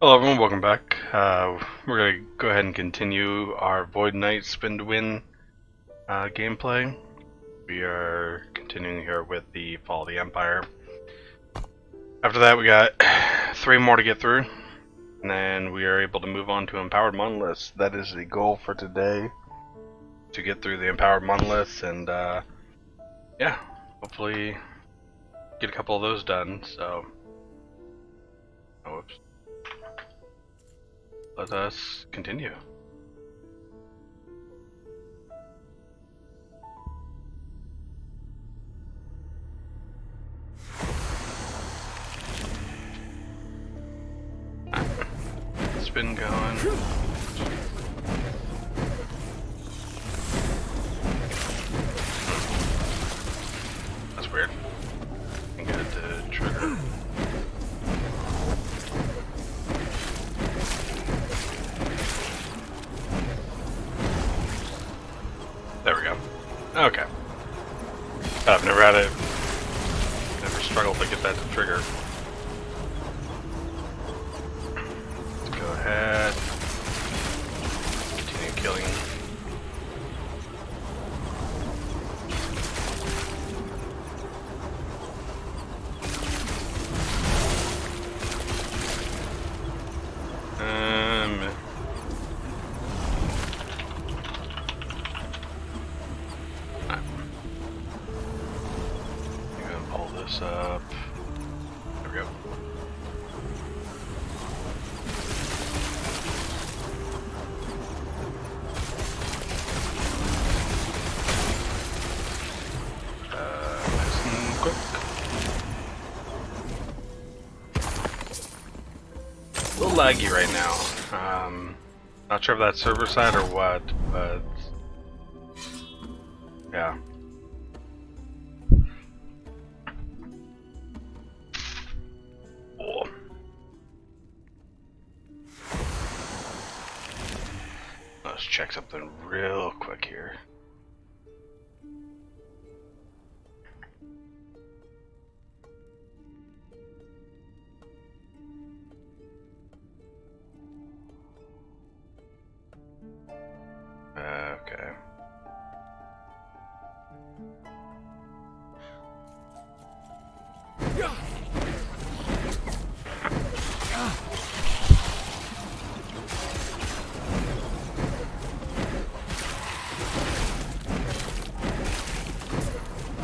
Hello everyone, welcome back. We're going to go ahead and continue our Void Knight Spin to Win gameplay. We are continuing here with the Fall of the Empire. After that we got 3 more to get through, and then we are able to move on to Empowered Monoliths. That is the goal for today, to get through the Empowered Monoliths and yeah, hopefully get a couple of those done. So, oh, whoops. Let us continue. Spin going. That's weird. I get it to trigger. There we go. Okay. I've never had it. Never struggled to get that to trigger. Let's go ahead. Continue killing. I'm gonna pull this up. There we go. Nice and quick. A little laggy right now. Not sure if that's server side or what, but yeah. Cool. Let's check something real quick here. Okay.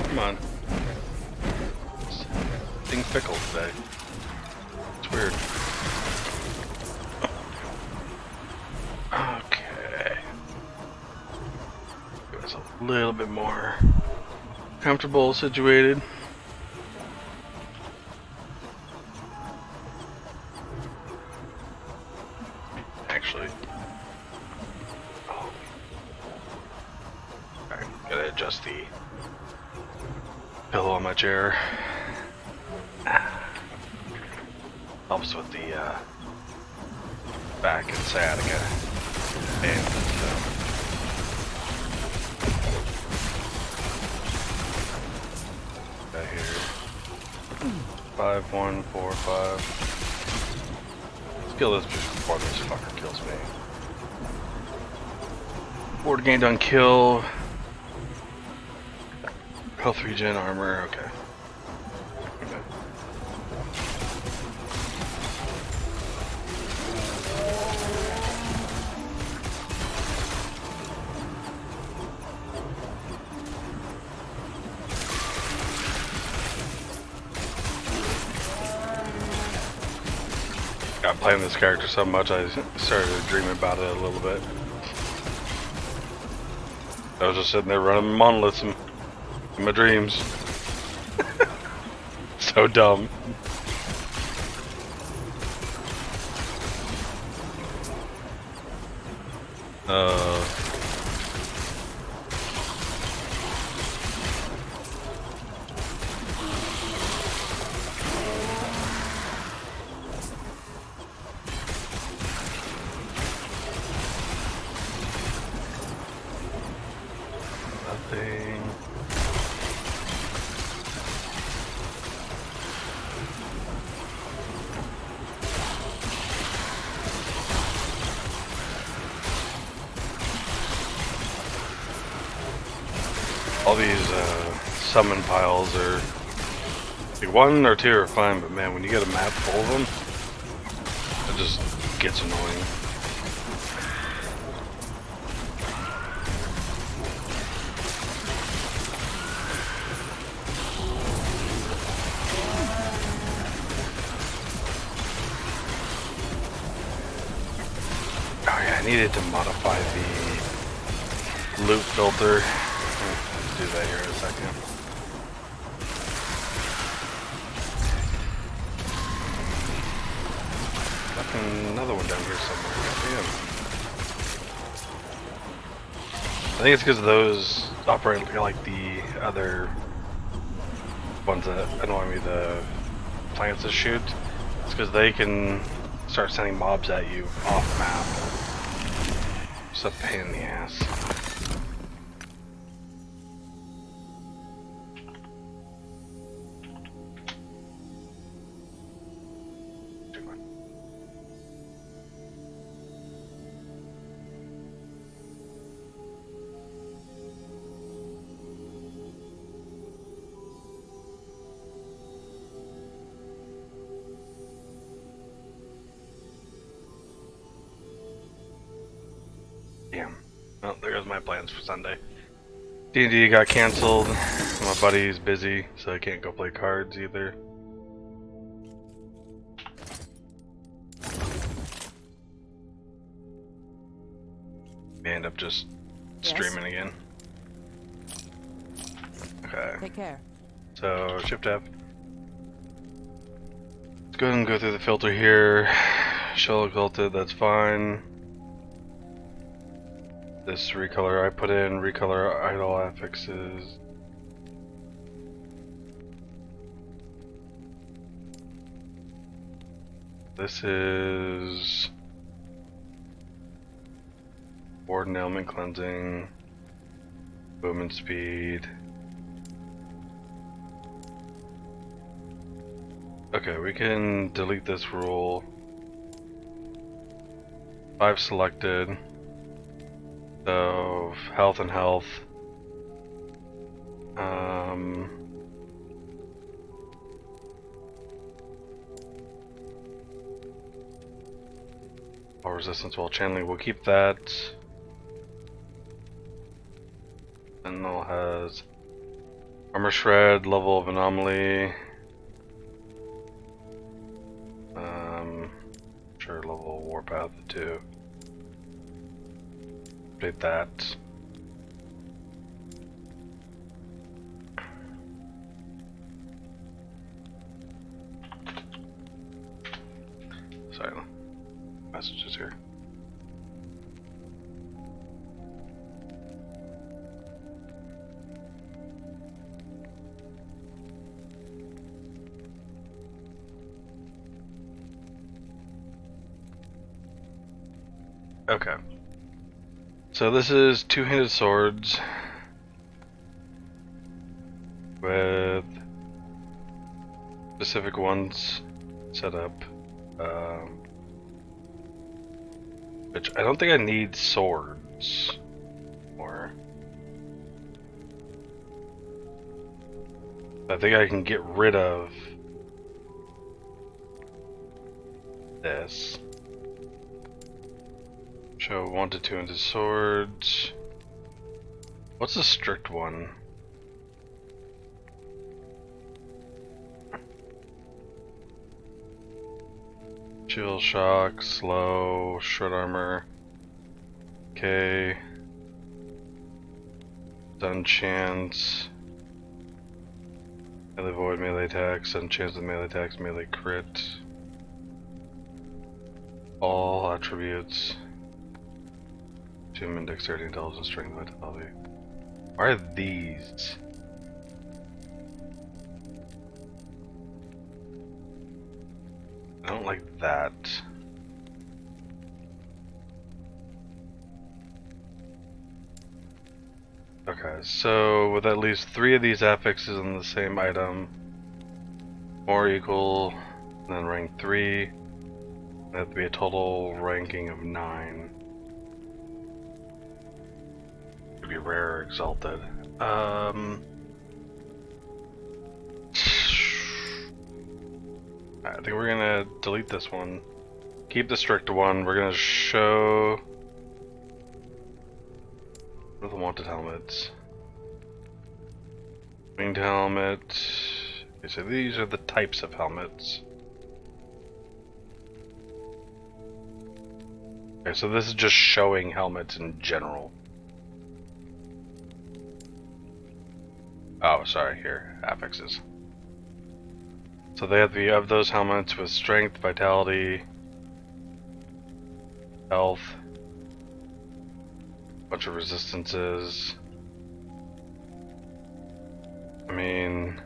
Come on. This thing's fickle today. It's weird. Okay. Give us a little bit more comfortable situated. Actually. Oh. Alright, gotta adjust the pillow on my chair. Helps with the back and sciatica. And right here. 5, 1, 4, 5. Let's kill this bitch before this fucker kills me. Board gained on kill. Health regen, armor, okay. Got playing this character so much I started dreaming about it a little bit. I was just sitting there running monoliths in my dreams. So dumb. Nothing. All these summon piles are like 1 or 2 are fine, but man, when you get a map full of them, it just gets annoying. Oh yeah, I needed to modify the loot filter. I'll do that here in a second. Another one down here somewhere. Damn. I think it's because those operate like the other ones that annoy me, the plants that shoot. It's because they can start sending mobs at you off map. It's a pain in the ass. Damn. Well, there goes my plans for Sunday. D&D got canceled. My buddy's busy, so I can't go play cards either. May end up just streaming again. Okay. Take care. So, Shift F. Let's go ahead and go through the filter here. Shell exalted, that's fine. This recolor I put in, recolor idle affixes. This is Warden element cleansing, movement speed. Okay, we can delete this rule. 5 selected. So, health and health. All resistance while channeling, we'll keep that. And it has armor shred, level of anomaly. Sure, level of warpath too. Update that. Sorry, messages here. Okay. So this is two-handed swords with specific ones set up, which I don't think I need swords more. I think I can get rid of this. Show 1 to 2-handed swords. What's the strict one? Chill, shock, slow, short armor. Okay. Stun chance. Melee void, melee attacks, stun chance with melee attacks, melee crit. All attributes. Human dexterity, intelligence, strength, vitality. Why are these? I don't like that. Okay, so with at least 3 of these affixes in the same item, more equal, and then rank 3, that would be a total ranking of 9. Be rare or exalted. I think we're gonna delete this one. Keep the strict one. We're gonna show. What are the wanted helmets? Winged helmet. Okay, so these are the types of helmets. Okay, so this is just showing helmets in general. Oh, sorry, here, affixes. So they have of those helmets with strength, vitality, health, bunch of resistances. I mean,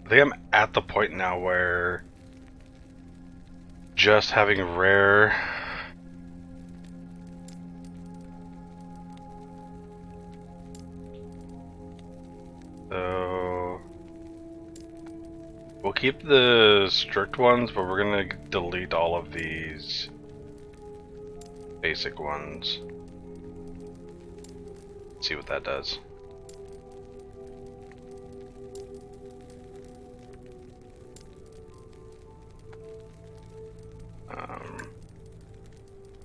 I think I'm at the point now where just having rare we'll keep the strict ones, but we're gonna delete all of these basic ones. See what that does.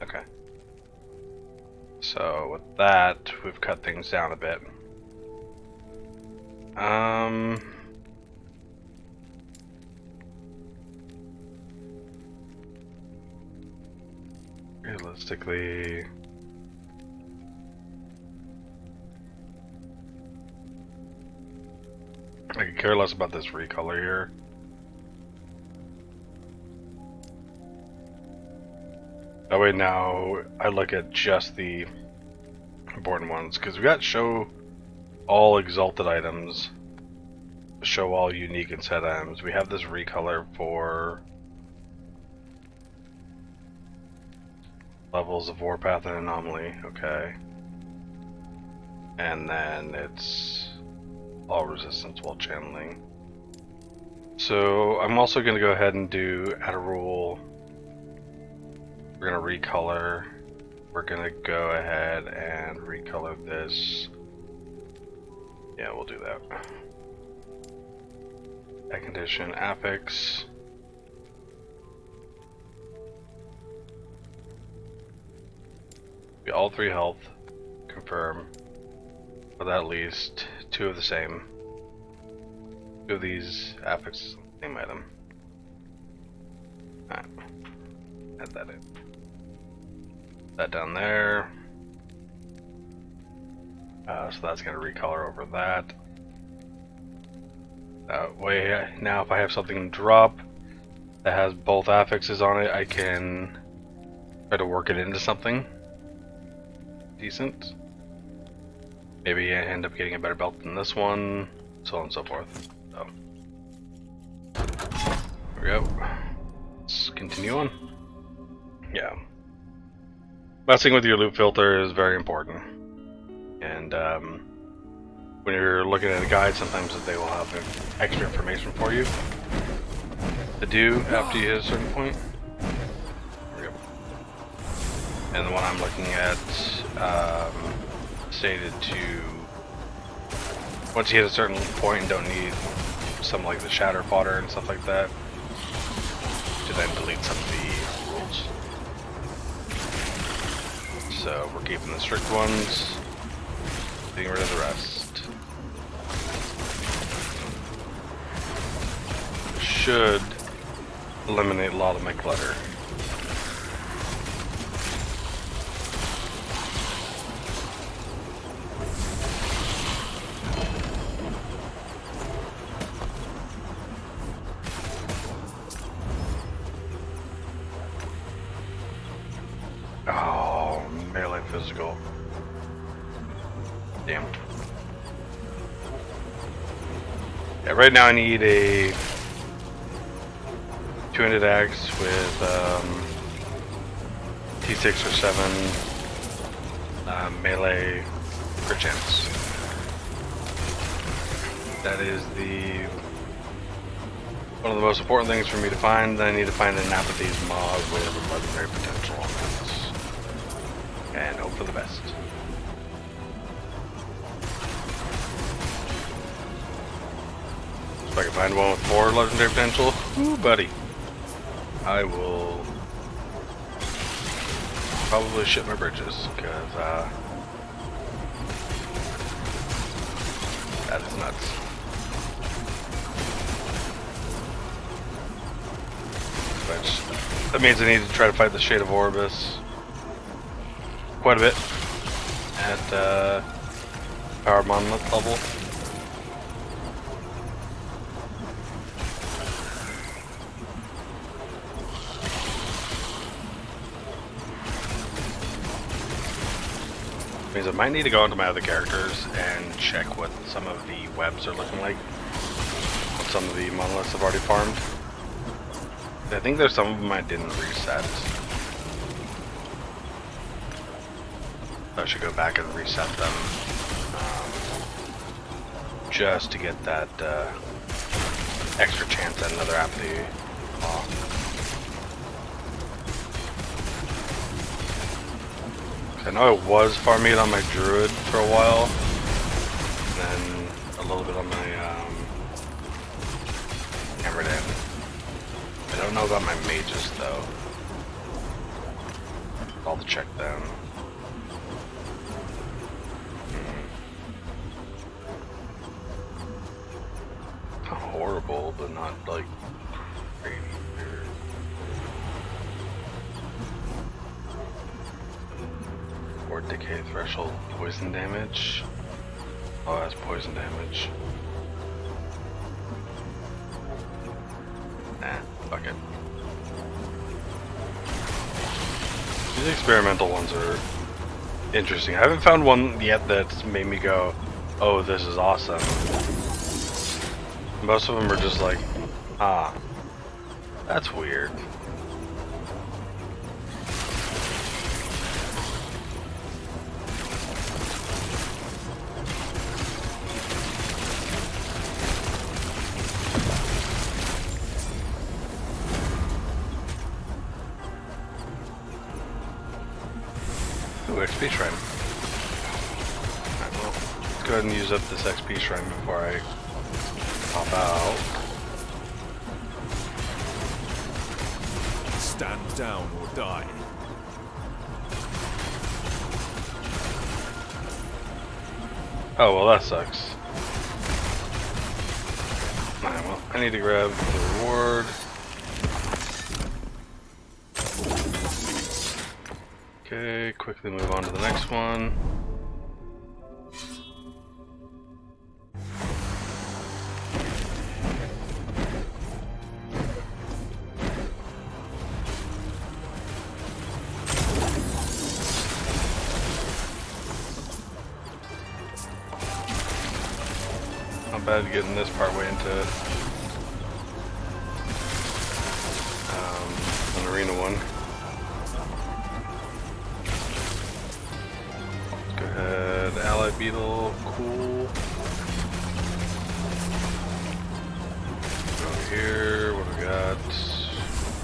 Okay. So with that, we've cut things down a bit. Realistically, I could care less about this recolor here. That way now I look at just the important ones, because we got show all exalted items, show all unique and set items. We have this recolor for levels of warpath and anomaly, okay. And then it's all resistance while channeling. So I'm also going to go ahead and add a rule. We're going to recolor. We're going to go ahead and recolor this. Yeah, we'll do that. That condition, affix. Be all 3 health. Confirm. With at least 2 of the same. 2 of these affixes, same item. Alright. Add that in. That down there. So that's going to recolor over that. That way, now if I have something drop that has both affixes on it, I can try to work it into something decent. Maybe I end up getting a better belt than this one, so on and so forth. So, there we go. Let's continue on. Yeah. Messing with your loop filter is very important. And when you're looking at a guide, sometimes they will have extra information for you to do after you hit a certain point. There we go. And the one I'm looking at stated to, once you hit a certain point and don't need some like the shatter fodder and stuff like that, to then delete some of the rules. So we're keeping the strict ones, getting rid of the rest. Should eliminate a lot of my clutter. Oh, melee physical. Damn. Yeah, right now I need a 2-handed axe with T6 or 7 melee crit chance. That is the One of the most important things for me to find, I need to find an Apathy's mod with legendary potential on it. And hope for the best. If I can find one with 4 legendary potential, ooh buddy, I will probably shit my britches, because that is nuts. That means I need to try to fight the Shade of Orbis quite a bit at Power Monolith level. Means I might need to go into my other characters and check what some of the webs are looking like. What some of the monoliths I've already farmed. I think there's some of them I didn't reset. I should go back and reset them just to get that extra chance at another Apathy Law. I know I was farming it on my Druid for a while, and then a little bit on my Hammered In. I don't know about my mages though. I'll have to check them. Not horrible, but not like crazy. Or decay threshold poison damage. Oh, that's poison damage. Nah, fuck it. These experimental ones are interesting. I haven't found one yet that's made me go, oh, this is awesome. Most of them are just like, ah, that's weird. XP shrine. Alright, well, let's go ahead and use up this XP shrine before I pop out. Stand down or die. Oh, well, that sucks. Alright, well, I need to grab the reward. Okay, quickly move on to the next one. Not bad getting this part way into an arena one. Allied Beetle, cool. Over here, what do we got?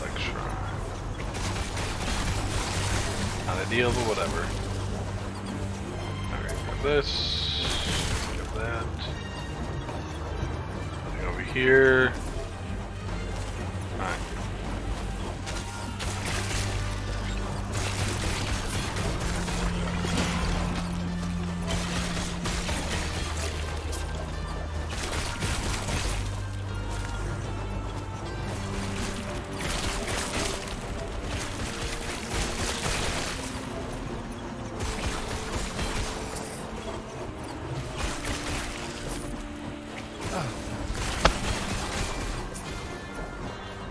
Like shrine. Not ideal, but whatever. Alright, got this. Got that. Nothing over here. Alright.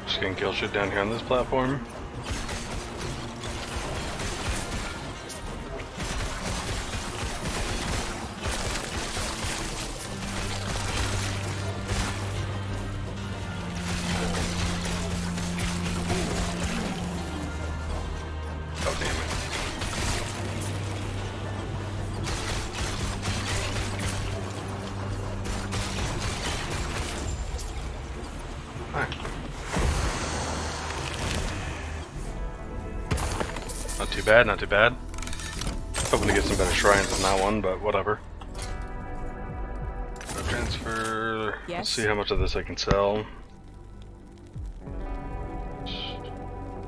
Just gonna kill shit down here on this platform. Oh damn it. Alright. bad, not too bad. Hoping to get some better shrines on that one, but whatever. So transfer. Yes. Let's see how much of this I can sell.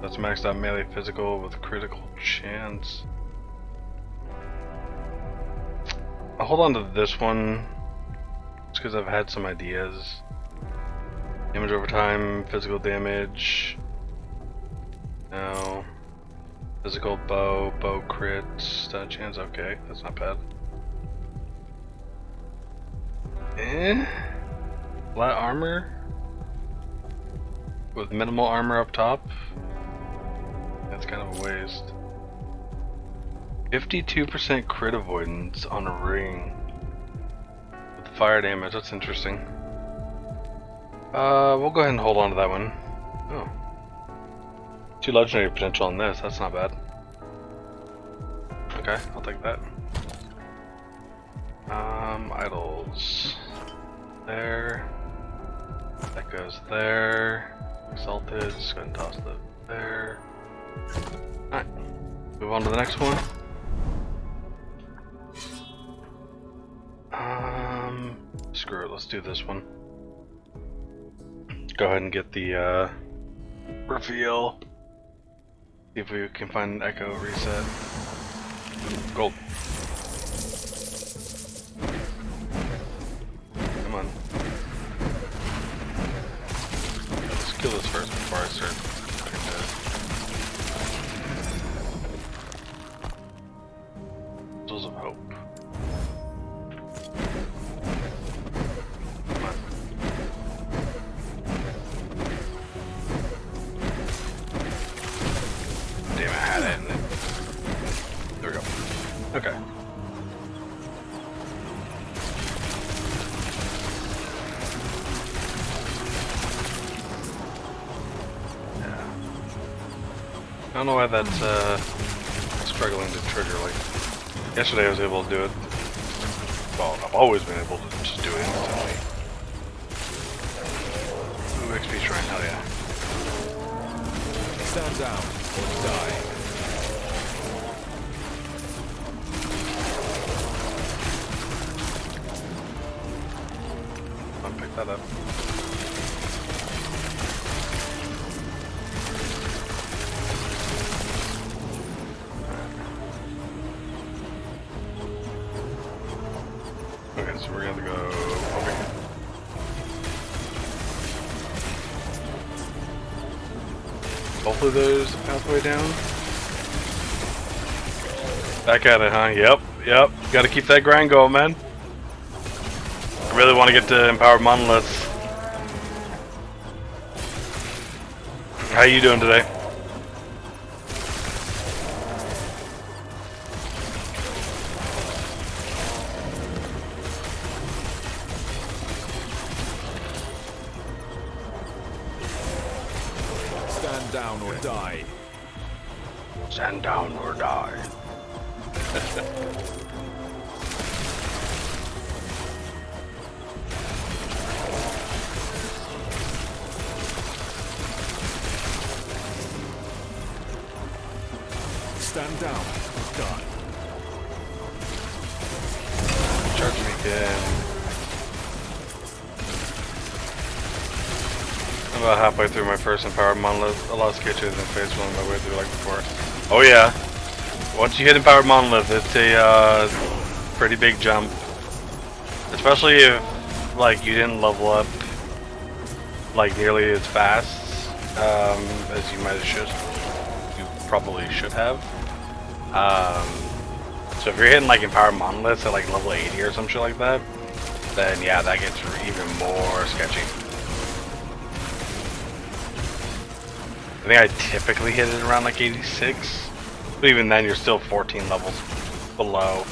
That's maxed out melee physical with critical chance. I'll hold on to this one just because I've had some ideas. Damage over time, physical damage. No. Physical bow, bow crit, stat chance, okay, that's not bad. Flat armor? With minimal armor up top? That's kind of a waste. 52% crit avoidance on a ring. With fire damage, that's interesting. We'll go ahead and hold on to that one. Oh. 2 legendary potential on this, that's not bad. Okay, I'll take that. Idols. There. That goes there. Exalted, just go ahead and toss that there. Alright, move on to the next one. Screw it, let's do this one. Go ahead and get the, reveal. See if we can find an echo reset. Gold. Come on. Let's kill this first before I start fucking dead. Souls of Hope. Come on. Damn, I had it in it. There we go. Okay. Yeah. I don't know why that's struggling to trigger. Like yesterday, I was able to do it. Well, I've always been able to just do it instantly. Ooh, XP shrine, hell yeah. Stand down or die. I'll pick that up. Okay, so we're gonna go over here. Hopefully there's a pathway down. Back at it, huh? Yep. Gotta keep that grind going, man. I really want to get to Empowered Monoliths. How you doing today? Stand down or die. Stand down or die. Stand down or die. Charge me again. I'm about halfway through my first Empowered Monolith. I lost sketches in phase 1 my way through like before. Oh yeah. Once you hit Empowered Monolith, it's a pretty big jump. Especially if like you didn't level up like nearly as fast as you might have should. You probably should have. So if you're hitting like Empowered Monoliths at like level 80 or some shit like that, then yeah, that gets even more sketchy. I think I typically hit it around like 86, but even then you're still 14 levels below.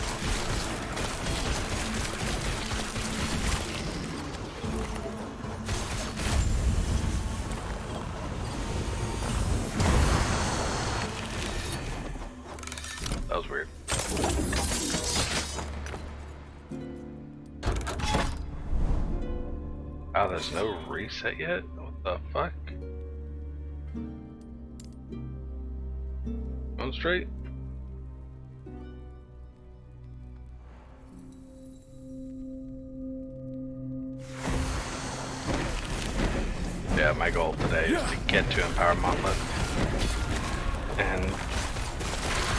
That was weird. Oh, there's no reset yet? What the fuck? Going straight? my goal today is to get to Empower Monolith. And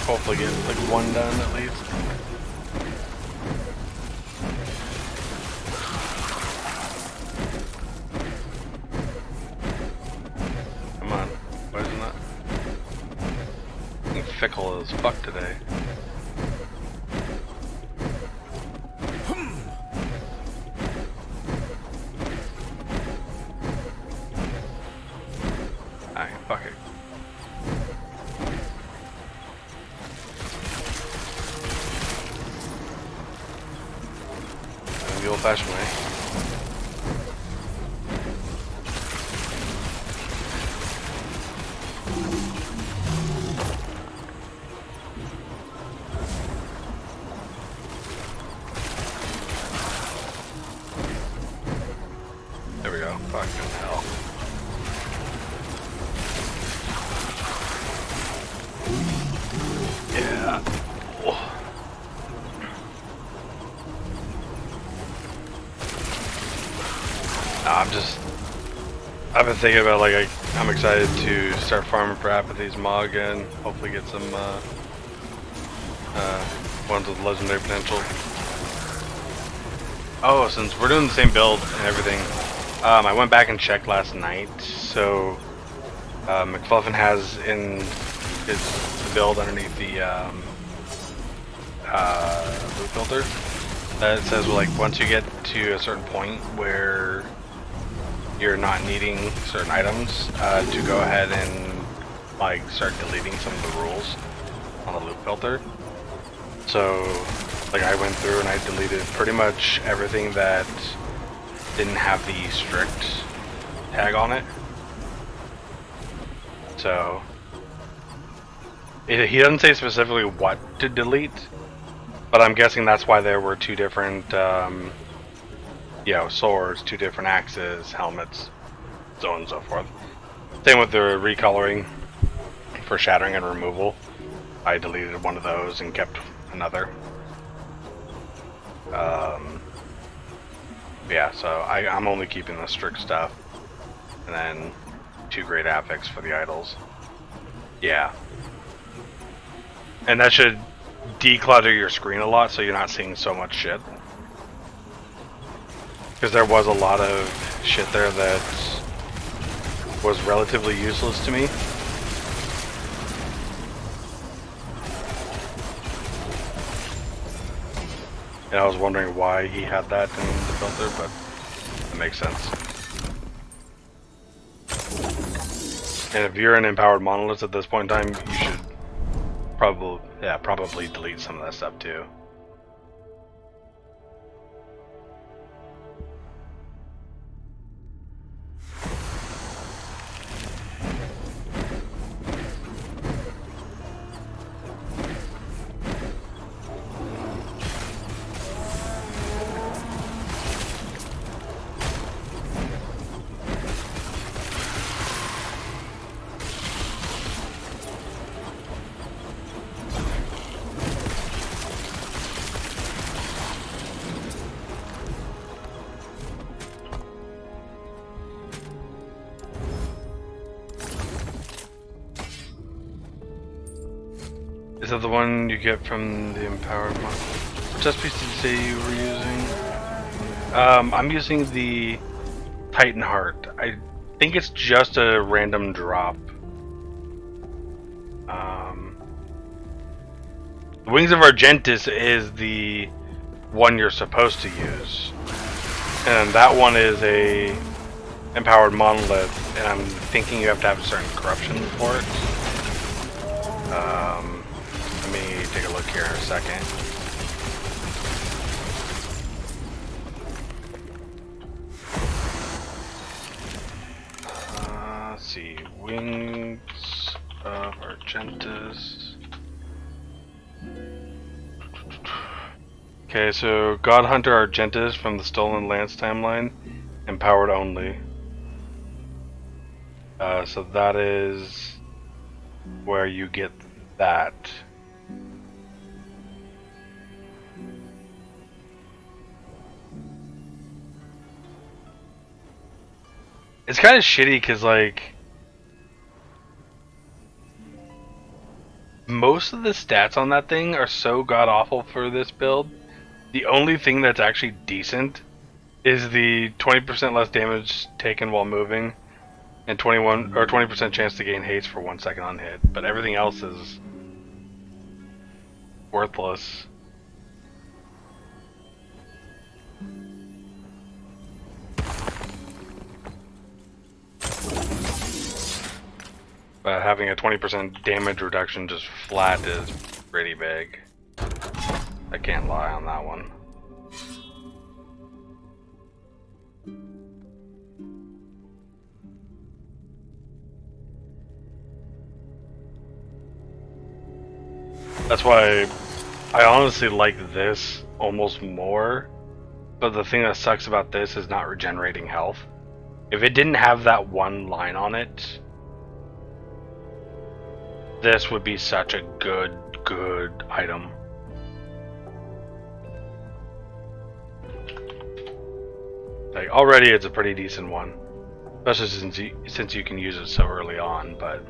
hopefully get like one done at least. Come on, why isn't that? I'm fickle as fuck today. Alright, fuck it. The old-fashioned way. There we go. Fucking hell. Yeah. Oh. I've been thinking about like I'm excited to start farming for Apathy's Mog and hopefully get some ones with legendary potential. Oh, since we're doing the same build and everything, I went back and checked last night. So McFluffin has in his build underneath the loot filter that says well, like once you get to a certain point where you're not needing certain items, to go ahead and like start deleting some of the rules on the loot filter. So like I went through and I deleted pretty much everything that didn't have the strict tag on it. So he doesn't say specifically what to delete, but I'm guessing that's why there were two different you know, swords, two different axes, helmets, so on and so forth. Same with the recoloring for shattering and removal. I deleted one of those and kept another. Yeah, so I'm only keeping the strict stuff, and then 2 great affix for the idols. Yeah. And that should declutter your screen a lot so you're not seeing so much shit. Because there was a lot of shit there that was relatively useless to me. And I was wondering why he had that in the filter, but it makes sense. And if you're an empowered monolith at this point in time, you should probably delete some of that stuff too. Is that the one you get from the empowered mod? What chest piece did you say you were using? I'm using the Titan Heart. I think it's just a random drop. The Wings of Argentus is the one you're supposed to use. And that one is a empowered monolith, and I'm thinking you have to have a certain corruption for it. Let me take a look here in a second. Let's see, Wings of Argentus. Okay, so God Hunter Argentus from the Stolen Lance timeline, empowered only. So that is where you get that. It's kind of shitty because, like, most of the stats on that thing are so god awful for this build. The only thing that's actually decent is the 20% less damage taken while moving and 20% chance to gain haste for 1 second on hit. But everything else is worthless. But having a 20% damage reduction just flat is pretty big. I can't lie on that one. That's why I honestly like this almost more. But the thing that sucks about this is not regenerating health. If it didn't have that one line on it, this would be such a good item. Like, already it's a pretty decent one. Especially since you can use it so early on, but...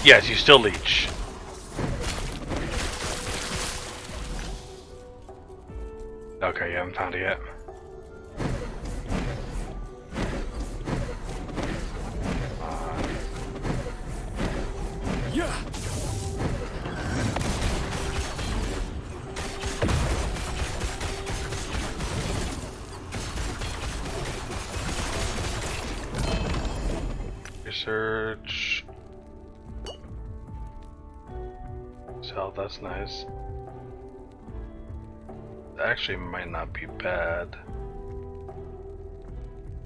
Yes, you still leech. Okay, you haven't found it yet. Yeah. Research. Sell, that's nice. Actually might not be bad.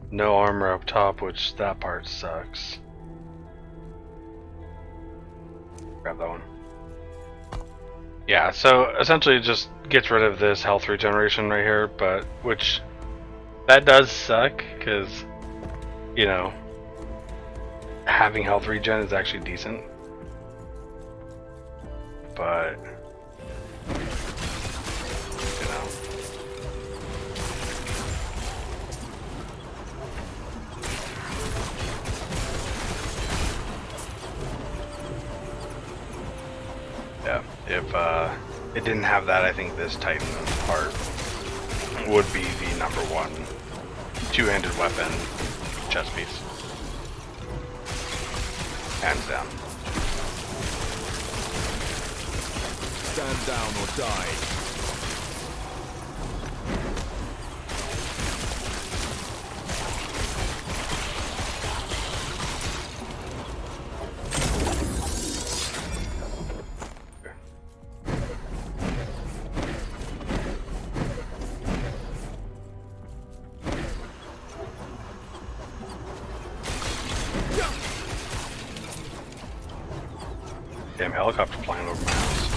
No armor up top, which that part sucks. Grab that one. Yeah, so essentially it just gets rid of this health regeneration right here, but which that does suck because, you know, having health regen is actually decent. But you know, yeah, if it didn't have that, I think this Titan part would be the #1 two-handed weapon chest piece. Hands down. Stand down or die. Damn helicopter flying over my house.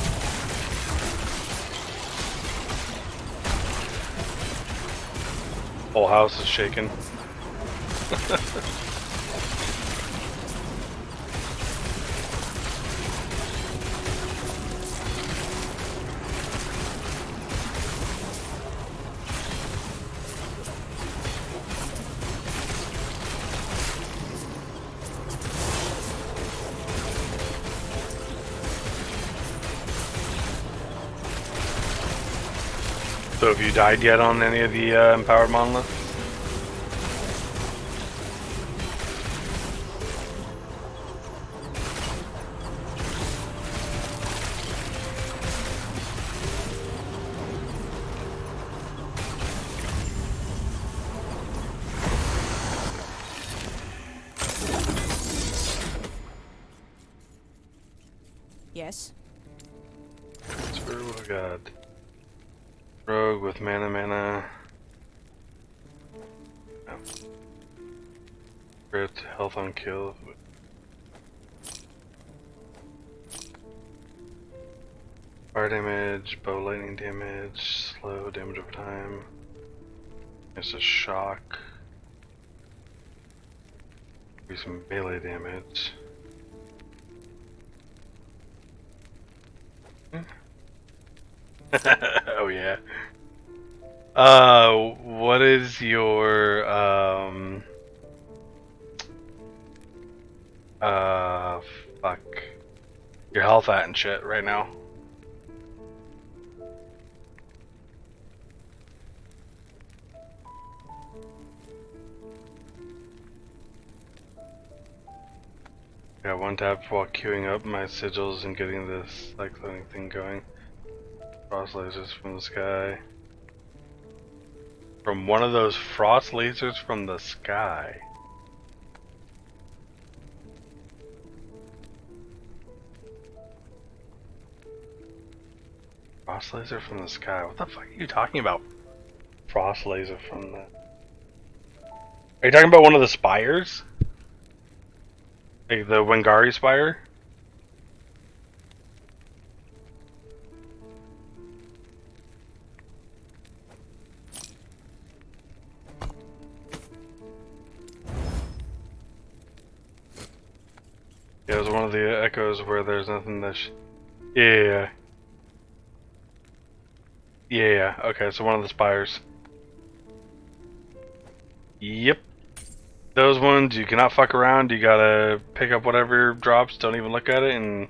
Whole house is shaking. So have you died yet on any of the empowered monoliths? Yes. That's where we got rogue with mana. No. Crit, health on kill. Fire damage, bow lightning damage, slow damage over time. It's a shock. Be some melee damage. Oh yeah. What is your uh fuck your health at and shit right now? Got one tab while queuing up my sigils and getting this cycling thing going. Frost lasers from the sky. From one of those frost lasers from the sky. Frost laser from the sky. What the fuck are you talking about? Frost laser from the... Are you talking about one of the spires? Like the Wengari spire? Yeah, it was one of the echoes where there's nothing that yeah. Yeah, okay, so one of the spires. Yep. Those ones, you cannot fuck around, you gotta pick up whatever drops, don't even look at it, and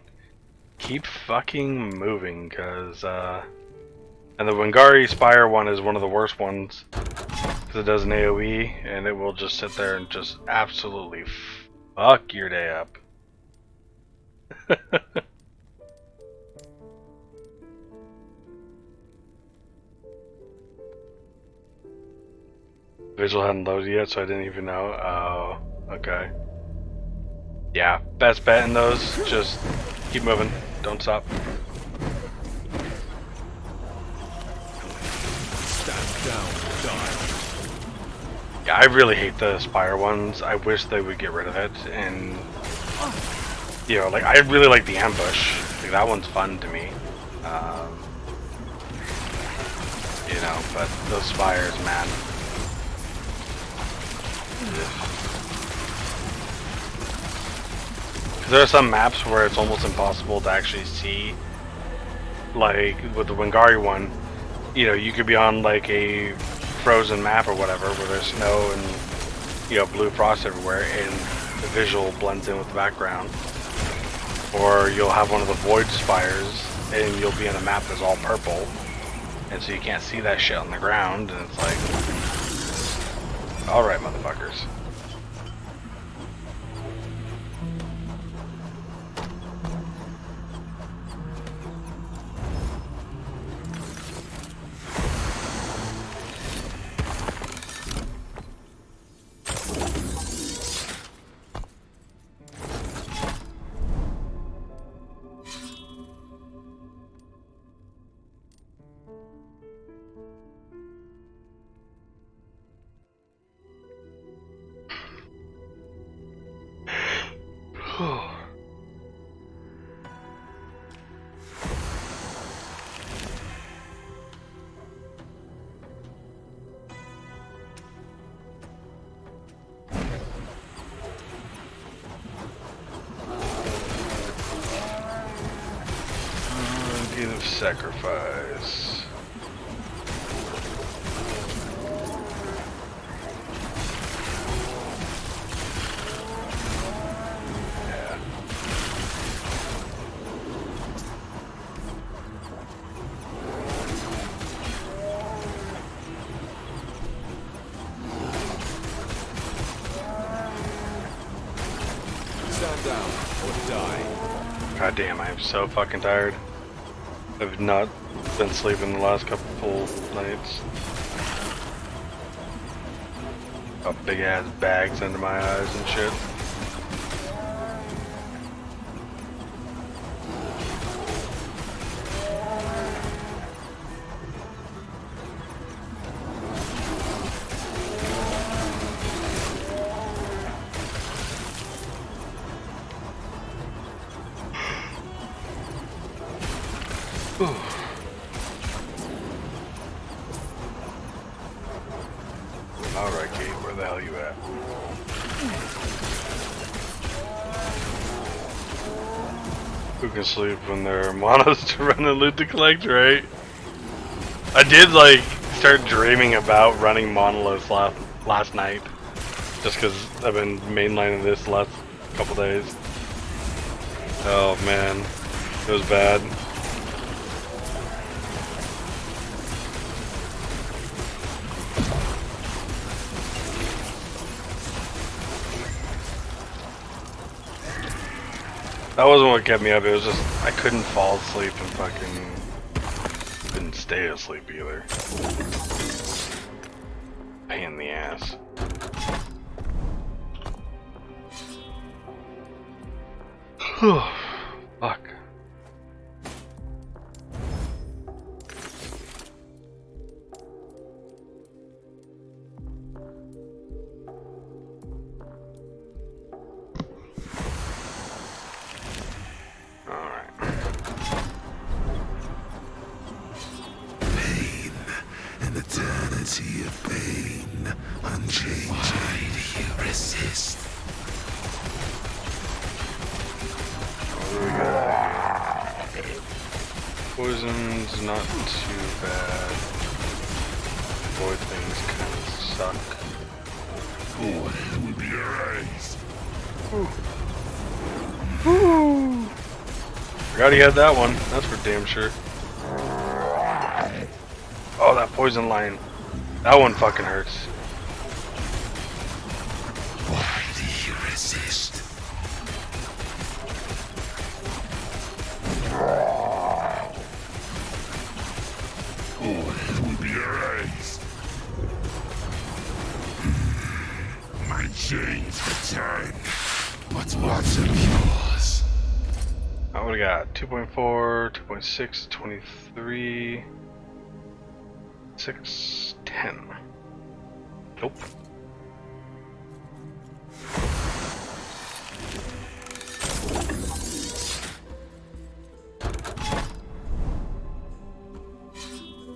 keep fucking moving, cause, and the Wengari Spire one is one of the worst ones, because it does an AoE, and it will just sit there and just absolutely fuck your day up. Visual hadn't loaded yet, so I didn't even know. Oh, okay. Yeah, best bet in those, just keep moving, don't stop. Stand down, die. Yeah, I really hate the Spire ones. I wish they would get rid of it, and you know, like I really like the ambush. Like that one's fun to me. You know, but those Spires, man. There are some maps where it's almost impossible to actually see, like with the Wengari one, you know, you could be on like a frozen map or whatever where there's snow and, you know, blue frost everywhere and the visual blends in with the background. Or you'll have one of the void spires and you'll be in a map that's all purple and so you can't see that shit on the ground and it's like, alright motherfuckers. Deed of sacrifice. Yeah. Stand down or die. God damn, I am so fucking tired. I've not been sleeping the last couple nights. Got big ass bags under my eyes and shit. Alright, Kate, where the hell you at? Who can sleep when there are monos to run and loot to collect, right? I did like start dreaming about running Monolith last night, just because I've been mainlining this the last couple days. Oh man, it was bad. That wasn't what kept me up, it was just I couldn't fall asleep and fucking couldn't stay asleep either. Pain in the ass. Fuck. Eternity of pain, unchanging. Why do you resist? What do we got here? Poison's not too bad. Void things kind of suck. What will be erased? Forgot he had that one. That's for damn sure. Oh, that poison line. That one fucking hurts. Why do you resist? Order will be erased. My chains return. But what's of yours? I would have got 2.4, 2.6, 23, 6, 10. Nope.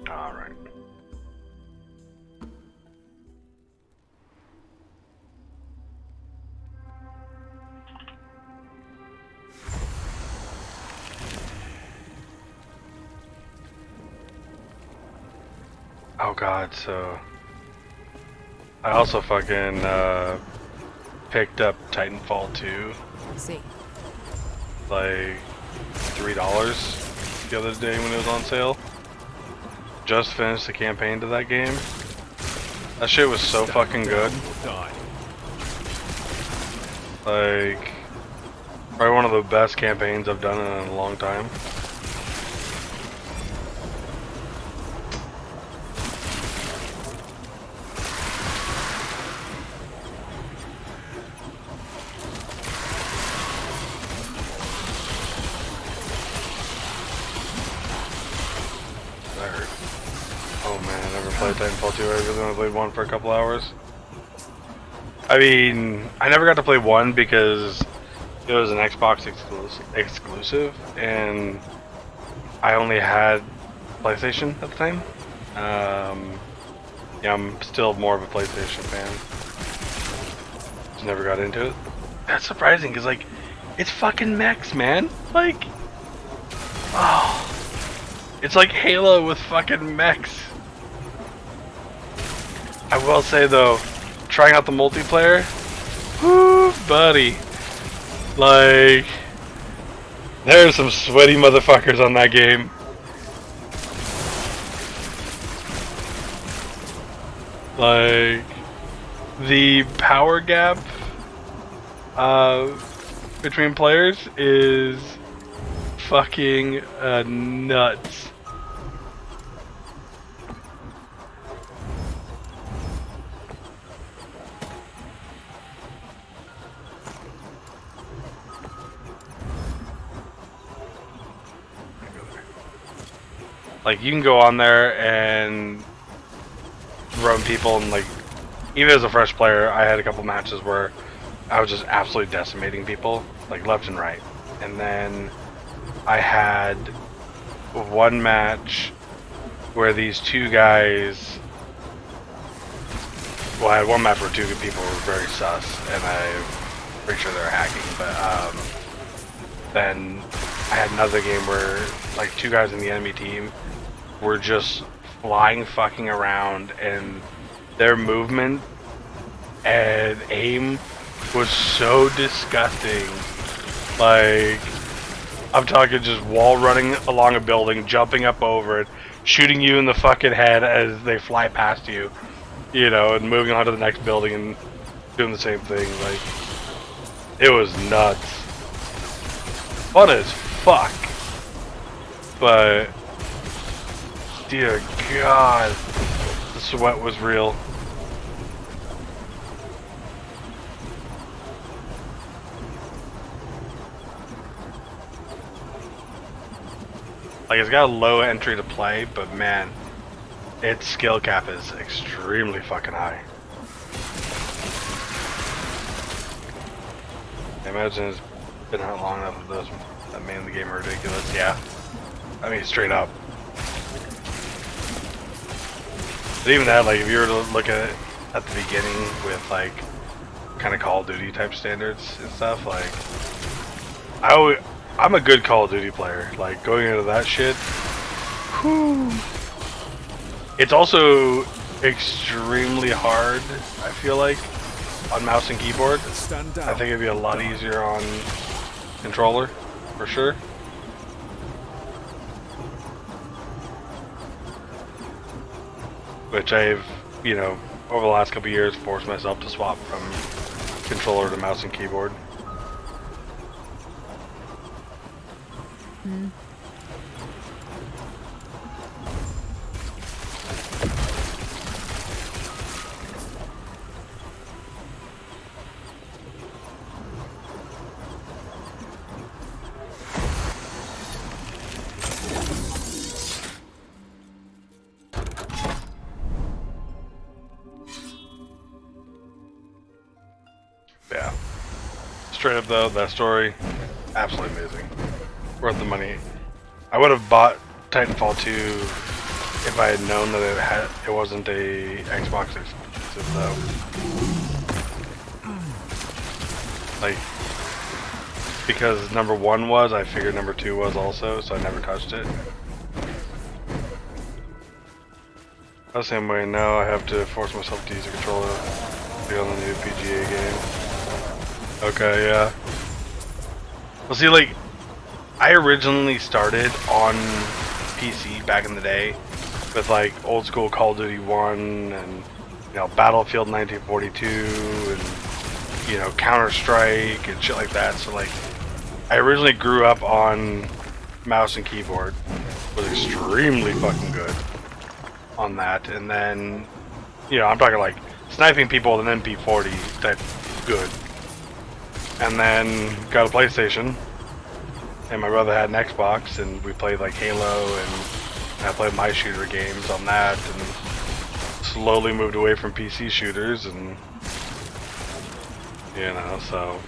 Alright. Oh god, so I also fucking picked up Titanfall 2 See. like $3 the other day when it was on sale. Just finished the campaign to that game. That shit was so fucking good. Die. Like, probably one of the best campaigns I've done in a long time. That hurt. Oh man, I never played Titanfall 2. I really only played 1 for a couple hours. I mean, I never got to play 1 because it was an Xbox exclusive, and I only had PlayStation at the time. Yeah, I'm still more of a PlayStation fan. Just never got into it. That's surprising, because, like, it's fucking mechs, man. Like, oh. It's like Halo with fucking mechs. I will say, though, trying out the multiplayer, whoo, buddy. Like, there's some sweaty motherfuckers on that game. Like, the power gap between players is fucking nuts. Like, you can go on there and run people, and like, even as a fresh player, I had a couple matches where I was just absolutely decimating people, like left and right. And then I had one match where these two guys, well, I had one match where two people were very sus, and I'm pretty sure they were hacking, but then I had another game where like two guys in the enemy team were just flying fucking around, and their movement and aim was so disgusting. Like, I'm talking just wall running along a building, jumping up over it, shooting you in the fucking head as they fly past you, you know, and moving on to the next building and doing the same thing. Like, it was nuts. Fun as fuck. But, dear God, the sweat was real. Like, it's got a low entry to play, but man, its skill cap is extremely fucking high. I imagine it's been out long enough that those that made the game ridiculous. Yeah, I mean straight up. But even that, like, if you were to look at it at the beginning with like kind of Call of Duty type standards and stuff, like I'm a good Call of Duty player. Like, going into that shit, whew. It's also extremely hard, I feel like, on mouse and keyboard. Stand down. I think it'd be a lot easier on controller, for sure. Which I've, you know, over the last couple of years forced myself to swap from controller to mouse and keyboard. Yeah. Straight up though, that story, absolutely amazing. Worth the money. I would have bought Titanfall 2 if I had known that it wasn't a Xbox exclusive though. Like, because number 1 was, I figured number 2 was also, so I never touched it. The same way now I have to force myself to use a controller to be on the new PGA game. Okay, yeah. Well, see, like, I originally started on PC back in the day with, like, old school Call of Duty 1 and, you know, Battlefield 1942 and, you know, Counter-Strike and shit like that. So, like, I originally grew up on mouse and keyboard, was extremely fucking good on that. And then, you know, I'm talking like sniping people with an MP40 type good. And then got a PlayStation, and my brother had an Xbox, and we played like Halo, and I played my shooter games on that, and slowly moved away from PC shooters, and you know, so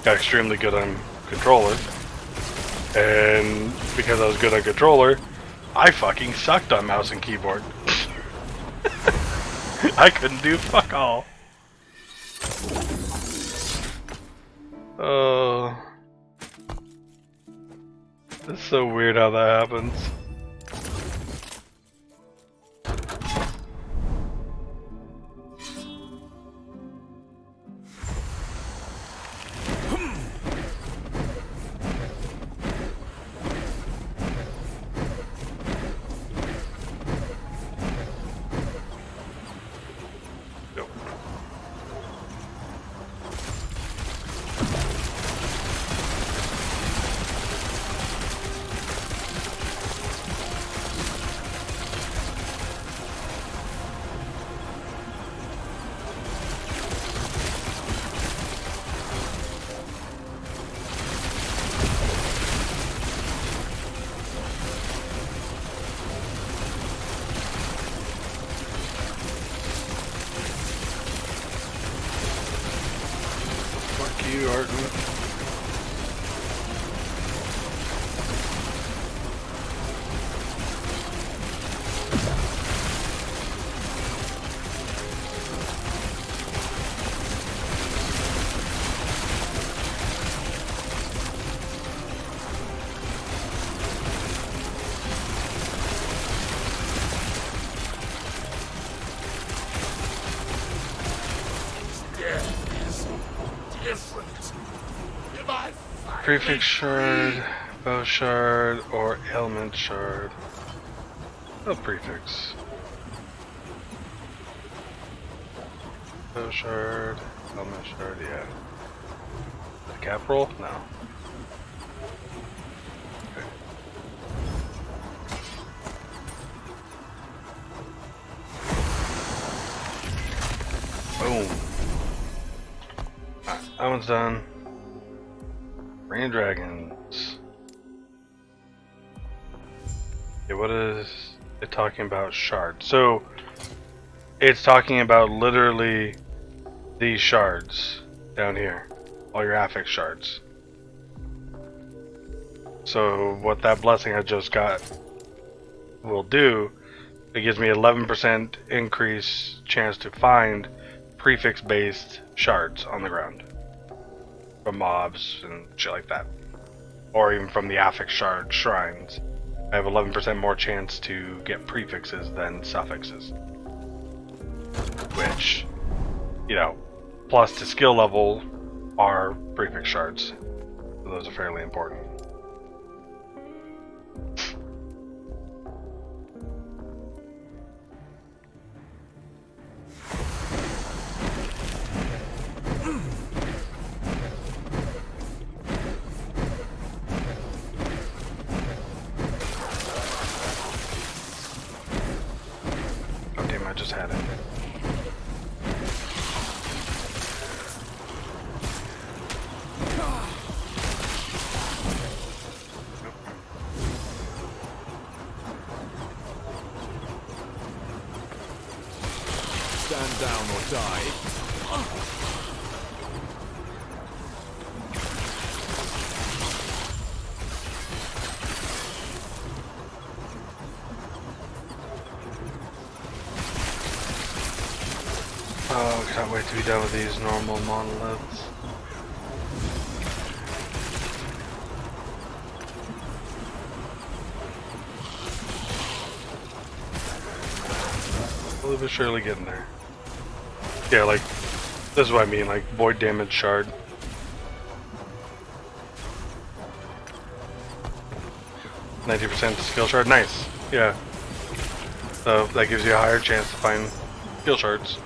got extremely good on controller, and because I was good on controller, I fucking sucked on mouse and keyboard. I couldn't do fuck all. Oh, it's so weird how that happens. Yep. Fuck you, Arden. Death is different. If I Prefix shard, bow shard, or ailment shard. Oh, prefix. Bow shard, ailment shard, yeah. The cap roll? No. Okay. Boom. Alright, that one's done. Rain dragons. Okay, what is it talking about? Shards. So it's talking about literally these shards down here, all your affix shards. So what that blessing I just got will do, it gives me 11% increase chance to find prefix based shards on the ground from mobs and shit like that, or even from the affix shard shrines. I have 11% more chance to get prefixes than suffixes, which, you know, plus to skill level are prefix shards. So those are fairly important. Oh damn, I just had it. Stand down or die. Oh, can't wait to be done with these normal monoliths. Slowly but surely getting there. Yeah, like, this is what I mean, like, void damage shard. %90 skill shard, nice, yeah. So that gives you a higher chance to find skill shards.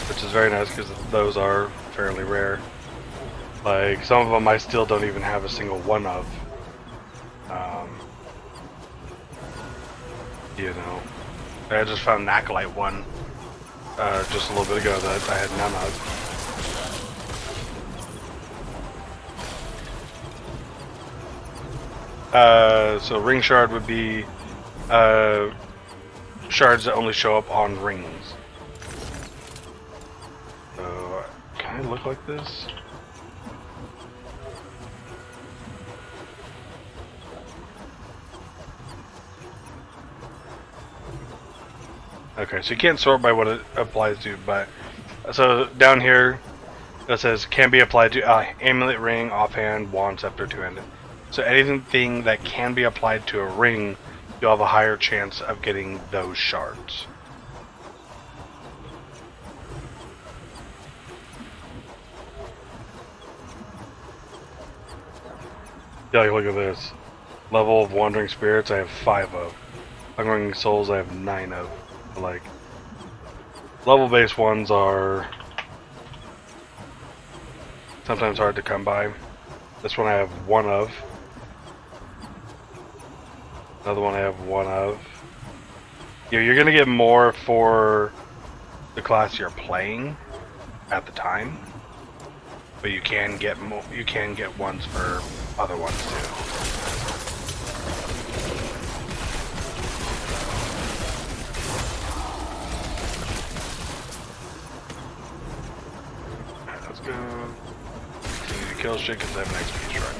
Which is very nice because those are fairly rare. Like, some of them I still don't even have a single one of. You know, I just found an Acolyte one just a little bit ago that I had none of. So ring shard would be shards that only show up on rings. So, can I look like this? Okay, so you can't sort by what it applies to, but so down here it says can be applied to amulet, ring, offhand, wand, scepter, two-handed. So anything that can be applied to a ring, you'll have a higher chance of getting those shards. Yeah, like, look at this. Level of Wandering Spirits, I have 5 of. Hungering Souls, I have 9 of. Like, level-based ones are sometimes hard to come by. This one I have 1 of. Another one I have 1 of. You're gonna get more for the class you're playing at the time, but you can get more. You can get ones for other ones too. Go. Continue to kill shit because I have an XP shrine.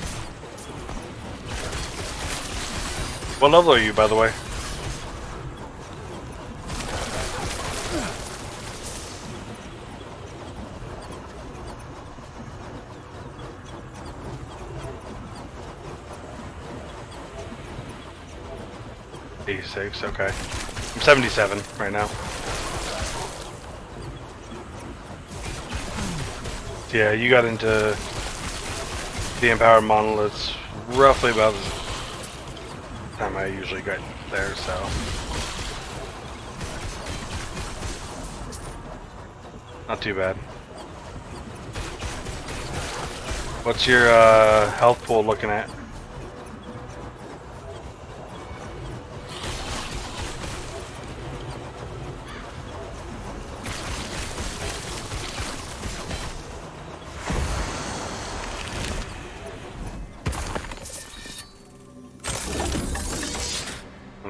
What level are you, by the way? 86, okay. I'm 77 right now. Yeah, you got into the Empowered Monoliths roughly about the time I usually get there, so. Not too bad. What's your health pool looking at?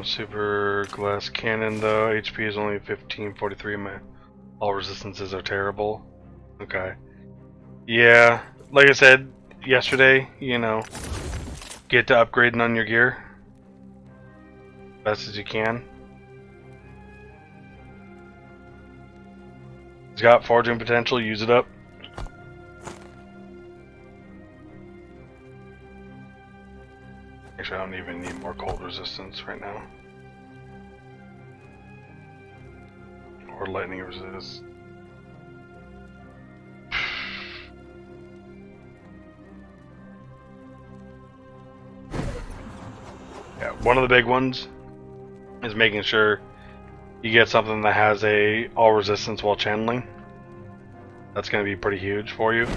Super glass cannon though, HP is only 1543. All resistances are terrible. Okay. Yeah, like I said yesterday, you know, get to upgrading on your gear best as you can. It's got forging potential, use it up. Actually, I don't even need more cold resistance right now. Or lightning resist. Yeah, one of the big ones is making sure you get something that has a all resistance while channeling. That's going to be pretty huge for you.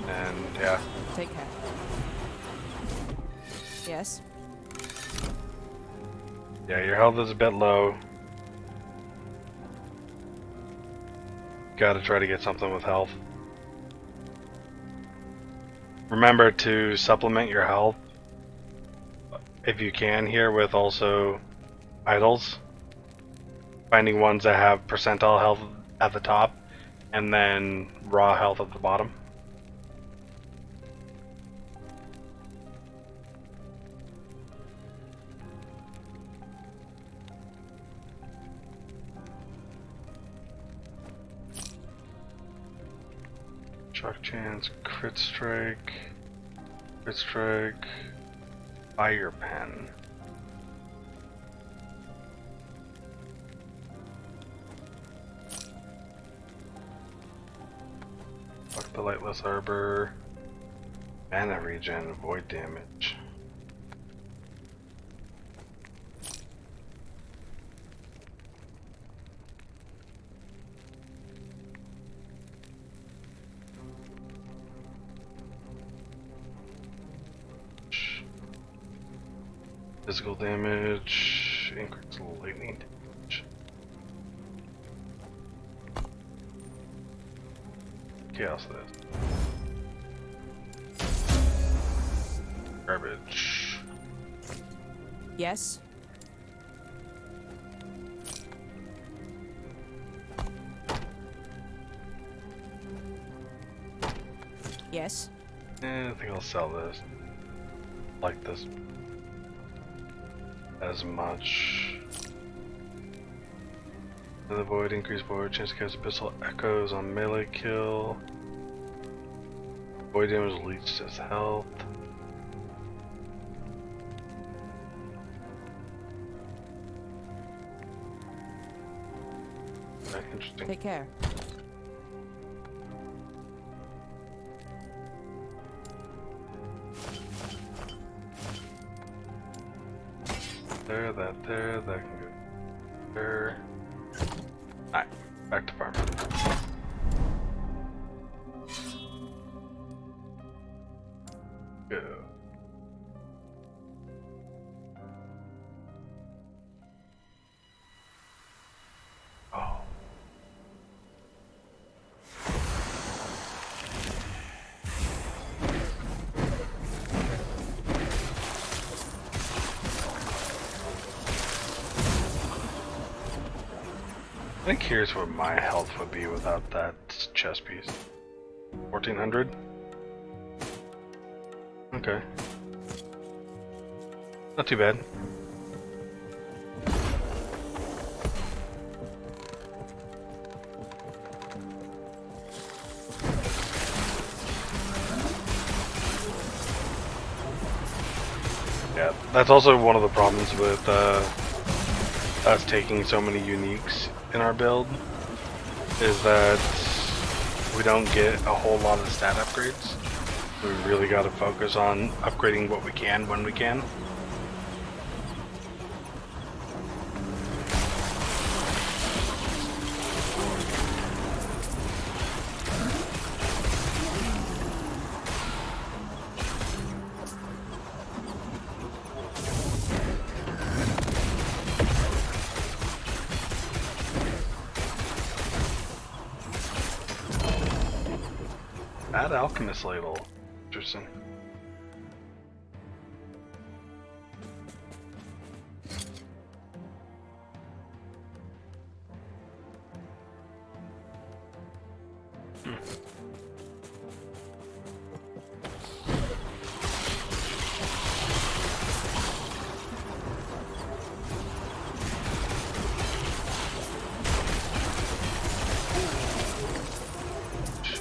And yeah. Take care. Yes. Yeah, your health is a bit low. Gotta try to get something with health. Remember to supplement your health if you can here with also idols. Finding ones that have percentile health at the top and then raw health at the bottom. Shock chance, crit strike, fire pen. Fuck the lightless arbor, mana regen, void damage. Physical damage, increase lightning damage. Chaos this. Garbage. Yes. Yes. I think I'll sell this. Like this. As much. The void, increased void, chance to cast abyssal echoes on melee kill. Void damage leads his health. That's interesting. Take care. There, that can go there. Alright, back to farm. Go. Oh. I'm curious what my health would be without that chest piece. 1400? Okay. Not too bad. Yeah, that's also one of the problems with us taking so many uniques in our build, is that we don't get a whole lot of stat upgrades. We really got to focus on upgrading what we can when we can. That alchemist ladle. Interesting.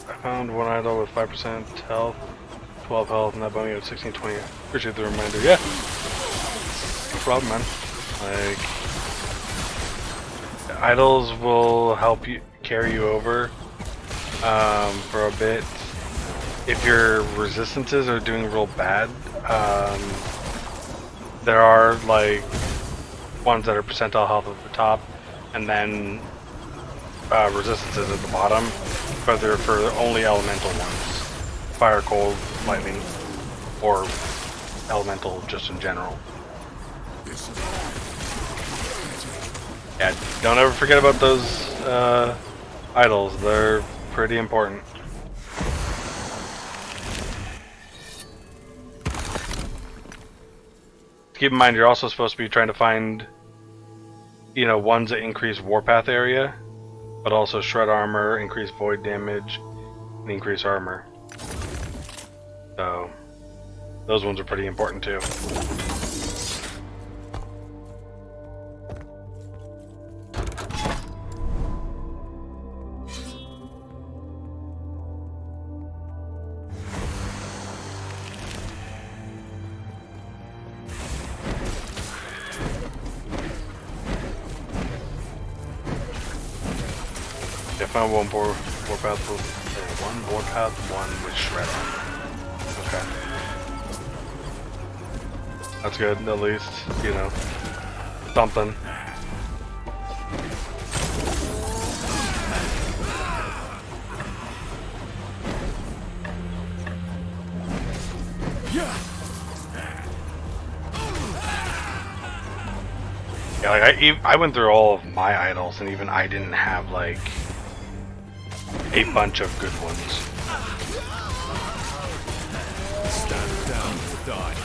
I found one idol with 5% health, 12 health, and that bumped me up 16, 20. Appreciate the reminder. Yeah. No problem, man. Like, idols will help you carry you over for a bit. If your resistances are doing real bad, there are like ones that are percentile health at the top, and then resistances at the bottom, but they're for only elemental ones. Fire, cold, lightning, or elemental just in general. Yeah, don't ever forget about those idols. They're pretty important. Keep in mind, you're also supposed to be trying to find, you know, ones that increase warpath area, but also shred armor, increase void damage, and increase armor. So, those ones are pretty important too. I found one warpath one with shred armor. Okay. That's good, at least, you know, something. Yeah, like I went through all of my idols, and even I didn't have like a bunch of good ones. Stand down or die.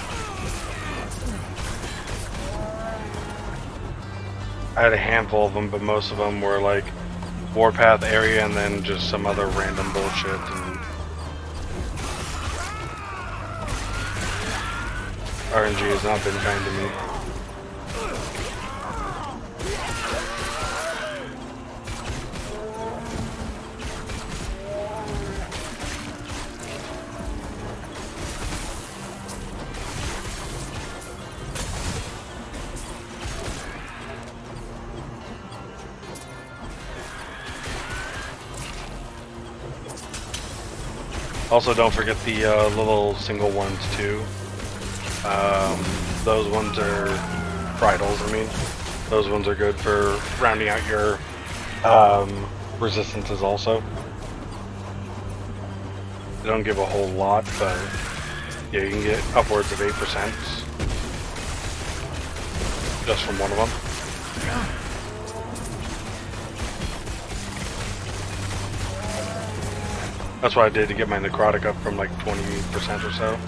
I had a handful of them, but most of them were like warpath area and then just some other random bullshit. And RNG has not been kind to me. Also, don't forget the little single ones too. Those ones are bridles. I mean, those ones are good for rounding out your resistances. Also, they don't give a whole lot, but yeah, you can get upwards of 8% just from one of them. That's what I did to get my necrotic up from like 20% or so.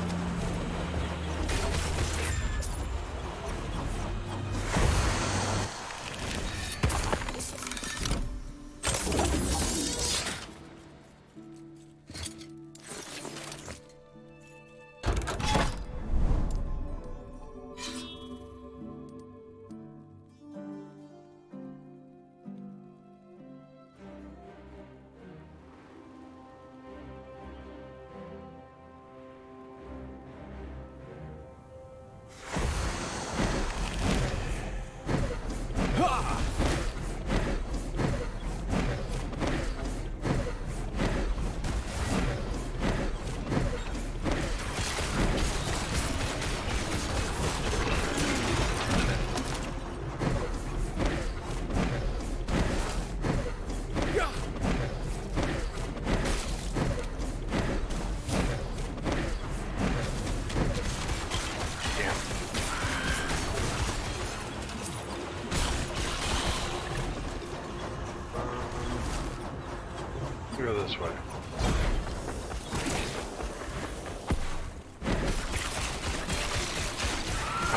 this way.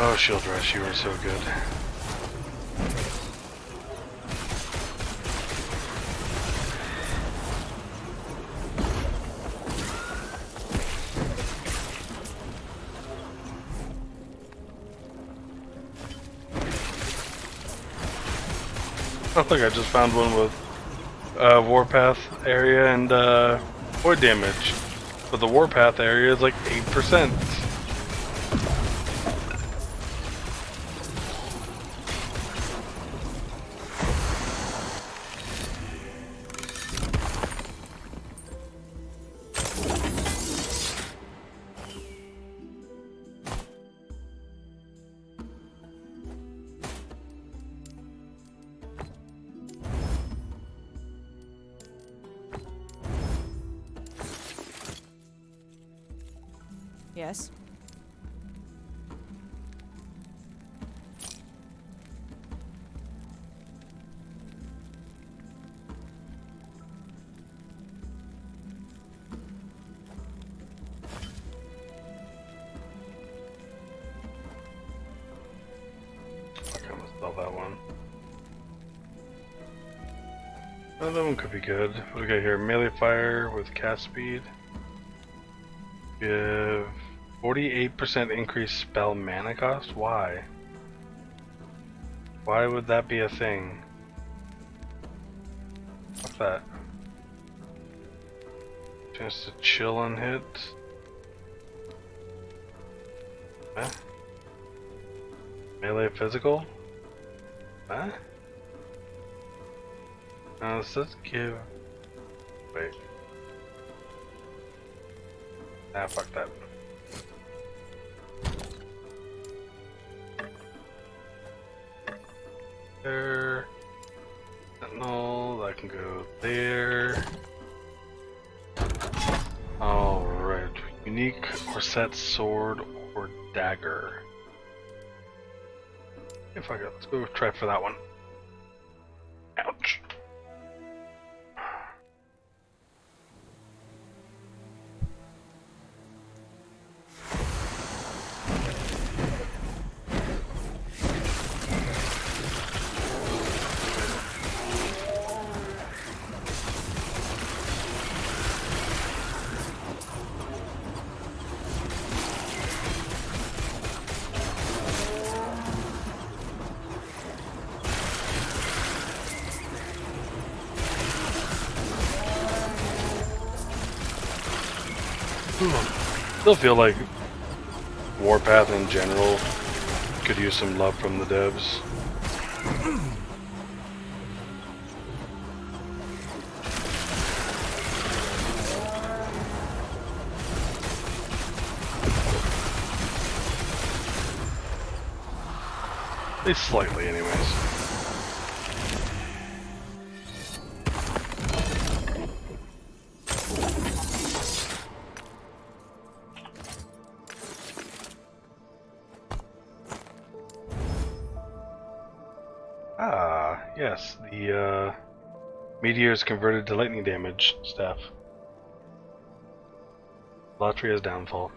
Oh, Shield Rush, you were so good. Oh look, I just found one with Warpath area and void damage. But the Warpath area is like 8%. Yes. Okay, let's sell that one. Oh, that one could be good. What do we got here? Melee fire with cast speed. Give 48% increased spell mana cost? Why? Why would that be a thing? What's that? Chance to chill on hit? Huh? Melee physical? Huh? This does give... Wait. Ah, fuck that. There. Sentinel, that can go there. Alright. Unique or set sword or dagger. Okay, fuck it. Let's go try for that one. Ouch. Still feel like Warpath in general could use some love from the devs. At least slightly, anyways. Ah, yes, the meteor is converted to lightning damage staff. Latria's downfall.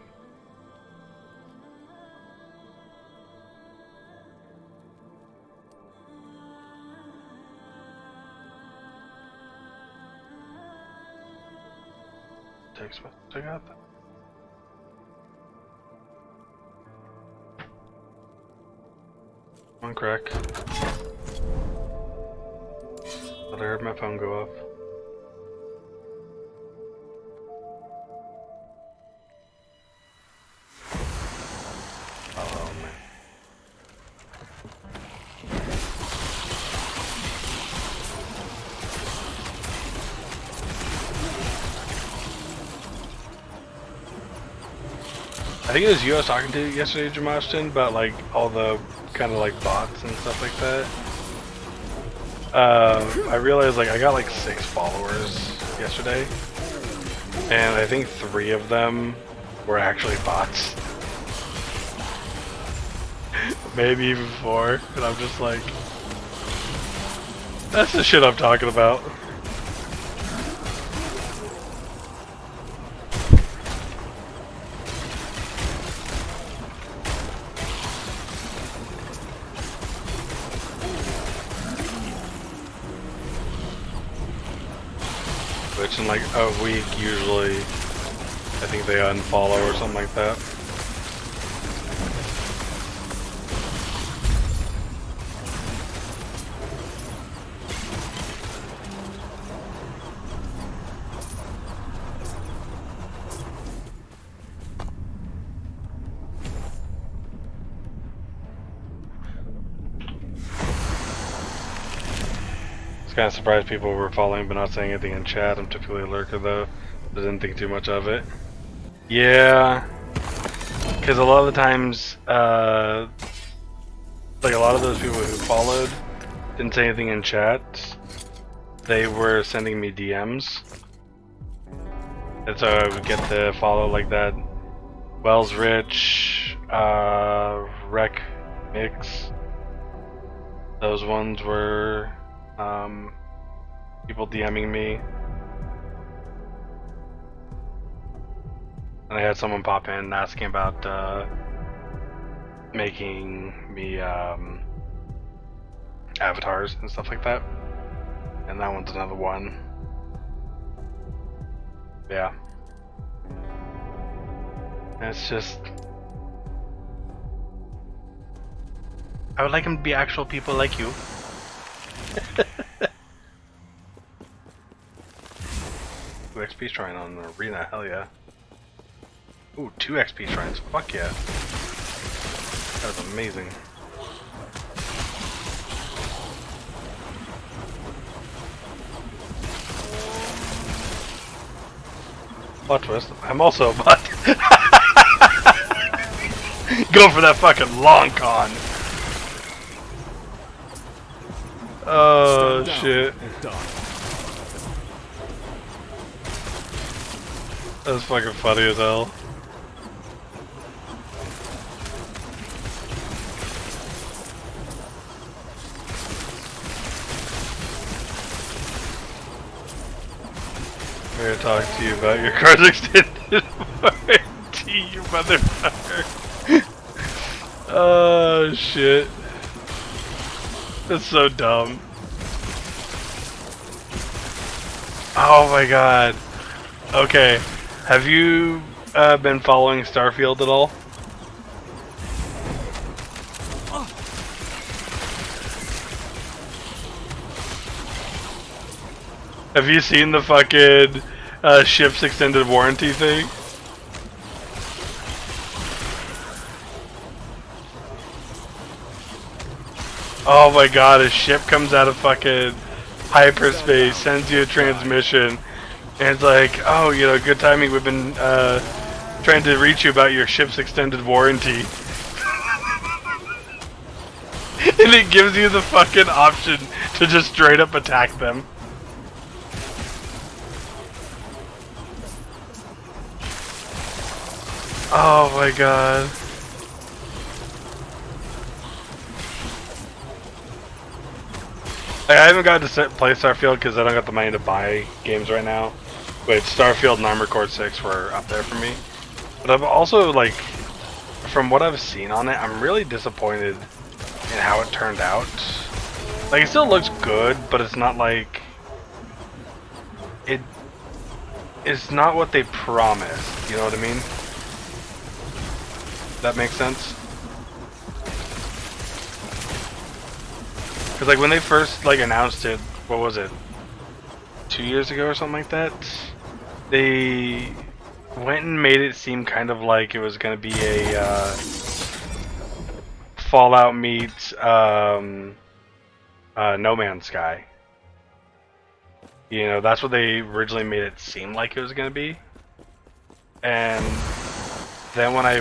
Text message, I got that. One crack. Thought I heard my phone go off. Oh man. I think it was you I was talking to yesterday, Jamashton, about like all the kind of like bots and stuff like that. I realized like I got like 6 followers yesterday, and I think 3 of them were actually bots. Maybe even 4, and I'm just like, that's the shit I'm talking about. much in like a week usually. I think they unfollow or something like that. I was kind of surprised people were following but not saying anything in chat. I'm typically a lurker though. I didn't think too much of it. Yeah, because a lot of the times, like a lot of those people who followed didn't say anything in chat. They were sending me DMs. And so I would get to follow like that. Wells Rich, Rec Mix. Those ones were people DMing me. And I had someone pop in asking about making me avatars and stuff like that. And that one's another one. Yeah. And it's just... I would like them to be actual people like you. 2 XP shrine on the arena, hell yeah. Ooh, 2 XP shrines, fuck yeah. That was amazing. Plot twist, I'm also a bot. Go for that fucking long con. Oh shit. That was fucking funny as hell. I'm gonna talk to you about your car's extended warranty, you motherfucker. Oh shit. That's so dumb. Oh my god. Okay. Have you been following Starfield at all? Have you seen the fucking ship's extended warranty thing? Oh my god, a ship comes out of fucking hyperspace, sends you a transmission, and it's like, oh, you know, good timing, we've been trying to reach you about your ship's extended warranty. And it gives you the fucking option to just straight up attack them. Oh my god. I haven't got to play Starfield because I don't got the money to buy games right now. Which Starfield and Armored Core 6 were up there for me. But I've also, like, from what I've seen on it, I'm really disappointed in how it turned out. Like, it still looks good, but it's not like... It's not what they promised, you know what I mean? That makes sense? Because like when they first like announced it, what was it? 2 years ago or something like that? They went and made it seem kind of like it was going to be a Fallout meets No Man's Sky. You know, that's what they originally made it seem like it was going to be. And then when I,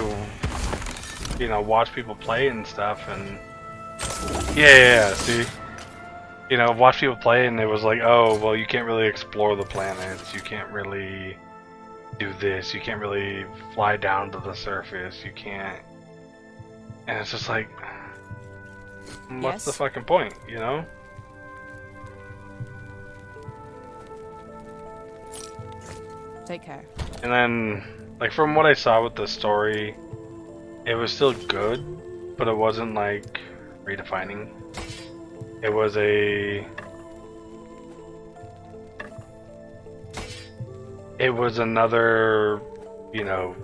you know, watch people play and stuff, and yeah, see, you know, watch people play, and it was like, oh, well, you can't really explore the planets, you can't really do this, you can't really fly down to the surface, you can't, and it's just like, what's the fucking point, you know? Take care. And then, like, from what I saw with the story, it was still good, but it wasn't, like, redefining. It was a... it was another, you know,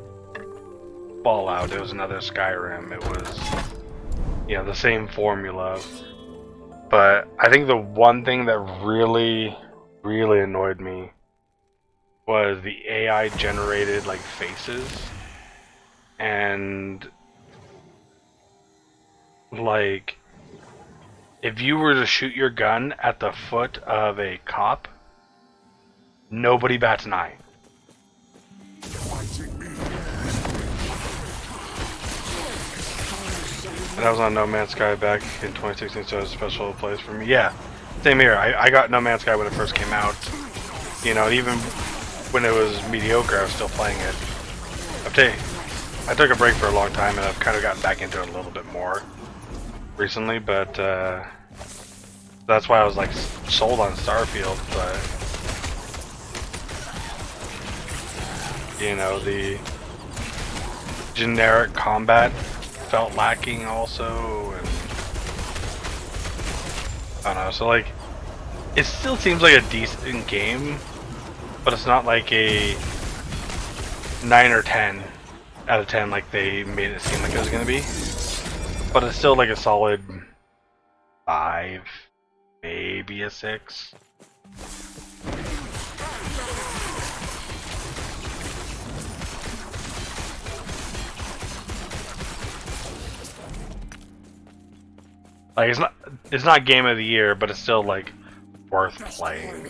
Fallout. It was another Skyrim. It was, you know, the same formula. But I think the one thing that really, really annoyed me was the AI generated like faces, and like if you were to shoot your gun at the foot of a cop, nobody bats an eye. And I was on No Man's Sky back in 2016, so it was a special place for me. Yeah, same here. I got No Man's Sky when it first came out. You know, even when it was mediocre, I was still playing it. I took a break for a long time, and I've kind of gotten back into it a little bit more recently, but that's why I was like sold on Starfield, but you know, the generic combat felt lacking also, and I don't know, so like it still seems like a decent game, but it's not like a 9 or 10 out of 10 like they made it seem like it was going to be, but it's still like a solid 5, maybe a 6. Like it's not game of the year, but it's still like worth playing.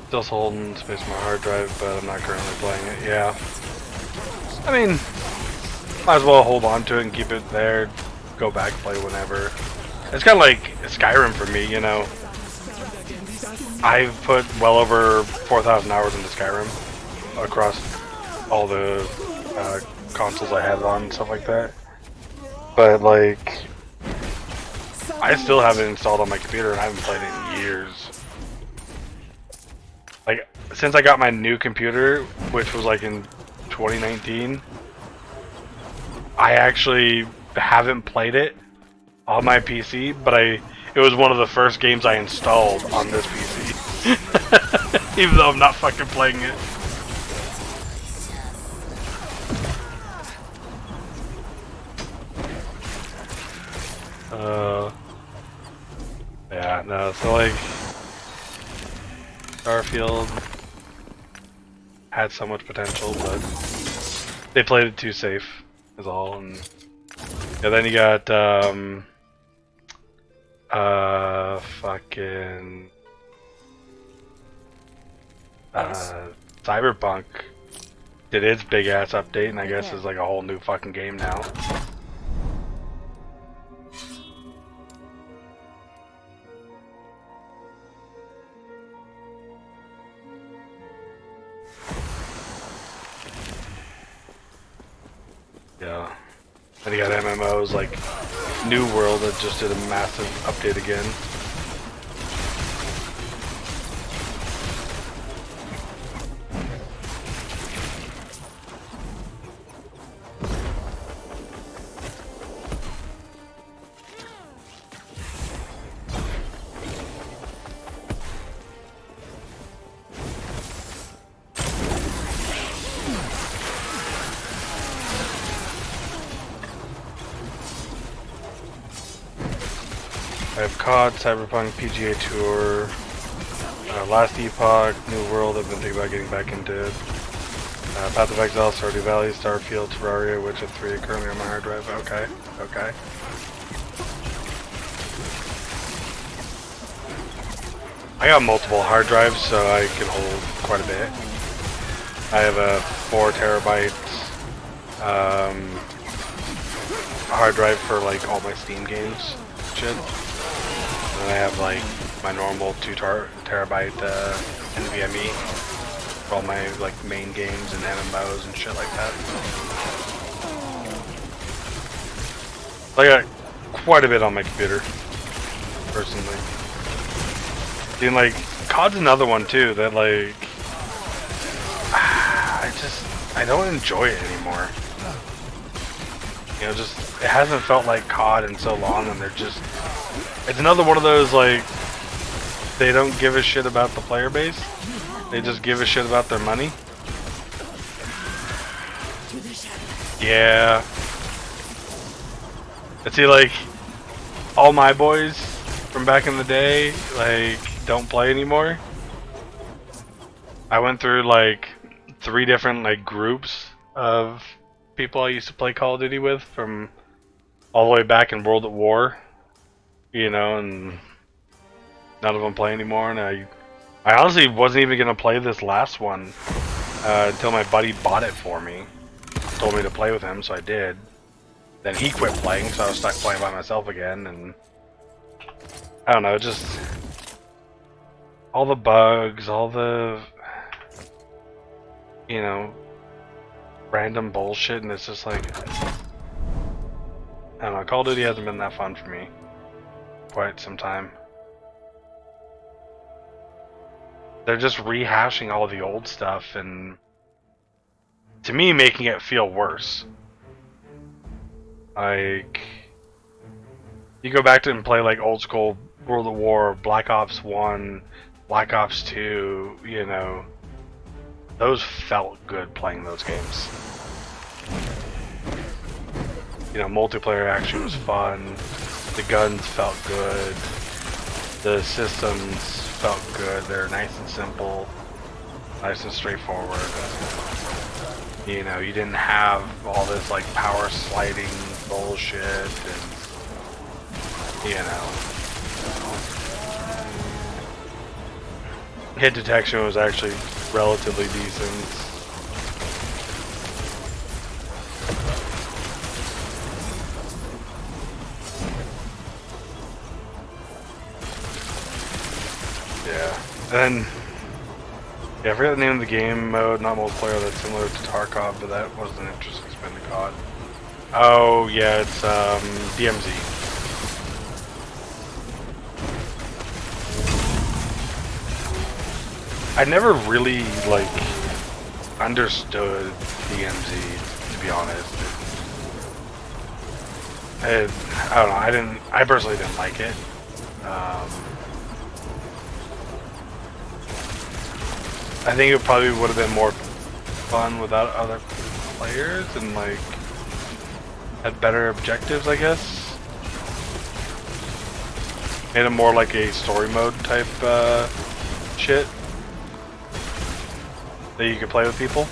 Still holding space on my hard drive, but I'm not currently playing it. Yeah. I mean, might as well hold on to it and keep it there. Go back, play whenever. It's kind of like Skyrim for me, you know. I've put well over 4,000 hours into Skyrim across all the consoles I had it on and stuff like that. But like, I still have it installed on my computer and I haven't played it in years. Like, since I got my new computer, which was like in 2019, I actually haven't played it on my PC, but it was one of the first games I installed on this PC. Even though I'm not fucking playing it. Yeah, no, so like Starfield had so much potential, but they played it too safe, is all. And yeah, then you got fucking Cyberpunk did its big ass update, and I guess is like a whole new fucking game now. Yeah. And you got MMOs like New World that just did a massive update again. I have COD, Cyberpunk, PGA Tour, Last Epoch, New World. I've been thinking about getting back into it. Path of Exile, Stardew Valley, Starfield, Terraria, Witcher 3 currently on my hard drive. Okay, okay. I got multiple hard drives, so I can hold quite a bit. I have a 4 terabyte hard drive for like all my Steam games, shit. And I have like my normal 2 terabyte NVMe for all my like main games and MMOs and shit like that. I got quite a bit on my computer, personally. Dude, like, COD's another one too that like I don't enjoy it anymore. You know, just it hasn't felt like COD in so long, and it's another one of those like they don't give a shit about the player base. They just give a shit about their money. Yeah. But see, like, all my boys from back in the day, like, don't play anymore. I went through, like, 3 different, like, groups of people I used to play Call of Duty with from all the way back in World at War, you know, and none of them play anymore. And I honestly wasn't even gonna play this last one until my buddy bought it for me. Told me to play with him, so I did. Then he quit playing, so I was stuck playing by myself again, and I don't know, just all the bugs, all the, you know, random bullshit, and it's just like, I don't know, Call of Duty hasn't been that fun for me quite some time. They're just rehashing all the old stuff and, to me, making it feel worse. Like, you go back to and play like old school World at War, Black Ops 1, Black Ops 2, you know, those felt good playing those games. You know, multiplayer action was fun, the guns felt good, the systems felt good, they're nice and simple, nice and straightforward. You know, you didn't have all this like power sliding bullshit and, you know, hit detection was actually relatively decent. Yeah, and yeah, I forgot the name of the game mode, not multiplayer, that's similar to Tarkov, but that was an interesting spin to COD. Oh, yeah, it's DMZ. I never really, like, understood DMZ, to be honest. I don't know, I personally didn't like it. I think it probably would have been more fun without other players and like had better objectives, I guess. Made it more like a story mode type shit that you could play with people.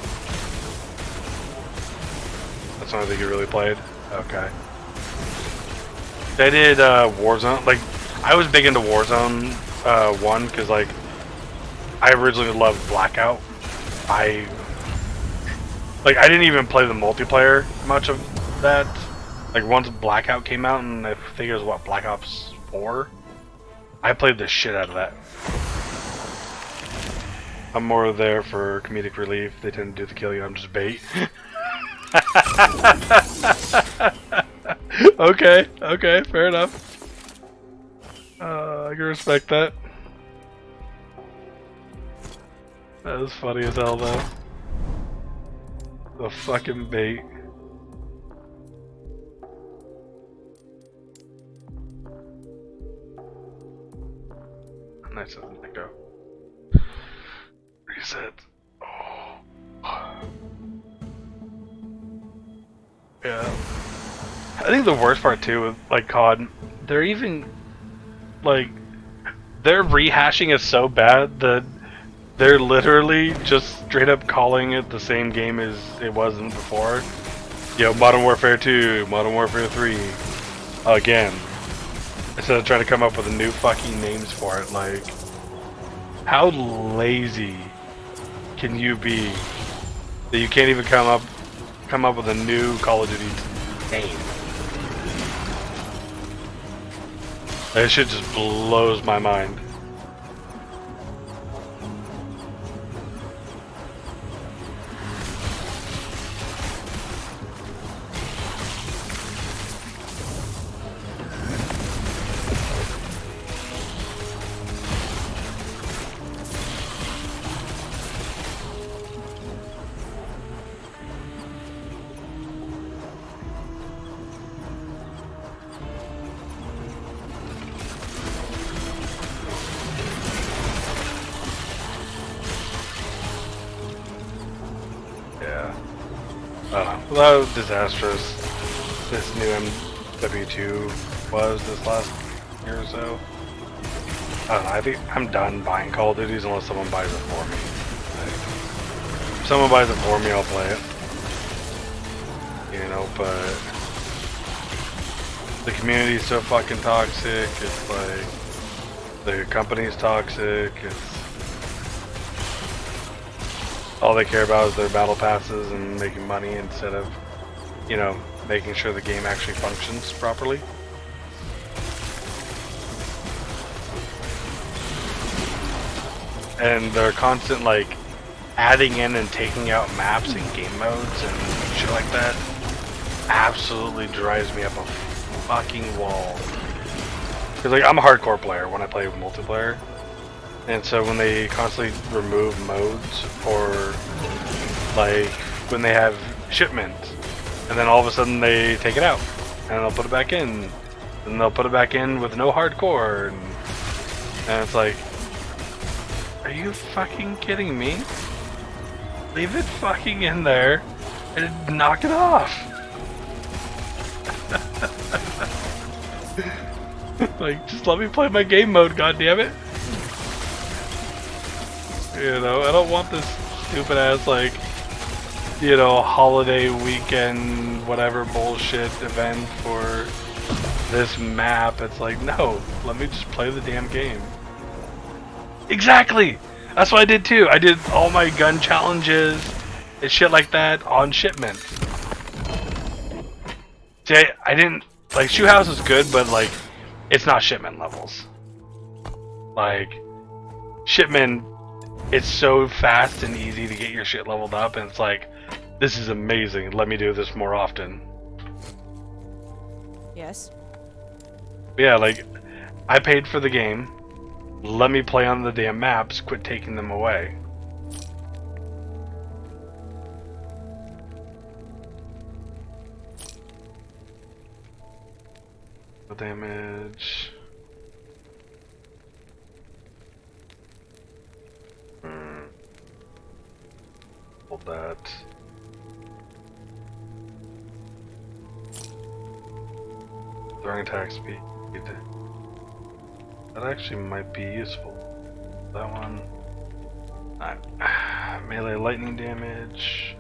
That's the only thing you really played? Okay. They did Warzone, like I was big into Warzone 1 because like I originally loved Blackout. I didn't even play the multiplayer much of that. Like once Blackout came out, and I think it was what, Black Ops 4? I played the shit out of that. I'm more there for comedic relief. They tend to do the killing, I'm just bait. Okay, fair enough. I can respect that. That was funny as hell, though. The fucking bait. Nice of let go. Reset. Oh. Yeah. I think the worst part too with like COD, they're even like their rehashing is so bad that they're literally just straight up calling it the same game as it wasn't before. You know, Modern Warfare 2, Modern Warfare 3, again. Instead of trying to come up with new fucking names for it, like, how lazy can you be that you can't even come up with a new Call of Duty name? That shit just blows my mind. Without how disastrous this new MW2 was this last year or so. I don't know, I think I'm done buying Call of Duties unless someone buys it for me. Like, if someone buys it for me, I'll play it. You know, but the community's so fucking toxic, it's like, the company's toxic, it's all they care about is their battle passes and making money instead of, you know, making sure the game actually functions properly. And they're constant, like, adding in and taking out maps and game modes and shit like that absolutely drives me up a fucking wall. Because, like, I'm a hardcore player when I play multiplayer. And so when they constantly remove modes, or, like, when they have shipment, and then all of a sudden they take it out, and they'll put it back in, and they'll put it back in with no hardcore, and it's like, are you fucking kidding me? Leave it fucking in there and knock it off. Like, just let me play my game mode, goddammit. You know, I don't want this stupid ass, like, you know, holiday weekend, whatever bullshit event for this map. It's like, no, let me just play the damn game. Exactly! That's what I did too. I did all my gun challenges and shit like that on shipment. See, I didn't, like, Shoe House is good, but, like, it's not shipment levels. Like, shipment, it's so fast and easy to get your shit leveled up, and it's like, this is amazing, let me do this more often. Yes. Yeah, like, I paid for the game, let me play on the damn maps, quit taking them away. Damage. Hold that. Throwing attack speed. That actually might be useful. That one. Melee lightning damage.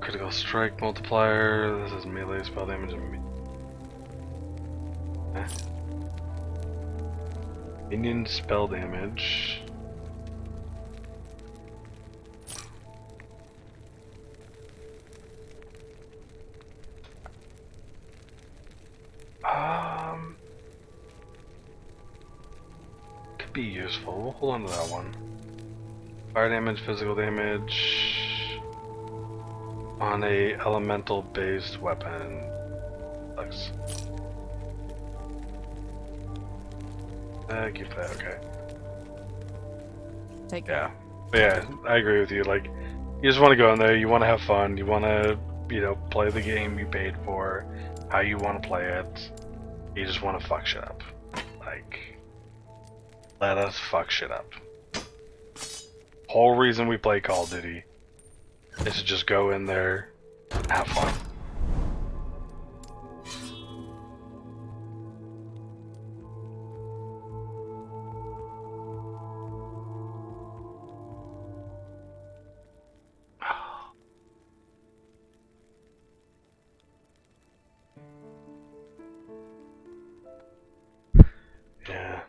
Critical strike multiplier. This is melee spell damage and minion spell damage. Could be useful. We'll hold on to that one. Fire damage, physical damage on a elemental based weapon. Sucks. Keep that, okay. Take care. Yeah, I agree with you. Like, you just want to go in there, you want to have fun, you want to, you know, play the game you paid for, how you want to play it. You just want to fuck shit up. Like, let us fuck shit up. Whole reason we play Call of Duty is to just go in there and have fun. Yeah.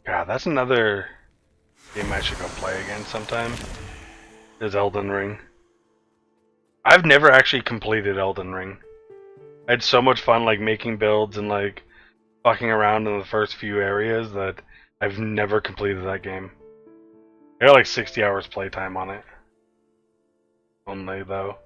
God, that's another game I should go play again sometime. Is Elden Ring. I've never actually completed Elden Ring. I had so much fun, like, making builds and, like, fucking around in the first few areas that I've never completed that game. I got like 60 hours playtime on it. Only, though.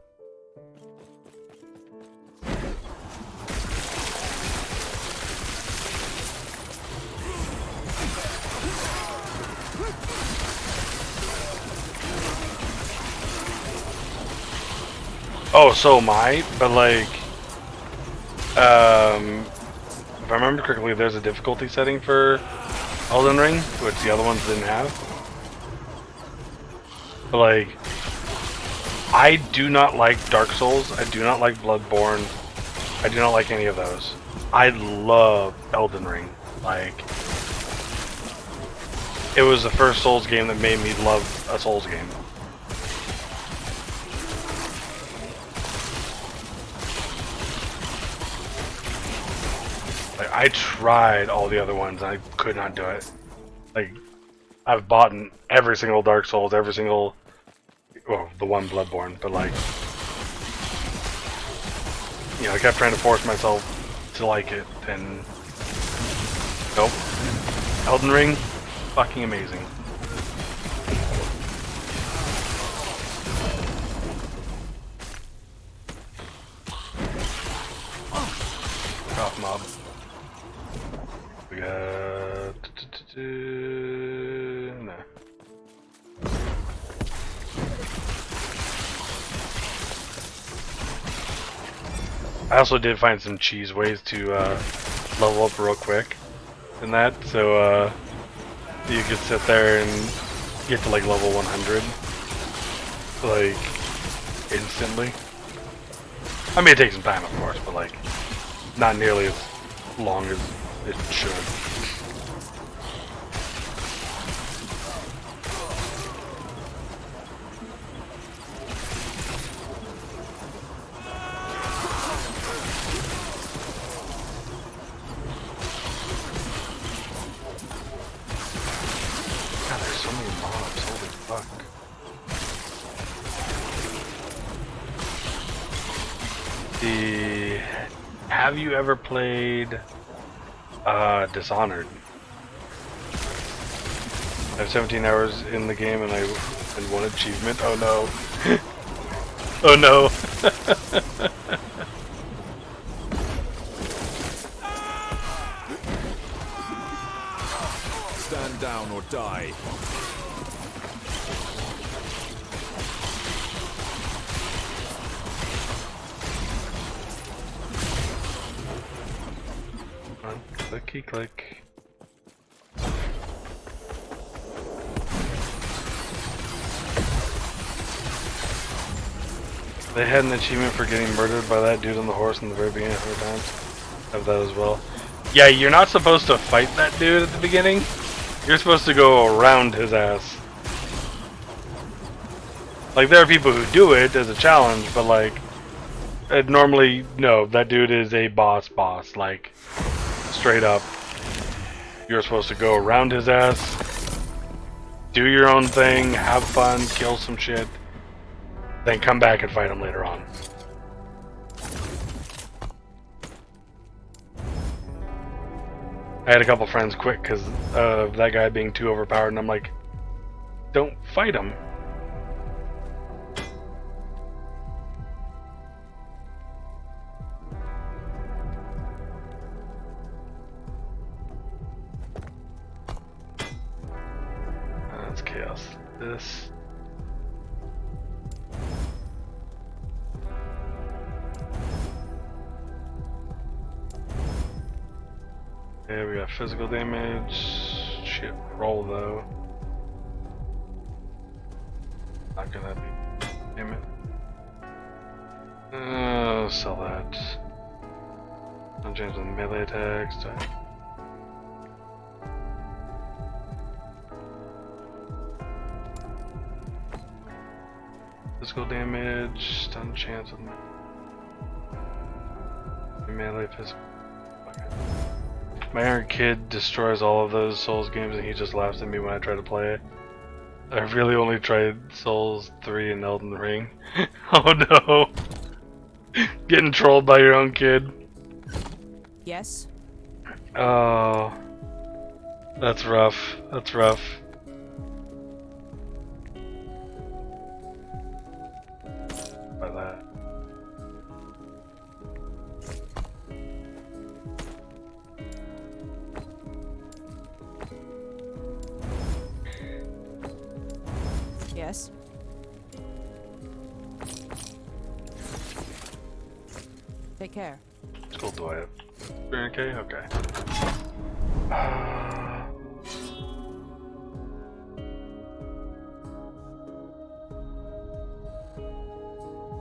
Oh, so am I, but like, If I remember correctly, there's a difficulty setting for Elden Ring, which the other ones didn't have. But like, I do not like Dark Souls. I do not like Bloodborne. I do not like any of those. I love Elden Ring. Like, it was the first Souls game that made me love a Souls game. Like, I tried all the other ones and I could not do it. Like, I've bought every single Dark Souls, every single, well, the one Bloodborne, but like, you know, I kept trying to force myself to like it, and nope. Elden Ring, fucking amazing. Tough mob. We got no. I also did find some cheese ways to level up real quick in that, so you could sit there and get to like level 100 like instantly. I mean, it takes some time, of course, but like not nearly as long as it should. God, there's so many mobs, holy fuck. Have you ever played Dishonored? I have 17 hours in the game and one achievement. Oh no. Oh no. Stand down or die. Clicky click. They had an achievement for getting murdered by that dude on the horse in the very beginning 100 times. Have that as well. Yeah, you're not supposed to fight that dude at the beginning. You're supposed to go around his ass. Like, there are people who do it as a challenge, but like, normally, no, that dude is a boss, like, straight up. You're supposed to go around his ass, do your own thing, have fun, kill some shit, then come back and fight him later on. I had a couple friends quit because of that guy being too overpowered, and I'm like, don't fight him. That's chaos. This. Yeah, we got physical damage. Shit, roll though. Not gonna be. Damn it. Sell that. I'll change the melee attacks to. Physical damage, stun chance with melee physical. Okay. My inner kid destroys all of those Souls games and he just laughs at me when I try to play it. I've really only tried Souls 3 and Elden Ring. Oh no! Getting trolled by your own kid. Yes? Oh. That's rough. That's rough. By that. Yes? Take care. Let's gold do I have? 300k? Okay.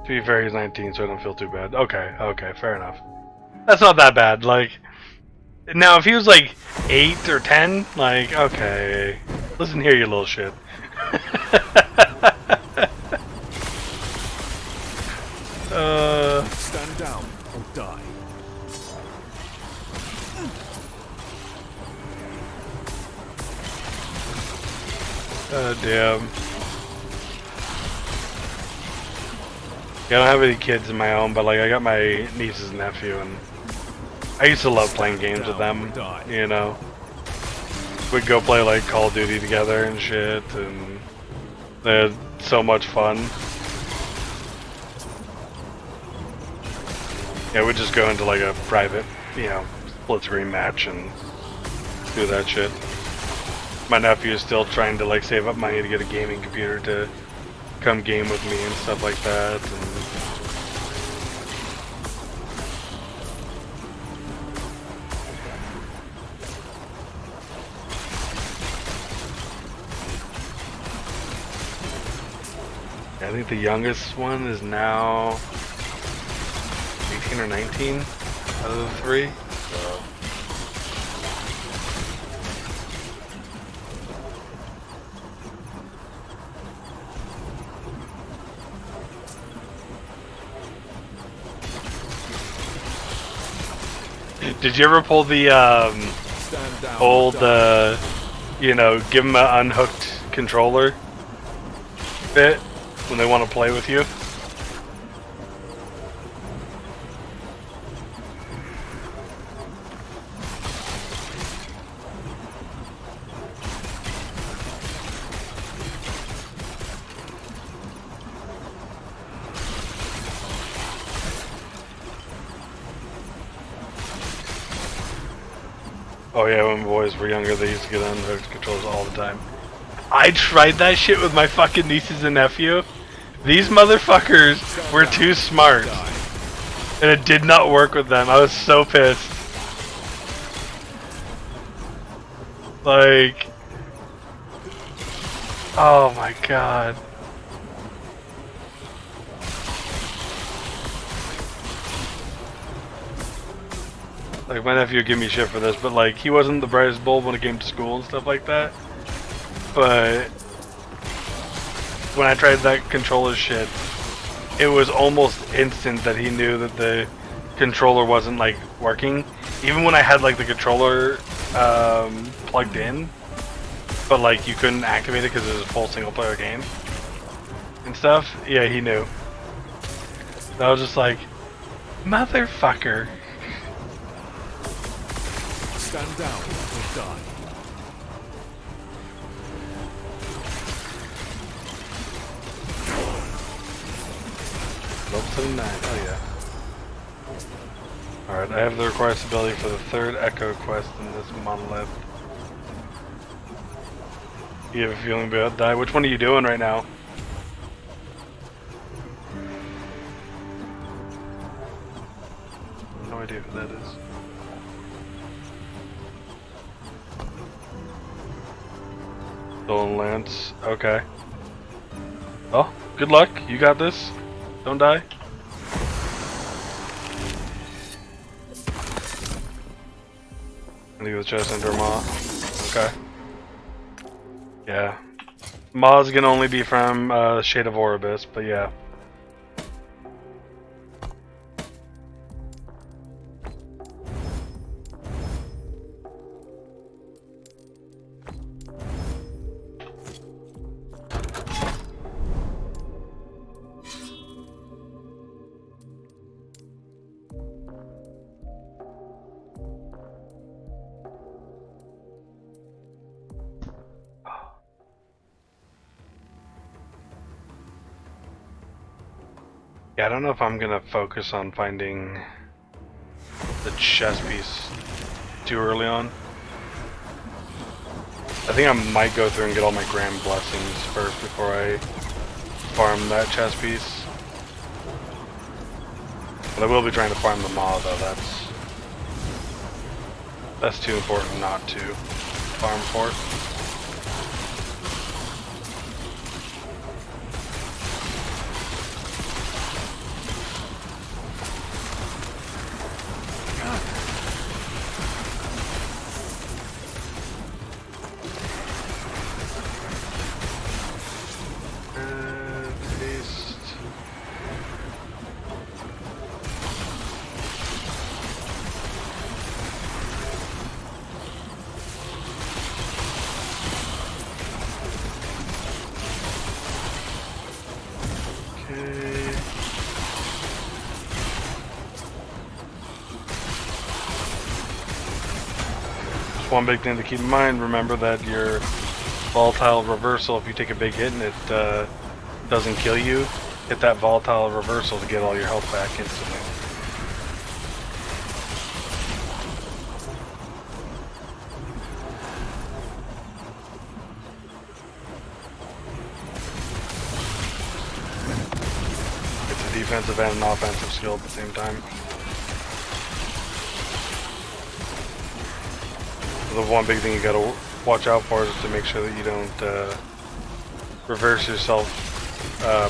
To be fair, he's 19, so I don't feel too bad. Okay, okay, fair enough. That's not that bad. Like, now if he was like 8 or 10, like, okay. Listen here, you little shit. Stand down or die. Damn. Yeah, I don't have any kids of my own, but like I got my nieces and nephew, and I used to love playing games with them. You know, we'd go play like Call of Duty together and shit, and they had so much fun. Yeah, we'd just go into like a private, you know, split screen match and do that shit. My nephew is still trying to like save up money to get a gaming computer to come game with me and stuff like that. And I think the youngest one is now 18 or 19 out of the 3. So. Did you ever pull the old, you know, give them an unhooked controller bit when they want to play with you? Oh yeah, when boys were younger, they used to get unhooked controllers all the time. I tried that shit with my fucking nieces and nephew. These motherfuckers were too smart. And it did not work with them. I was so pissed. Like... oh my god. Like, my nephew would give me shit for this, but like, he wasn't the brightest bulb when it came to school and stuff like that. But when I tried that controller shit, it was almost instant that he knew that the controller wasn't like working. Even when I had like the controller plugged in, but like you couldn't activate it because it was a full single player game and stuff. Yeah, he knew. I was just like, motherfucker. Stand down or die. Level 79, oh yeah. Alright, I have the required ability for the 3rd Echo quest in this Monolith. You have a feeling about to die? Which one are you doing right now? No idea who that is. Stolen Lance, okay. Oh, good luck, you got this. Don't die. Leave the chest under Maw. Okay. Yeah. Maw's gonna only be from Shade of Oribus, but yeah. Yeah, I don't know if I'm gonna focus on finding the chest piece too early on. I think I might go through and get all my grand blessings first before I farm that chest piece. But I will be trying to farm the Maw though, that's That's too important not to farm for it. One big thing to keep in mind, remember that your volatile reversal, if you take a big hit and it doesn't kill you, hit that volatile reversal to get all your health back instantly. It's a defensive and an offensive skill at the same time. The one big thing you gotta watch out for is to make sure that you don't reverse yourself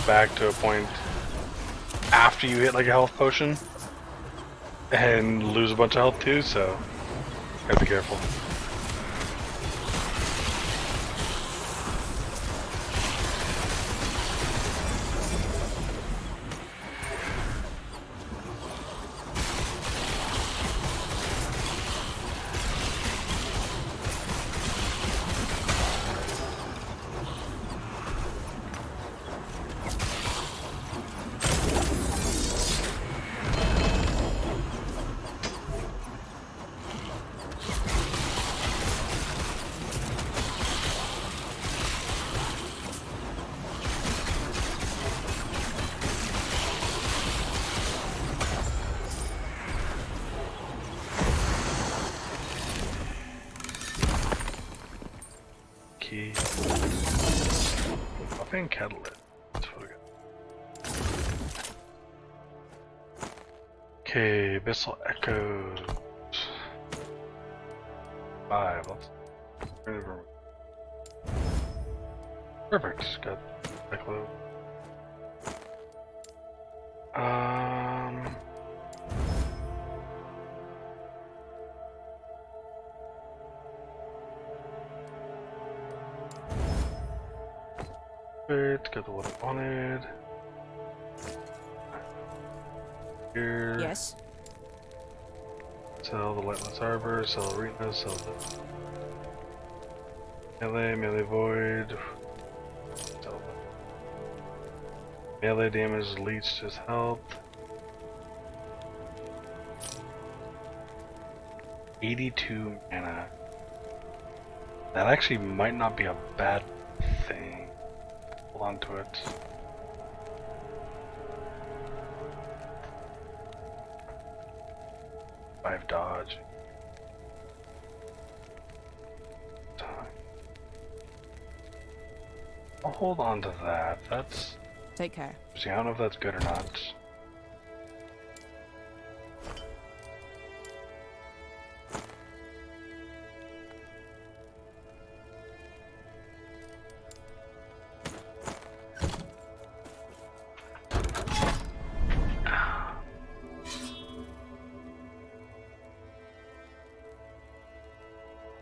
back to a point after you hit like a health potion and lose a bunch of health too, so gotta be careful. Buffing catalyst. That's what we got. Okay, Abyssal Echoes. 5. Perfect. Got Echo. Got the one I wanted. Here. Yes. Sell the Lightless Arbor, sell Arena, sell the melee void. Sell the melee damage leads to his health. 82 mana. That actually might not be a bad thing. Hold on to it. Five dodge. Time. I'll hold on to that. That's. Take care. See, I don't know if that's good or not.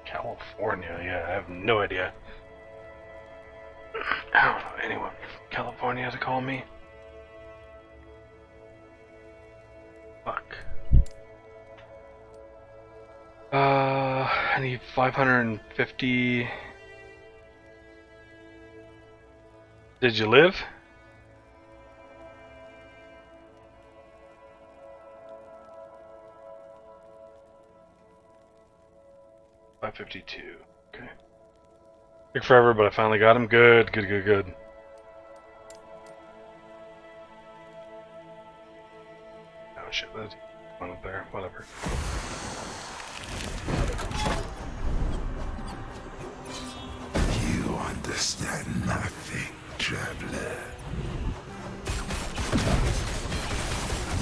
California, yeah, I have no idea. I don't know anyone from California to call me. Fuck. I need 550. Did you live? $552. Okay. Took forever, but I finally got him. Good. Oh shit, that's one up there. Whatever. You understand nothing, traveler.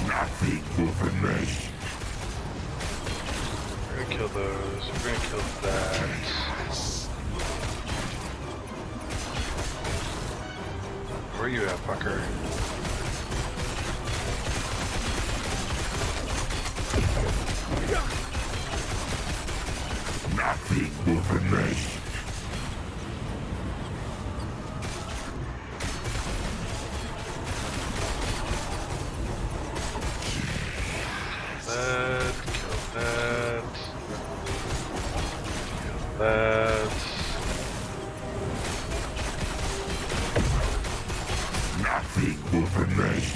Nothing will remain. Okay. kill those. We're gonna kill that. Where you at, fucker? Nothing will remain. That, kill that. Kill that. Nothing will remain.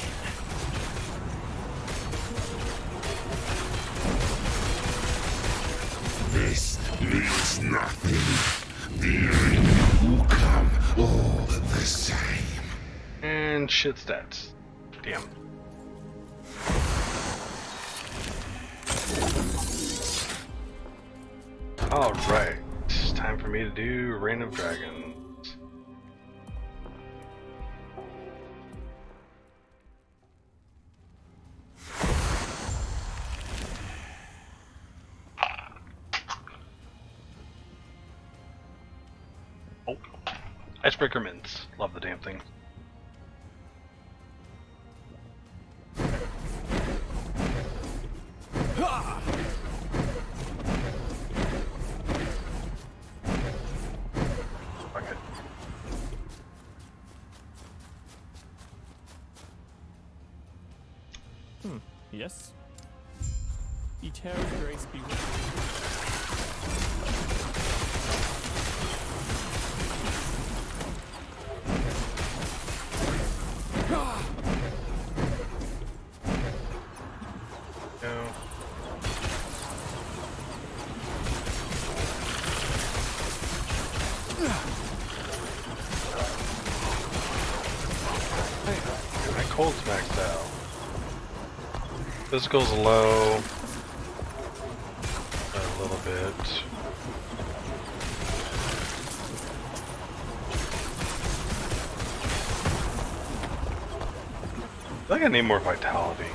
This means nothing. The enemy will come all the same. And shit stats. Damn. Alright. It's time for me to do Reign of Dragons. Oh. Icebreaker mints. Love the damn thing. Fuck it. Yes? Eter's grace be with you. Go. Hey, my cold's maxed out. Physical's low. A little bit. I think I need more vitality.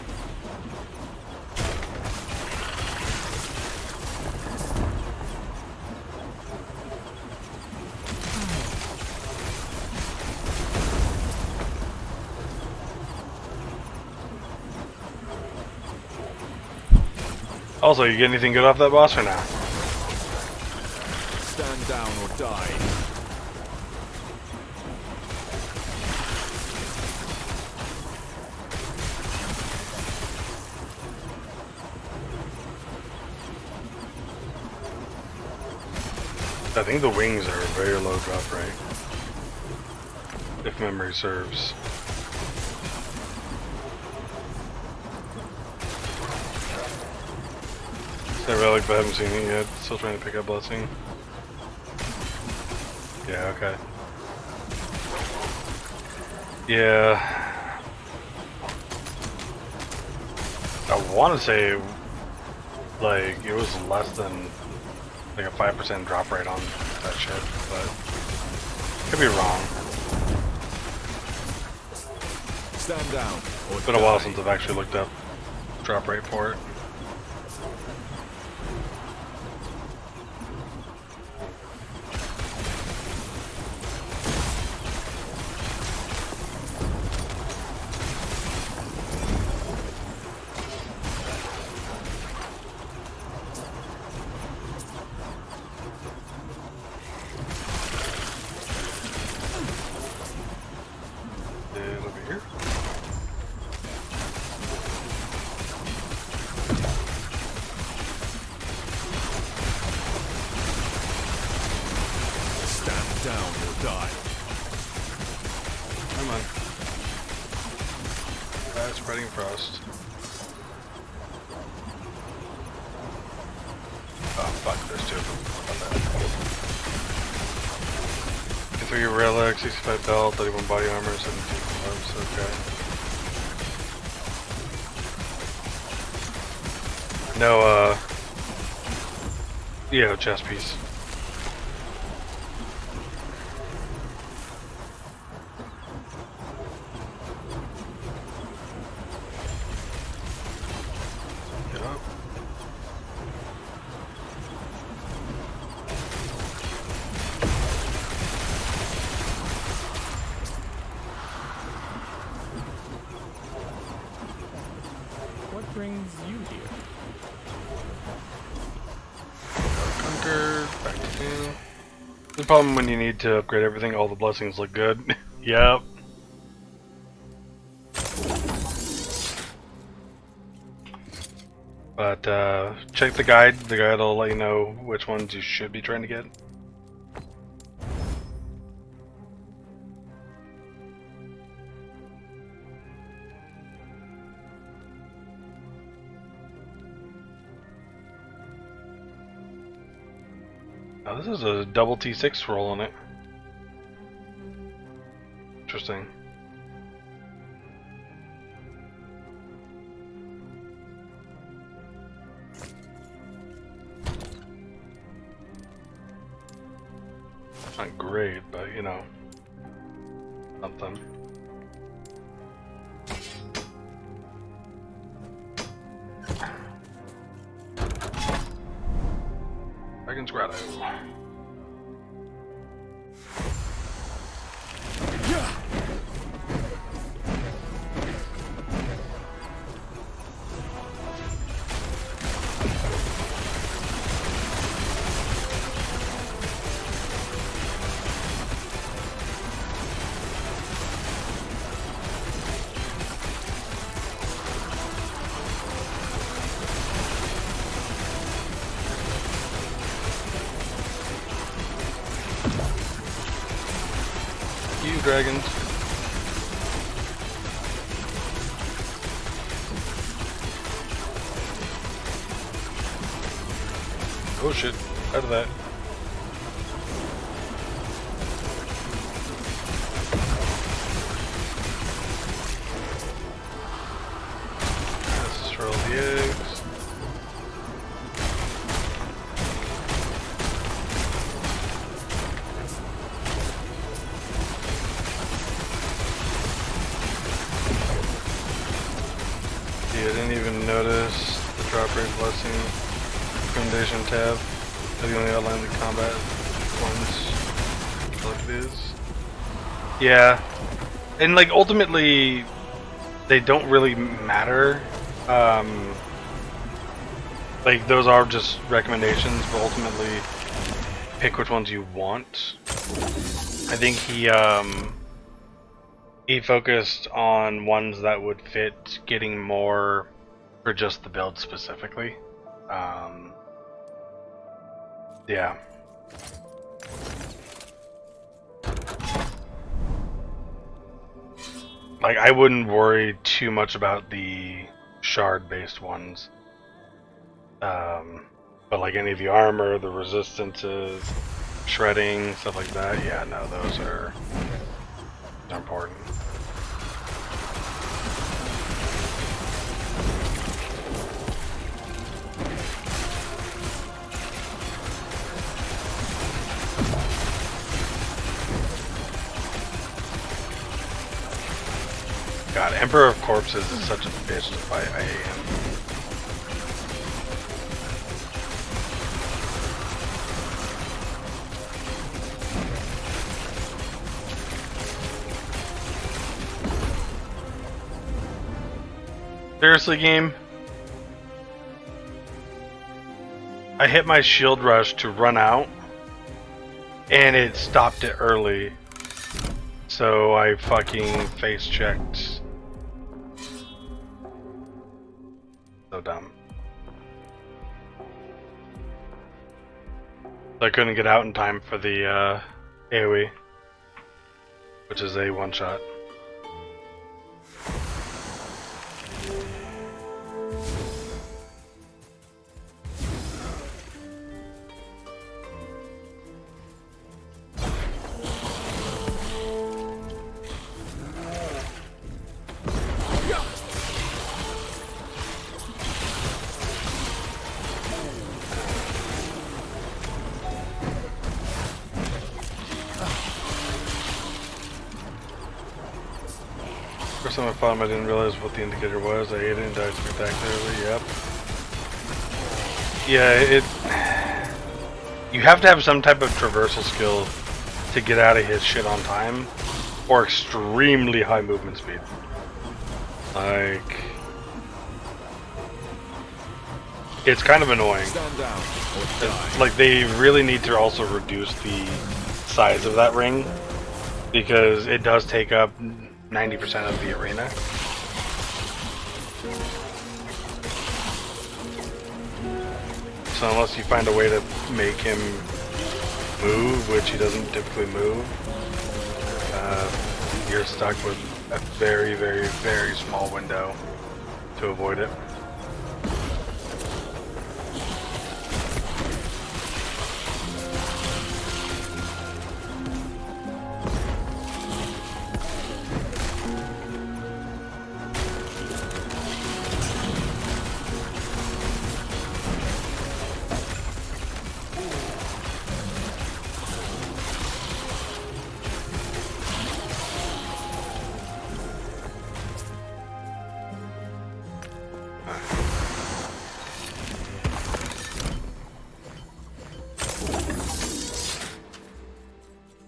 Also, you get anything good off that boss or not? Stand down or die. I think the wings are a very low drop rate, if memory serves. That relic, but I haven't seen it yet. Still trying to pick up blessing. Yeah, okay. Yeah. I want to say, like, it was less than like a 5% drop rate on that shit, but could be wrong. Stand down or It's been a while die. since I've actually looked up drop rate for it. And over here. Stand down or die. Come on. Spreading frost. Oh fuck, there's two of them. How about that? 3 relic, 65 belt, 31 body armor, 17 gloves, okay. No, yeah, chest piece. Get up. Yeah. The problem when you need to upgrade everything, all the blessings look good. Yep. But check the guide. The guide will let you know which ones you should be trying to get. Now this is a double T6 roll on it. Interesting. Not great, but you know, something. Dragon's Grotto. You dragons. Oh shit, out of that. Let's destroy all the eggs. I didn't even notice the drop rate blessing recommendation tab. The only outline the combat ones like it is. Yeah, and like ultimately, they don't really matter. Like those are just recommendations, but ultimately, pick which ones you want. I think he focused on ones that would fit getting more for just the build specifically. Yeah. Like, I wouldn't worry too much about the shard-based ones. But like any of the armor, the resistances, shredding, stuff like that, yeah, no, those are important. God, Emperor of Corpses is such a bitch to fight. I hate him. Seriously, game? I hit my shield rush to run out, and it stopped it early. So I fucking face checked. So dumb. I couldn't get out in time for the AoE, which is a one-shot. First time I fought him, I didn't realize what the indicator was. I ate it and died spectacularly. Yep. Yeah, you have to have some type of traversal skill to get out of his shit on time, or extremely high movement speed. Like, It's kind of annoying. Stand down or It's die. like they really need to also reduce the size of that ring because it does take up 90% of the arena. So unless you find a way to make him move, which he doesn't typically move, you're stuck with a very, very, very small window to avoid it.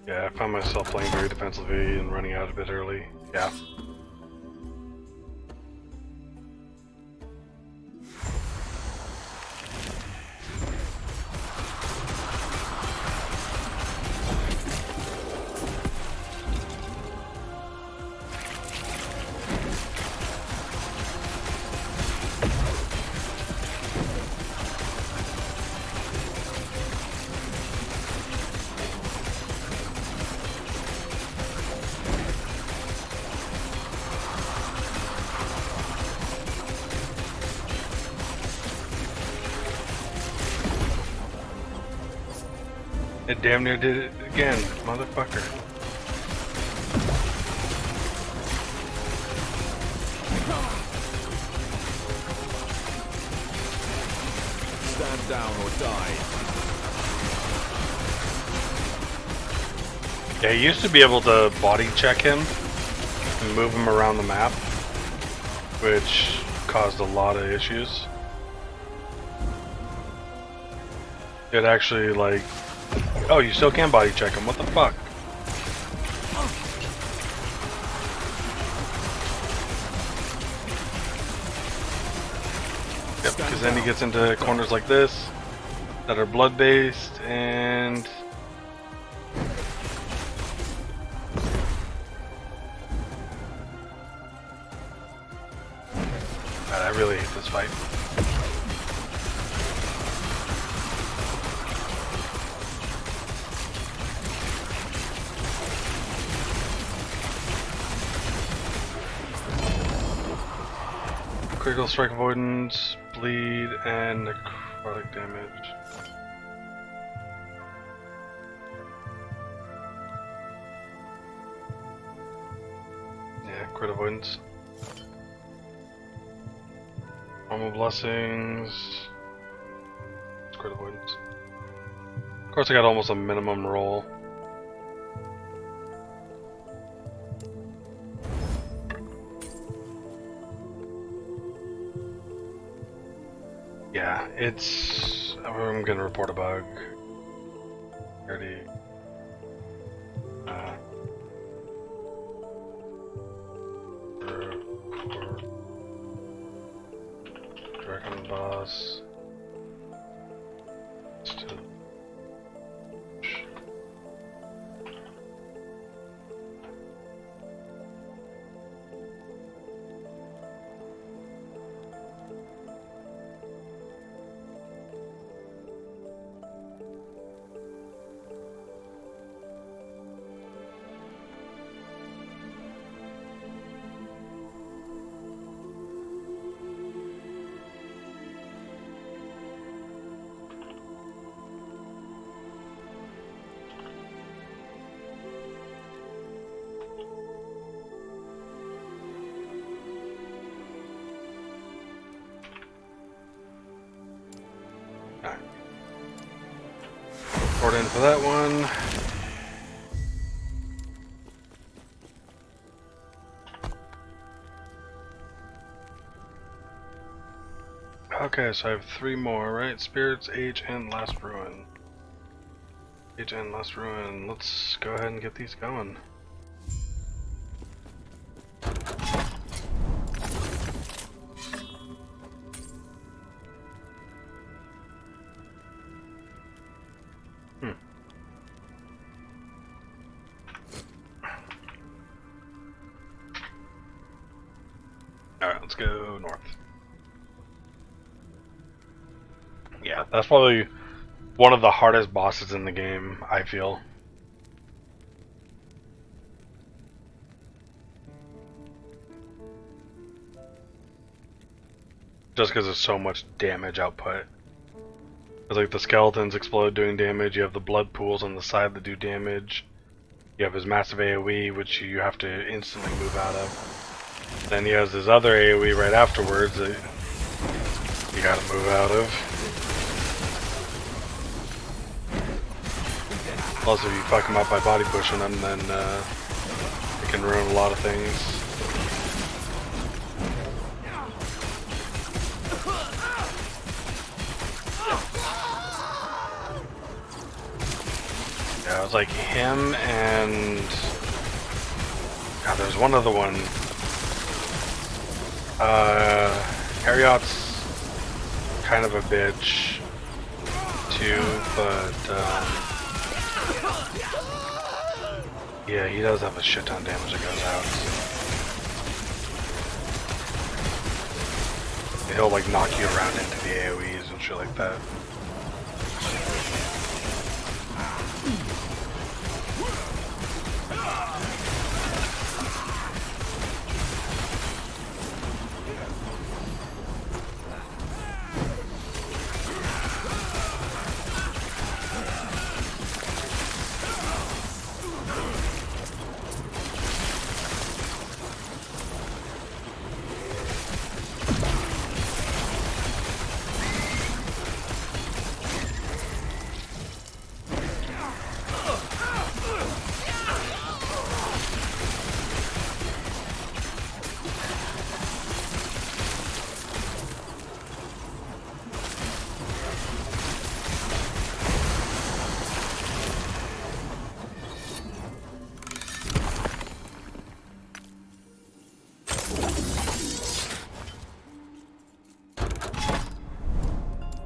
Yeah, I found myself playing very defensively and running out a bit early. Yeah. It damn near did it again, motherfucker. Stand down or die. Yeah, you used to be able to body check him and move him around the map, which caused a lot of issues. It actually, like, oh, you still can body check him, what the fuck? Yep, because then he gets into corners like this that are blood-based, and God, I really hate this fight. Critical strike avoidance, bleed, and necrotic damage. Yeah, crit avoidance. Normal blessings. Crit avoidance. Of course, I got almost a minimum roll. Yeah, it's. I'm gonna report a bug. Already. Dragon boss. Report in for that one. Okay, so I have 3 more, right? Spirits, Age, and Last Ruin. Age and Last Ruin. Let's go ahead and get these going. let's go north. Yeah, that's probably one of the hardest bosses in the game, I feel. Just because there's so much damage output. It's like the skeletons explode doing damage, you have the blood pools on the side that do damage, you have his massive AoE which you have to instantly move out of. Then he has his other AoE right afterwards that you gotta move out of. Plus if you fuck him up by body pushing him, then it can ruin a lot of things. Yeah, it was like him and... God, there's one other one. Harriot's kind of a bitch too, but yeah, he does have a shit ton of damage that goes out. He'll like knock you around into the AoEs and shit like that.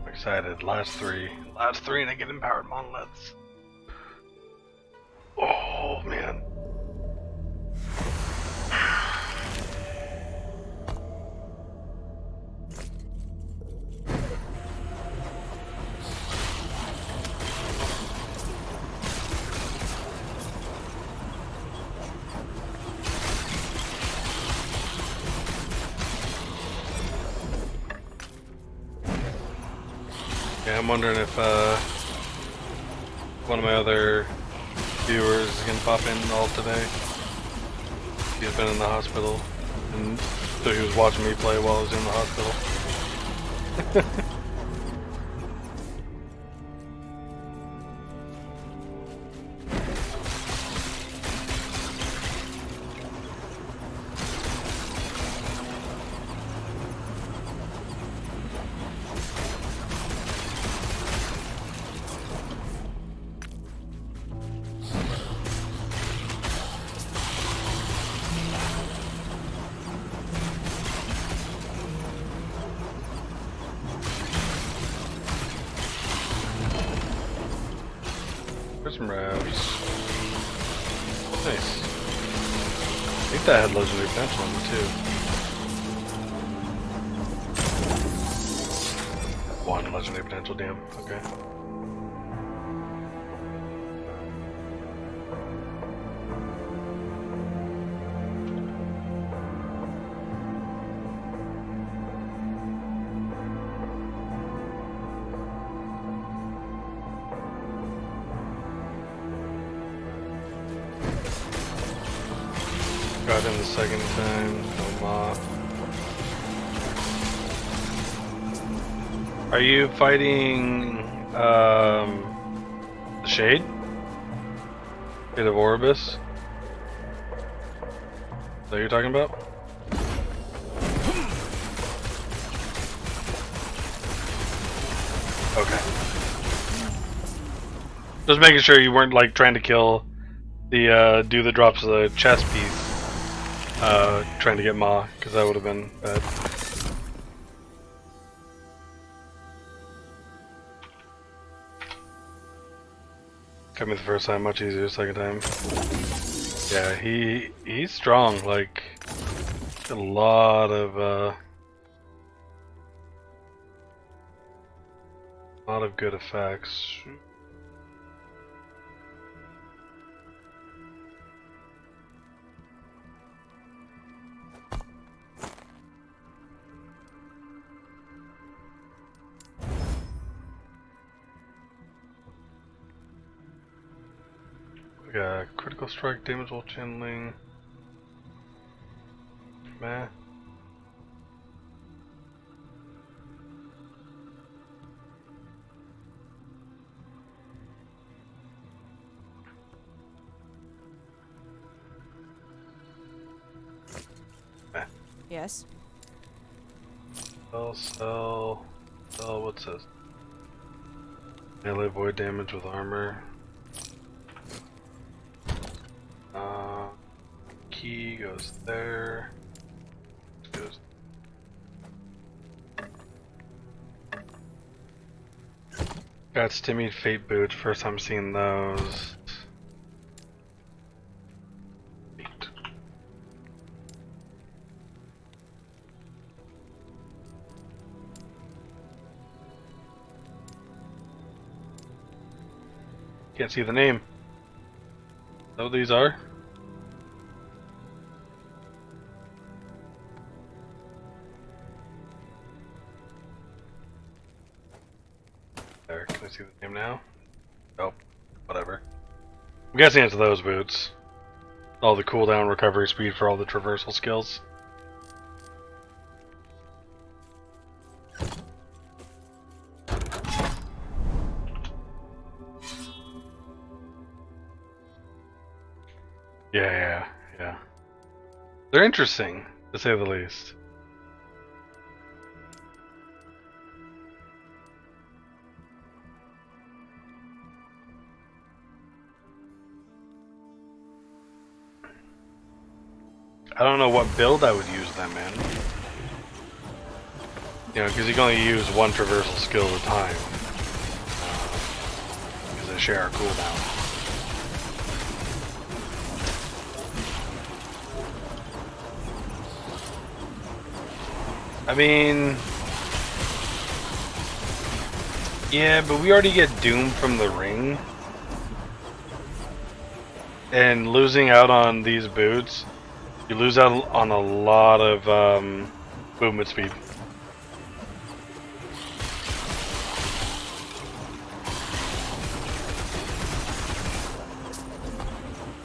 Excited. Last three and I get empowered monoliths. Oh man. Yeah, I'm wondering if one of my other viewers can pop in all today. He's been in the hospital, and so he was watching me play while I was in the hospital. There's some revs. Nice. I think that had legendary potential on it too. One legendary potential, damn. Okay. Got him the second time, no moth. Are you fighting the Shade? Shade of Orbis? Is that what you're talking about? Okay. Just making sure you weren't like trying to kill the do the drops of the chest piece. Trying to get Ma, because that would have been bad. Got me the first time, much easier the second time. Yeah, he's strong, like A lot of good effects. We got critical strike, damage while channeling. Meh. Yes. Sell, what's this? Melee void damage with armor. Key goes there. Goes. Got Stimmied Fate Boots, first time seeing those. Can't see the name. Know what these are? There, can I see the name now? Oh, whatever. I'm guessing it's those boots. All the cooldown recovery speed for all the traversal skills. Yeah. They're interesting, to say the least. I don't know what build I would use them in. You know, because you can only use one traversal skill at a time. Because they share a cooldown. I mean, yeah, but we already get doomed from the ring, and losing out on these boots, you lose out on a lot of movement speed.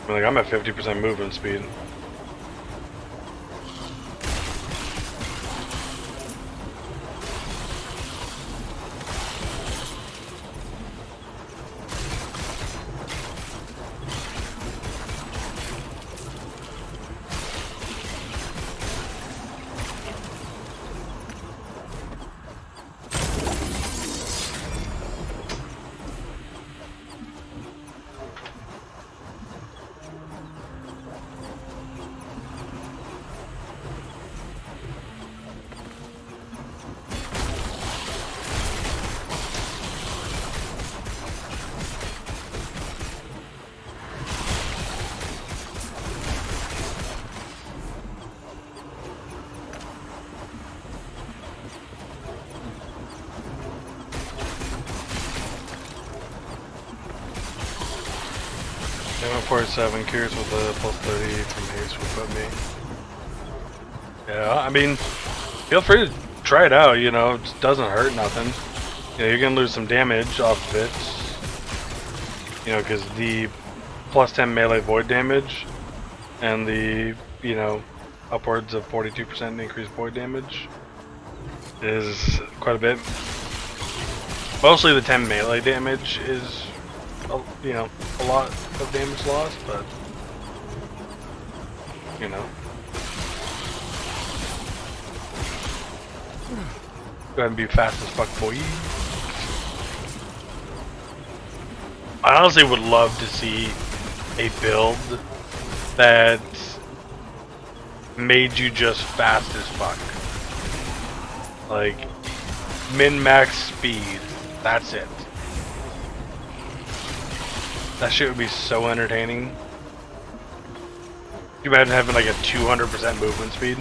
I mean, like, I'm at 50% movement speed. I'm 47, curious what the plus 30 from haste would put me. Yeah, I mean, feel free to try it out, you know, it doesn't hurt nothing. You know, you're gonna lose some damage off of it. You know, because the plus 10 melee void damage and the, you know, upwards of 42% increased void damage is quite a bit. Mostly the 10 melee damage is, you know, a lot of damage lost, but, you know. Go ahead and be fast as fuck, boy. I honestly would love to see a build that made you just fast as fuck. Like, min-max speed, that's it. That shit would be so entertaining. Can you imagine having like a 200% movement speed?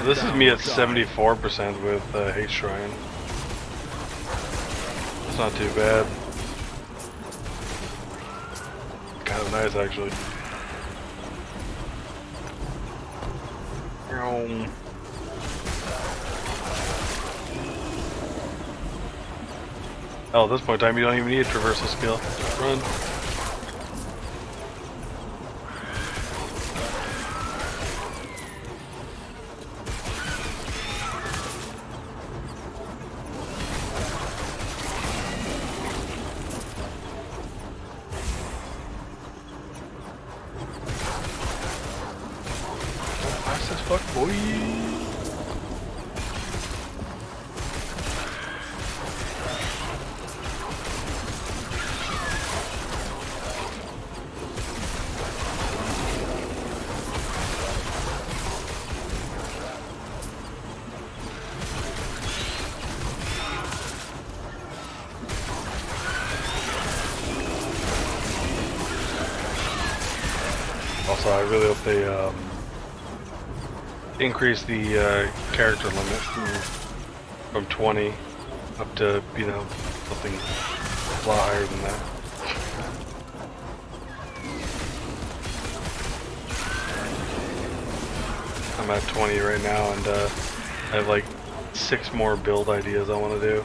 This is down me or at die. 74% with Hate Shrine. It's not too bad. Kind of nice actually. Oh, at this point in time, you don't even need a traversal skill. Just run. Fast as fuck, boy. Also, I really hope they increase the character limit from 20 up to, you know, something a lot higher than that. I'm at 20 right now, and I have like 6 more build ideas I want to do.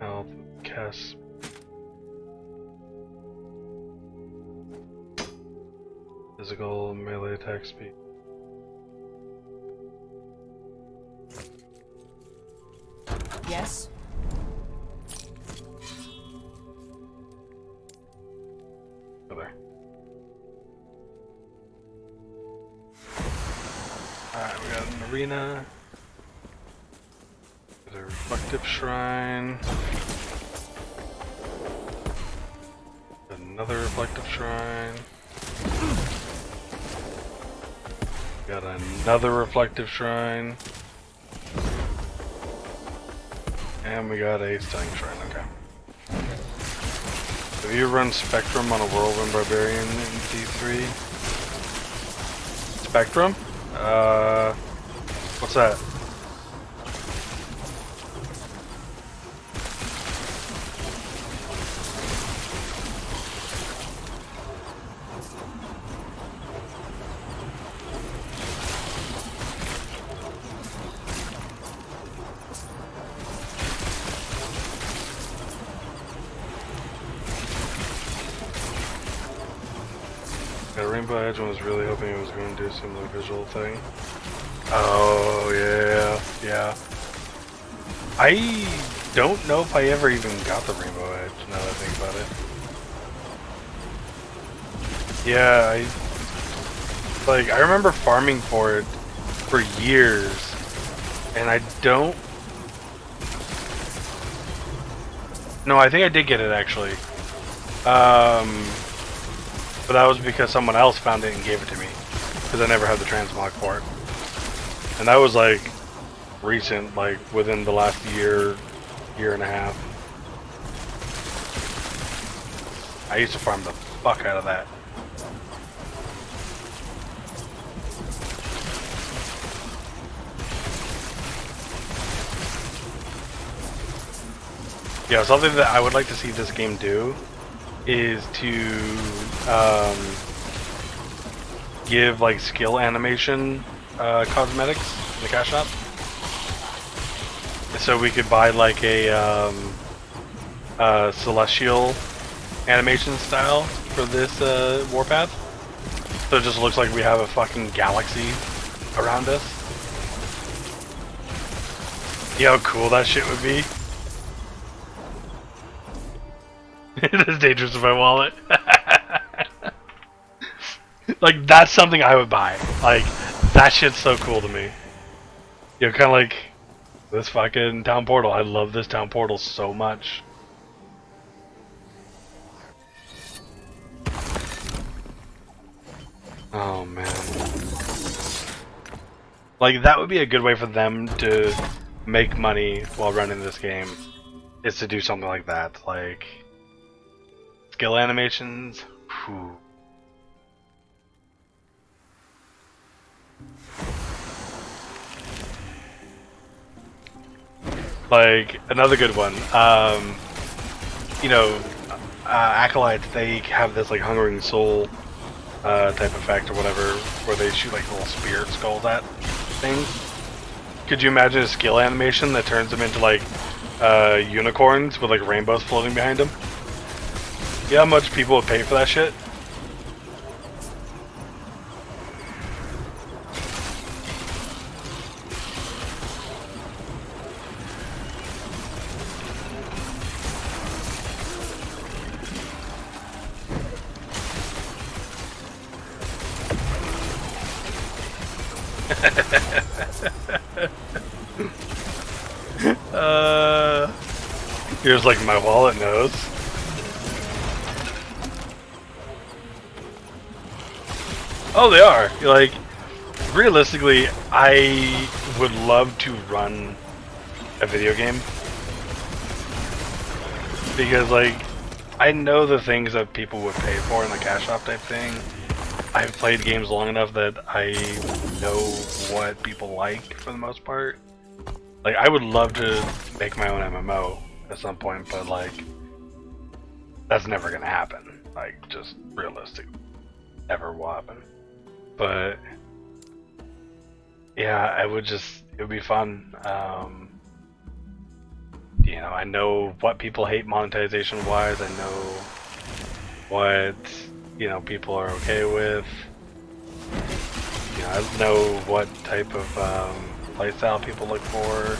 Health, cast. Physical melee attack speed. Yes. Oh, there. Alright, we got an arena. There's a reflective shrine. Another reflective shrine. Got another reflective shrine. And we got a stunning shrine, okay. Have you run Spectrum on a Whirlwind Barbarian in D3? Spectrum? What's that? Yeah, Rainbow Edge one was really hoping it was going to do a similar visual thing. Oh, yeah, yeah. I don't know if I ever even got the Rainbow Edge, now that I think about it. Yeah, I remember farming for it for years, and I don't... No, I think I did get it, actually. But that was because someone else found it and gave it to me, because I never had the transmog for it. And that was like recent, like within the last year and a half. I used to farm the fuck out of that. Yeah, something that I would like to see this game do is to give like skill animation cosmetics in the cash shop, so we could buy like a celestial animation style for this warpath, so it just looks like we have a fucking galaxy around us. You know how cool that shit would be? It is dangerous in my wallet. Like, that's something I would buy. Like, that shit's so cool to me. You know, kind of like this fucking town portal. I love this town portal so much. Oh man. Like, that would be a good way for them to make money while running this game, is to do something like that. Like, skill animations. Whew. Like, another good one, you know, Acolytes, they have this, like, Hungering Soul type effect or whatever, where they shoot, like, little spirit skulls at things. Could you imagine a skill animation that turns them into, like, unicorns with, like, rainbows floating behind them? You know how much people would pay for that shit? Here's like my wallet knows. Oh, they are. Like, realistically, I would love to run a video game because, like, I know the things that people would pay for in the cash shop type thing. I've played games long enough that I know what people like for the most part. Like, I would love to make my own MMO at some point, but, like, that's never gonna happen. Like, just realistic, never will happen. But yeah, it would be fun. You know, I know what people hate monetization wise. I know what, you know, people are okay with. You know, I know what type of playstyle people look for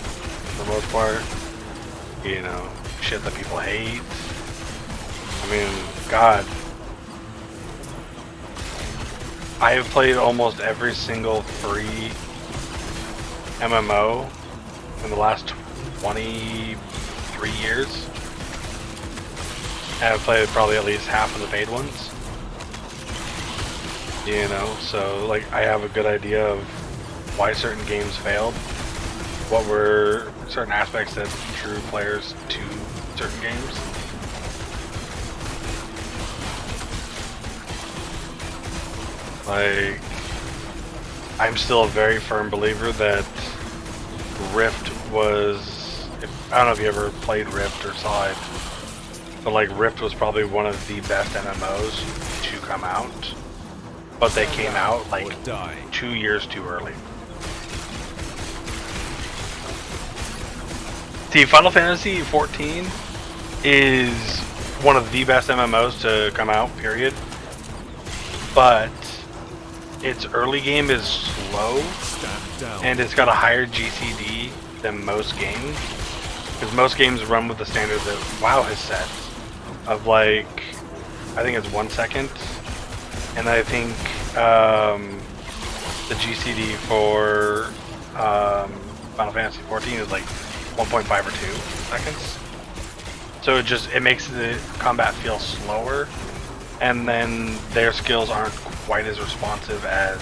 the most part. You know, shit that people hate. I mean, God. I have played almost every single free MMO in the last 23 years. And I've played probably at least half of the paid ones. You know, so like I have a good idea of why certain games failed, what were certain aspects that drew players to certain games. Like, I'm still a very firm believer that Rift was, I don't know if you ever played Rift or saw it, but like Rift was probably one of the best MMOs to come out, but they came out like 2 years too early. See, Final Fantasy XIV is one of the best MMOs to come out, period, but its early game is slow, and it's got a higher GCD than most games, because most games run with the standard that WoW has set, of like, I think it's 1 second, and I think the GCD for Final Fantasy XIV is like 1.5 or 2 seconds, so it makes the combat feel slower, and then their skills aren't quite as responsive as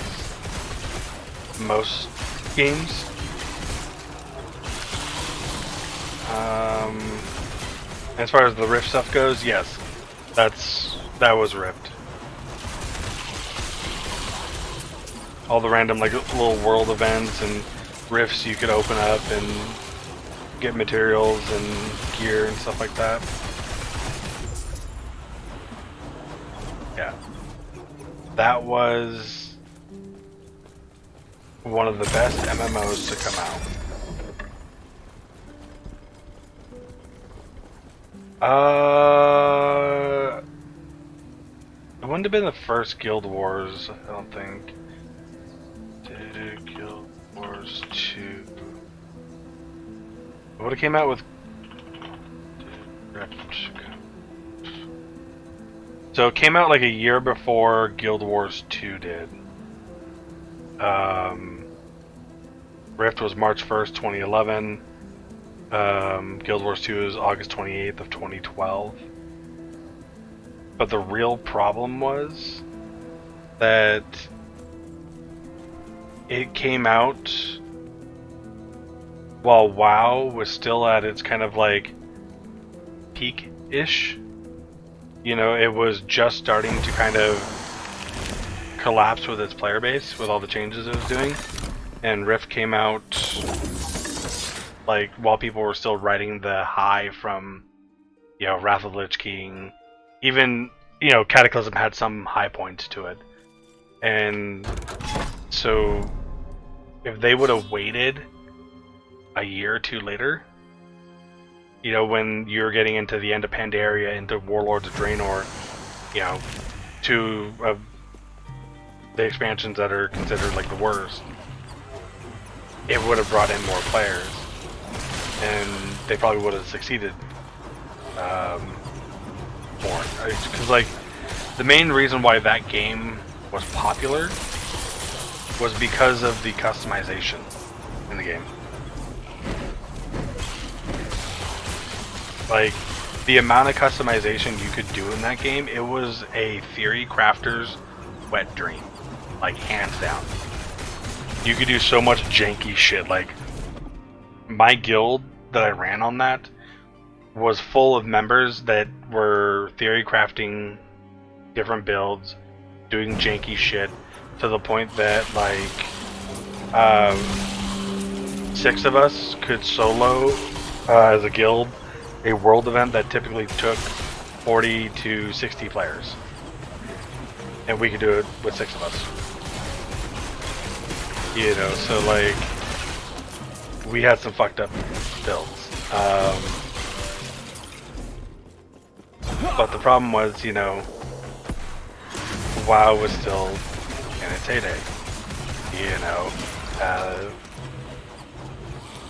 most games. As far as the Rift stuff goes, yes, that was Rift. All the random like little world events and rifts you could open up and get materials and gear and stuff like that. Yeah. That was one of the best MMOs to come out. It wouldn't have been the first Guild Wars, I don't think. Guild Wars 2. It would have came out with So it came out like a year before Guild Wars 2 did. Rift was March 1st, 2011. Guild Wars 2 is August 28th of 2012. But the real problem was that it came out while WoW was still at its kind of like peak-ish. You know, it was just starting to kind of collapse with its player base with all the changes it was doing. And Rift came out like while people were still riding the high from, you know, Wrath of the Lich King. Even, you know, Cataclysm had some high points to it. And so if they would have waited a year or two later, you know, when you're getting into the end of Pandaria, into Warlords of Draenor, you know, two of the expansions that are considered like the worst, it would have brought in more players, and they probably would have succeeded more. Because, like, the main reason why that game was popular was because of the customization in the game. Like, the amount of customization you could do in that game, it was a theory crafter's wet dream. Like, hands down. You could do so much janky shit. Like, my guild that I ran on that was full of members that were theory crafting different builds, doing janky shit, to the point that, like, 6 of us could solo as a guild a world event that typically took 40 to 60 players. And we could do it with 6 of us. You know, so like, we had some fucked up builds. But the problem was, you know, WoW was still in its heyday. You know,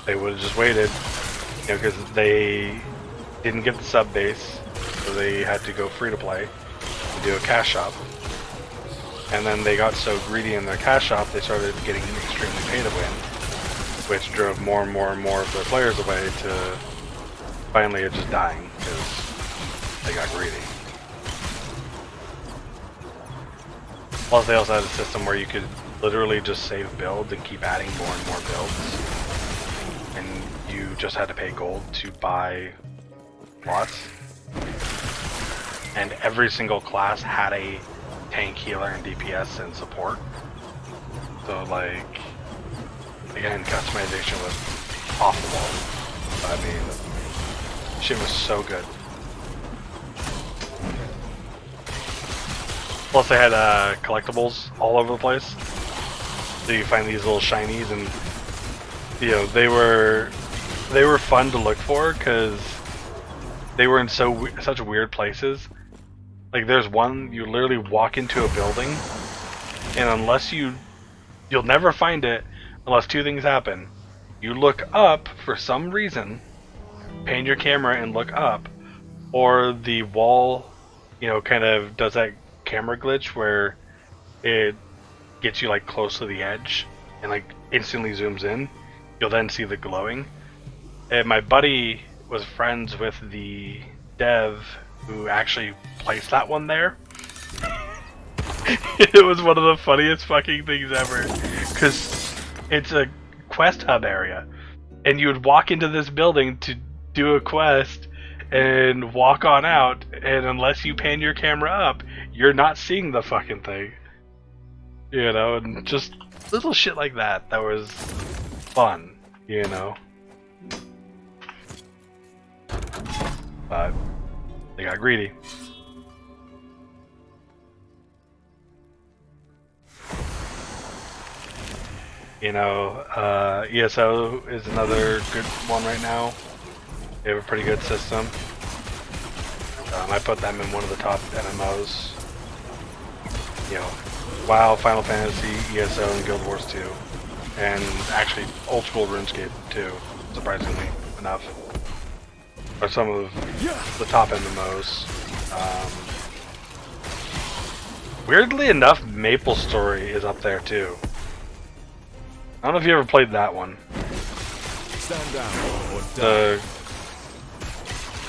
they would have just waited, you know, because they didn't get the sub base, so they had to go free to play and do a cash shop. And then they got so greedy in their cash shop, they started getting extremely pay to win, which drove more and more and more of their players away to finally it just dying because they got greedy. Plus, they also had a system where you could literally just save builds and keep adding more and more builds, and you just had to pay gold to buy slots. And every single class had a tank, healer, and DPS and support. So, like, again, customization was off the wall. I mean, shit was so good. Plus, they had collectibles all over the place. So you find these little shinies, and you know they were fun to look for because they were in such weird places. Like, there's one, you literally walk into a building, and unless you'll never find it unless 2 things happen. You look up for some reason, pan your camera and look up, or the wall, you know, kind of does that camera glitch where it gets you like close to the edge and like instantly zooms in. You'll then see the glowing. And my buddy was friends with the dev who actually placed that one there. It was one of the funniest fucking things ever, because it's a quest hub area, and you would walk into this building to do a quest and walk on out, and unless you pan your camera up, you're not seeing the fucking thing. You know, and just little shit like that was fun, you know. But they got greedy. You know, ESO is another good one right now. They have a pretty good system. I put them in one of the top MMOs. You know, WoW, Final Fantasy, ESO, and Guild Wars 2. And actually, old school RuneScape too, surprisingly enough. Are some of the top MMOs. Weirdly enough, Maple Story is up there too. I don't know if you ever played that one. Stand down or die. The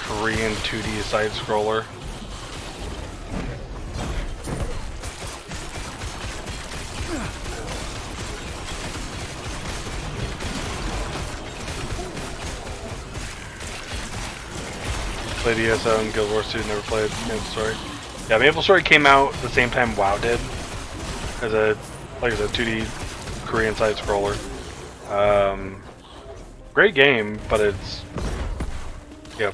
Korean 2D side scroller. Played ESO and Guild Wars 2, never played Maple Story. Yeah, Maple Story came out the same time WoW did. As a, like I said, 2D Korean side scroller. Great game, but it's, yeah,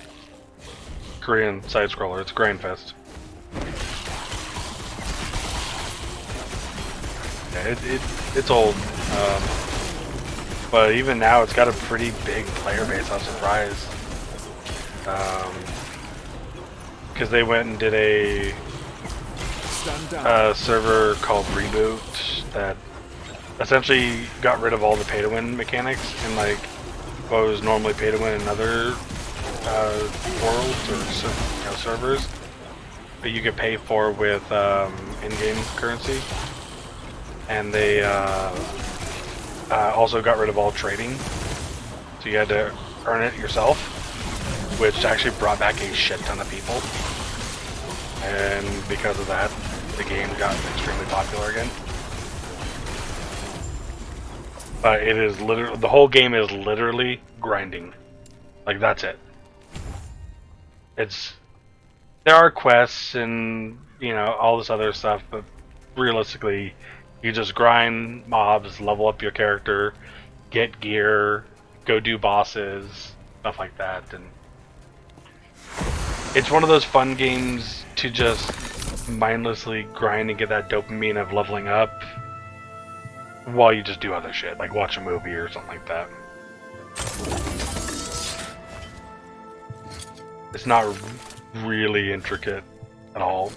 Korean side scroller. It's Grindfest. Yeah, it's old, but even now it's got a pretty big player base. I was surprised, because they went and did a Stand down. server called Reboot that essentially got rid of all the pay-to-win mechanics and like what was normally pay-to-win in other worlds or servers, but you could pay for with in-game currency. And they also got rid of all trading, so you had to earn it yourself, which actually brought back a shit ton of people. And because of that, the game got extremely popular again. But it is literally, the whole game is literally grinding. Like, that's it. There are quests and, you know, all this other stuff, but realistically, you just grind mobs, level up your character, get gear, go do bosses, stuff like that. And it's one of those fun games to just mindlessly grind and get that dopamine of leveling up while you just do other shit, like watch a movie or something like that. It's not really intricate at all.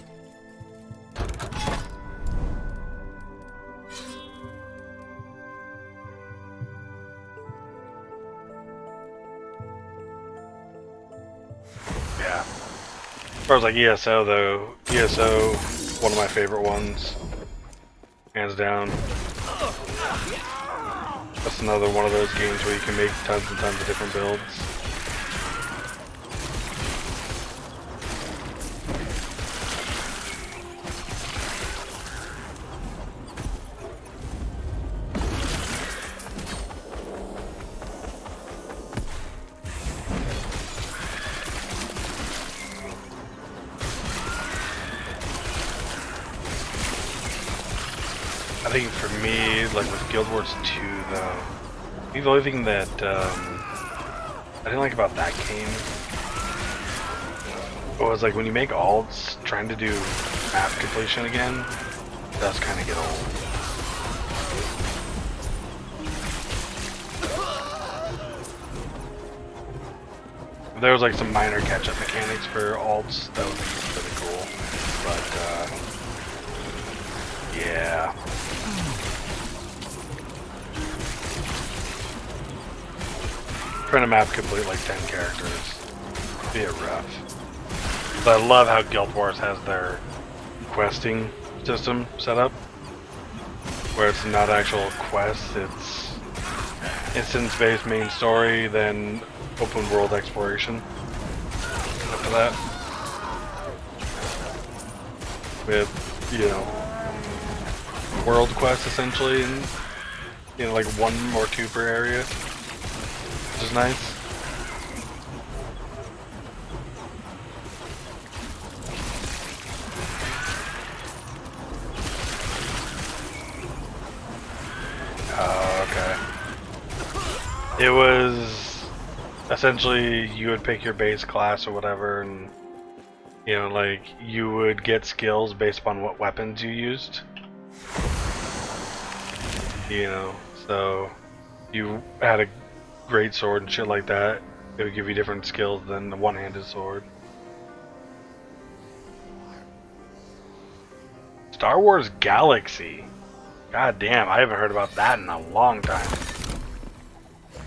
Yeah. As far as like ESO though, ESO, one of my favorite ones, hands down. That's another one of those games where you can make tons and tons of different builds. I think for me, like with Guild Wars 2 though, I think the only thing that I didn't like about that game was like when you make alts, trying to do map completion again does kind of get old. If there was like some minor catch-up mechanics for alts, that would be really cool. But yeah. Trying to map complete like 10 characters be a rough. But I love how Guild Wars has their questing system set up, where it's not actual quests, it's instance-based main story, then open world exploration after that. With, you know, world quests essentially, and you know, like 1 or 2 per area. Which is nice. Oh, okay. It was essentially you would pick your base class or whatever, and you know, like you would get skills based upon what weapons you used. You know, so you had a great sword and shit like that, it would give you different skills than the one-handed sword. Star Wars Galaxy. God damn, I haven't heard about that in a long time.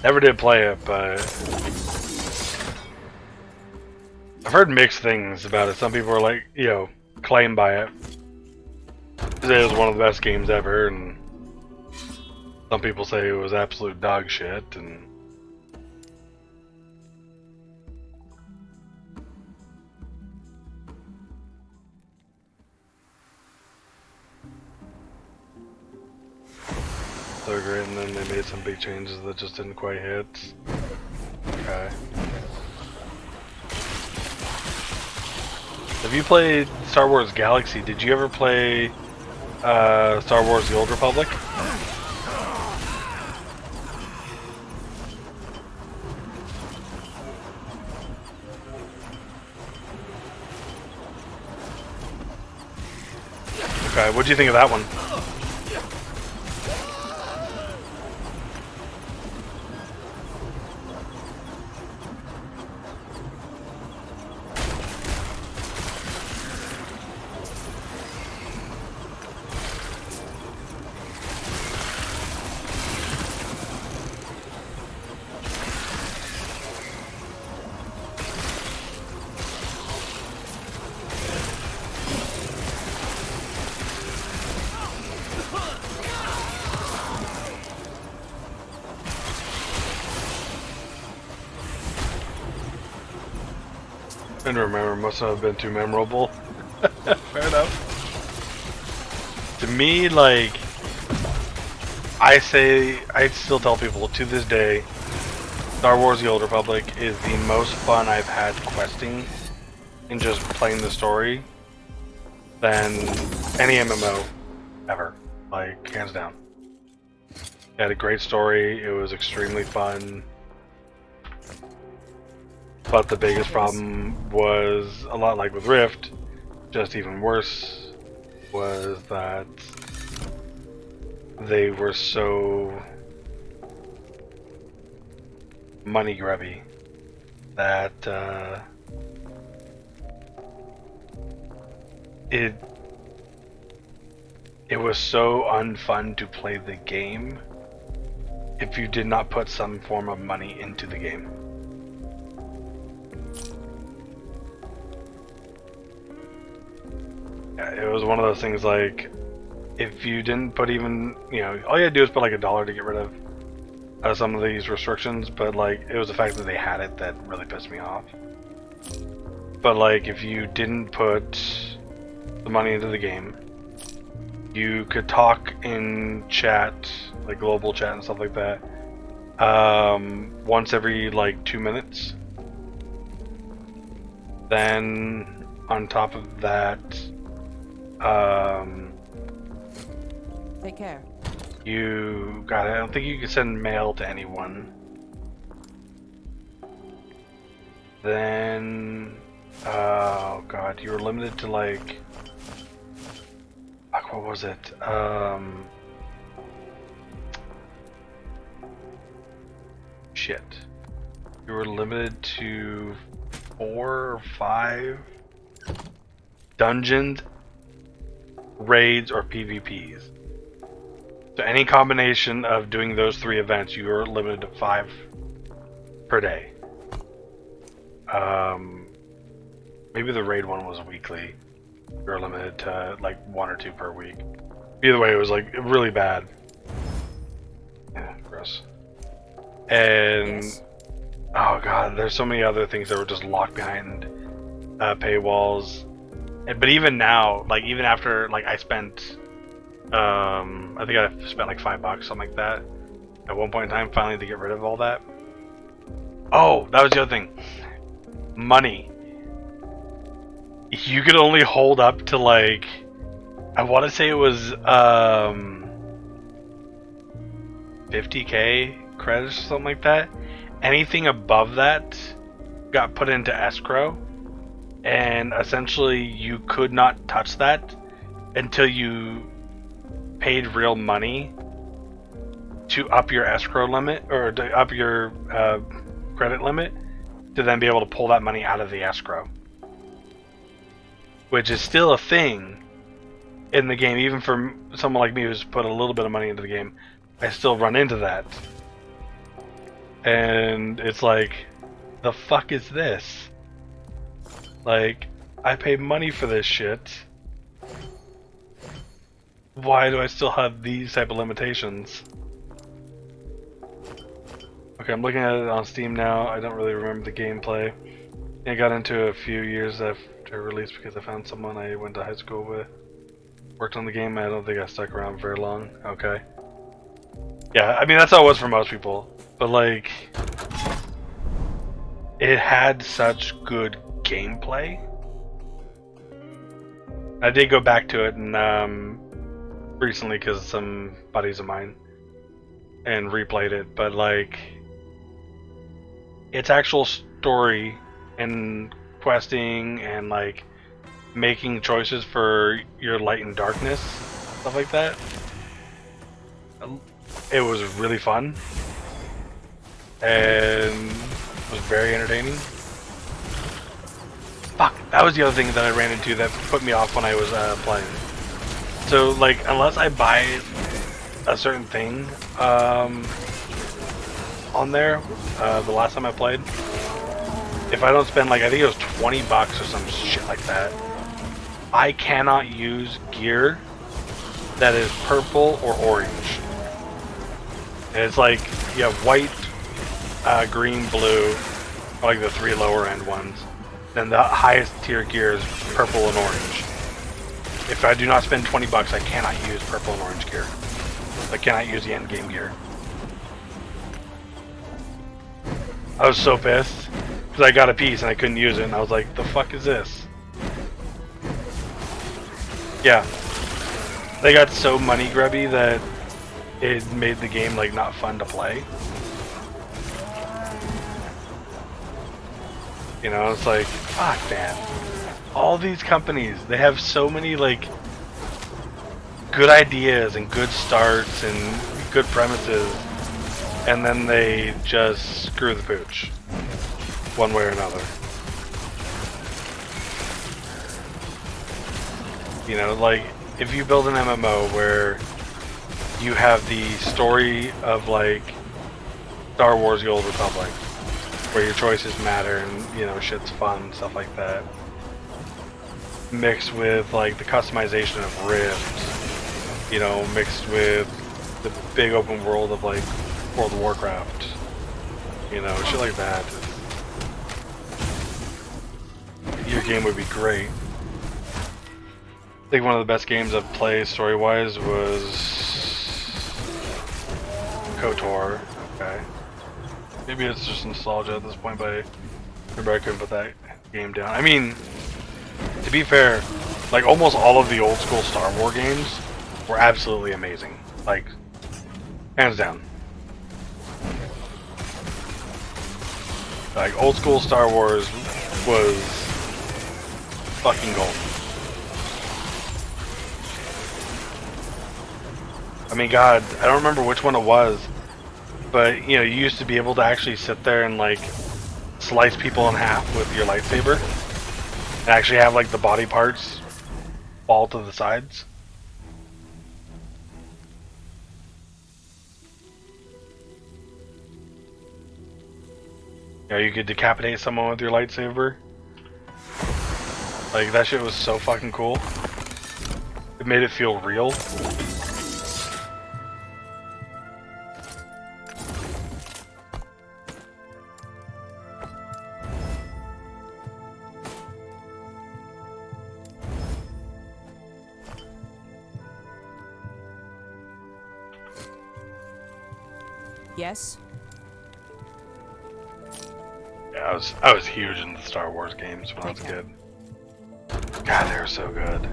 Never did play it, but I've heard mixed things about it. Some people are like, you know, claimed by it. It was one of the best games ever, and some people say it was absolute dog shit, and so great, and then they made some big changes that just didn't quite hit. Okay. Have you played Star Wars Galaxy? Did you ever play Star Wars The Old Republic? Okay, what do you think of that one? I don't remember, must not have been too memorable. Fair enough. To me, like, I still tell people to this day, Star Wars The Old Republic is the most fun I've had questing and just playing the story than any MMO ever. Like, hands down. It had a great story, it was extremely fun. But the biggest problem was, a lot like with Rift, just even worse, was that they were so money grubby that it was so unfun to play the game if you did not put some form of money into the game. It was one of those things like, if you didn't put even, you know, all you had to do is put like $1 to get rid of some of these restrictions, but like, it was the fact that they had it that really pissed me off. But like, if you didn't put the money into the game, you could talk in chat, like global chat and stuff like that, once every like 2 minutes. Then on top of that, Take care. I don't think you can send mail to anyone. Then, oh god, you were limited to like, fuck, what was it? Shit. You were limited to 4 or 5 dungeons, raids, or PvPs. So any combination of doing those 3 events, you are limited to 5 per day. Maybe the raid one was weekly. You were limited to like 1 or 2 per week. Either way, it was like really bad. Yeah, gross. And Yes. oh god, there's so many other things that were just locked behind paywalls. But even now, like even after like I spent, I think I spent like $5, something like that, at one point in time, finally to get rid of all that. Oh, that was the other thing. Money. You could only hold up to like, I want to say it was 50k credits or something like that. Anything above that got put into escrow, and essentially you could not touch that until you paid real money to up your escrow limit, or to up your credit limit, to then be able to pull that money out of the escrow, which is still a thing in the game. Even for someone like me who's put a little bit of money into the game, I still run into that. And it's like, the fuck is this? Like, I pay money for this shit, Why do I still have these type of limitations? Okay, I'm looking at it on Steam now. I don't really remember the gameplay. I got into a few years after release because I found someone I went to high school with. Worked on the game. I don't think I stuck around very long. Okay. Yeah, I mean that's how it was for most people. But like, it had such good gameplay. I did go back to it and recently because some buddies of mine and replayed it, but like its actual story and questing and like making choices for your light and darkness, stuff like that. It was really fun and was very entertaining. Fuck, that was the other thing that I ran into that put me off when I was playing. So like, unless I buy a certain thing on there, the last time I played, if I don't spend like, I think it was $20 or some shit like that, I cannot use gear that is purple or orange. And it's like, you have white, green, blue, like the 3 lower end ones. Then the highest tier gear is purple and orange. If I do not spend $20, I cannot use purple and orange gear. I cannot use the end game gear. I was so pissed because I got a piece and I couldn't use it, and I was like, "The fuck is this?" Yeah, they got so money grubby that it made the game like not fun to play. You know, it's like, fuck, man. All these companies, they have so many, like, good ideas and good starts and good premises, and then they just screw the pooch, one way or another. You know, like, if you build an MMO where you have the story of, like, Star Wars: The Old Republic, where your choices matter and, you know, shit's fun, stuff like that, mixed with like the customization of Rift, you know, mixed with the big open world of like World of Warcraft, you know, shit like that, your game would be great. I think one of the best games I've played story-wise was KOTOR. Okay. Maybe it's just nostalgia at this point, but I remember I couldn't put that game down. I mean, to be fair, like almost all of the old school Star Wars games were absolutely amazing. Like, hands down. Like, old school Star Wars was fucking gold. I mean, God, I don't remember which one it was, but, you know, you used to be able to actually sit there and, like, slice people in half with your lightsaber. And actually have, like, the body parts fall to the sides. You know, you could decapitate someone with your lightsaber. Like, that shit was so fucking cool. It made it feel real. Yes? Yeah, I was huge into Star Wars games when I was a kid. God, they were so good.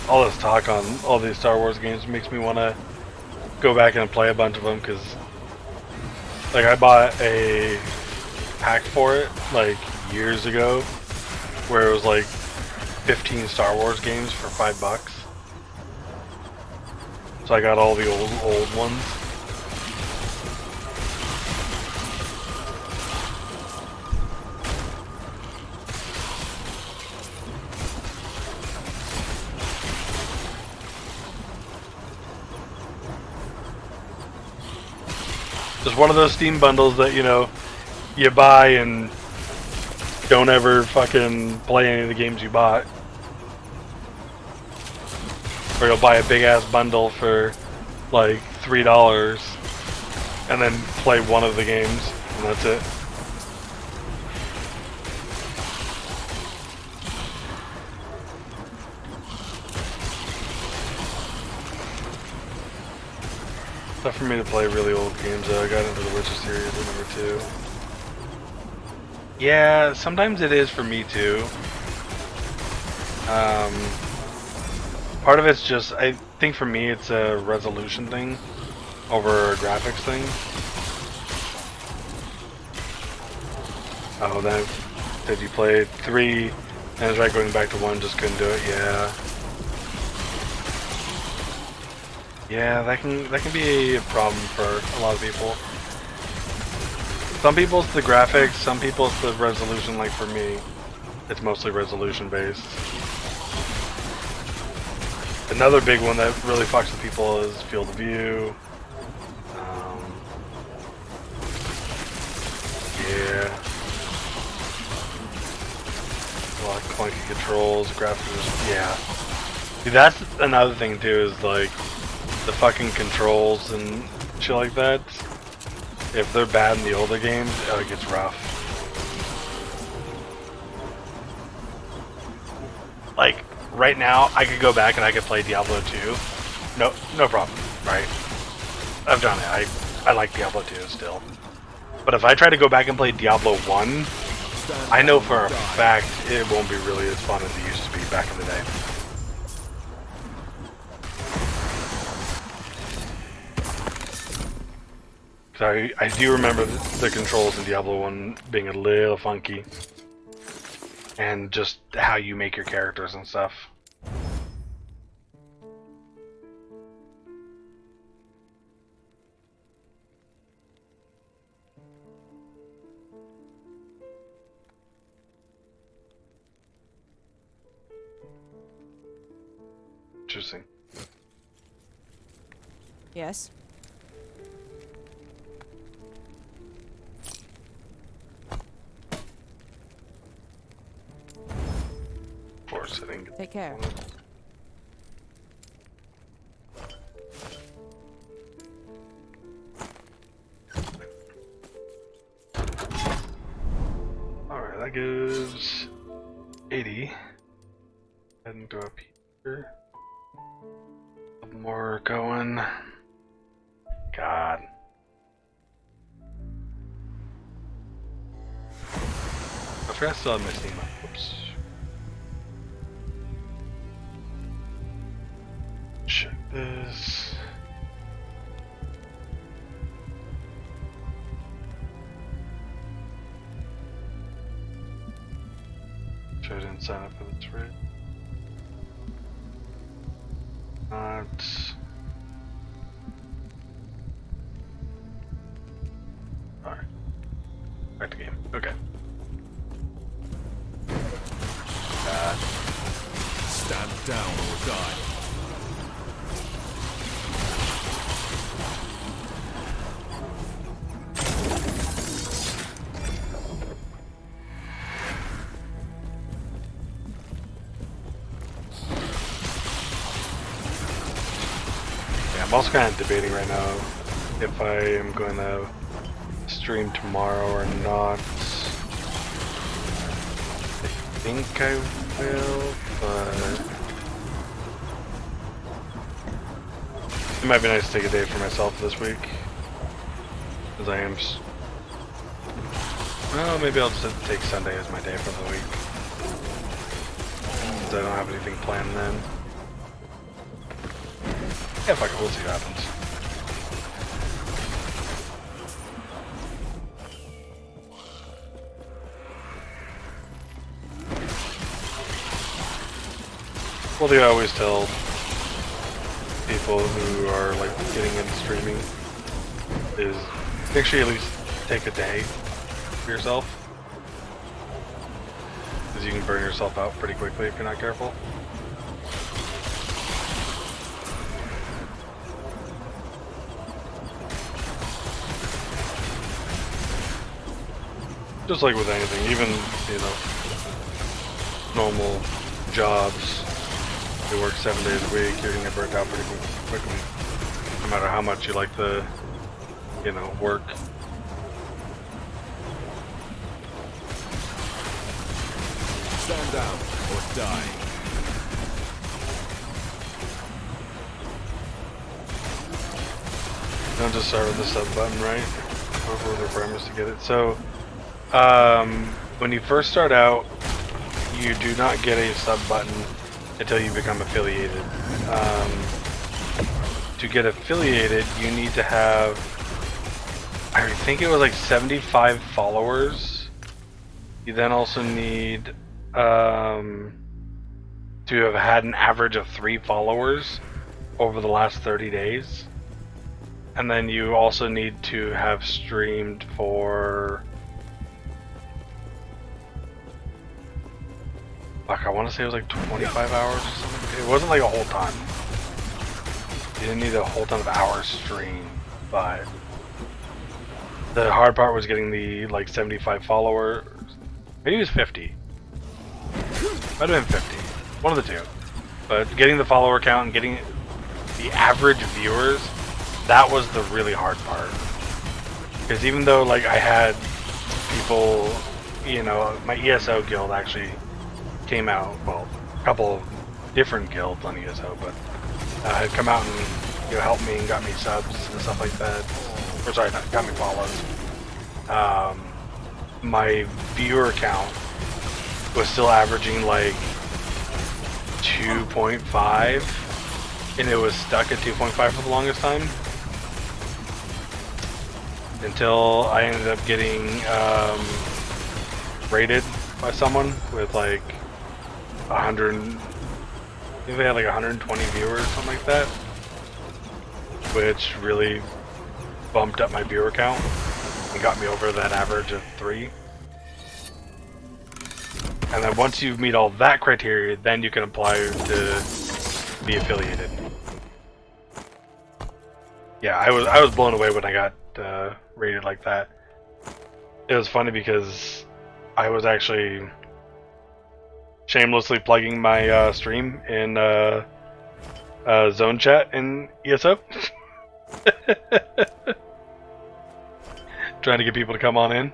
All this talk on all these Star Wars games makes me want to go back and play a bunch of them, because like I bought a pack for it like years ago where it was like 15 Star Wars games for $5. So I got all the old ones. Just one of those Steam bundles that, you know, you buy and don't ever fucking play any of the games you bought. Or you'll buy a big ass bundle for like $3 and then play one of the games and that's it. Tough for me to play really old games though. I got into the Witcher series at number 2. Yeah, sometimes it is for me too. Part of it's just, I think for me it's a resolution thing over a graphics thing. Oh, then did you play 3 and it's right going back to 1, just couldn't do it? Yeah. Yeah, that can be a problem for a lot of people. Some people it's the graphics, some people it's the resolution. Like for me, it's mostly resolution based. Another big one that really fucks with people is field of view. Yeah. A lot of clunky controls, graphics. Yeah. See, that's another thing too, is like the fucking controls and shit like that. If they're bad in the older games, it gets rough. Like, right now, I could go back and I could play Diablo 2. No problem, right? I've done it. I like Diablo 2 still. But if I try to go back and play Diablo 1, I know for a fact it won't be really as fun as it used to be back in the day. So I do remember the controls in Diablo 1 being a little funky. And just how you make your characters and stuff. Interesting. Yes. Or sitting. Take care. Alright, that gives 80. Head and go up here. A couple more going. God. I forgot I still have my Steam up. Whoops. Check this. Sure I didn't sign up for this, right? Not. Alright. Back to game. Okay. Stand down or die. I'm also kind of debating right now if I am going to stream tomorrow or not. I think I will, but it might be nice to take a day for myself this week, because I am. Well, maybe I'll just take Sunday as my day for the week, because I don't have anything planned then. Yeah, fuck it, we'll see what happens. Well, they always tell people who are like getting into streaming is make sure you at least take a day for yourself, because you can burn yourself out pretty quickly if you're not careful. Just like with anything, even, you know, normal jobs, you work 7 days a week, you're gonna get burnt out pretty quickly. No matter how much you like the, you know, work. Stand down or die. Don't just start with the sub button, right? Over the requirements to get it. So, when you first start out, you do not get a sub button until you become affiliated. To get affiliated, you need to have, I think it was like 75 followers. You then also need to have had an average of 3 followers over the last 30 days. And then you also need to have streamed for... Fuck, I want to say it was like 25 hours or something. It wasn't like a whole ton. You didn't need a whole ton of hours streamed, but... The hard part was getting the, like, 75 followers. Maybe it was 50. Might have been 50. One of the two. But getting the follower count and getting the average viewers, that was the really hard part. Because even though, like, I had people, you know, my ESO guild actually came out, well, a couple of different guilds on ESO, but had come out and, you know, helped me and got me subs and stuff like that. Or sorry, not got me follows. My viewer count was still averaging like 2.5, and it was stuck at 2.5 for the longest time. Until I ended up getting rated by someone with like 100, I think they had like 120 viewers, something like that, which really bumped up my viewer count and got me over that average of 3. And then once you meet all that criteria, then you can apply to be affiliated. Yeah, I was blown away when I got rated like that. It was funny because I was actually shamelessly plugging my stream in zone chat in ESO. Trying to get people to come on in,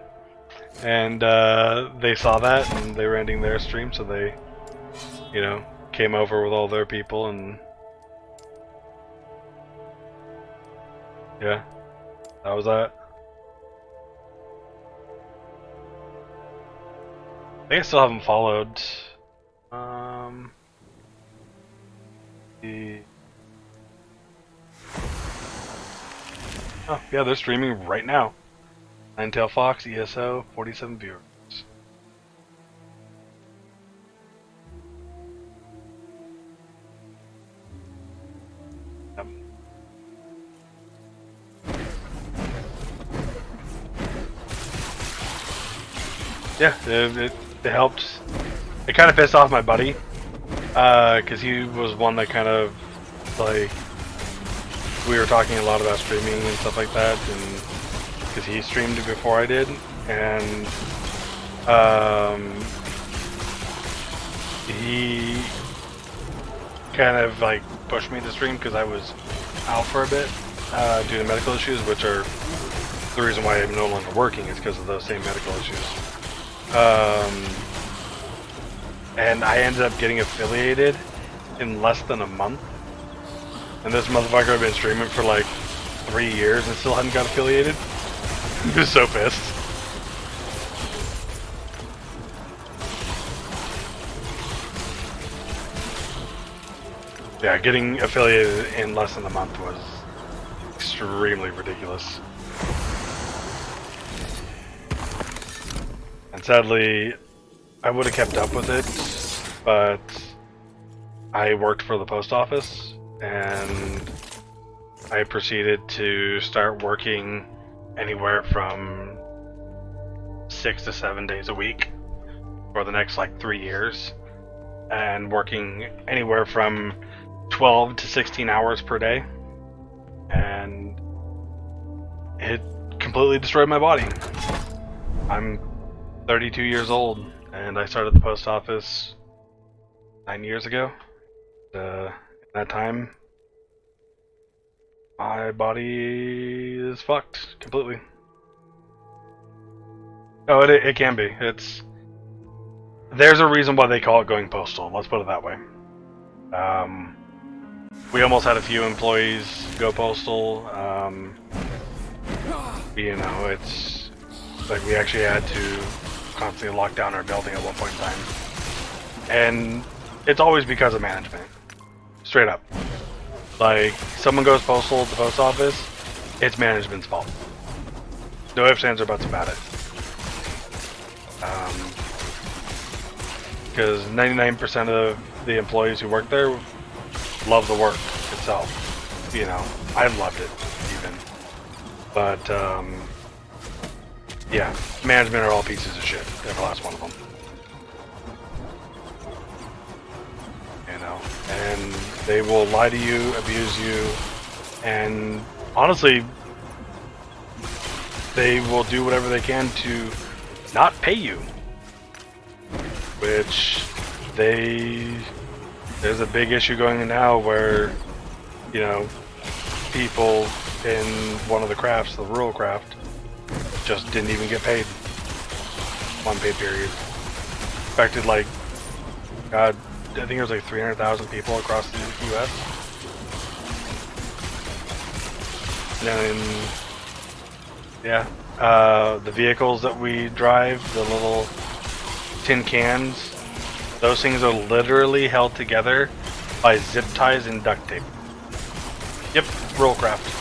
and they saw that and they were ending their stream, so they, you know, came over with all their people, and yeah, that was that. I think I still haven't followed the... Oh, yeah, they're streaming right now. Ninetail Fox, ESO, 47 viewers. Yep. Yeah, it helped. It kind of pissed off my buddy, because he was one that kind of, like, we were talking a lot about streaming and stuff like that, and because he streamed it before I did, and he kind of like pushed me to stream because I was out for a bit due to medical issues, which are the reason why I'm no longer working, is because of those same medical issues. And I ended up getting affiliated in less than a month, and this motherfucker had been streaming for like 3 years and still hadn't got affiliated. He was so pissed. Yeah, getting affiliated in less than a month was extremely ridiculous. And sadly, I would have kept up with it, but I worked for the post office, and I proceeded to start working anywhere from 6 to 7 days a week for the next like 3 years, and working anywhere from 12 to 16 hours per day, and it completely destroyed my body. I'm 32 years old, and I started the post office 9 years ago. In that time, my body is fucked completely. Oh, it can be. There's a reason why they call it going postal. Let's put it that way. We almost had a few employees go postal. You know, it's like we actually had to constantly lock down our building at one point in time, and it's always because of management. Straight up. Like, someone goes postal at the post office, it's management's fault. No ifs, ands, or buts about it. Because 99% of the employees who work there love the work itself. You know, I loved it, even. But, yeah, management are all pieces of shit, every last one of them. You know, and they will lie to you, abuse you, and honestly, they will do whatever they can to not pay you. Which there's a big issue going on now where, you know, people in one of the crafts, the rural craft, just didn't even get paid. One pay period. Affected like, God, I think it was like 300,000 people across the U.S. And yeah, the vehicles that we drive, the little tin cans, those things are literally held together by zip ties and duct tape. Yep, rural craft.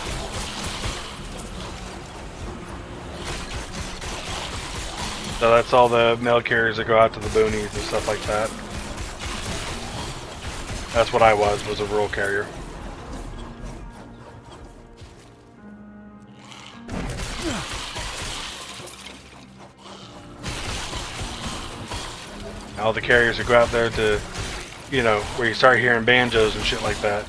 So that's all the mail carriers that go out to the boonies and stuff like that. That's what I was a rural carrier. All the carriers who go out there to, you know, where you start hearing banjos and shit like that.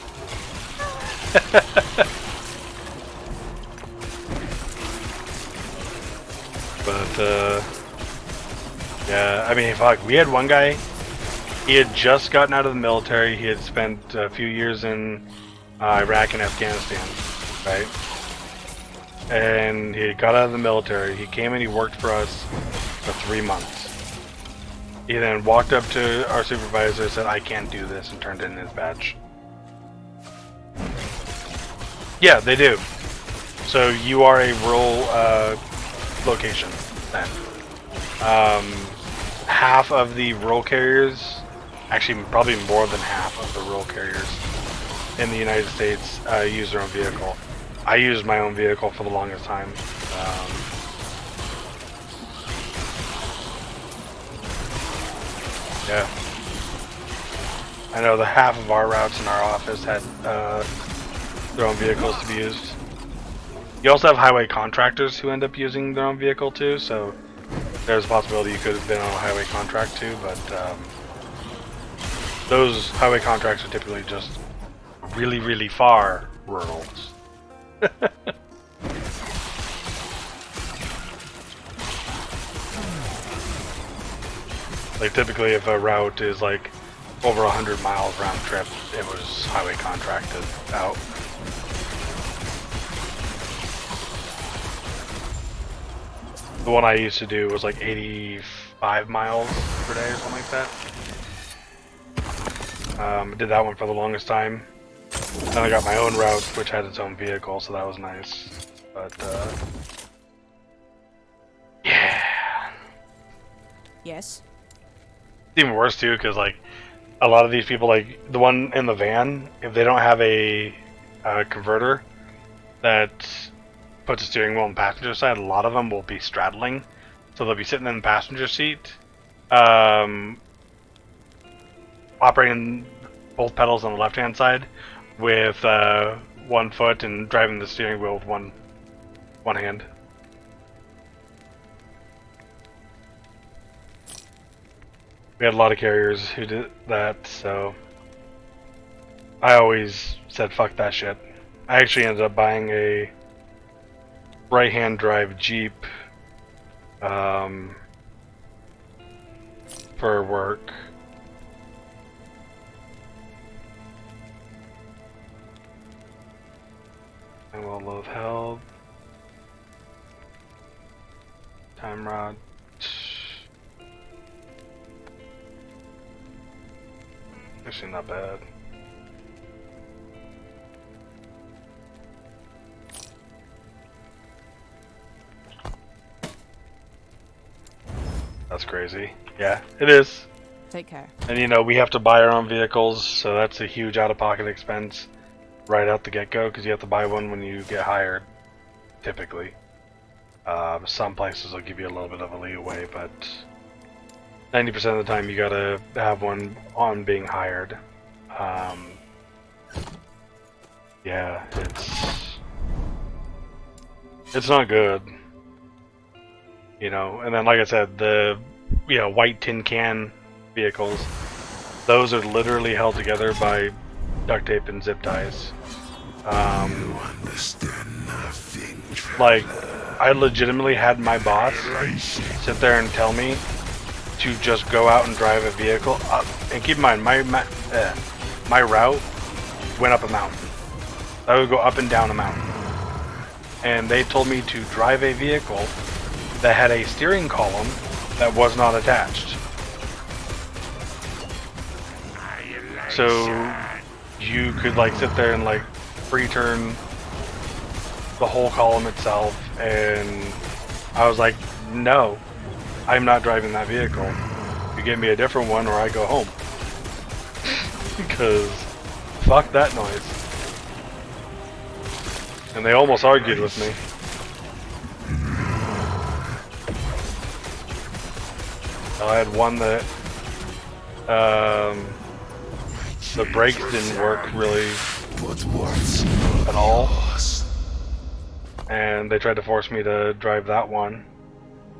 But, yeah, I mean, fuck, we had one guy, he had just gotten out of the military, he had spent a few years in Iraq and Afghanistan, right? And he got out of the military, he came and he worked for us for 3 months. He then walked up to our supervisor, said, "I can't do this," and turned in his badge. Yeah, they do. So you are a rural location then. Half of the rural carriers, actually probably more than half of the rural carriers in the United States use their own vehicle. I used my own vehicle for the longest time. Yeah. I know the half of our routes in our office had their own vehicles to be used. You also have highway contractors who end up using their own vehicle too, so there's a possibility you could have been on a highway contract too, but those highway contracts are typically just really, really far rurals. Like typically if a route is like over 100 miles round trip, it was highway contracted out. The one I used to do was like 85 miles per day or something like that. Did that one for the longest time. Then I got my own route, which had its own vehicle, so that was nice. But, yeah. Yes. It's even worse too, because like a lot of these people, like the one in the van, if they don't have a converter that puts a steering wheel on the passenger side, a lot of them will be straddling, so they'll be sitting in the passenger seat, operating both pedals on the left hand side with 1 foot and driving the steering wheel with one hand. We had a lot of carriers who did that, so I always said fuck that shit. I actually ended up buying a right-hand drive Jeep for work. And we'll load held. Time rod. Actually not bad. That's crazy. Yeah, it is. Take care. And you know, we have to buy our own vehicles, so that's a huge out-of-pocket expense right out the get-go, because you have to buy one when you get hired, typically. Some places will give you a little bit of a leeway, but 90% of the time you gotta have one on being hired. Yeah, it's not good. You know, and then like I said, the white tin can vehicles, those are literally held together by duct tape and zip ties. You understand nothing. Like, I legitimately had my boss sit there and tell me to just go out and drive a vehicle up. And keep in mind, my route went up a mountain. I would go up and down a mountain. And they told me to drive a vehicle that had a steering column that was not attached. So you could like sit there and like free turn the whole column itself, and I was like, no, I'm not driving that vehicle. You get me a different one or I go home. Because fuck that noise. And they almost argued with me. I had one that the brakes didn't work really at all, and they tried to force me to drive that one.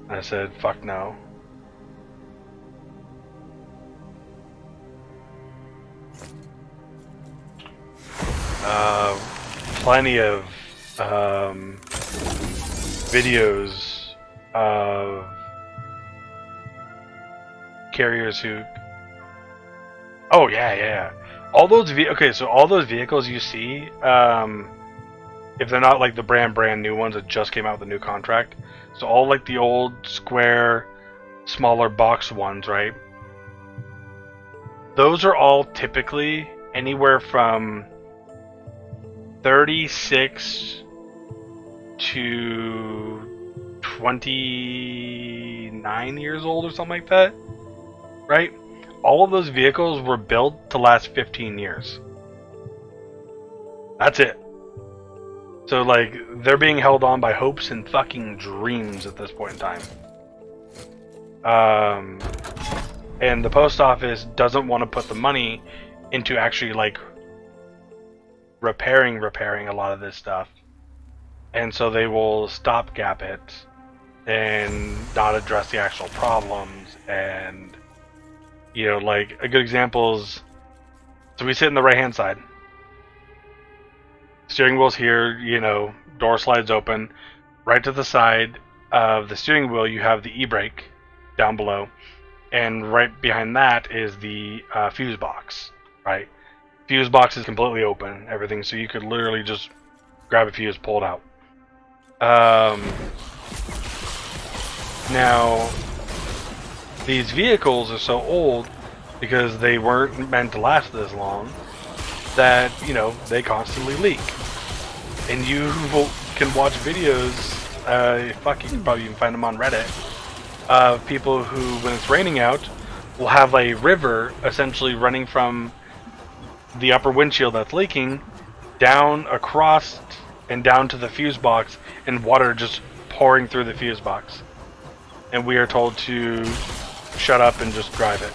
I said, fuck no. Plenty of videos of carriers who... Oh yeah. All those okay, so all those vehicles you see, if they're not like the brand new ones that just came out with the new contract, so all like the old square, smaller box ones, right? Those are all typically anywhere from 36 to 29 years old or something like that, right? All of those vehicles were built to last 15 years. That's it. So, like, they're being held on by hopes and fucking dreams at this point in time. And the post office doesn't want to put the money into actually, like, repairing a lot of this stuff. And so they will stopgap it and not address the actual problems. And, you know, like, a good example is, so we sit in the right-hand side. Steering wheel's here, you know, door slides open. Right to the side of the steering wheel, you have the e-brake down below. And right behind that is the fuse box, right? Fuse box is completely open, everything, so you could literally just grab a fuse, pull it out. Now, these vehicles are so old because they weren't meant to last this long that, you know, they constantly leak. And you can watch videos, fuck, you can probably even find them on Reddit, of people who, when it's raining out, will have a river essentially running from the upper windshield that's leaking down across and down to the fuse box, and water just pouring through the fuse box. And we are told to shut up and just drive it.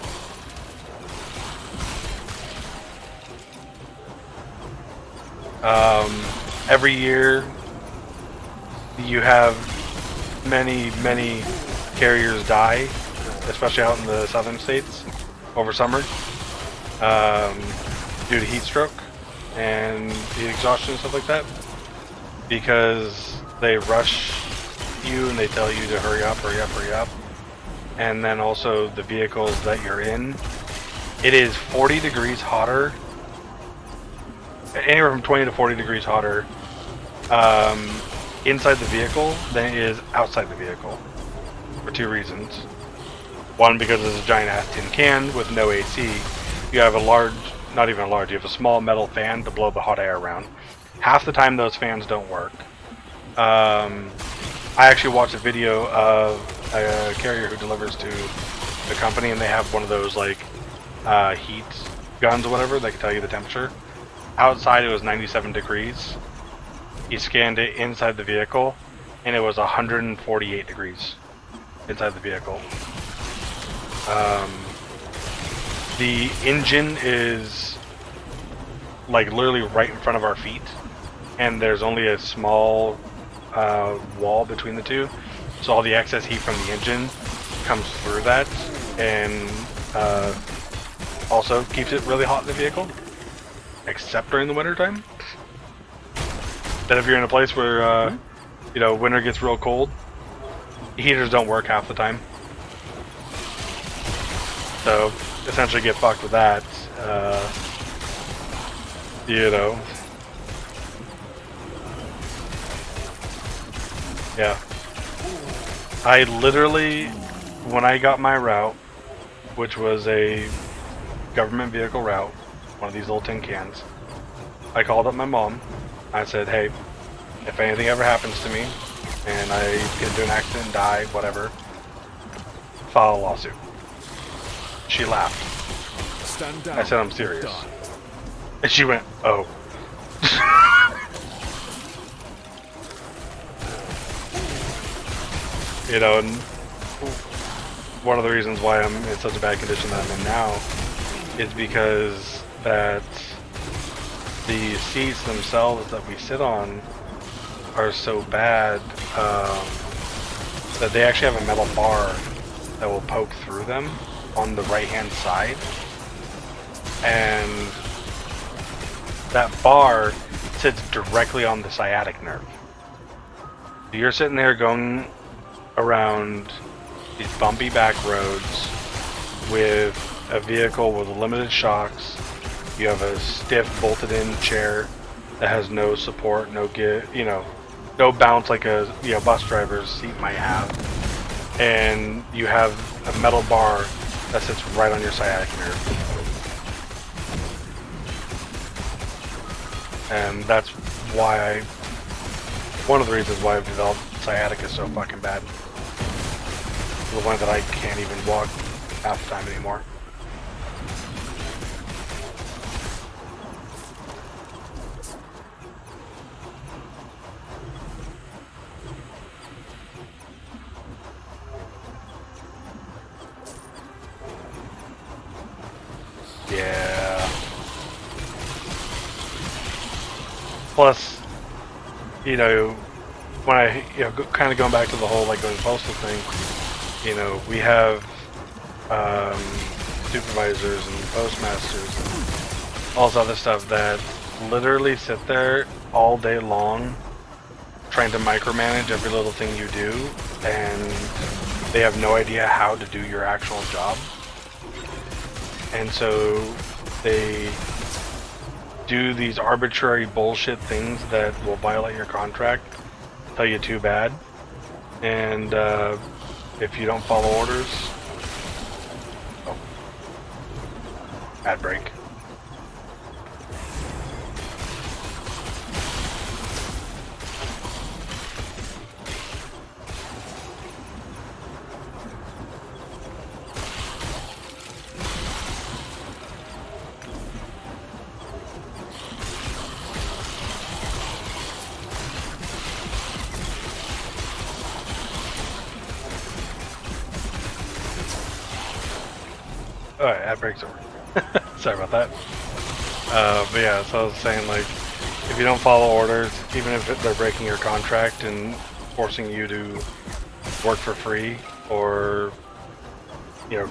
Every year you have many carriers die, especially out in the southern states over summer, due to heat stroke and heat exhaustion and stuff like that, because they rush you and they tell you to hurry up, and then also the vehicles that you're in, it is 40 degrees hotter, anywhere from 20 to 40 degrees hotter inside the vehicle than it is outside the vehicle, for two reasons. One, because it's a giant ass tin can with no AC. You have a large, not even a large, you have a small metal fan to blow the hot air around. Half the time those fans don't work. I actually watched a video of a carrier who delivers to the company, and they have one of those like heat guns or whatever that can tell you the temperature. Outside it was 97 degrees. He scanned it inside the vehicle, and it was 148 degrees inside the vehicle. The engine is like literally right in front of our feet, and there's only a small wall between the two, so all the excess heat from the engine comes through that, and also keeps it really hot in the vehicle, except during the winter time. Then if you're in a place where you know, winter gets real cold, heaters don't work half the time, so essentially get fucked with that. You know, yeah. I literally, when I got my route, which was a government vehicle route, one of these little tin cans, I called up my mom. I said, hey, if anything ever happens to me and I get into an accident and die, whatever, file a lawsuit. She laughed. Stand down. I said, I'm serious. Die. And she went, oh. You know, and one of the reasons why I'm in such a bad condition that I'm in now is because that the seats themselves that we sit on are so bad that they actually have a metal bar that will poke through them on the right hand side, and that bar sits directly on the sciatic nerve. So you're sitting there going around these bumpy back roads with a vehicle with limited shocks. You have a stiff bolted in chair that has no support, no no bounce like a bus driver's seat might have, and you have a metal bar that sits right on your sciatic nerve. And that's why one of the reasons why I've developed sciatica so fucking bad. The one that I can't even walk half the time anymore. Yeah. Plus, you know, when I, kind of going back to the whole like going postal thing, we have supervisors and postmasters and all this other stuff that literally sit there all day long trying to micromanage every little thing you do, and they have no idea how to do your actual job. And so they do these arbitrary bullshit things that will violate your contract, tell you too bad, and if you don't follow orders, ad break. Alright, ad break's over. Sorry about that. But yeah, so I was saying, like, if you don't follow orders, even if they're breaking your contract and forcing you to work for free or,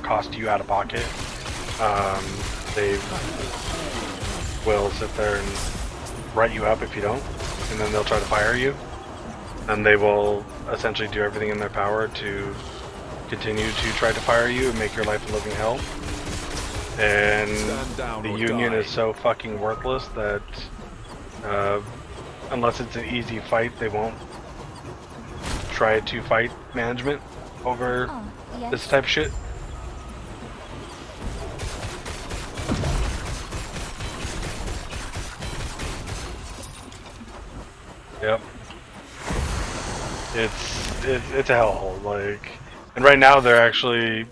cost you out of pocket, they will sit there and write you up if you don't, and then they'll try to fire you, and they will essentially do everything in their power to continue to try to fire you and make your life a living hell. And Stand down the or union die. is so fucking worthless that unless it's an easy fight, they won't try to fight management over this type of shit. Yep. It's a hellhole, like, and right now they're actually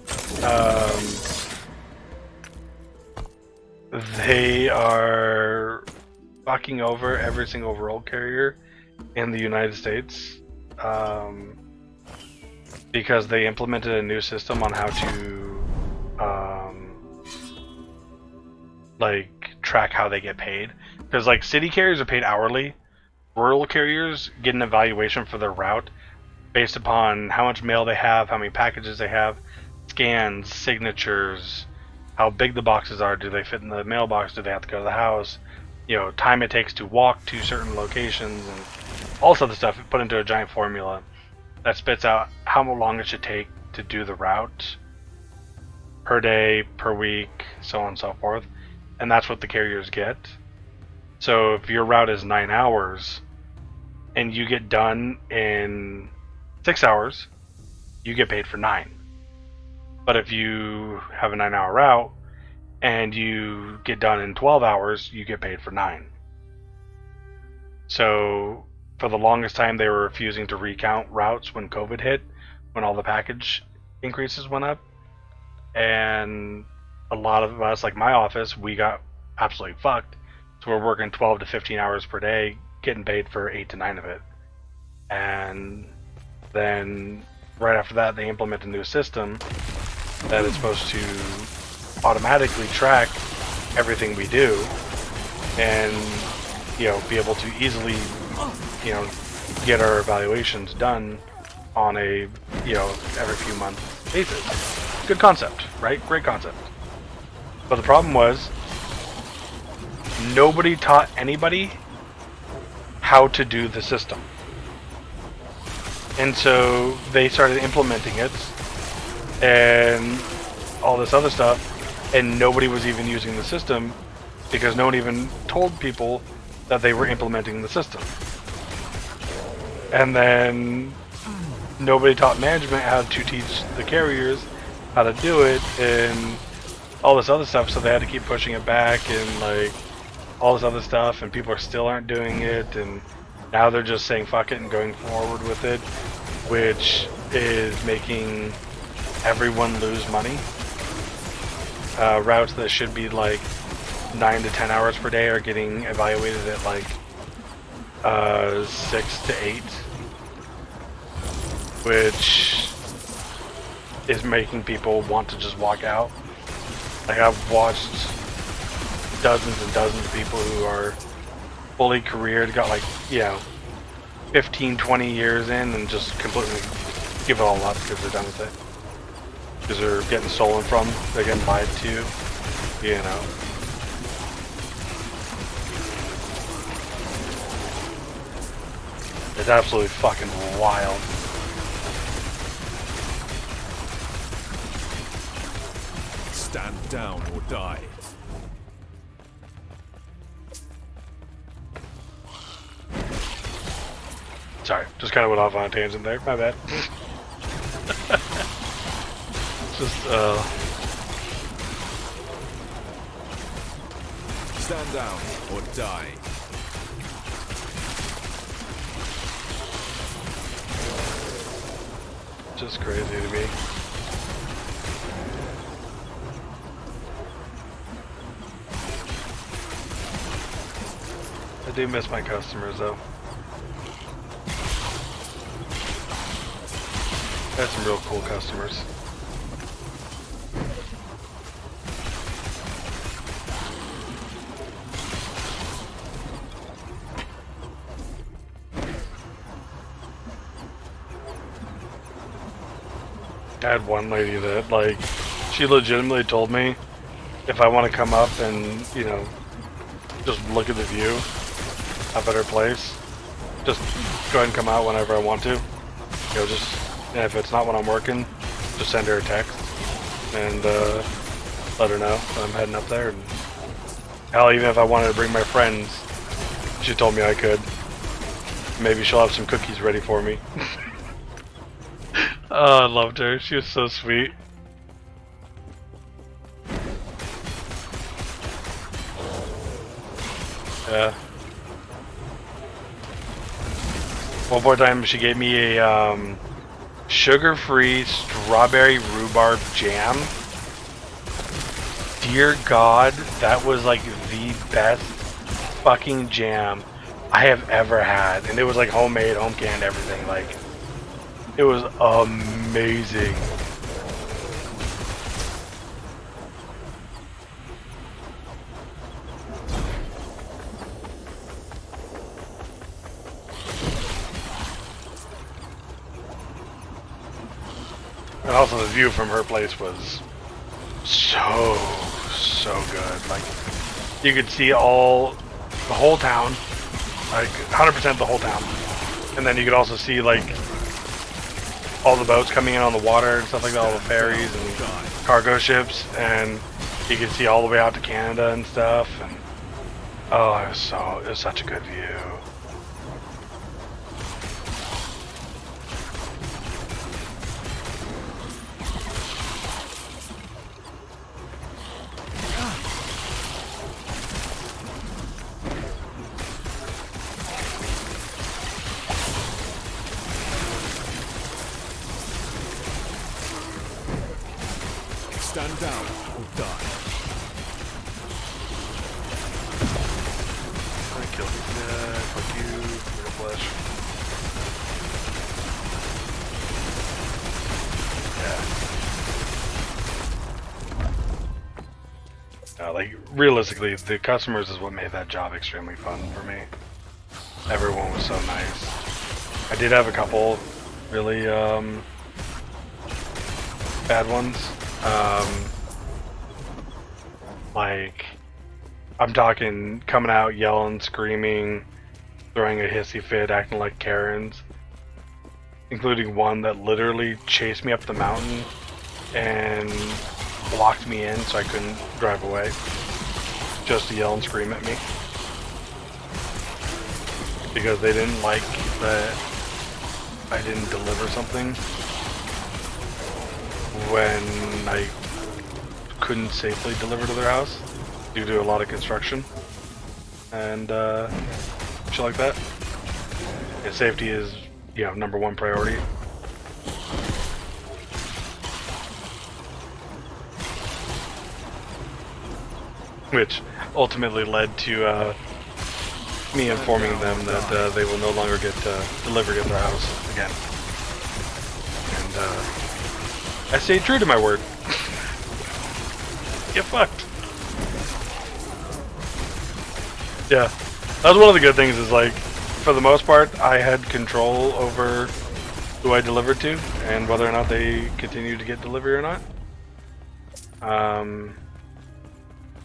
they are fucking over every single road carrier in the United States because they implemented a new system on how to like track how they get paid. Because like city carriers are paid hourly, rural carriers get an evaluation for their route based upon how much mail they have, how many packages they have, scans, signatures, how big the boxes are, do they fit in the mailbox, do they have to go to the house, you know, time it takes to walk to certain locations, and all this other stuff put into a giant formula that spits out how long it should take to do the route per day, per week, so on and so forth. And that's what the carriers get. So if your route is 9 hours and you get done in 6 hours, you get paid for 9. But if you have a 9-hour route and you get done in 12 hours, you get paid for 9. So for the longest time, they were refusing to recount routes when COVID hit, when all the package increases went up. And a lot of us, like my office, we got absolutely fucked. So we're working 12 to 15 hours per day, getting paid for 8 to 9 of it. And then right after that, they implement a new system that is supposed to automatically track everything we do and, you know, be able to easily, you know, get our evaluations done on a, you know, every few month basis. Good concept, right? Great concept. But the problem was nobody taught anybody how to do the system. And so they started implementing it and all this other stuff, and nobody was even using the system because no one even told people that they were implementing the system. And then nobody taught management how to teach the carriers how to do it and all this other stuff, so they had to keep pushing it back and like all this other stuff, and people still aren't doing it, and now they're just saying fuck it and going forward with it, which is making everyone lose money. Routes that should be like 9 to 10 hours per day are getting evaluated at like 6 to 8, which is making people want to just walk out. Like, I've watched dozens and dozens of people who are fully careered, got like, you know, 15, 20 years in, and just completely give it all up because they're done with it. Because they're getting stolen from, they're getting lied to, you know. It's absolutely fucking wild. Stand down or die. Sorry, just kind of went off on a tangent there. My bad. Just, Stand down or die. just crazy to me. I do miss my customers though. I had some real cool customers. I had one lady that, like, she legitimately told me if I want to come up and, you know, just look at the view up at her place, just go ahead and come out whenever I want to. You know, just, and if it's not when I'm working, just send her a text and let her know I'm heading up there. And hell, even if I wanted to bring my friends, she told me I could. Maybe she'll have some cookies ready for me. Oh, I loved her. She was so sweet. Yeah. One more time, she gave me a sugar-free strawberry rhubarb jam. Dear God, that was like the best fucking jam I have ever had, and it was like homemade, home canned, everything. Like, it was amazing. And also the view from her place was so good. Like, you could see the whole town, like 100% the whole town. And then you could also see like all the boats coming in on the water and stuff like that, all the ferries and cargo ships, and you could see all the way out to Canada and stuff. And oh, it was such a good view. Stand down or die. I killed you. Yeah, fuck you. Real flesh. Yeah. Like, realistically, the customers is what made that job extremely fun for me. Everyone was so nice. I did have a couple really bad ones. Like, I'm talking coming out, yelling, screaming, throwing a hissy fit, acting like Karens, including one that literally chased me up the mountain and blocked me in so I couldn't drive away, just to yell and scream at me because they didn't like that I didn't deliver something when I couldn't safely deliver to their house due to a lot of construction and shit like that. Yeah, safety is, you know, #1 priority. Which ultimately led to me informing them that they will no longer get delivered at their house again. And I stayed true to my word. Get fucked. Yeah, that was one of the good things. Is like, for the most part, I had control over who I delivered to and whether or not they continued to get delivery or not.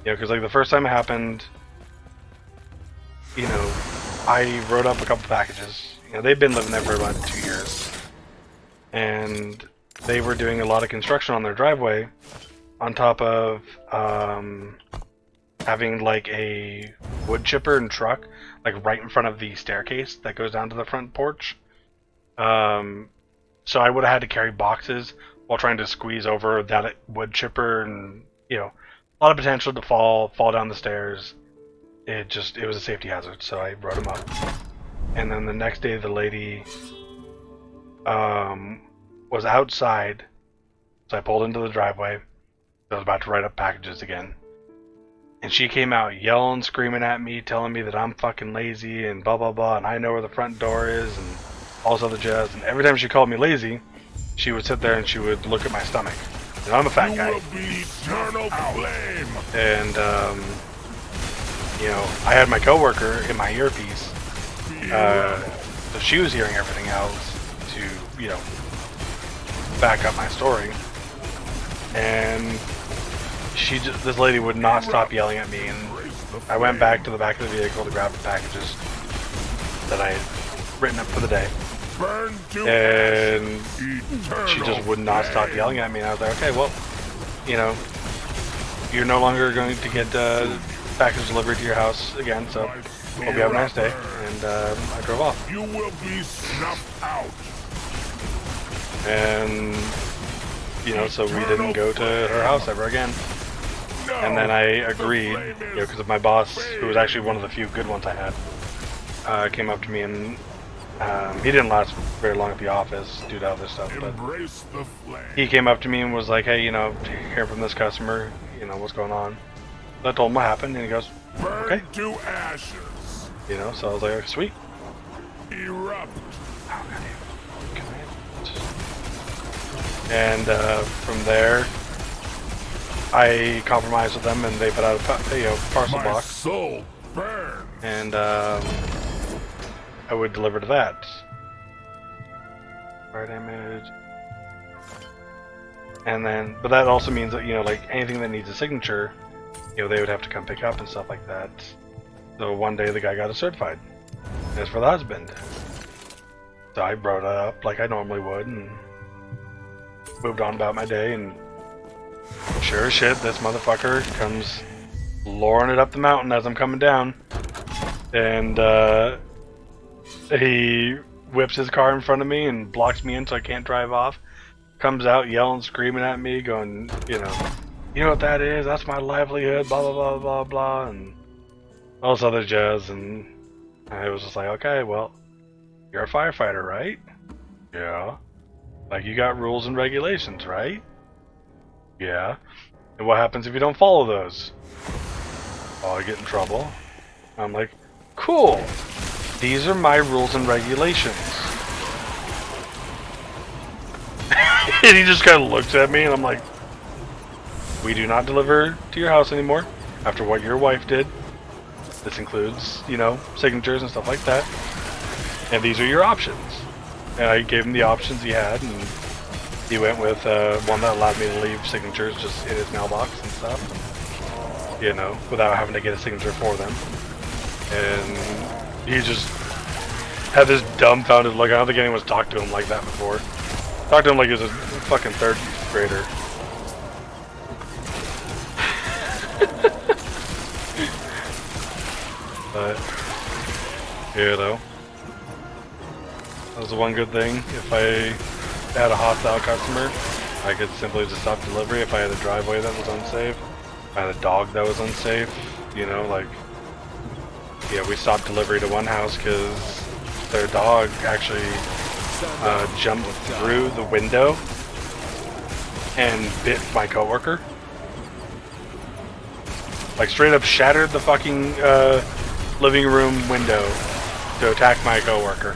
Yeah, because like the first time it happened, you know, I wrote up a couple packages. You know, they've been living there for about 2 years, and they were doing a lot of construction on their driveway, on top of having like a wood chipper and truck like right in front of the staircase that goes down to the front porch. So I would have had to carry boxes while trying to squeeze over that wood chipper, and you know, a lot of potential to fall down the stairs. It was a safety hazard, so I wrote them up. And then the next day the lady was outside, so I pulled into the driveway. I was about to write up packages again. And she came out yelling, screaming at me, telling me that I'm fucking lazy and blah blah blah, and I know where the front door is and all this other jazz. And every time she called me lazy, she would sit there and she would look at my stomach. And I'm a fat guy. Eternal flame. And you know, I had my coworker in my earpiece, so she was hearing everything else to, you know, back up my story. And this lady would not stop yelling at me, and I went back to the back of the vehicle to grab the packages that I had written up for the day. Burn to And eternal she just would not stop flame. yelling at me. And I was like, okay, well, you know, you're no longer going to get package delivered to your house again, so hope you have a nice day. And I drove off. You will be snuffed out. And, you know, so we didn't go to her house ever again. No, And then I the agreed, flame you know, is because my boss, who was actually one of the few good ones I had, came up to me and he didn't last very long at the office due to other stuff, but embrace the flame. he came up to me and was like, hey, you know, hear from this customer, you know, what's going on. So I told him what happened, and he goes, Burn okay. to ashes. You know, so I was like, okay, sweet. Erupt. Oh, and from there, I compromised with them, and they put out a parcel My box, soul burns. and I would deliver to that. Fire damage. And then, but that also means that, you know, like anything that needs a signature, you know, they would have to come pick up and stuff like that. So one day the guy got it certified. And it's for the husband. So I brought it up like I normally would and moved on about my day, and sure as shit, this motherfucker comes lowering it up the mountain as I'm coming down. And he whips his car in front of me and blocks me in so I can't drive off. Comes out yelling, screaming at me, going, you know what that is? That's my livelihood, blah, blah, blah, blah, blah, and all this other jazz. And I was just like, okay, well, you're a firefighter, right? Yeah. Like, you got rules and regulations, right? Yeah. And what happens if you don't follow those? Oh, I get in trouble. I'm like, cool. These are my rules and regulations. And he just kind of looks at me, and I'm like, we do not deliver to your house anymore after what your wife did. This includes, you know, signatures and stuff like that. And these are your options. And I gave him the options he had, and he went with one that allowed me to leave signatures just in his mailbox and stuff, you know, without having to get a signature for them. And he just had this dumbfounded look. I don't think anyone's talked to him like that before. Talked to him like he was a fucking third grader. But, you know, that was the one good thing. If I had a hostile customer, I could simply just stop delivery. If I had a driveway that was unsafe, if I had a dog that was unsafe, you know, like, yeah, we stopped delivery to one house because their dog actually jumped through the window and bit my coworker. Like, straight up shattered the fucking living room window to attack my coworker.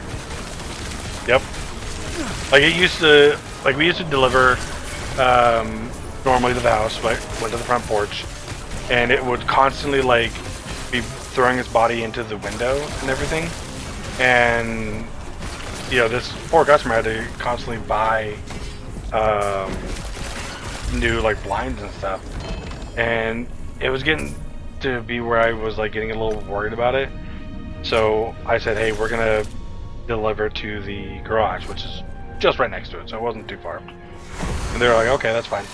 Yep. Like, it used to, like, we used to deliver normally to the house, right? Went to the front porch, and it would constantly, like, be throwing its body into the window and everything. And, you know, this poor customer had to constantly buy new, like, blinds and stuff. And it was getting to be where I was, like, getting a little worried about it. So I said, hey, we're gonna deliver to the garage, which is just right next to it, so it wasn't too far. And they were like, okay, that's fine.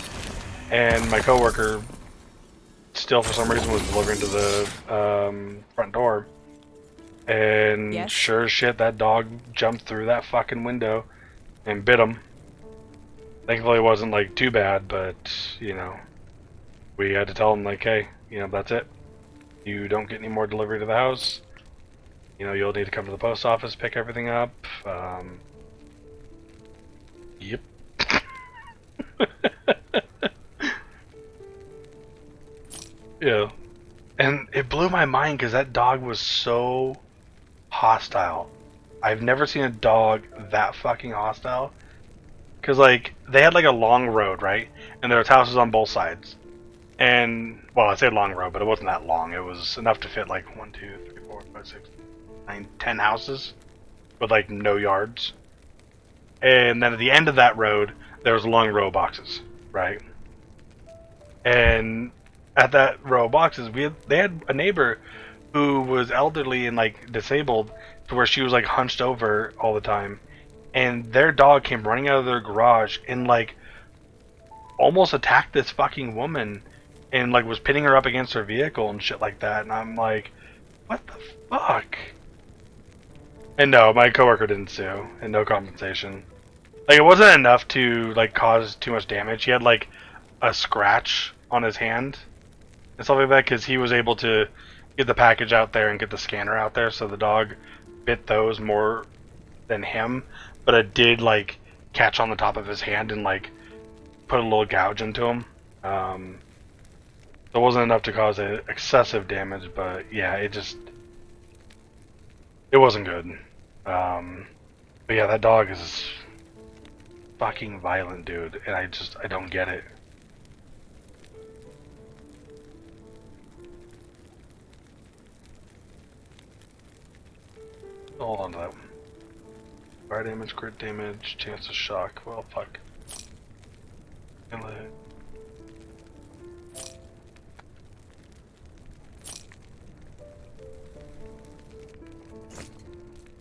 And my coworker still, for some reason, was delivering to the front door. And Yes? sure as shit, that dog jumped through that fucking window and bit him. Thankfully, it wasn't, like, too bad, but, you know, we had to tell him, like, hey, you know, that's it. You don't get any more delivery to the house. You know, you'll need to come to the post office, pick everything up. Yep. Yeah. And it blew my mind because that dog was so hostile. I've never seen a dog that fucking hostile. Because, like, they had, like, a long road, right? And there was houses on both sides. And, well, I say long road, but it wasn't that long. It was enough to fit, like, 1, 2, 3, 4, 5, 6, 9, 10 houses with, like, no yards. And then at the end of that road, there was a long row of boxes, right? And at that row of boxes, they had a neighbor who was elderly and, like, disabled to where she was, like, hunched over all the time. and their dog came running out of their garage and like almost attacked this fucking woman and like was pitting her up against her vehicle and shit like that. And I'm like, what the fuck? And no, my coworker didn't sue, and no compensation. Like, it wasn't enough to like cause too much damage. He had like a scratch on his hand and stuff like that because he was able to get the package out there and get the scanner out there, so the dog bit those more than him, but it did like catch on the top of his hand and like put a little gouge into him. So it wasn't enough to cause excessive damage, but yeah, it wasn't good. But yeah, that dog is fucking violent, dude, and I don't get it. Hold on to that one. Fire damage, crit damage, chance of shock. Well, fuck.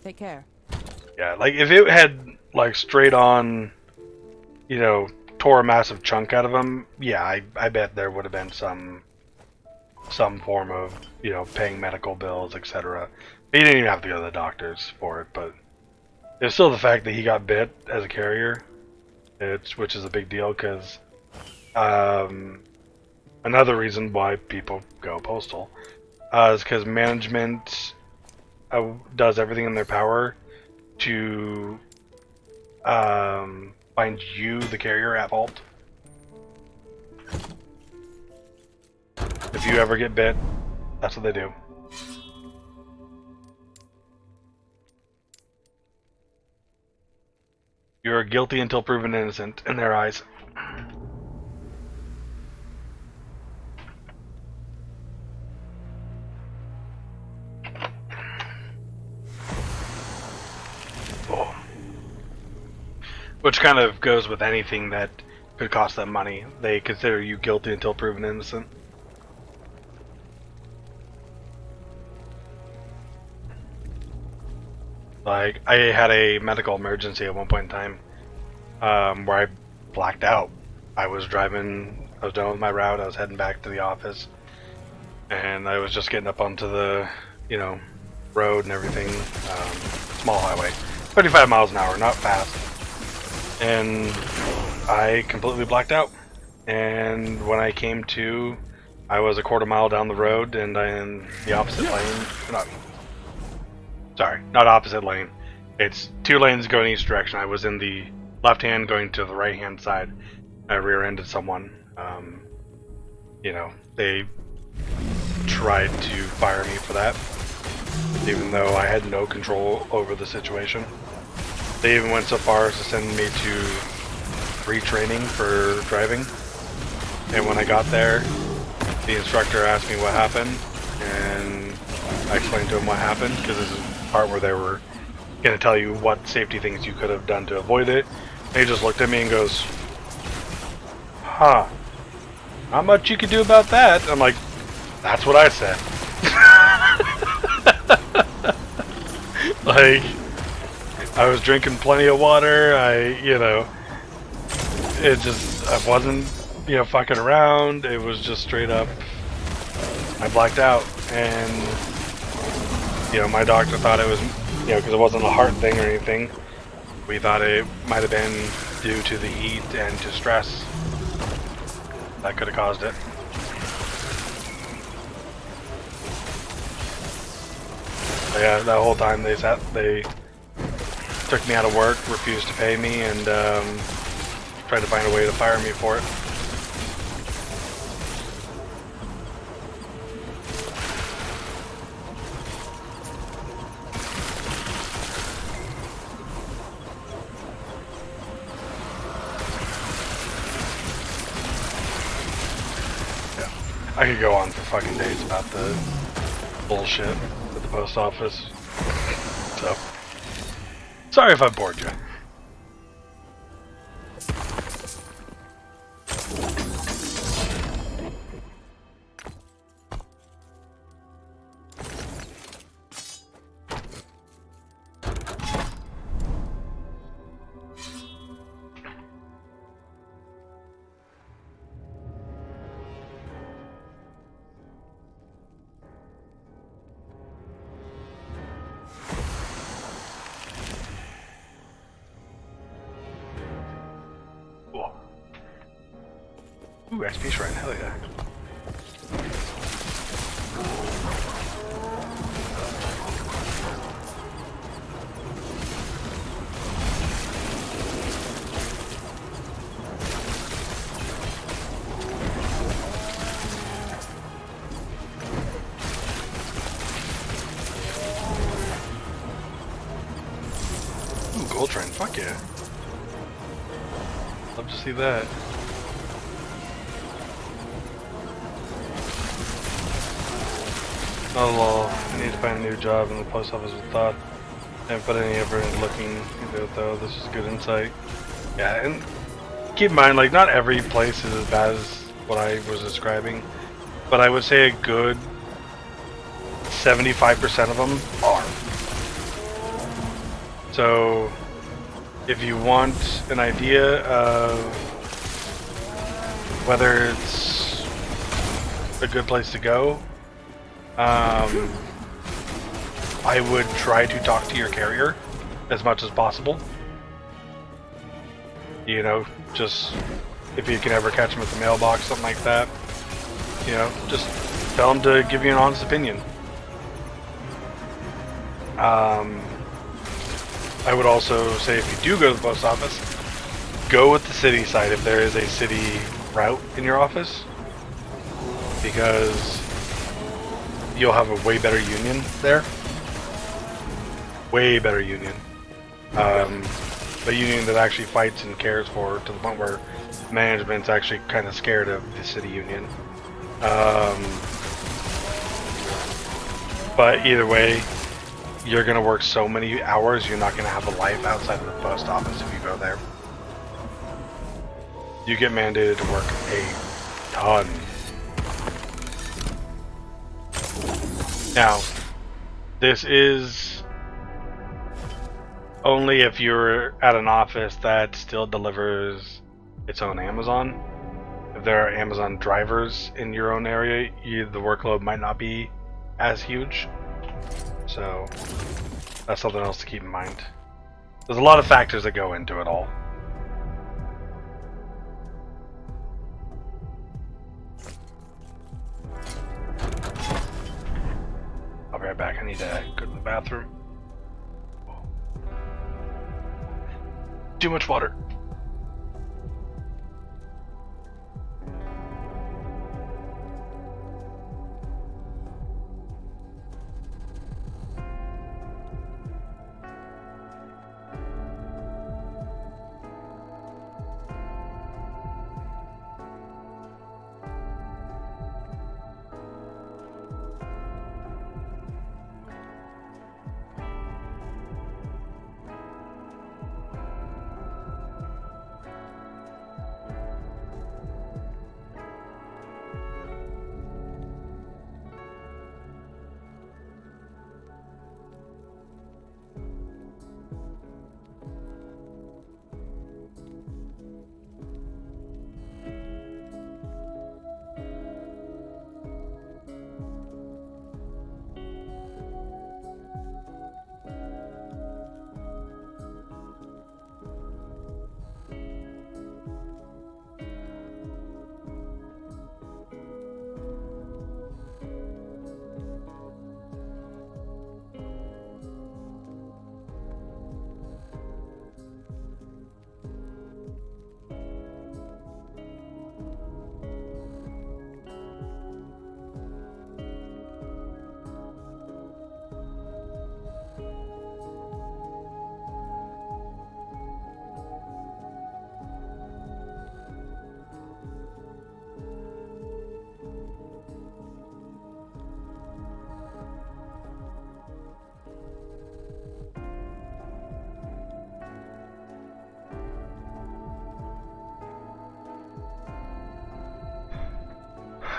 Take care. Yeah, like if it had like straight on, you know, tore a massive chunk out of him, yeah, I bet there would have been some form of, you know, paying medical bills, etc. He didn't even have to go to the doctors for it, but it's still the fact that he got bit as a carrier, which is a big deal because another reason why people go postal is because management does everything in their power to find you, the carrier, at fault. If you ever get bit, that's what they do. You're guilty until proven innocent in their eyes. Oh. Which kind of goes with anything that could cost them money. They consider you guilty until proven innocent. Like, I had a medical emergency at one point in time where I blacked out. I was done with my route, I was heading back to the office, and I was just getting up onto the, you know, road and everything, small highway, 35 miles an hour, not fast, and I completely blacked out. And when I came to, I was a quarter mile down the road and in the opposite lane. Not opposite lane. It's two lanes going each direction. I was in the left hand going to the right hand side. I rear-ended someone. You know, they tried to fire me for that, even though I had no control over the situation. They even went so far as to send me to retraining for driving. And when I got there, the instructor asked me what happened, and I explained to him what happened, because this is the part where they were going to tell you what safety things you could have done to avoid it. And he just looked at me and goes, huh, not much you could do about that. I'm like, that's what I said. Like, I was drinking plenty of water, I wasn't, fucking around. It was just straight up, I blacked out. And, my doctor thought it was, because it wasn't a heart thing or anything. We thought it might have been due to the heat and to stress. That could have caused it. But yeah, that whole time they took me out of work, refused to pay me, and tried to find a way to fire me for it. I could go on for fucking days about the bullshit at the post office. So, sorry if I bored you. Ooh, XP shrine, hell yeah. Ooh, gold shrine, fuck yeah. Love to see that. Oh lol, I need to find a new job in the post office with thought. I haven't put any effort into looking into it though, this is good insight. Yeah, and keep in mind, like, not every place is as bad as what I was describing, but I would say a good 75% of them are. So, if you want an idea of whether it's a good place to go, I would try to talk to your carrier as much as possible. You know, just if you can ever catch them at the mailbox, something like that. You know, just tell them to give you an honest opinion. I would also say if you do go to the post office, go with the city side if there is a city route in your office, because you'll have a way better union there. Way better union. A union that actually fights and cares for, to the point where management's actually kind of scared of the city union. But either way, you're going to work so many hours, you're not going to have a life outside of the post office if you go there. You get mandated to work a ton. Now, this is only if you're at an office that still delivers its own Amazon. If there are Amazon drivers in your own area, the workload might not be as huge. So, that's something else to keep in mind. There's a lot of factors that go into it all. I'll be right back. I need to go to the bathroom. Too much water.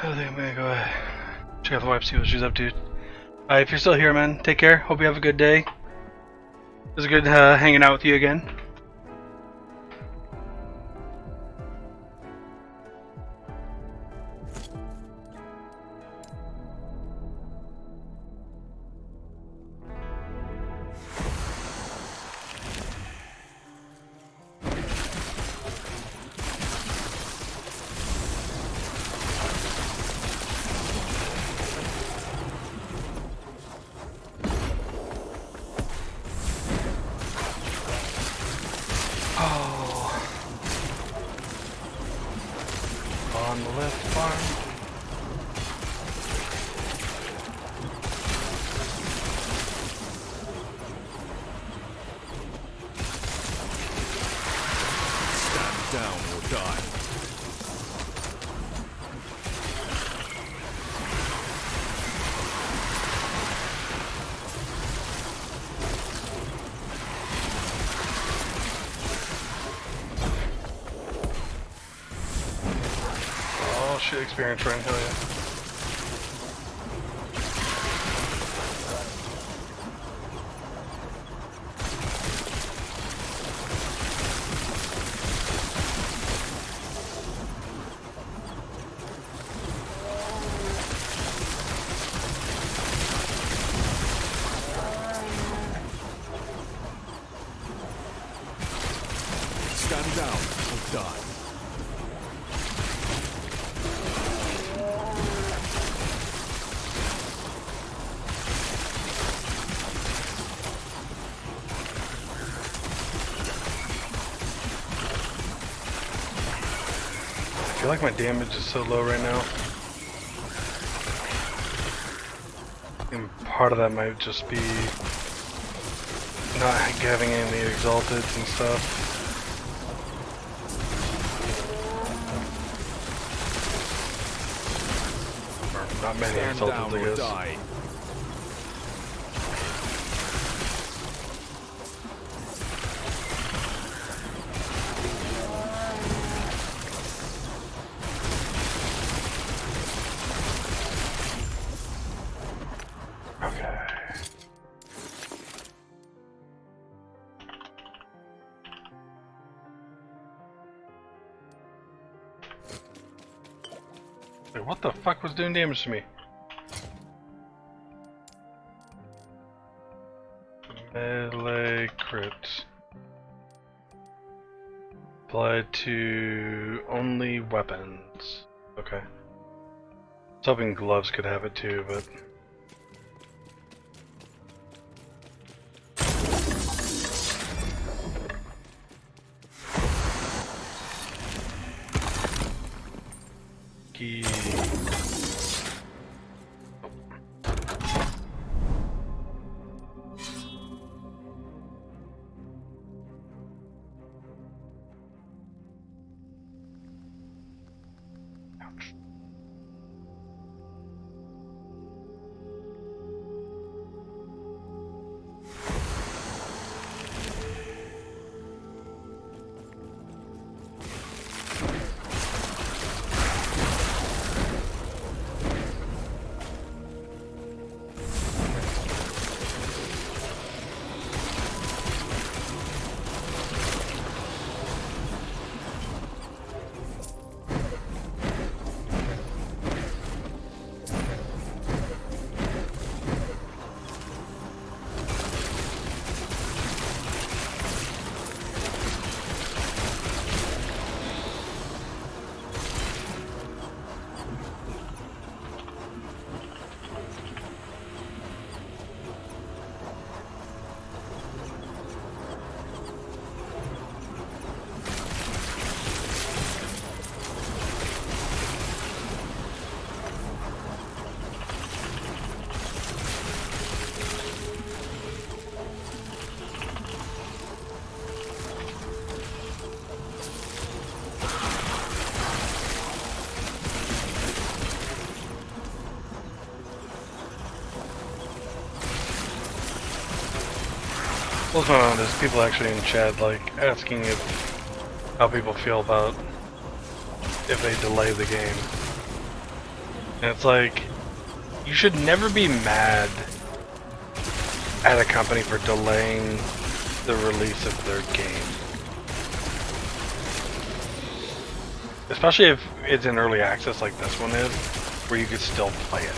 I think I'm gonna go check out the wife, see what she's up to. If you're still here, man, take care. Hope you have a good day. It was good hanging out with you again. Monolith farm. Stand down or die. Oh shit, experience run, hell yeah. Stand down or die. I feel like my damage is so low right now. And part of that might just be not having any exalted and stuff. Or not many Stand exalted, down I or guess. die. Okay. Wait, what the fuck was doing damage to me? Melee crit. Applied to only weapons. Okay. I was hoping gloves could have it too, but... Key. Ouch. What's going on? There's people actually in chat like asking if how people feel about if they delay the game. And it's like you should never be mad at a company for delaying the release of their game. Especially if it's in early access like this one is, where you could still play it.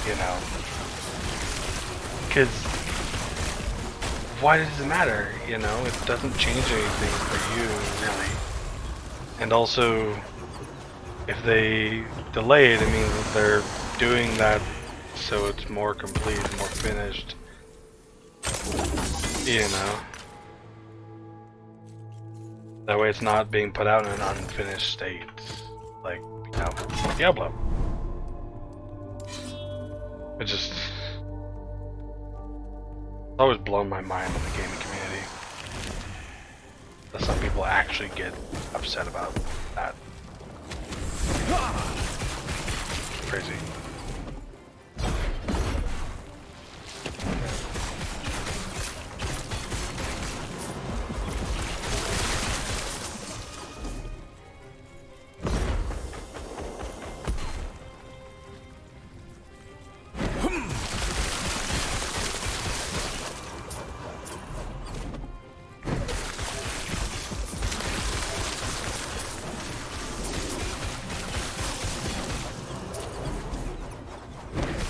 You know? Because why does it matter? You know, it doesn't change anything for you, really. And also, if they delay it, it means that they're doing that so it's more complete, more finished. You know? That way it's not being put out in an unfinished state. like, you know, Diablo. It just it's always blown my mind in the gaming community that some people actually get upset about that. Crazy.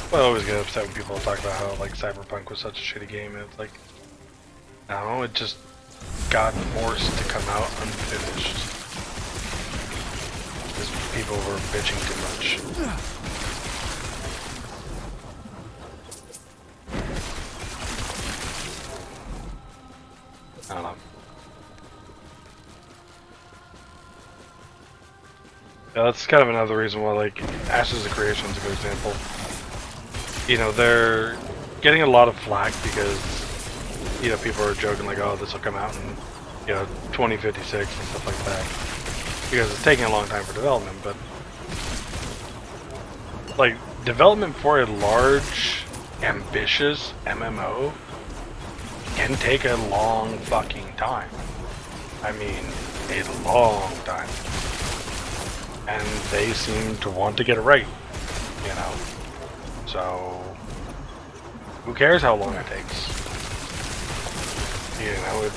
I always get upset when people talk about how like Cyberpunk was such a shitty game, and it's like, no, it just got forced to come out unfinished because people were bitching too much. I don't know. Yeah, that's kind of another reason why, like, Ashes of Creation is a good example. You know, they're getting a lot of flack because, you know, people are joking like, oh, this will come out in, you know, 2056 and stuff like that. Because it's taking a long time for development, but, like, development for a large, ambitious MMO can take a long fucking time. I mean, a long time. And they seem to want to get it right, you know? So, who cares how long it takes? You know,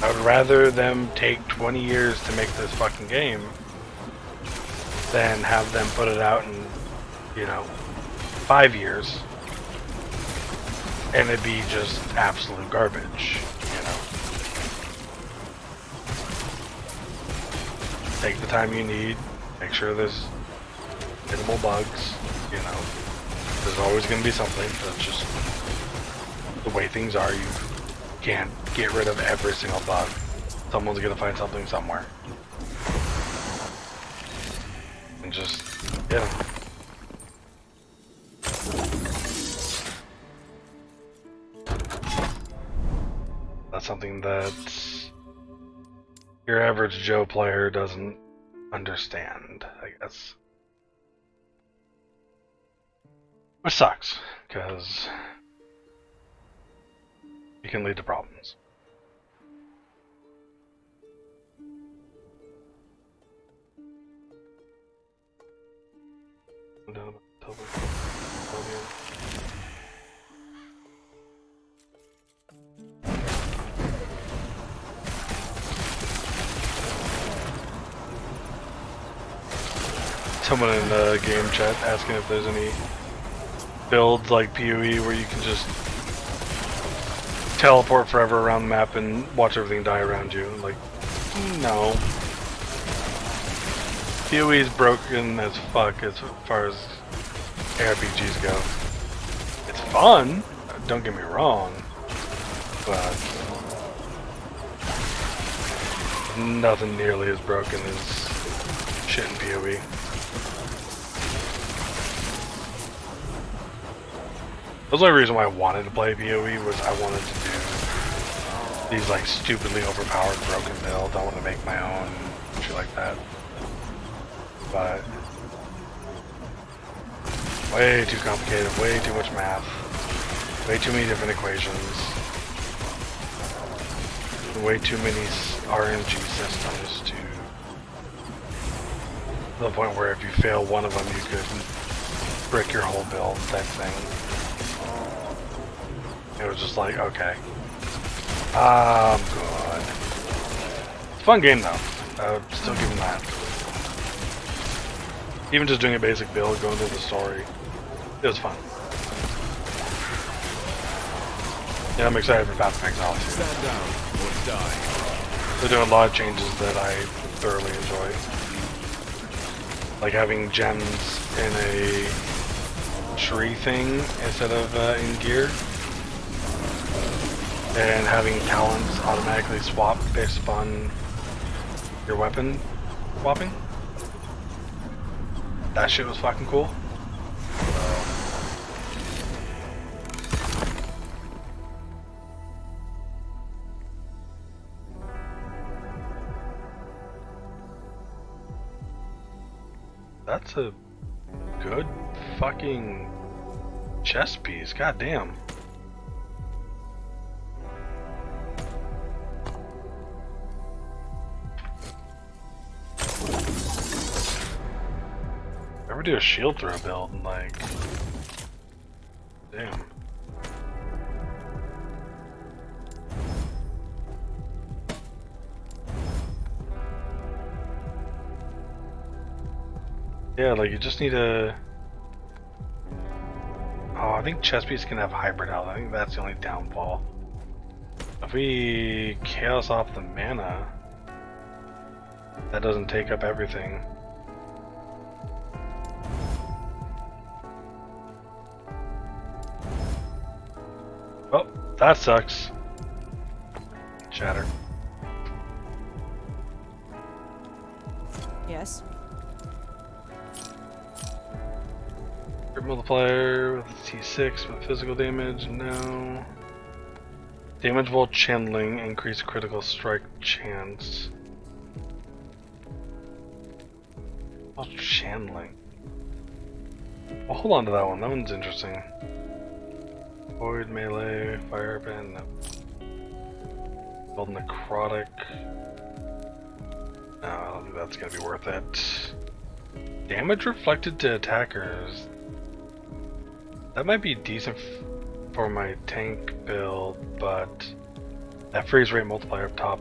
I would rather them take 20 years to make this fucking game than have them put it out in, you know, 5 years and it be just absolute garbage, you know? Take the time you need, make sure there's minimal bugs, you know? There's always going to be something. That's just the way things are. You can't get rid of every single bug. Someone's going to find something somewhere. And just, yeah. That's something that your average Joe player doesn't understand, I guess. Which sucks, because it can lead to problems. Someone in the game chat asking if there's any builds like PoE where you can just teleport forever around the map and watch everything die around you. Like, no. PoE is broken as fuck as far as RPGs go. It's fun, don't get me wrong, but nothing nearly as broken as shit in PoE. That was the only reason why I wanted to play PoE was I wanted to do these like stupidly overpowered broken builds. I want to make my own shit like that. But way too complicated, way too much math, way too many different equations, way too many RNG systems to the point where if you fail one of them you could brick your whole build type thing. It was just like, okay. I'm good. It's a fun game though. Still give them that. Even just doing a basic build, going through the story, it was fun. Yeah, I'm excited for Path of Exile too. Stand down or die. They're doing a lot of changes that I thoroughly enjoy. Like having gems in a tree thing instead of in gear. And having talents automatically swap based upon your weapon swapping. that shit was fucking cool. That's a good fucking chess piece, goddamn. Ever do a shield throw build and like, damn. Yeah, like you just need a. Oh, I think chess piece can have hybrid health. I think that's the only downfall. If we chaos off the mana, that doesn't take up everything. Oh, that sucks. Shatter. Yes. Crit multiplier with T6 with physical damage, no. Damage while channeling, increase critical strike chance. While channeling. Well, hold on to that one, that one's interesting. Void, melee, fire band, no. Build necrotic. No, I don't think that's gonna be worth it. Damage reflected to attackers. That might be decent for my tank build, but that freeze rate multiplier up top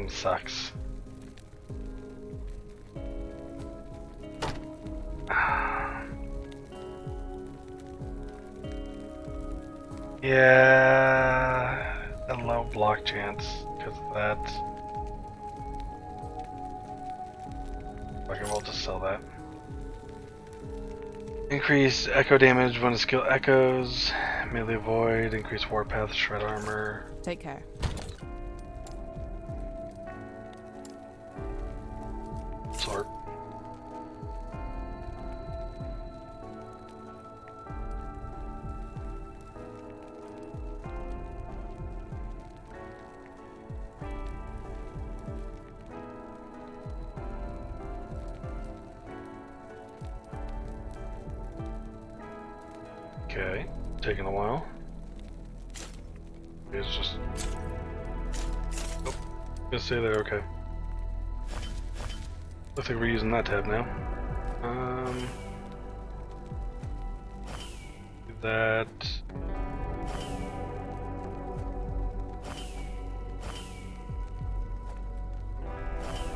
sucks. Yeah, a low block chance because of that. Okay, we'll just sell that. Increase echo damage when a skill echoes. Melee void. Increase warpath. Shred armor. Take care. Sort. Okay, taking a while. It's just. Oh, gonna stay there. Okay. Looks like we're using that tab now. Do that.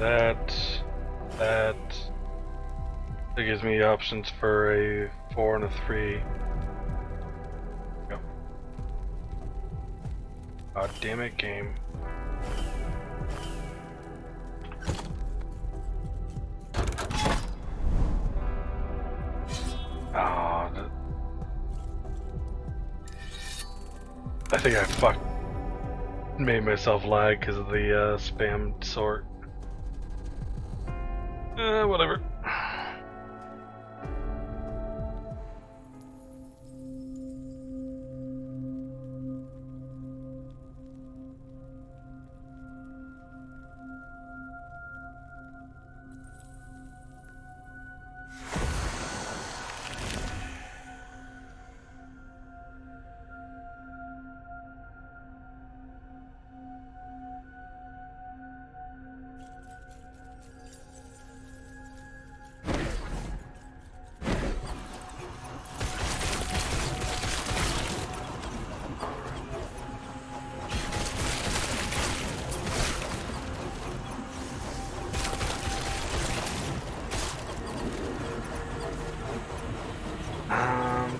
That. That gives me options for a 4 and a 3. Go. God damn it, game. I think I made myself lag because of the spam sort. Whatever.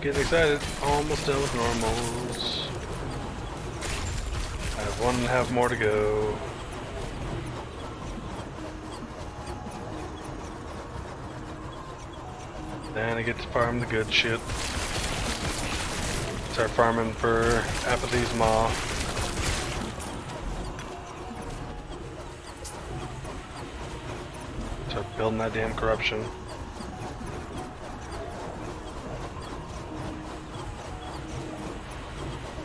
Getting excited. Almost done with normals. I have 1.5 more to go. Then I get to farm the good shit. Start farming for Apathy's Maw. Start building that damn corruption.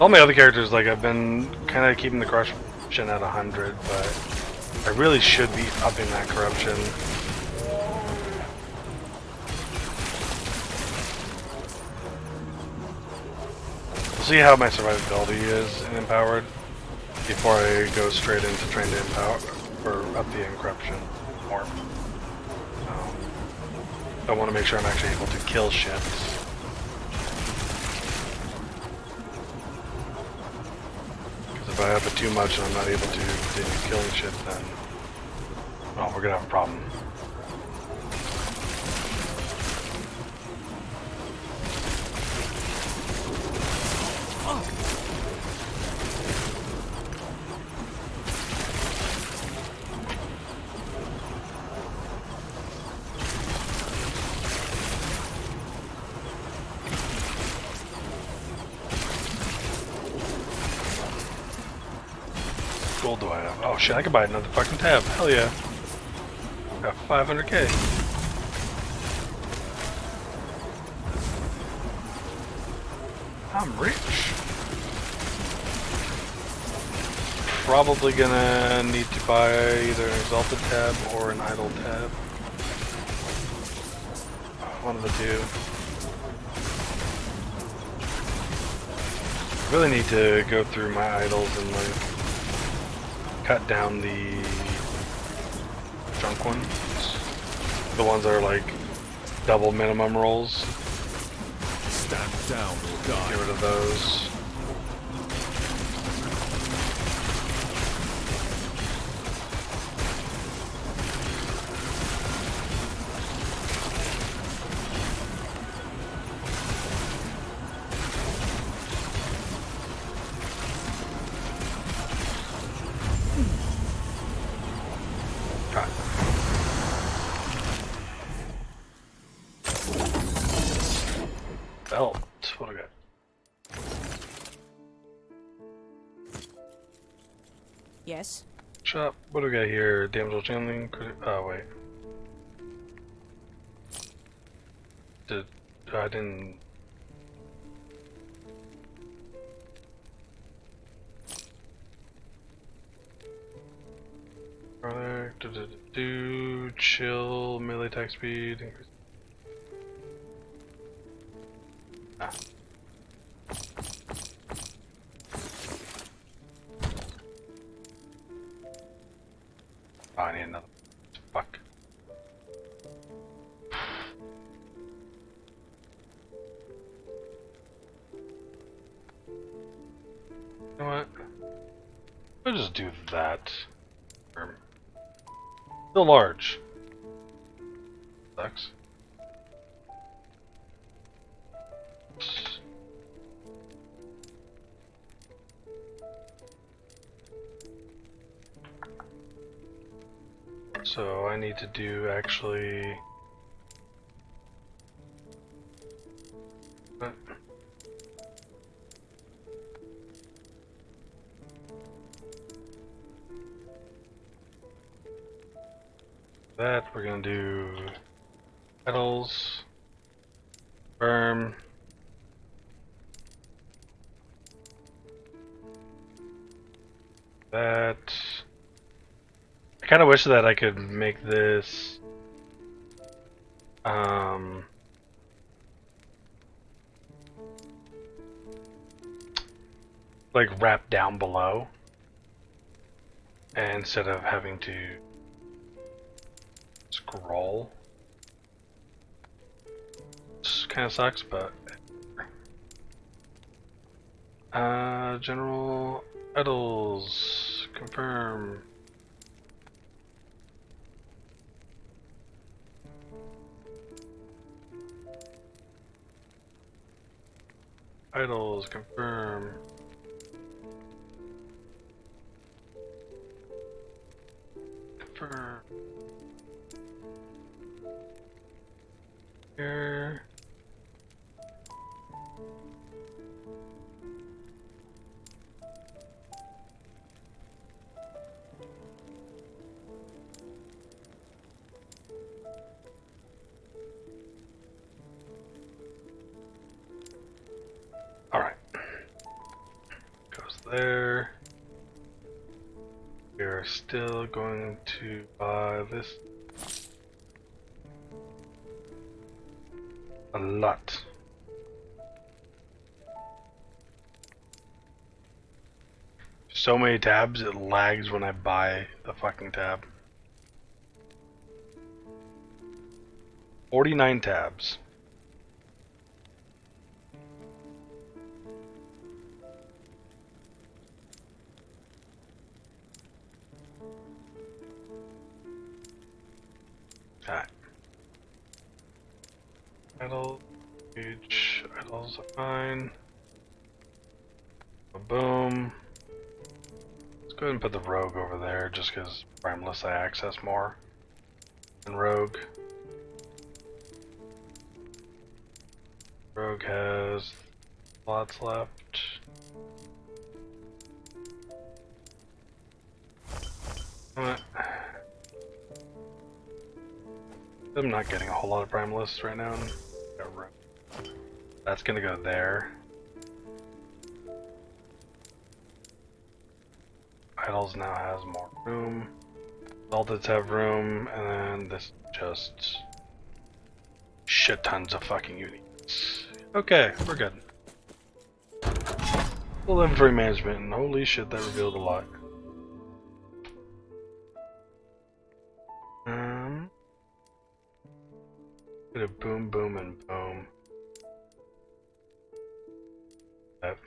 All my other characters, like, I've been kind of keeping the corruption at 100, but I really should be upping that corruption. We'll see how my survivability is in Empowered before I go straight into trying to empower or up the corruption more. I want to make sure I'm actually able to kill ships. If I up it too much and I'm not able to continue killing shit, then we're gonna have a problem. Gold do I have? Oh shit, I could buy another fucking tab. Hell yeah. Got 500k. I'm rich. Probably gonna need to buy either an exalted tab or an idle tab. One of the two. Really need to go through my idols and like cut down the junk ones. The ones that are like double minimum rolls. Stand down or die. Get rid of those. Belt. What do I got? Yes. Shop. What do we got here? Damsel channeling. Oh wait. I didn't. Product. Chill. Melee attack speed. Increase. Ah. Oh, I need another. Fuck. You know what? We'll just do that. Still large. Sucks. So I need to do actually. That we're gonna do petals, firm. That. I kind of wish that I could make this like wrap down below instead of having to scroll. This kind of sucks, but general idols confirm. Idols confirm. Confirm. Here. there. We are still going to buy this a lot. So many tabs, it lags when I buy the fucking tab. 49 tabs. Alright. Idle, page, idles are fine. Boom. Let's go ahead and put the rogue over there just because primeless I access more than rogue. Rogue has slots left. I'm not getting a whole lot of primalists right now. That's gonna go there. Idols now has more room. Salteds have room, and then this just shit tons of fucking units. Okay, we're good. Full inventory management, and holy shit, that revealed a lot. Get a boom, boom, and boom. Yep.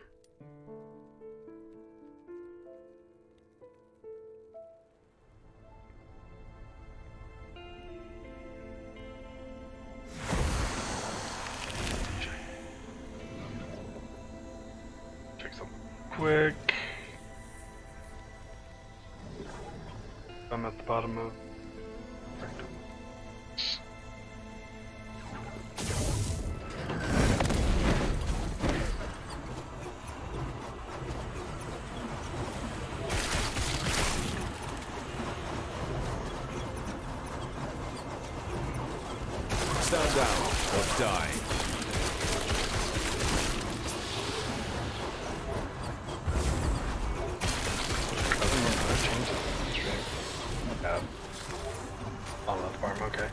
Check something quick. I'm at the bottom of. Stand down or die. Monolith farm, okay.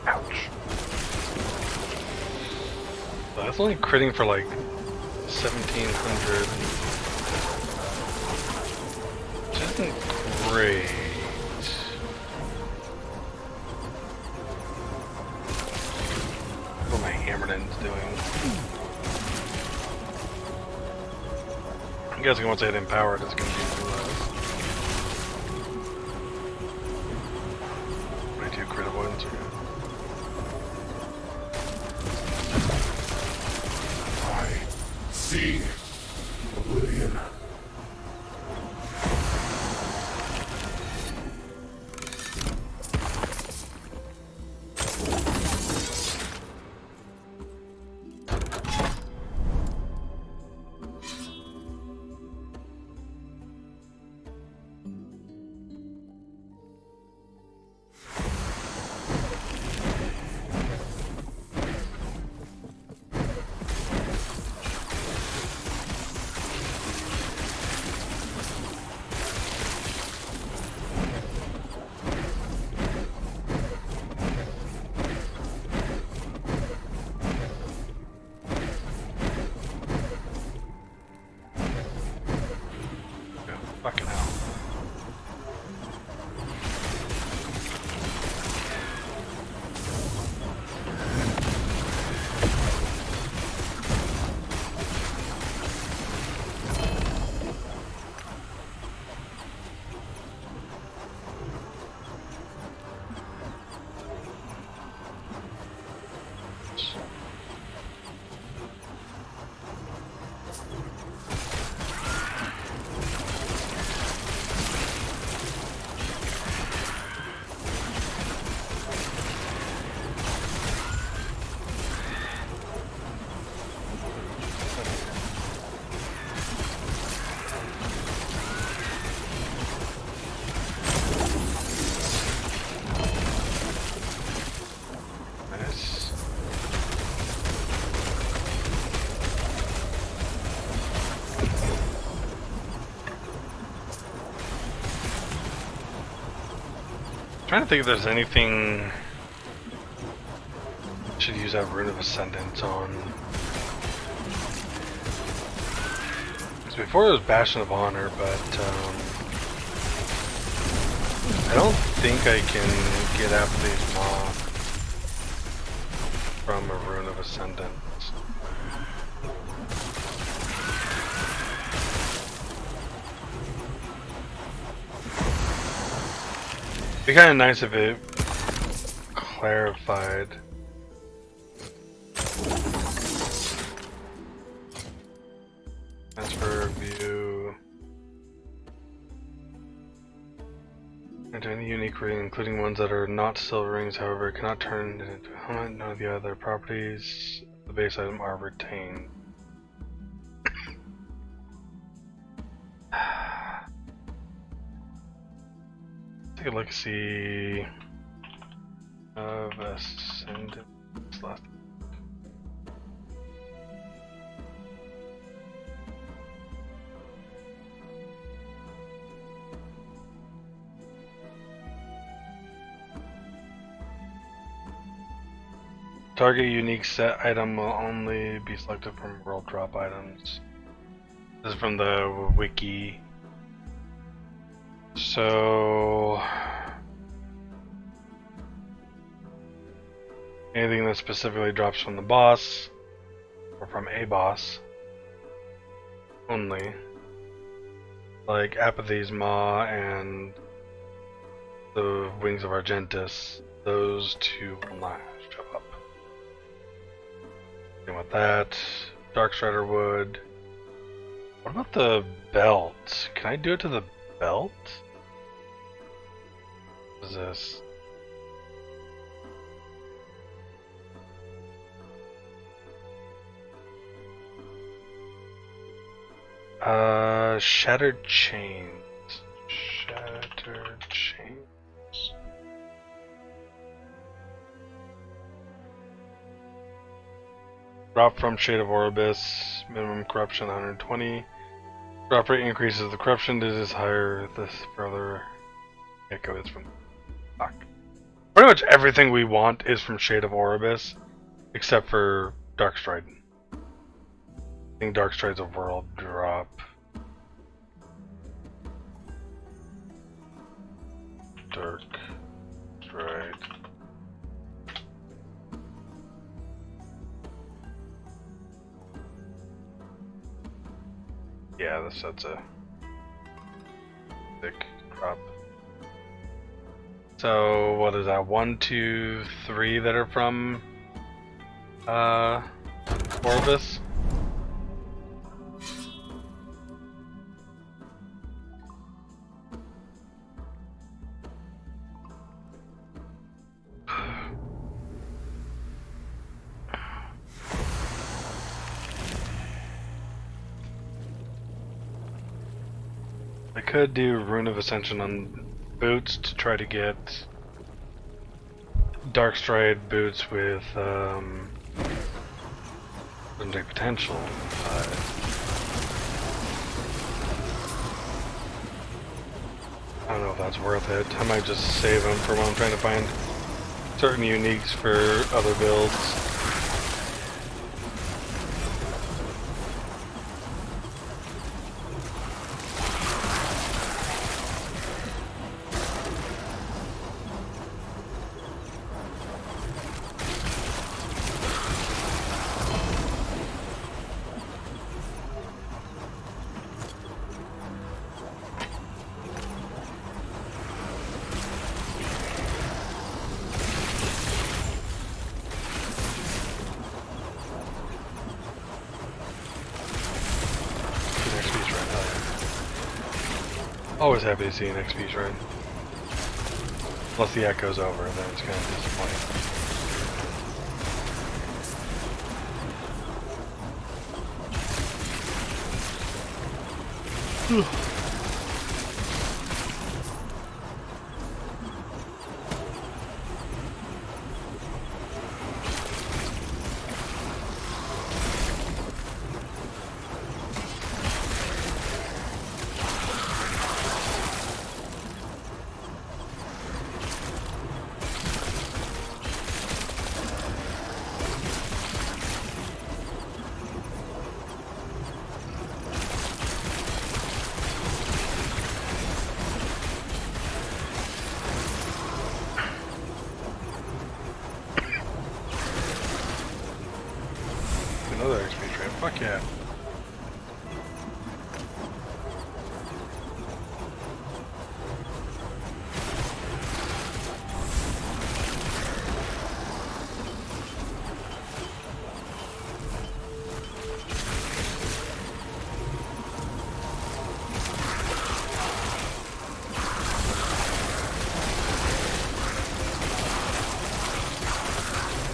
Ouch. That's only critting for like 1700. Which isn't great. What my Hammerdin's doing. I'm guessing once I hit empowered, it's gonna be less. 22 crit avoidance, okay. See oblivion. Fucking hell. trying to think if there's anything I should use that Rune of Ascendance on. Because before it was Bastion of Honor, but I don't think I can get Apathy's Maw from a Rune of Ascendance. It'd be kind of nice if it clarified. Transfer view. Into any unique ring, including ones that are not silver rings, however, cannot turn into a helmet. None of the other properties of the base item are retained. Take a look, see of Ascendance last. Target unique set item will only be selected from world drop items. This is from the wiki. So anything that specifically drops from the boss or from a boss only, like Apathy's Maw and the Wings of Argentus, those two will not show up. Same with that. Darkstrider wood. What about the belt? Can I do it to the belt? What is this? Shattered chains. Shattered chains. Drop from Shade of Orbis. Minimum corruption 120. Drop rate increases the corruption. This is higher. This further. Echo is from. Fuck. Pretty much everything we want is from Shade of Orbis, except for Darkstride. I think Darkstride's a world drop. Darkstride. Yeah, that's a thick drop. So what is that? 1, 2, 3 that are from Orbis? I could do Rune of Ascension on boots to try to get Darkstride boots with legendary potential, but I don't know if that's worth it. I might just save them for when I'm trying to find certain uniques for other builds. Always happy to see an XP shrine. Unless the echo's over, then it's kind of disappointing.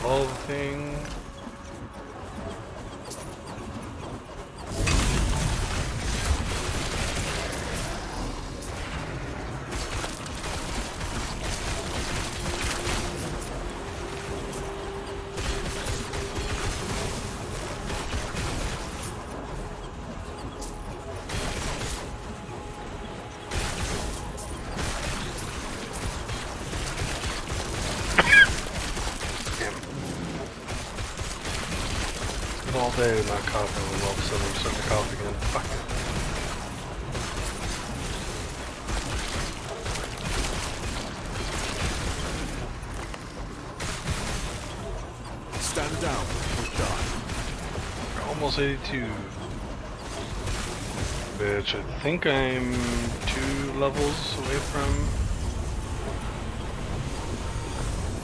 evolve thing. All day not coughing, and all of a sudden I'm starting to cough again. Fuck it. Stand down or die. We're almost 82. Which I think I'm 2 levels away from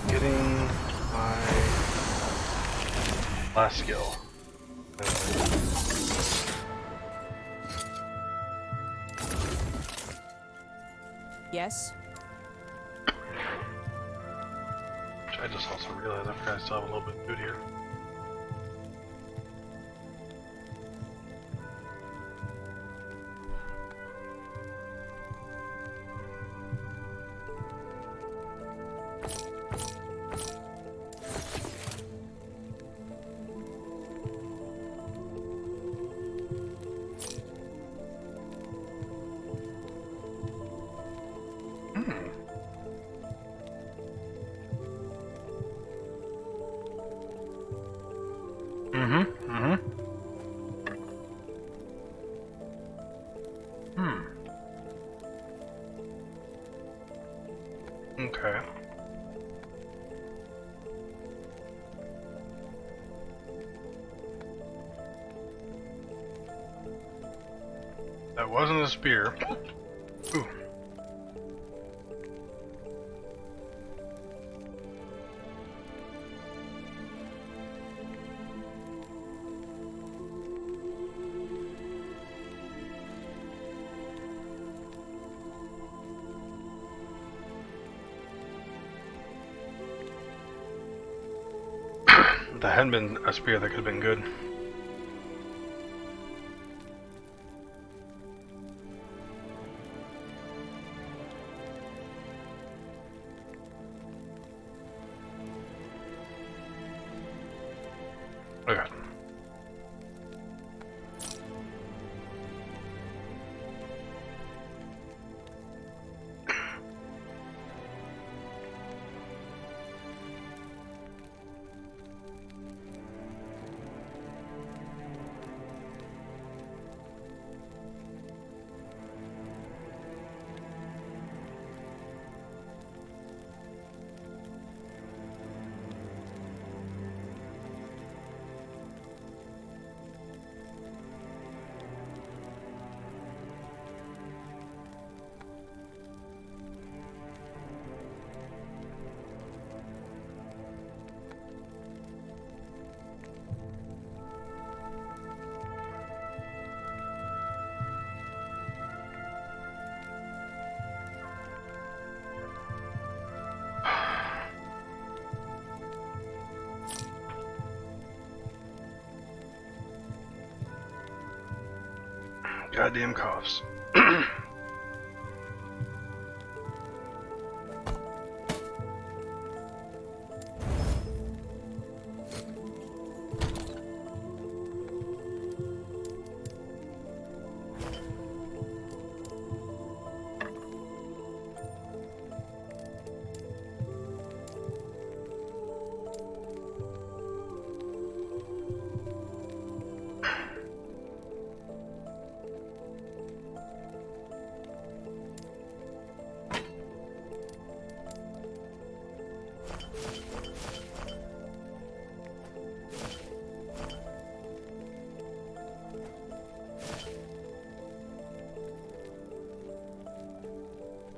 getting my last skill. Yes. Which I just also realized I forgot I still have a little bit of food here. Okay. That wasn't a spear. Ooh. If that hadn't been a spear, that could have been good. Okay. Goddamn coughs.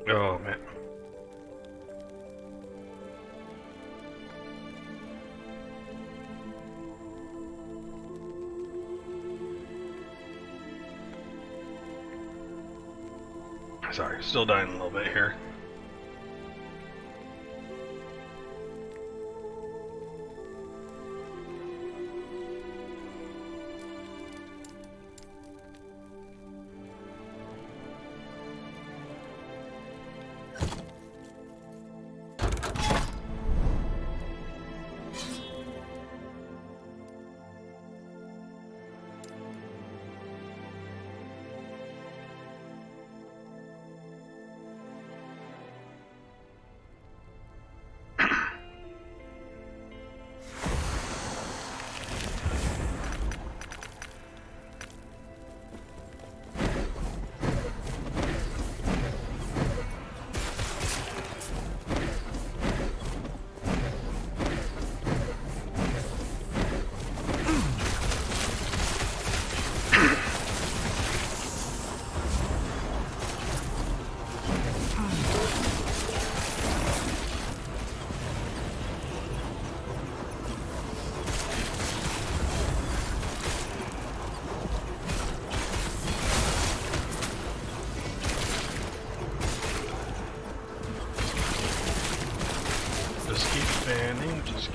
Oh man. Sorry, still dying a little bit here.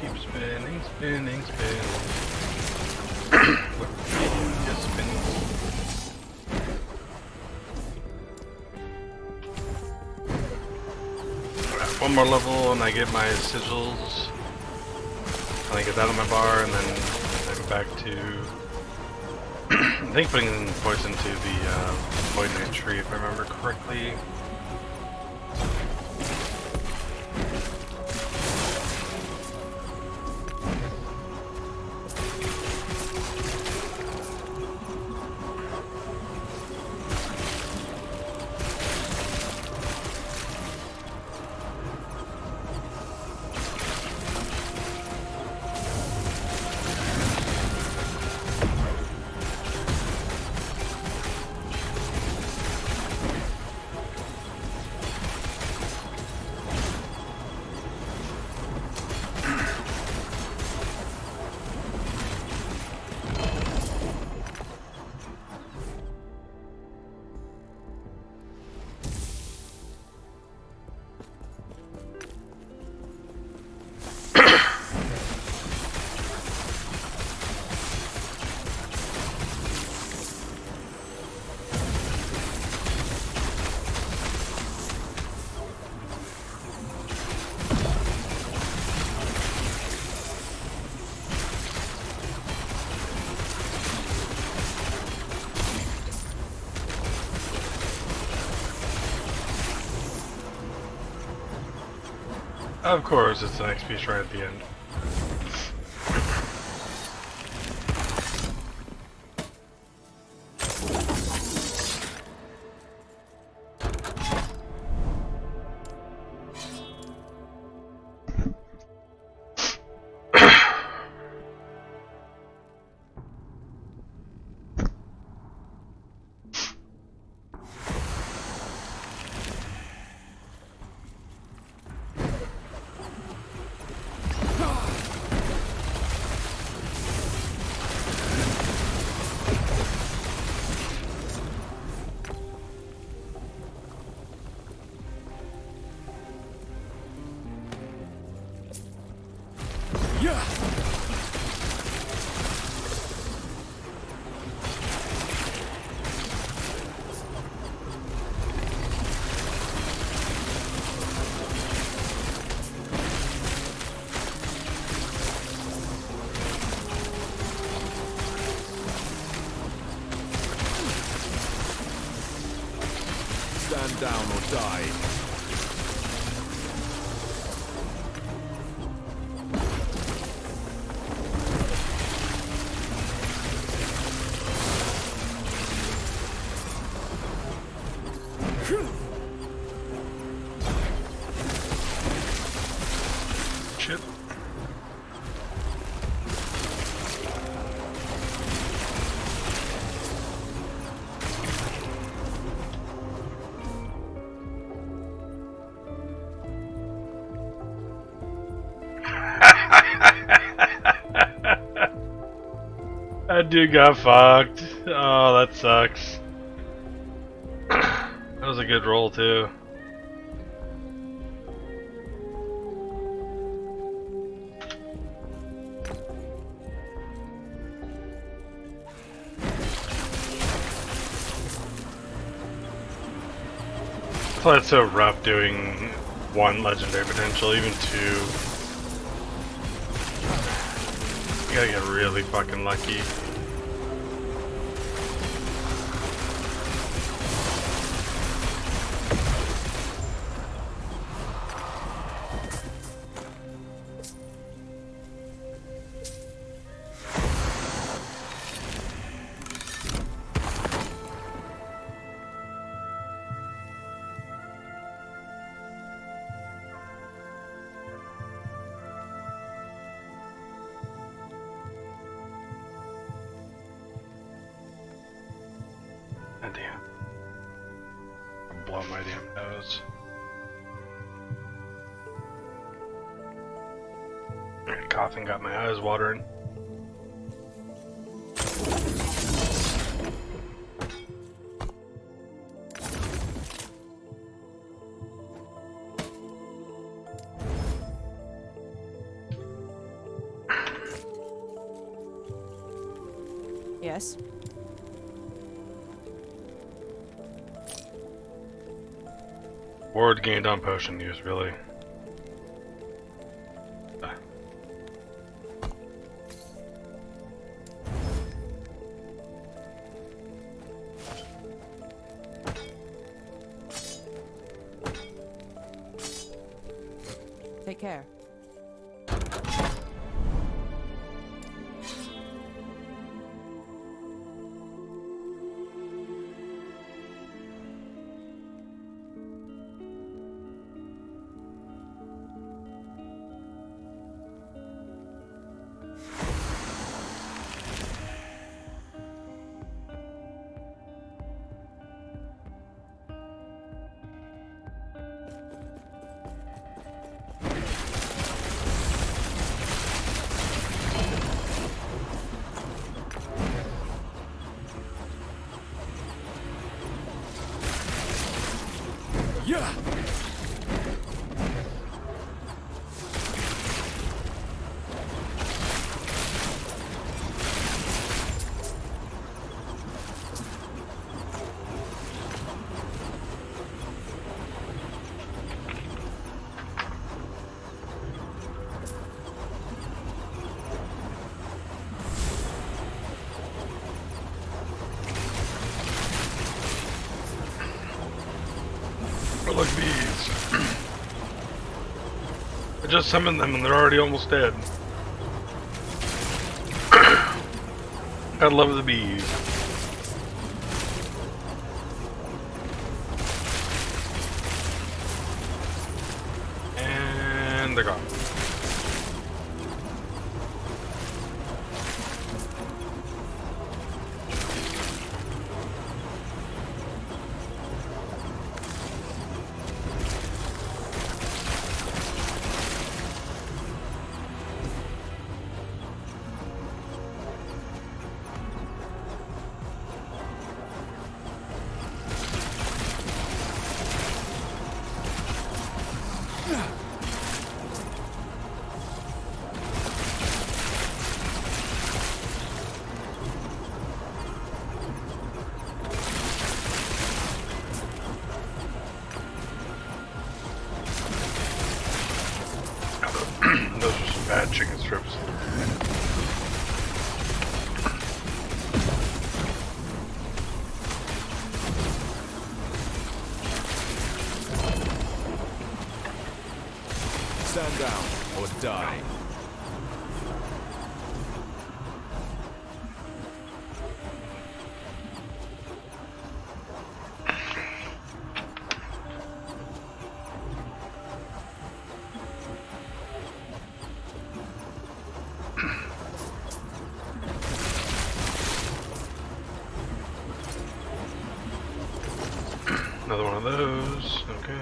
keep spinning, spinning, spinning. Just spinning. Alright, one more level and I get my sigils. And I get that on my bar, and then I go back to I think putting poison to the Void Knight tree, if I remember correctly. Of course, it's the next piece right at the end. Stand down or die. Shit. That dude got fucked. Oh, that sucks. That was a good roll too. That's why it's so rough doing one legendary potential, even two. You gotta get really fucking lucky. God damn. I'll blow my damn nose. Coughing got my eyes watering. Yes. Ward gained on potion use, really. Ah. Take care. Yeah! I like bees. I just summoned them and they're already almost dead. I love the bees. And they're gone. Those are some bad chicken strips. Stand down or die. Another one of those. Okay.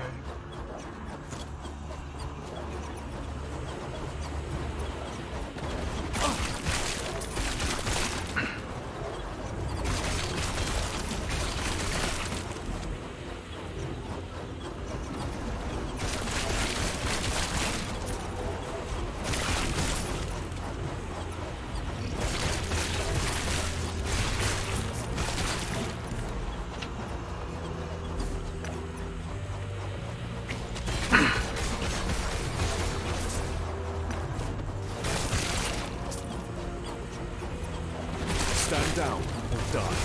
Stand down or die.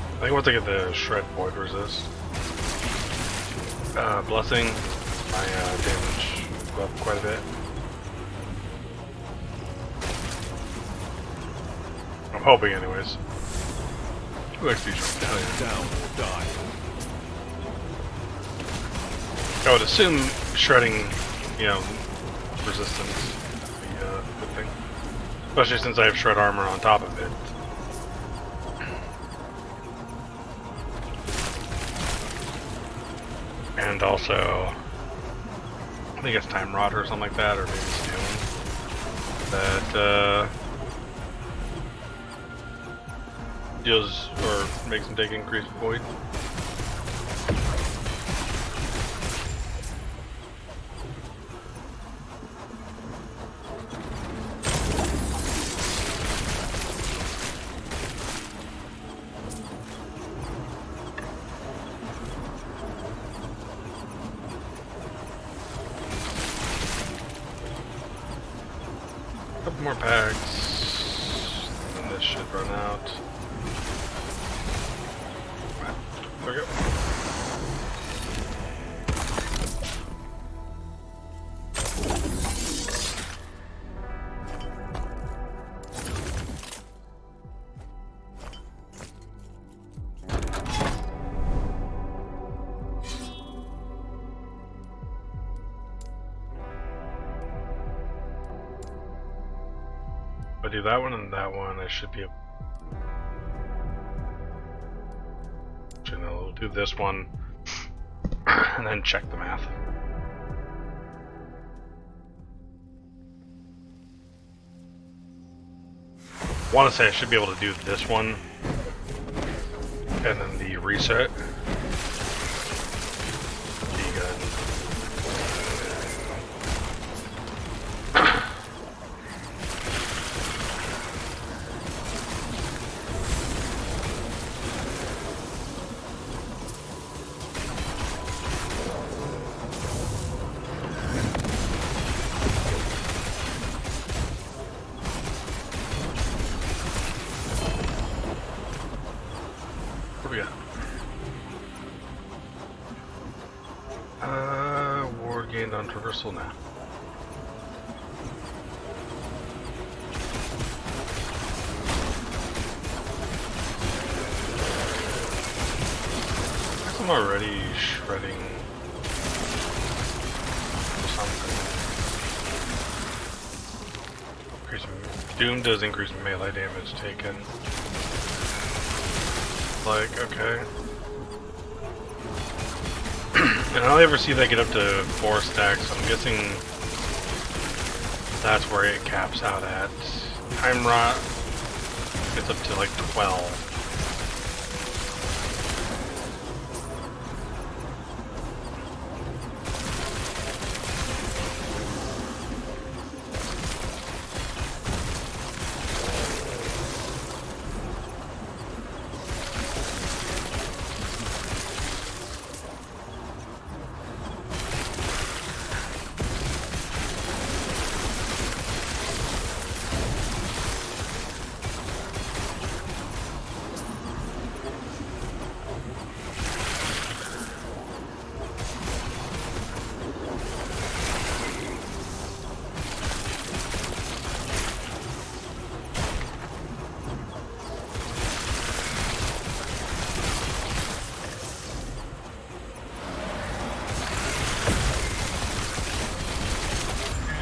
I think once I get the Shred Void Resist, Blessing, my damage will go up quite a bit. I'm hoping, anyways. Ooh, XP shred. Stand down or die. I would assume shredding, you know, resistance would be a good thing. Especially since I have shred armor on top of it. And also, I think it's Time Rod or something like that, or maybe Stealing. That, deals, or makes him take increased void. more packs. And this should run out. There we go. If I do that one and that one, I should be able. Actually, no, we'll do this one and then check the math. I want to say I should be able to do this one and then the reset. Be good. What do we got? Ward gained on traversal now. I'm already shredding something. Doom does increase melee damage taken. Like, okay. And I only ever see that get up to 4 stacks, so I'm guessing that's where it caps out at. Time Rot gets up to like 12.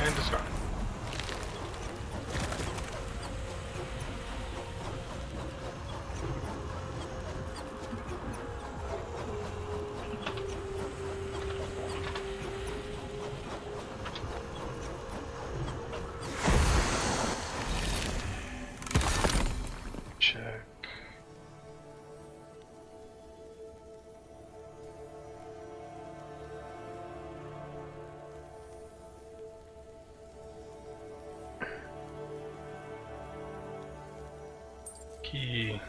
And discard. Check. Key.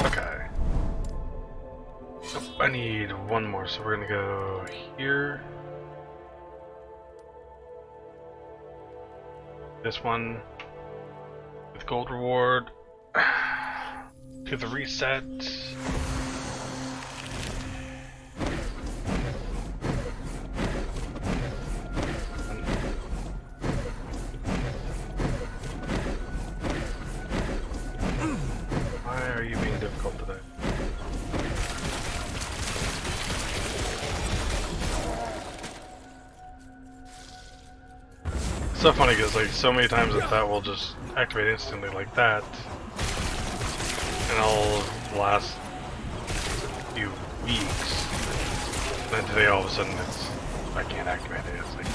Okay. I need one more, so we're gonna go here. This one with gold reward to the reset. Why are you being difficult today? It's so funny because like so many times that will just activate instantly like that, and it'll last a few weeks. And then today all of a sudden it's I can't activate it. It's like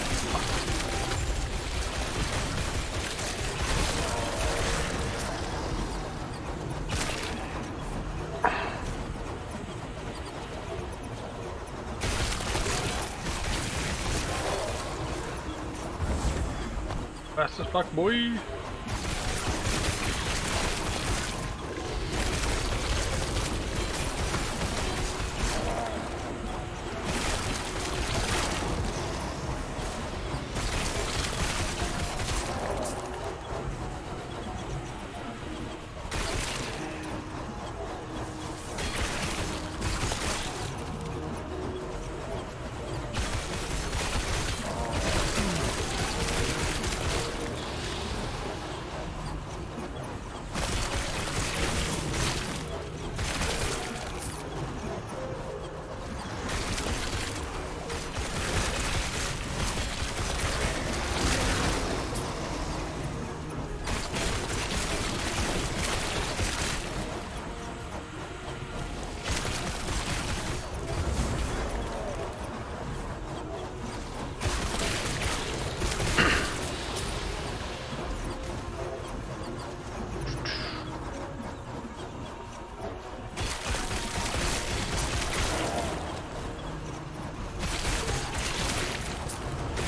Fast as fuck, boy.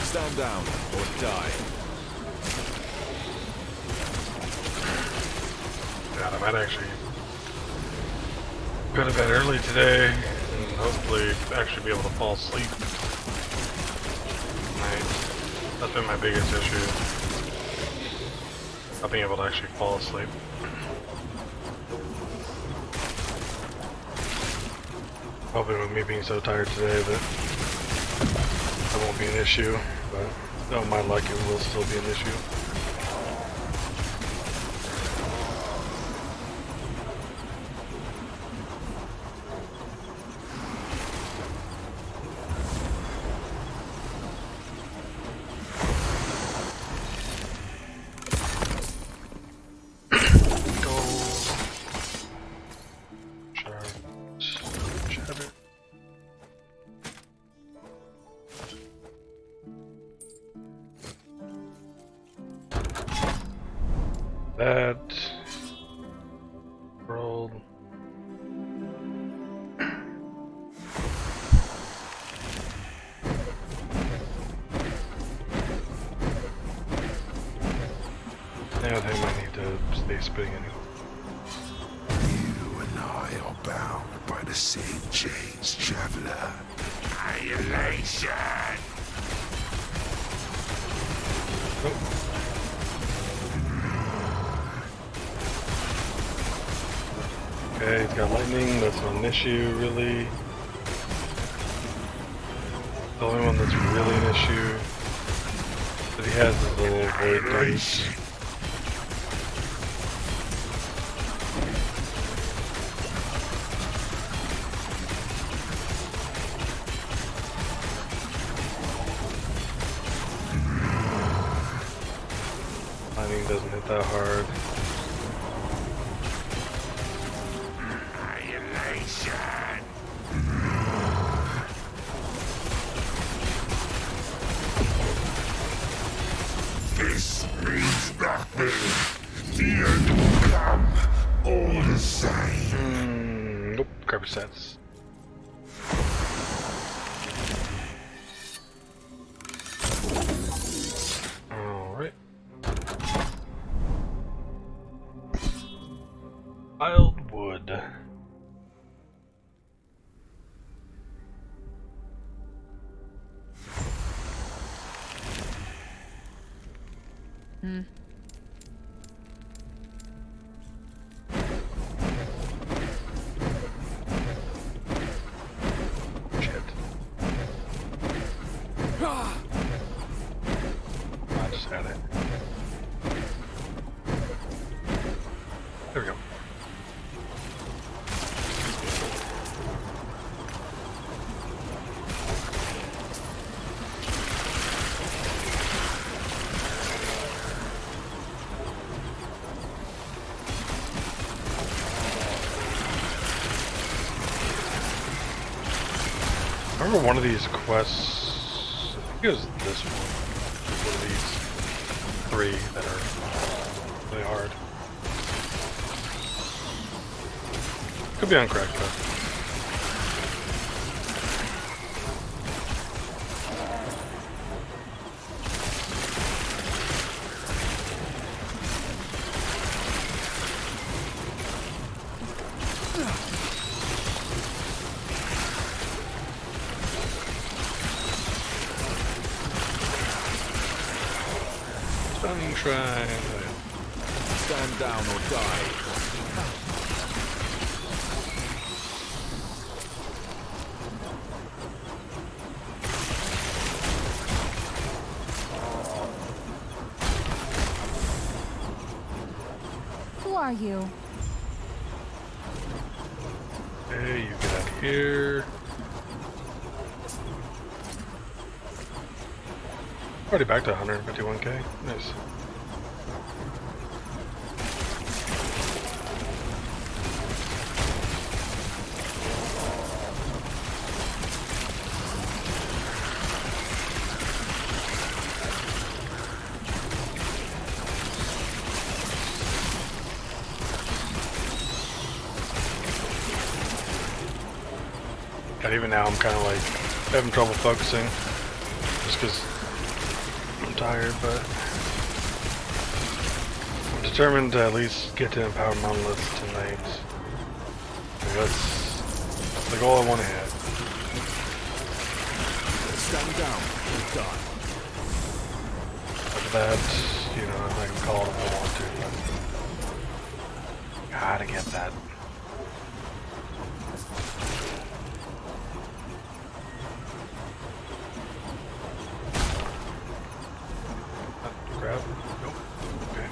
Stand down or die. God, I might actually go to bed early today and hopefully actually be able to fall asleep tonight. That's been my biggest issue. Not being able to actually fall asleep. Hoping with me being so tired today that that won't be an issue, but no, my luck, it will still be an issue. That rolled. Yeah, I think I might need to stay spinning anyway. You and I are bound by the same chains, traveler. Annihilation! Okay, he's got lightning, that's not an issue, really. The only one that's really an issue that he has is the little void dice. Lightning doesn't hit that hard. This means nothing. The end will come, all the same. Nope, garbage sets. Alright. Wild wood. Hmm. Shit. I just had it. There we go. I remember one of these quests, I think it was this one of these three that are really hard. Could be incorrect though. Stunning shrine. Stand down or die. Who are you? Hey, you get out of here. Already back to 151k. Nice. God, even now I'm kind of like having trouble focusing, just because I'm tired, but I'm determined to at least get to empower Monolith tonight. Like, that's the goal I want to hit. Stand down or die. After that, you know, I can call it if I want to, but gotta get that. Grab? Nope. Okay.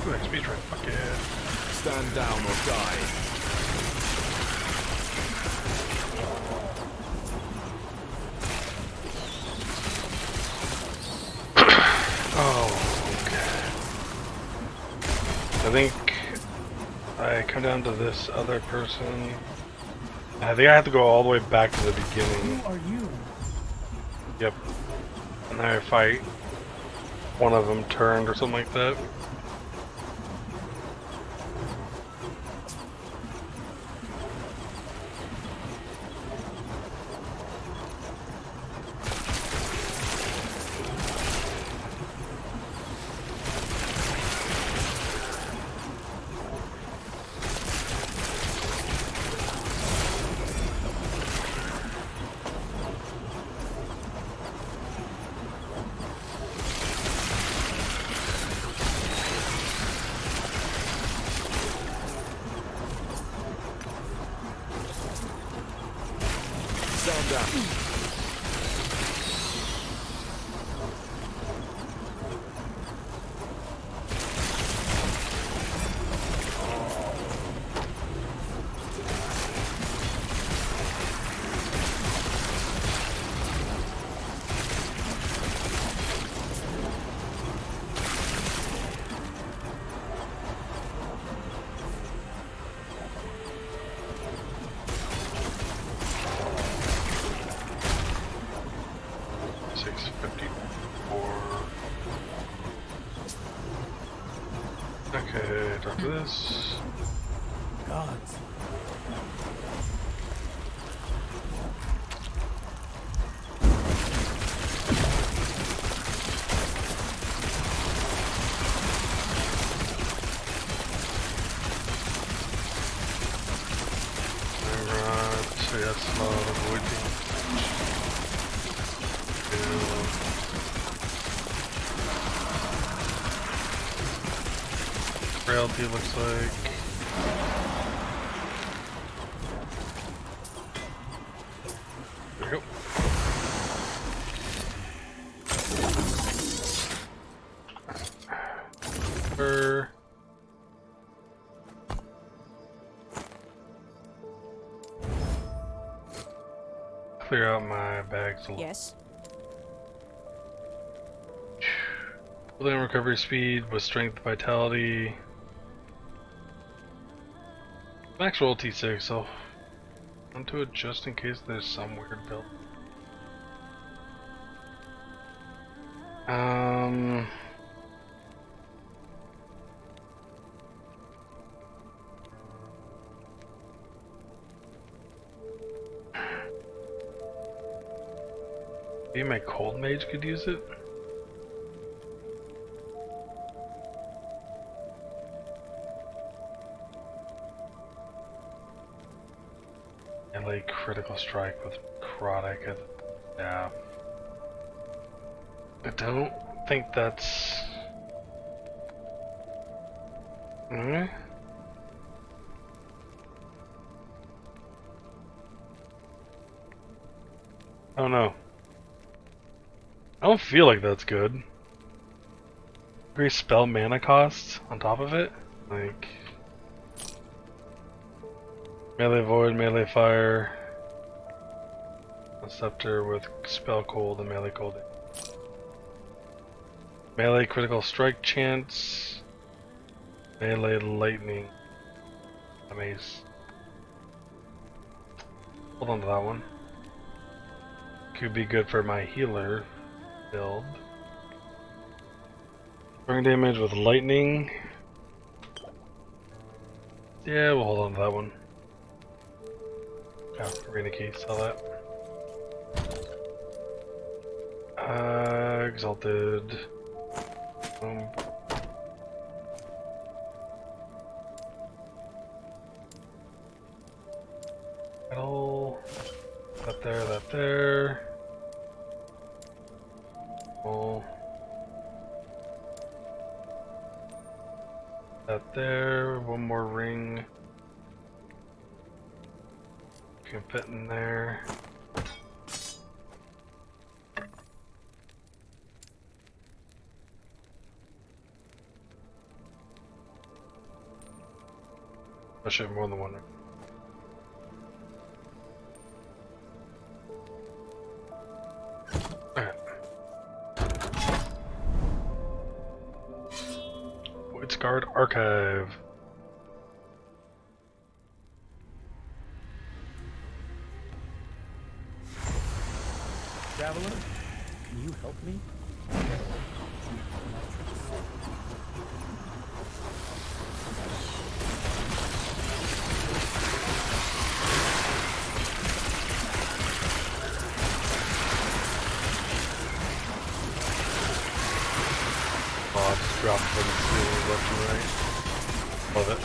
Ooh, XP strike. Fuck yeah. Stand down or die. Oh, okay. I think I come down to this other person. I think I have to go all the way back to the beginning. Who are you? Yep. And then I fight one of them turned or something like that. Stand down. Okay, drop this. Gods. Alright, so that's not avoiding. Frailty looks like. There we go. Clear out my bags a little. Yes. Building recovery speed with strength, vitality. Max roll T6, so onto it just in case there's some weird build. Maybe my cold mage could use it. And like critical strike with necrotic. Yeah. I don't think that's. Alright. Oh no. I don't feel like that's good. Increase spell mana costs on top of it? Like. Melee void, melee fire. A scepter with spell cold and melee cold. Melee critical strike chance. Melee lightning. Mace. Hold on to that one. Could be good for my healer build. Burn damage with lightning. Yeah, we'll hold on to that one. Oh, arena key, sell that. Exalted. Metal. That there, that there. Oh. That there. One more ring. Can fit in there. I should have more than one ring. Voidscarred Archive. Traveler, can you help me? Oh, just drop from the ceiling left and right. Love it.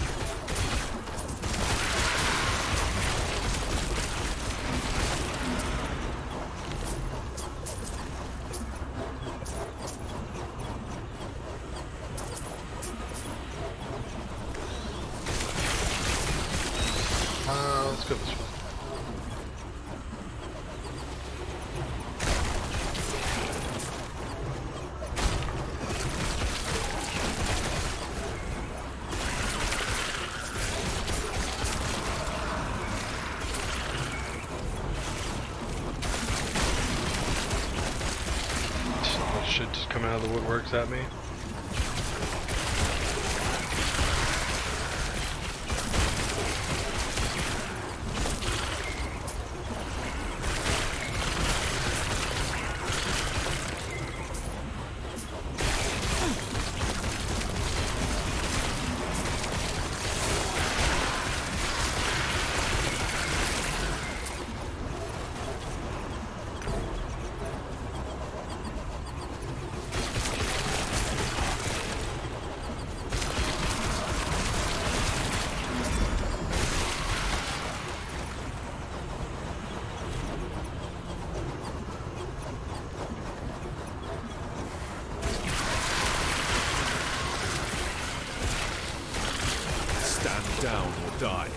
Let's go this way. Shit just coming out of the woodworks at me. down or die.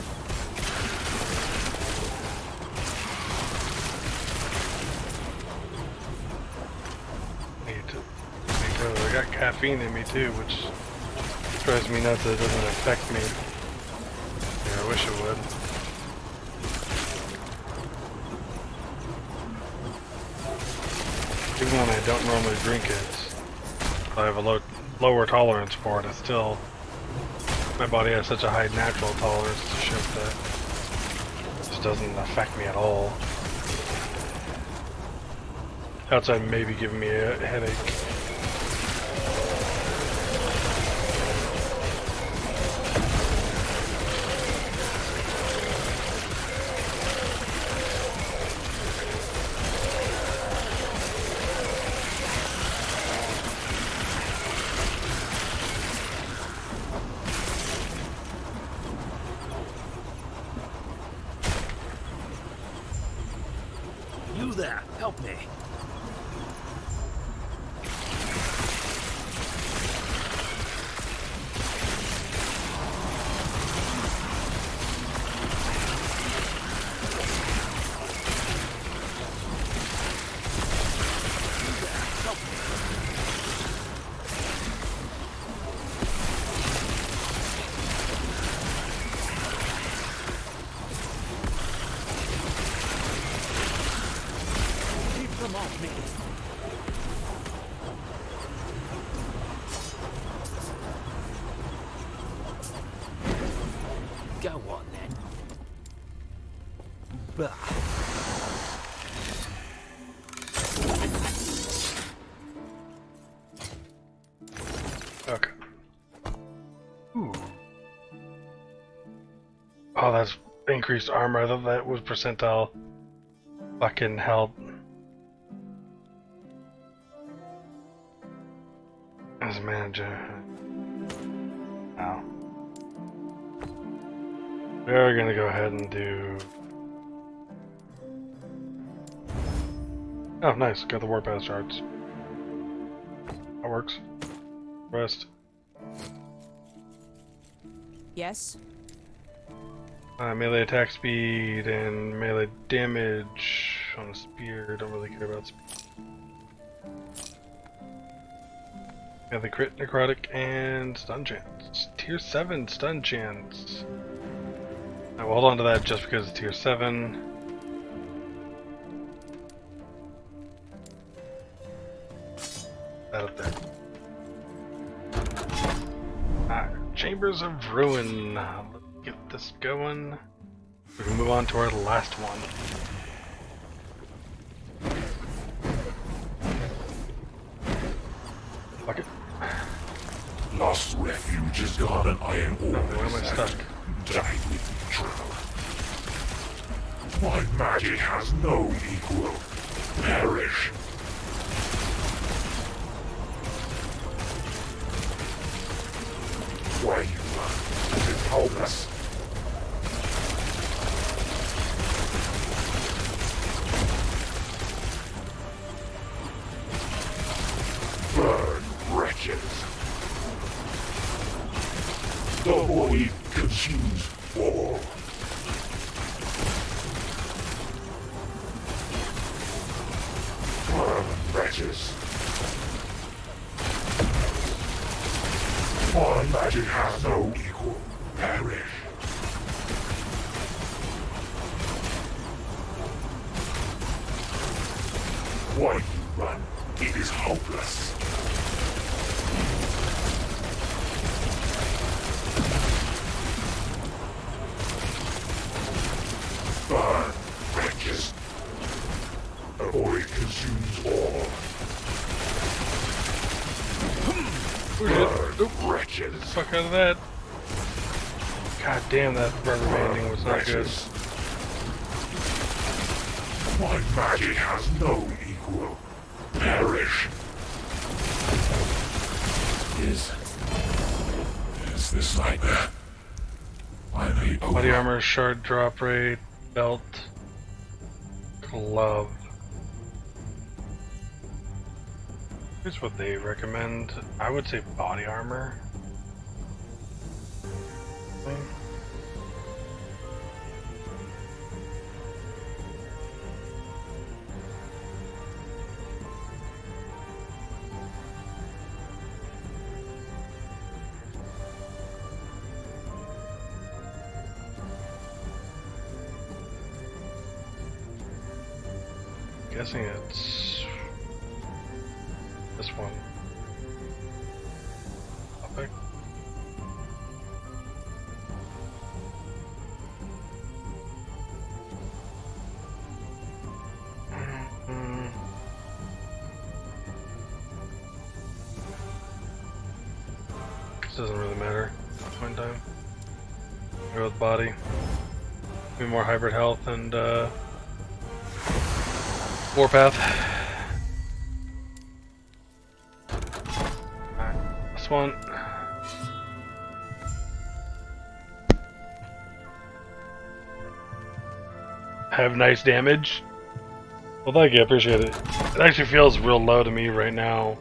I got caffeine in me too, which drives me nuts that it doesn't affect me. Yeah, I wish it would. Even when I don't normally drink it, I have a lower tolerance for it. It's still, my body has such a high natural tolerance to shit that it just doesn't affect me at all. Outside maybe giving me a headache. You there, help me. Keep them off me. Go on then. Bah. Okay. Ooh. Oh, that's increased armor. I thought that was percentile. Fucking hell. As a manager. Now. We're gonna go ahead and do. Oh, nice. Got the warpath shards. That works. Rest. Yes? Melee attack speed and melee damage on a spear. Don't really care about speed. Yeah, the crit, necrotic, and stun chance. Tier 7 stun chance. I will hold on to that just because it's tier 7. That up there. Alright, Chambers of Ruin. Let's get this going. We can move on to our last one. Fuck it. Lost refuge has got an iron ore. Where am I stuck? Die with me, traveler. My magic has no equal. Perish. Why you run? It's hopeless. Burn, wretches. The void consumes all. Burn, wretches. My magic has no equal. Perish. Why you run? It is hopeless. Burn, wretches. The void consumes all. Burn, wretches. Fuck out of that. God damn, that rubber banding was not good. Wretches. My magic has no equal. Perish. Is this nightmare? Finally over. Body armor, shard drop rate, belt, glove. Here's what they recommend. I would say body armor. guessing it's this one. Topic. This doesn't really matter at this point in time. Go with body. Be more hybrid health and warpath. Alright, this one. Have nice damage. Well, thank you, I appreciate it. It actually feels real low to me right now.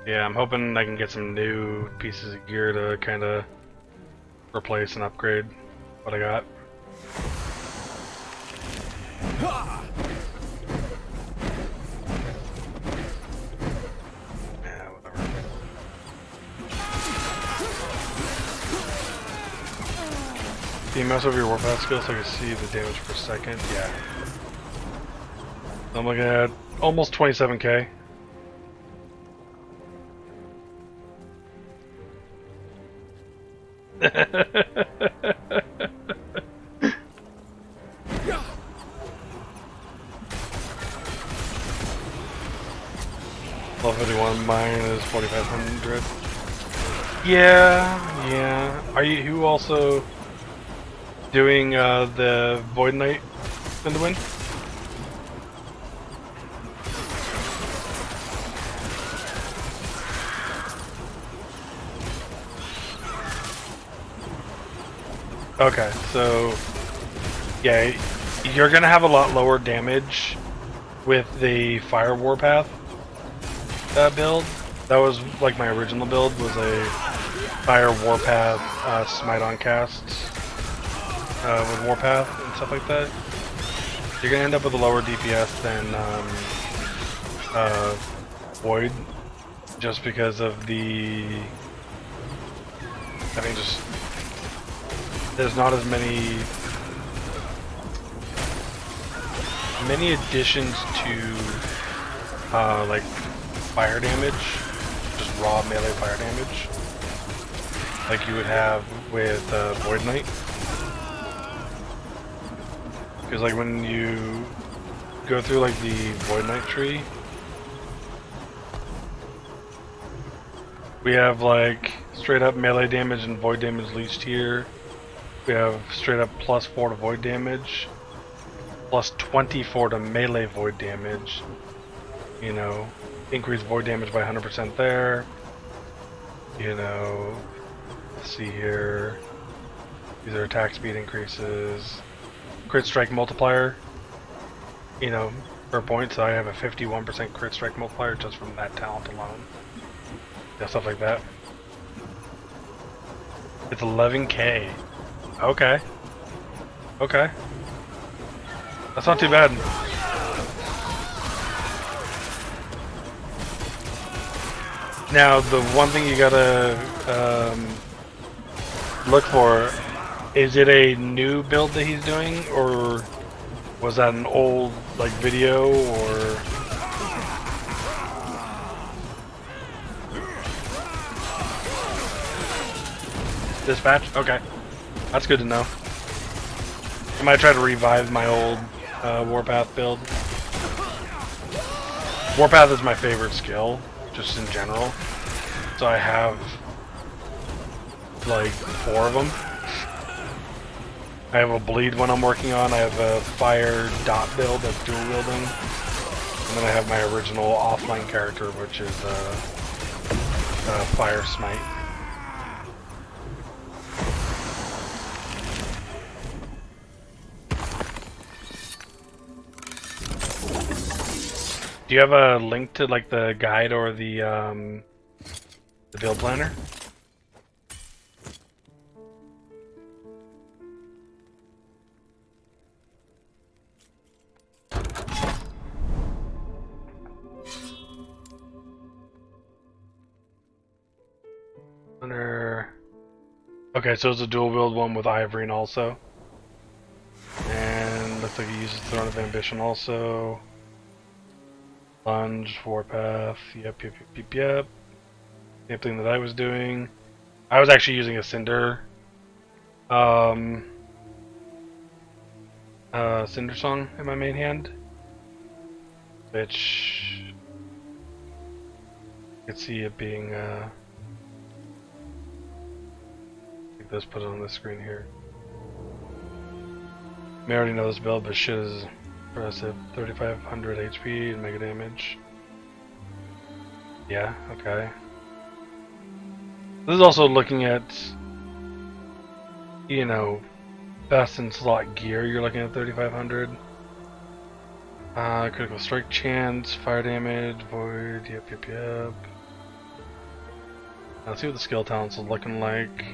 Yeah, I'm hoping I can get some new pieces of gear to kind of replace and upgrade what I got. Yeah, whatever. Can you mess over your warpath skill so I can see the damage per second? Yeah. I'm looking at almost 27k. Level 51, mine is 4500. Yeah. Are you also doing the Void Knight in the wind? Okay, so yeah, you're gonna have a lot lower damage with the Fire Warpath build. That was like my original build, was a Fire Warpath Smite on cast with Warpath and stuff like that. You're gonna end up with a lower DPS than Void, just because of the, I mean, just there's not as many additions to like fire damage, just raw melee fire damage, like you would have with Void Knight. Because like when you go through like the Void Knight tree, we have like straight up melee damage and void damage leached here. We have straight up +4 to void damage, +24 to melee void damage. You know, increased void damage by 100% there. You know, let's see here. These are attack speed increases. Crit strike multiplier, you know, per point. So I have a 51% crit strike multiplier just from that talent alone. Yeah, stuff like that. It's 11k. Okay. Okay. That's not too bad. Now, the one thing you gotta look for, is it a new build that he's doing, or was that an old like video, or? Dispatch? Okay. That's good to know. I might try to revive my old Warpath build. Warpath is my favorite skill, just in general. So I have like 4 of them. I have a bleed one I'm working on. I have a fire dot build that's dual wielding. And then I have my original offline character, which is fire smite. Do you have a link to like the guide or the build planner? Under. Okay, so it's a dual build one with Ivorine also. looks like he uses Throne of Ambition also. Lunge, Warpath, yep. Same thing that I was doing. I was actually using a Cinder. Cinder Song in my main hand. Which... I could see it being, I think let's put it on the screen here. I already know this build, but shit is impressive. 3500 HP and mega damage. Yeah, okay. This is also looking at, you know, best in slot gear. You're looking at 3500. Critical strike chance, fire damage, void, yep. Let's see what the skill talents are looking like.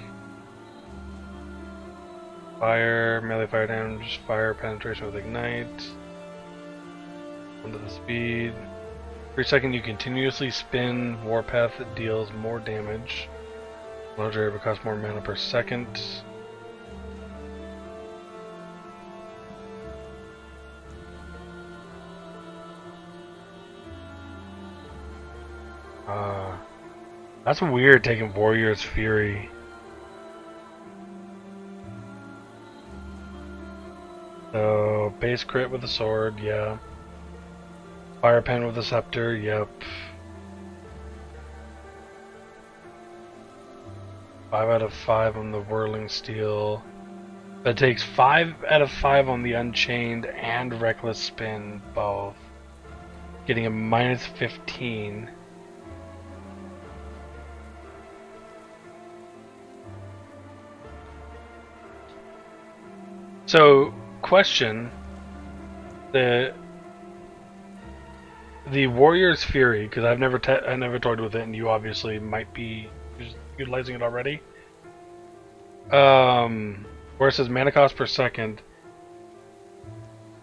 Fire, melee fire damage, fire penetration with ignite. Under the speed. Per second you continuously spin Warpath that deals more damage. Larger area costs more mana per second. That's weird taking Warrior's Fury. So, base crit with a sword, yeah. Fire pen with a scepter, yep. 5 out of 5 on the Whirling Steel. That takes 5 out of 5 on the Unchained and Reckless Spin both. Getting a minus 15. So, question: the Warrior's Fury, because I never toyed with it, and you obviously might be utilizing it already. Where it says mana cost per second,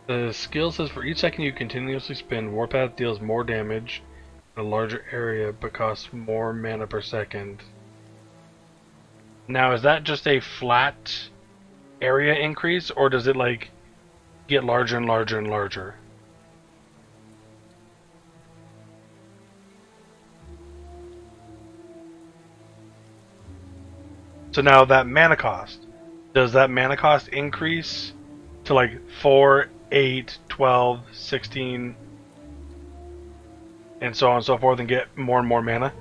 the skill says for each second you continuously spin, Warpath deals more damage in a larger area, but costs more mana per second. Now, is that just a flat area increase, or does it like get larger and larger and larger? So now that mana cost, does that mana cost increase to like 4, 8, 12, 16, and so on and so forth, and get more and more mana?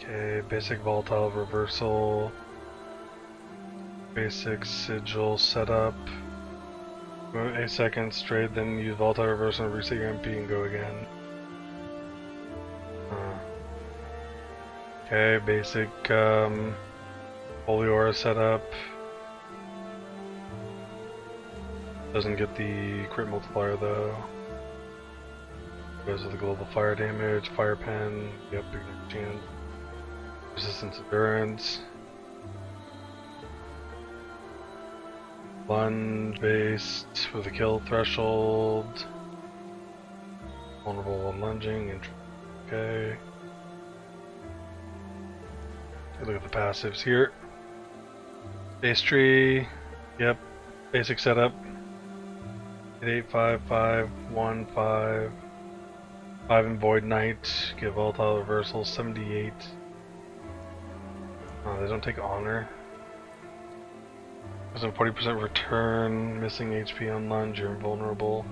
Okay, basic volatile reversal, basic sigil setup. Move 8 seconds straight, then use volatile reversal and reset your MP and go again. Okay, basic Holy Aura setup. Doesn't get the crit multiplier though. Goes with the global fire damage, fire pen, yep, big chance. Resistance endurance. Lunge based with a kill threshold. Vulnerable while lunging. Okay. Take a look at the passives here. Base tree. Yep. Basic setup. 8, 5, 5, 1, 5. 5 in Void Knight. Get volatile reversal. 78. Oh, they don't take honor. There's a 40% return, missing HP on lunge, you're invulnerable.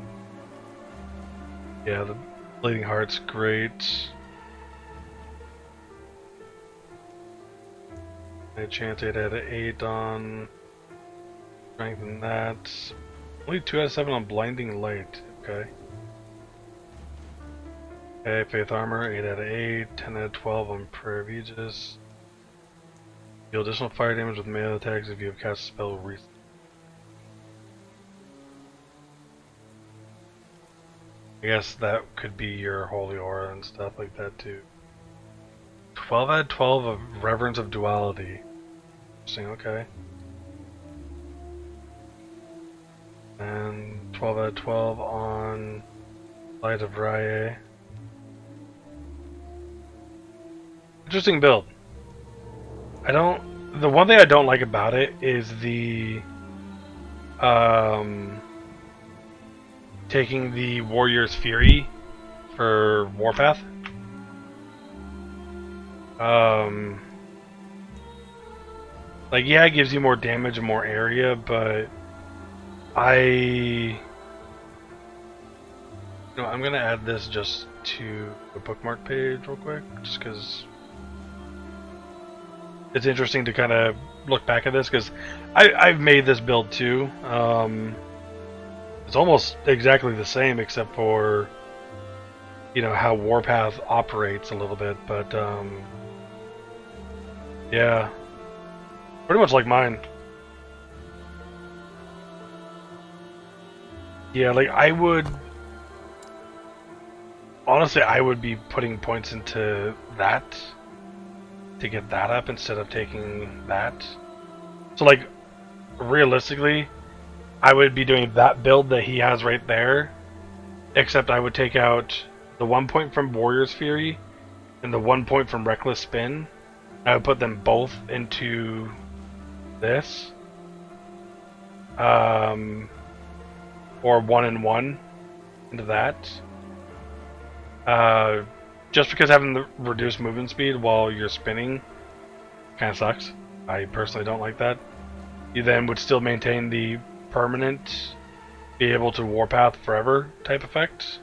Yeah, the bleeding heart's great. A chance 8 out of 8 on strengthen that. Only 2 out of 7 on blinding light. Okay. Okay, faith armor 8 out of 8, 10 out of 12 on prayer of Aegis. Deal additional fire damage with melee attacks if you have cast a spell recently. I guess that could be your holy aura and stuff like that too. 12 out of 12 of Reverence of Duality. Interesting, okay. And 12 out of 12 on Light of Rye. Interesting build. The one thing I don't like about it is the taking the Warrior's Fury for Warpath. Like, yeah, it gives you more damage and more area, but I'm gonna add this just to the bookmark page real quick, just because it's interesting to kind of look back at this, because I've made this build too. It's almost exactly the same, except for how Warpath operates a little bit, but yeah, pretty much like mine. Yeah, like honestly, I would be putting points into that to get that up instead of taking that. So, like, realistically, I would be doing that build that he has right there, except I would take out the 1 point from Warrior's Fury and the 1 point from Reckless Spin. I would put them both into this. Or 1 and 1 into that. Just because having the reduced movement speed while you're spinning kind of sucks. I personally don't like that. You then would still maintain the permanent, be able to Warpath forever type effect.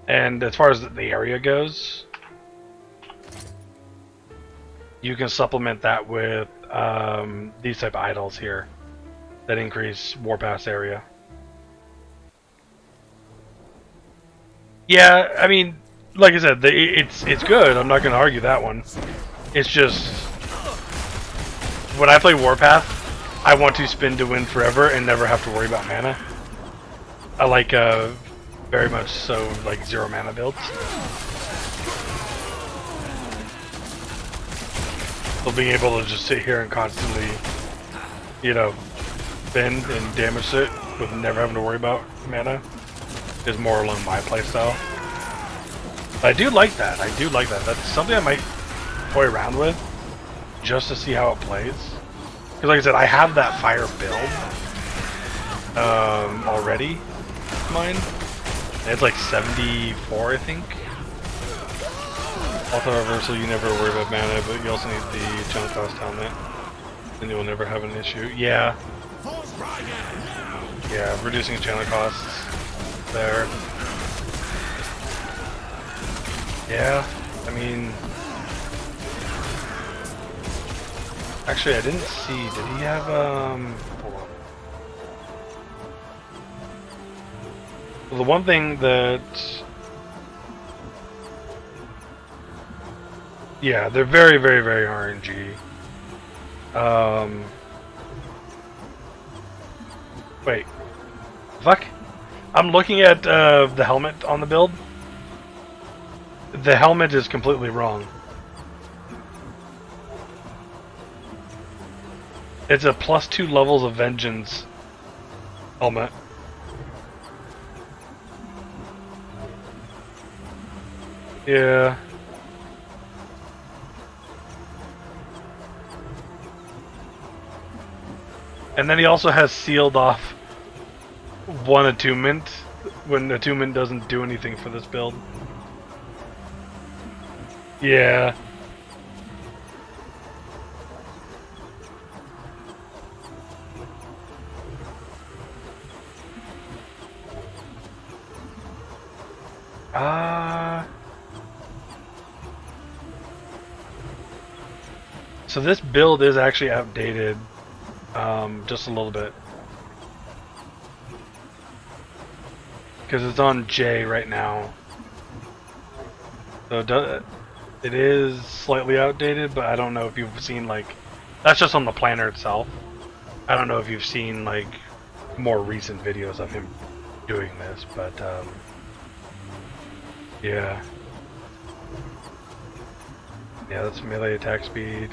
And as far as the area goes, you can supplement that with these type of idols here that increase Warpath's area. Yeah, I mean, like I said, it's good. I'm not going to argue that one. It's just, when I play Warpath, I want to spin to win forever and never have to worry about mana. I like very much so like 0 mana builds. So being able to just sit here and constantly, spin and damage it with never having to worry about mana is more along my playstyle. I do like that. That's something I might toy around with just to see how it plays. Because like I said, I have that fire build already, mine. And it's like 74, I think. Auto reversal, you never worry about mana, but you also need the channel cost helmet. Then you will never have an issue. Yeah. Yeah, reducing channel costs there. Yeah, I mean, actually, I didn't see. Did he have hold on. Well, the one thing that, yeah, they're very, very, very RNG. Wait, fuck. I'm looking at the helmet on the build. The helmet is completely wrong. It's a +2 levels of vengeance helmet. Yeah. And then he also has sealed off 1 attunement when attunement doesn't do anything for this build. Yeah. So this build is actually outdated, just a little bit. Because it's on J right now. So it is slightly outdated, but I don't know if you've seen, like, that's just on the planner itself. I don't know if you've seen, like, more recent videos of him doing this, but yeah. Yeah, that's melee attack speed.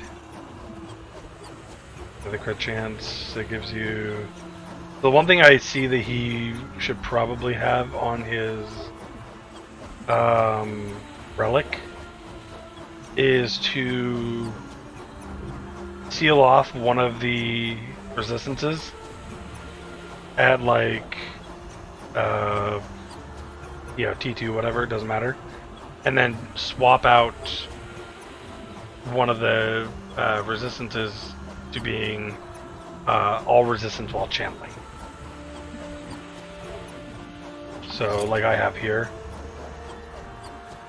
The crit chance it gives you. The one thing I see that he should probably have on his relic is to seal off one of the resistances at like T2, whatever, it doesn't matter, and then swap out one of the resistances to being all resistance while channeling. So, like I have here,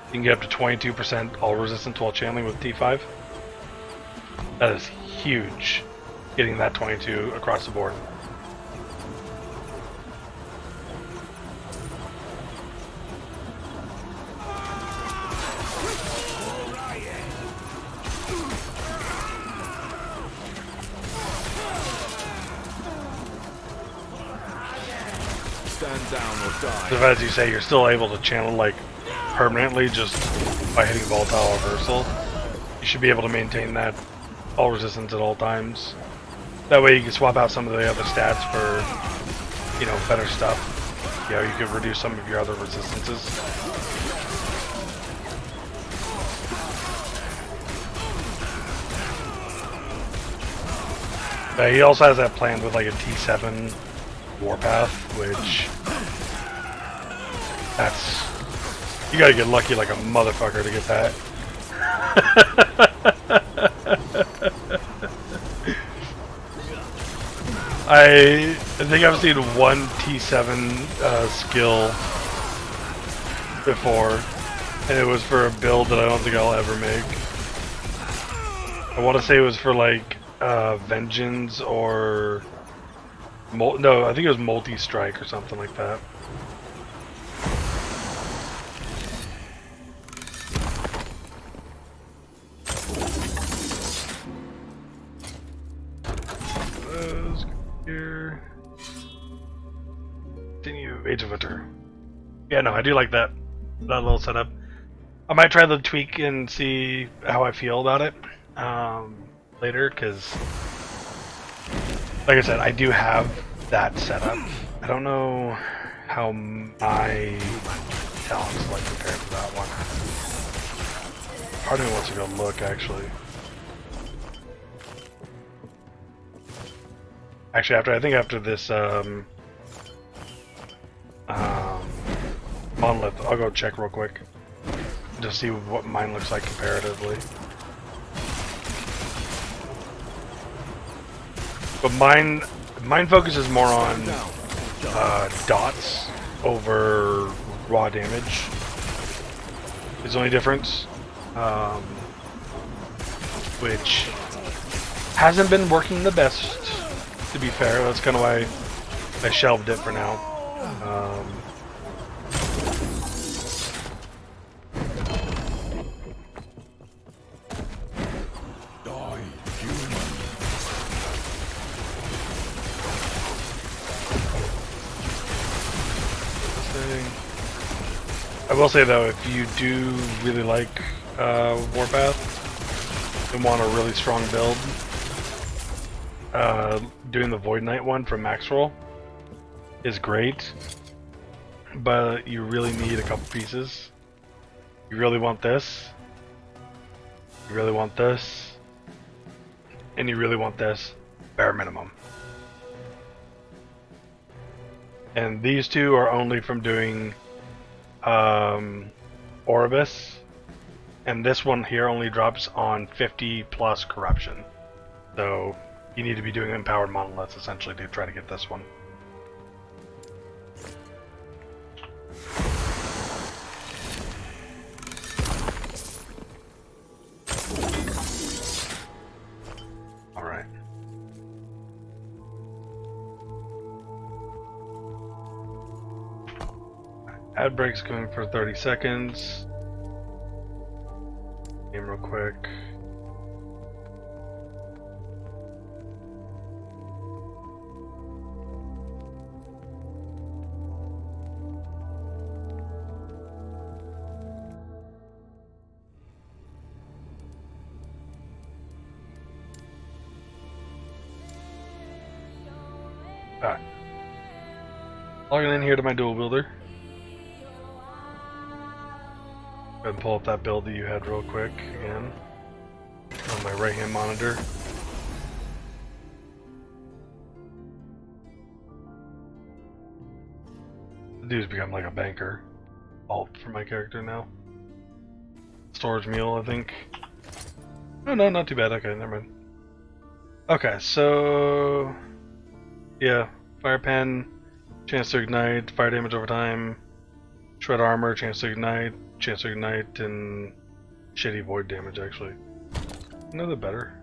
you can get up to 22% all resistance while channeling with T5. That is huge, getting that 22 across the board. Stand down or die. So as you say, you're still able to channel like permanently just by hitting volatile reversal. You should be able to maintain that all resistance at all times. That way you can swap out some of the other stats for, you know, better stuff. You know, you could reduce some of your other resistances. But he also has that planned with like a T7 warpath, which that's, you gotta get lucky like a motherfucker to get that. I think I've seen one T7 skill before, and it was for a build that I don't think I'll ever make. I want to say it was for like Vengeance or no, I think it was Multi-Strike or something like that. Let's go here. Continue Age of Winter. Yeah, no, I do like that little setup. I might try the tweak and see how I feel about it later, because like I said, I do have that setup. I don't know how my talents like compared to that one. Part of me wants to go look, actually. Actually, after this Monolith, I'll go check real quick to see what mine looks like comparatively. But mine focuses more on dots over raw damage. Is the only difference, which hasn't been working the best. To be fair, that's kind of why I shelved it for now. Die, human. I will say though, if you do really like Warpath and want a really strong build, doing the Void Knight one from Maxroll is great, but you really need a couple pieces. You really want this, you really want this, and you really want this, bare minimum. And these two are only from doing Oribus, and this one here only drops on 50 plus corruption. So you need to be doing empowered monoliths essentially to try to get this one. Alright. Ad break's going for 30 seconds. Game real quick. Ah. Logging in here to my dual wielder. Go ahead and pull up that build that you had real quick again. On my right hand monitor. The dude's become like a banker. Alt for my character now. Storage mule, I think. Oh no, not too bad. Okay, never mind. Okay, so yeah, fire pen, chance to ignite, fire damage over time, shred armor, chance to ignite, and shitty void damage actually. No, they're better.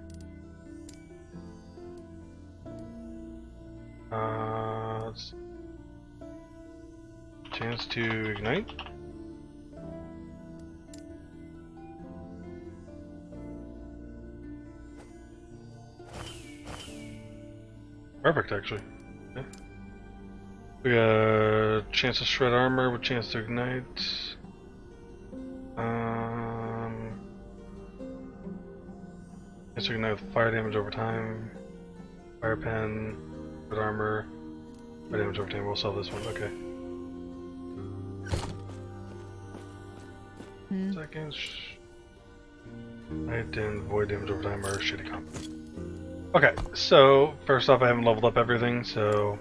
Let's chance to ignite. Perfect, actually. Okay. We got chance to shred armor with chance to ignite. Chance to ignite with fire damage over time. Fire pen, shred armor, fire damage over time. We'll sell this one. Okay. Seconds. Ignite and void damage over time are shitty combo. Okay, so first off, I haven't leveled up everything, so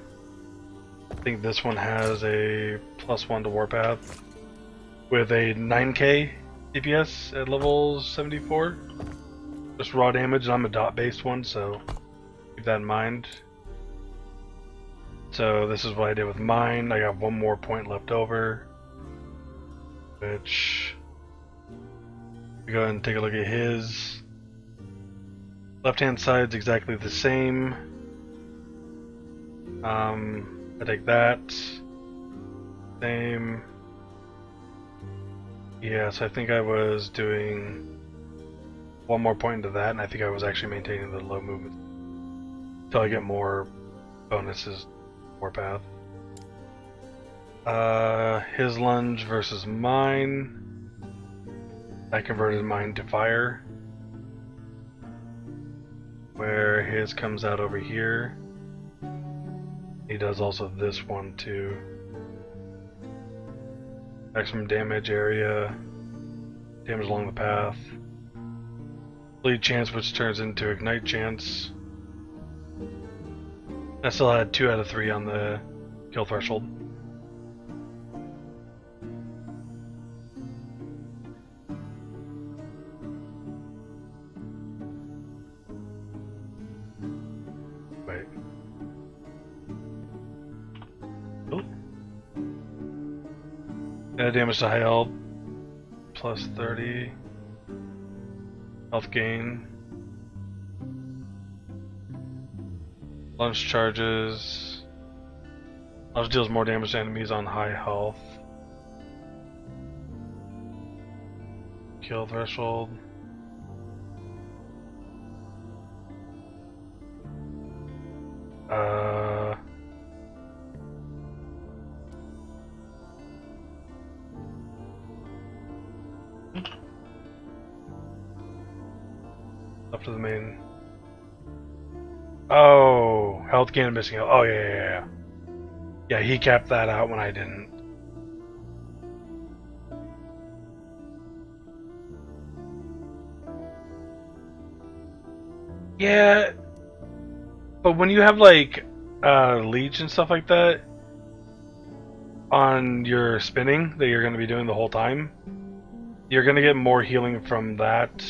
I think this one has a +1 to Warpath with a 9k DPS at level 74. Just raw damage, and I'm a dot-based one, so keep that in mind. So this is what I did with mine. I got one more point left over, which we go ahead and take a look at his. Left hand side's exactly the same. I take that. Same. Yeah, so I think I was doing one more point into that, and I think I was actually maintaining the low movement until I get more bonuses, Warpath. His lunge versus mine. I converted mine to fire. Where his comes out over here. He does also this one too. Maximum damage area, damage along the path, bleed chance, which turns into ignite chance. I still had 2 out of 3 on the kill threshold. Damage to high health, +30. Health gain. Lunge charges. Lunge deals more damage to enemies on high health. Kill threshold. Up to the main. Oh, health gain and missing health. Oh, yeah. Yeah, he capped that out when I didn't. Yeah, but when you have like leech and stuff like that on your spinning that you're going to be doing the whole time, you're going to get more healing from that,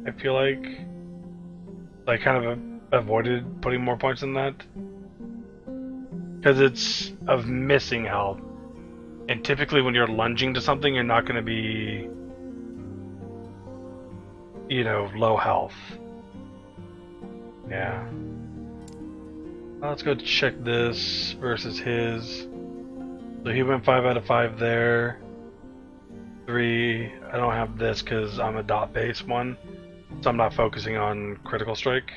I feel like. I kind of avoided putting more points in that because it's of missing health, and typically when you're lunging to something, you're not going to be, you know, low health. Yeah. Let's go check this versus his. So he went 5 out of 5 there. 3. I don't have this because I'm a dot base one. So I'm not focusing on critical strike.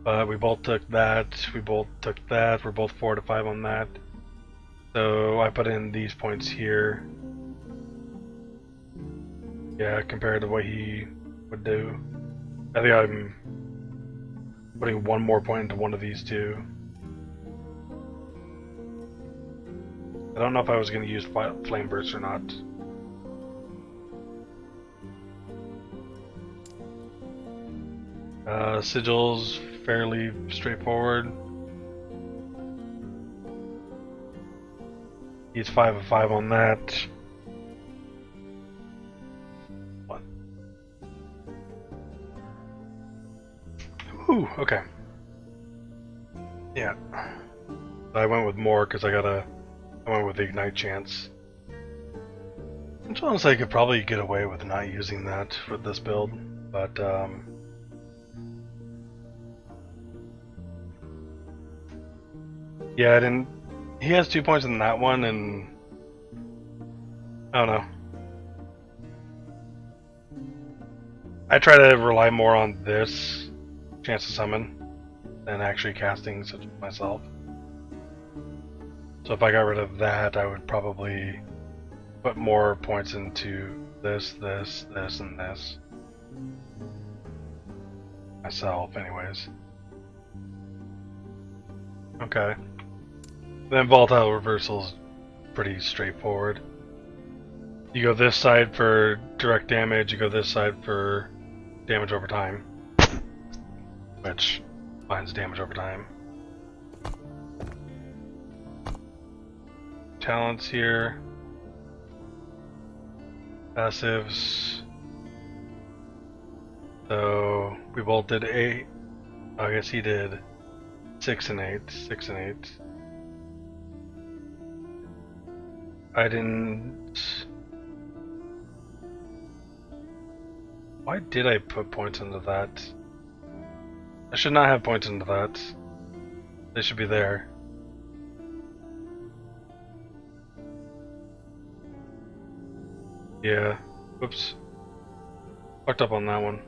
But we both took that, we both took that, we're both 4 to 5 on that. So I put in these points here. Yeah, compared to what he would do. I think I'm putting one more point into one of these two. I don't know if I was going to use Flame Burst or not. Sigil's fairly straightforward. He's 5 of 5 on that. What? Ooh, okay. Yeah. I went with more because I went with the Ignite chance. Which honestly I could probably get away with not using that for this build, but yeah, I didn't. He has 2 points in that one, and I don't know. I try to rely more on this chance to summon than actually casting such myself. So if I got rid of that, I would probably put more points into this, this, this, and this. Myself, anyways. Okay. Then Volatile Reversal's pretty straightforward. You go this side for direct damage, you go this side for damage over time. Which finds damage over time. Talents here. Passives. So we both did 8. I guess he did 6 and 8. 6 and 8. I didn't. Why did I put points into that? I should not have points into that. They should be there. Yeah. Whoops. Fucked up on that one.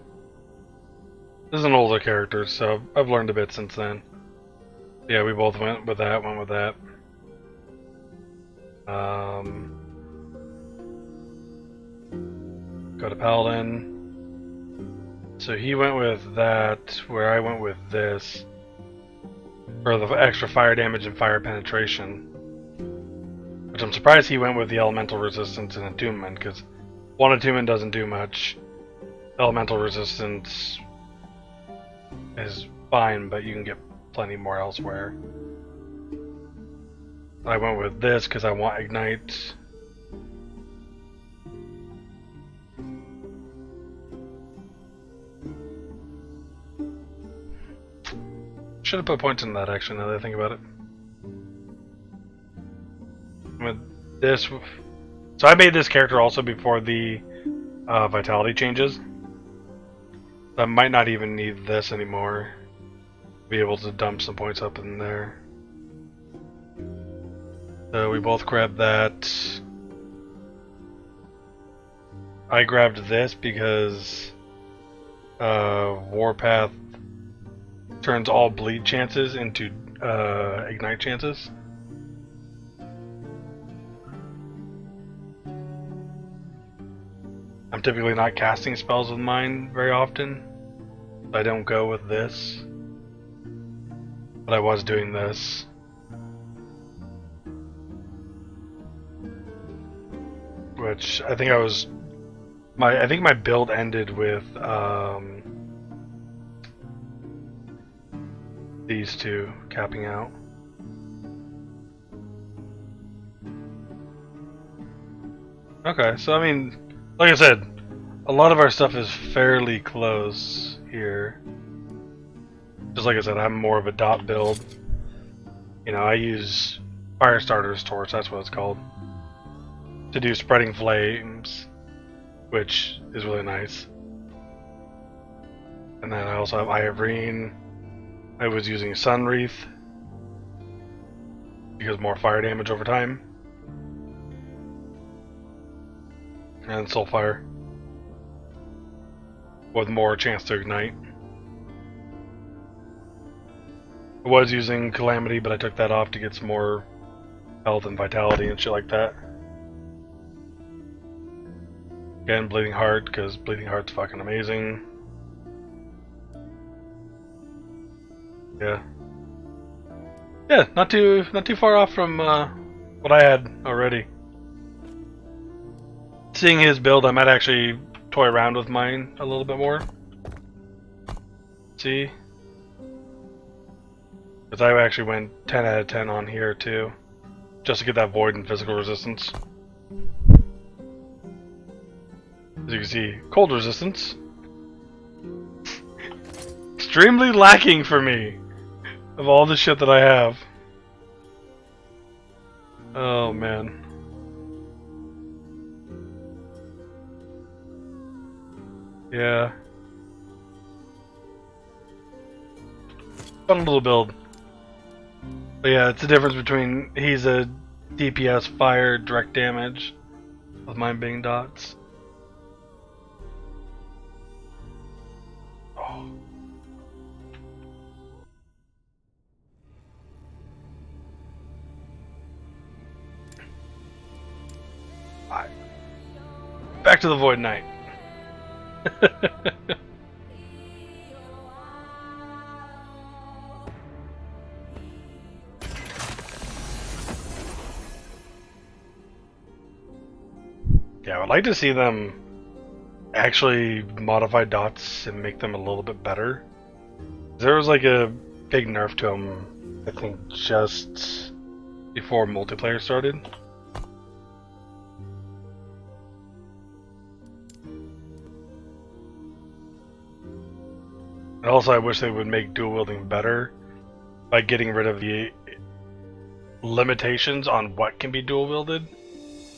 This is an older character, so I've learned a bit since then. Yeah, we both went with that, Go to Paladin. So he went with that, where I went with this. For the extra fire damage and fire penetration. Which I'm surprised he went with the elemental resistance and attunement, because one attunement doesn't do much. Elemental resistance is fine, but you can get plenty more elsewhere. I went with this because I want Ignite. Should have put points in that actually, now that I think about it. With this, so I made this character also before the vitality changes. I might not even need this anymore. Be able to dump some points up in there. So we both grabbed that. I grabbed this because Warpath turns all bleed chances into ignite chances. I'm typically not casting spells with mine very often. I don't go with this. But I was doing this. Which I think I think my build ended with these two capping out. Okay, so I mean, like I said, a lot of our stuff is fairly close here. Just like I said, I'm more of a dot build. You know, I use Firestarter's Torch, that's what it's called, to do spreading flames, which is really nice. And then I also have Eye of Reen. I was using Sun Wreath because more fire damage over time. And Soulfire with more chance to ignite. I was using Calamity, but I took that off to get some more health and vitality and shit like that. Again, Bleeding Heart, because Bleeding Heart's fucking amazing. Yeah. Yeah, not too far off from what what I had already. Seeing his build, I might actually toy around with mine a little bit more. See? Because I actually went 10 out of 10 on here too. Just to get that void and physical resistance. As you can see, cold resistance. Extremely lacking for me. Of all the shit that I have. Oh man. Yeah. Fun little build. But yeah, it's the difference between he's a DPS fire direct damage with mine being dots. Oh. Alright. Back to the Void Knight. Yeah, I would like to see them actually modify dots and make them a little bit better. There was like a big nerf to them, I think, just before multiplayer started. And also, I wish they would make dual wielding better by getting rid of the limitations on what can be dual wielded.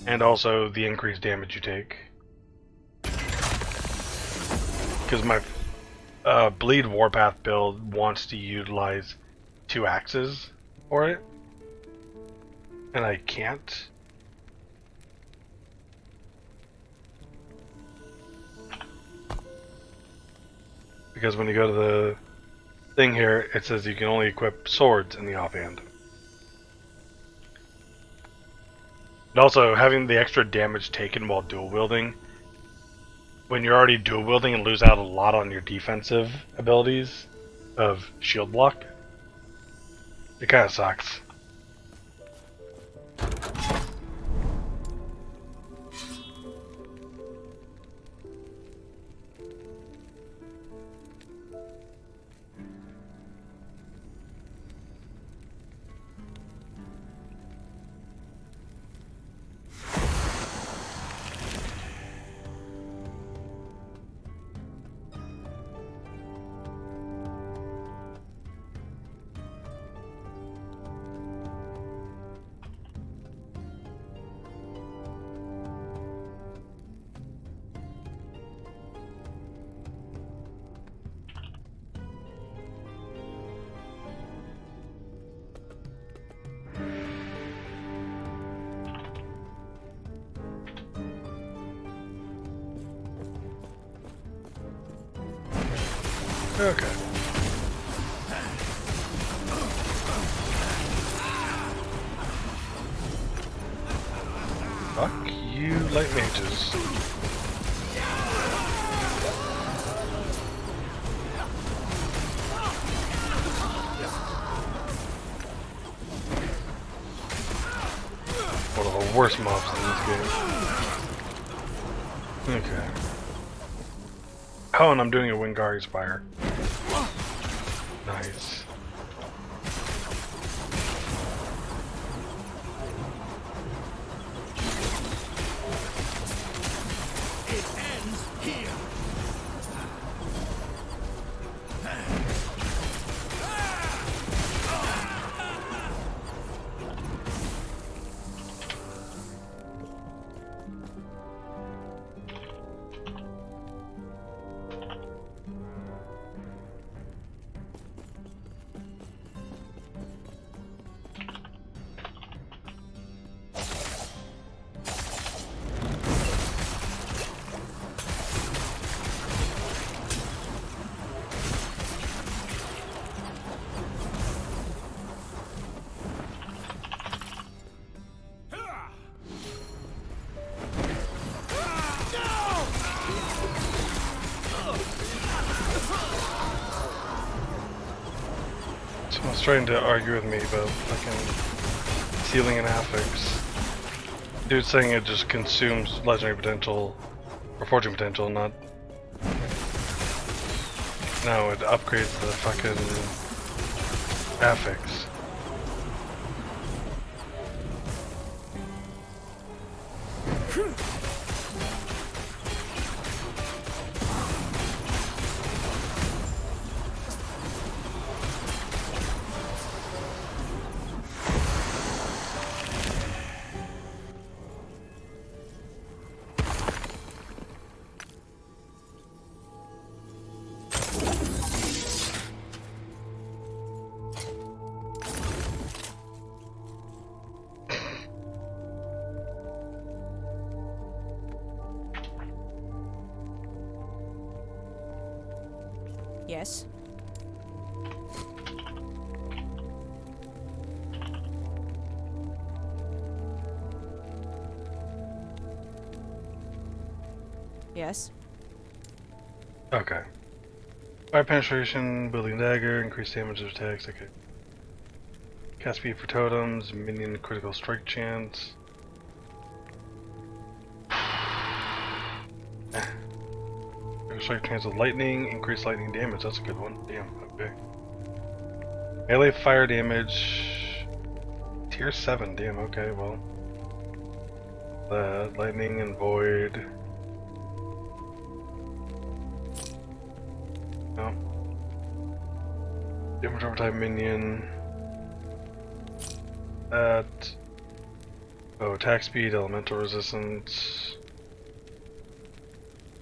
And also the increased damage you take. Because my Bleed Warpath build wants to utilize 2 axes for it. And I can't. Because when you go to the thing here, it says you can only equip swords in the offhand. And also, having the extra damage taken while dual wielding, when you're already dual wielding and lose out a lot on your defensive abilities of shield block, it kind of sucks. Okay. Fuck you, light mages. One of the worst mobs in this game. Okay. Oh, and I'm doing a Wingari's Fire. Nice. It ends here. Someone's trying to argue with me about fucking sealing an affix. Dude's saying it just consumes legendary potential or fortune potential, not. No, it upgrades the fucking affix. Yes. Yes. Okay. Fire penetration, building dagger, increased damage of attacks. Okay. Cast speed for totems, minion critical strike chance. Critical strike chance with lightning, increased lightning damage. That's a good one. Damn. Okay. Melee fire damage. Tier 7. Damn. Okay. Well. Lightning and void. No. Damage over time minion. That. Oh, attack speed, elemental resistance.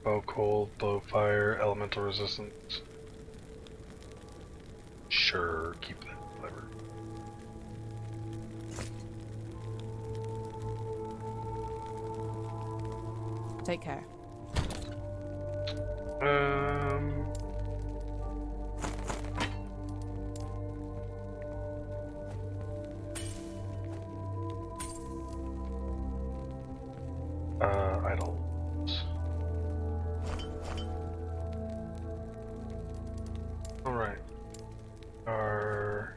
Bow cold, blow fire, elemental resistance. Sure, keep that clever. Take care. Idols. Alright. Our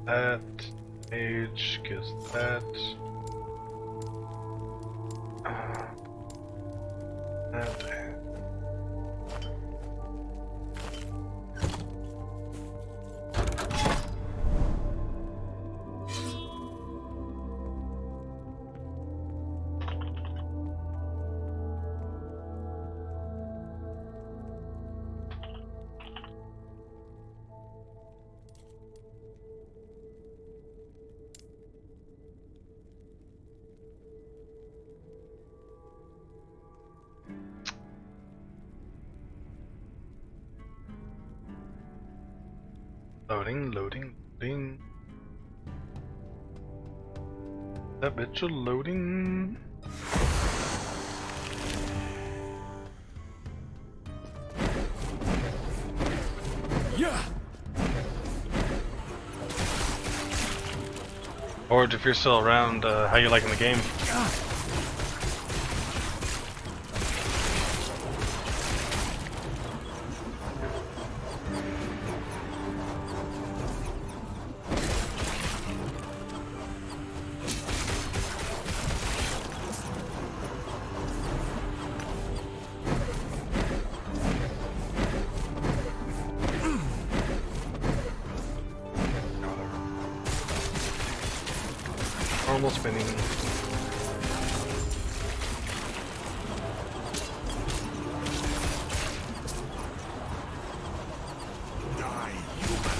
that age gives that. That. Loading, loading, loading. That bitch are loading. Yeah. Or if you're still around, how you liking the game? Normal spinning. Die, human.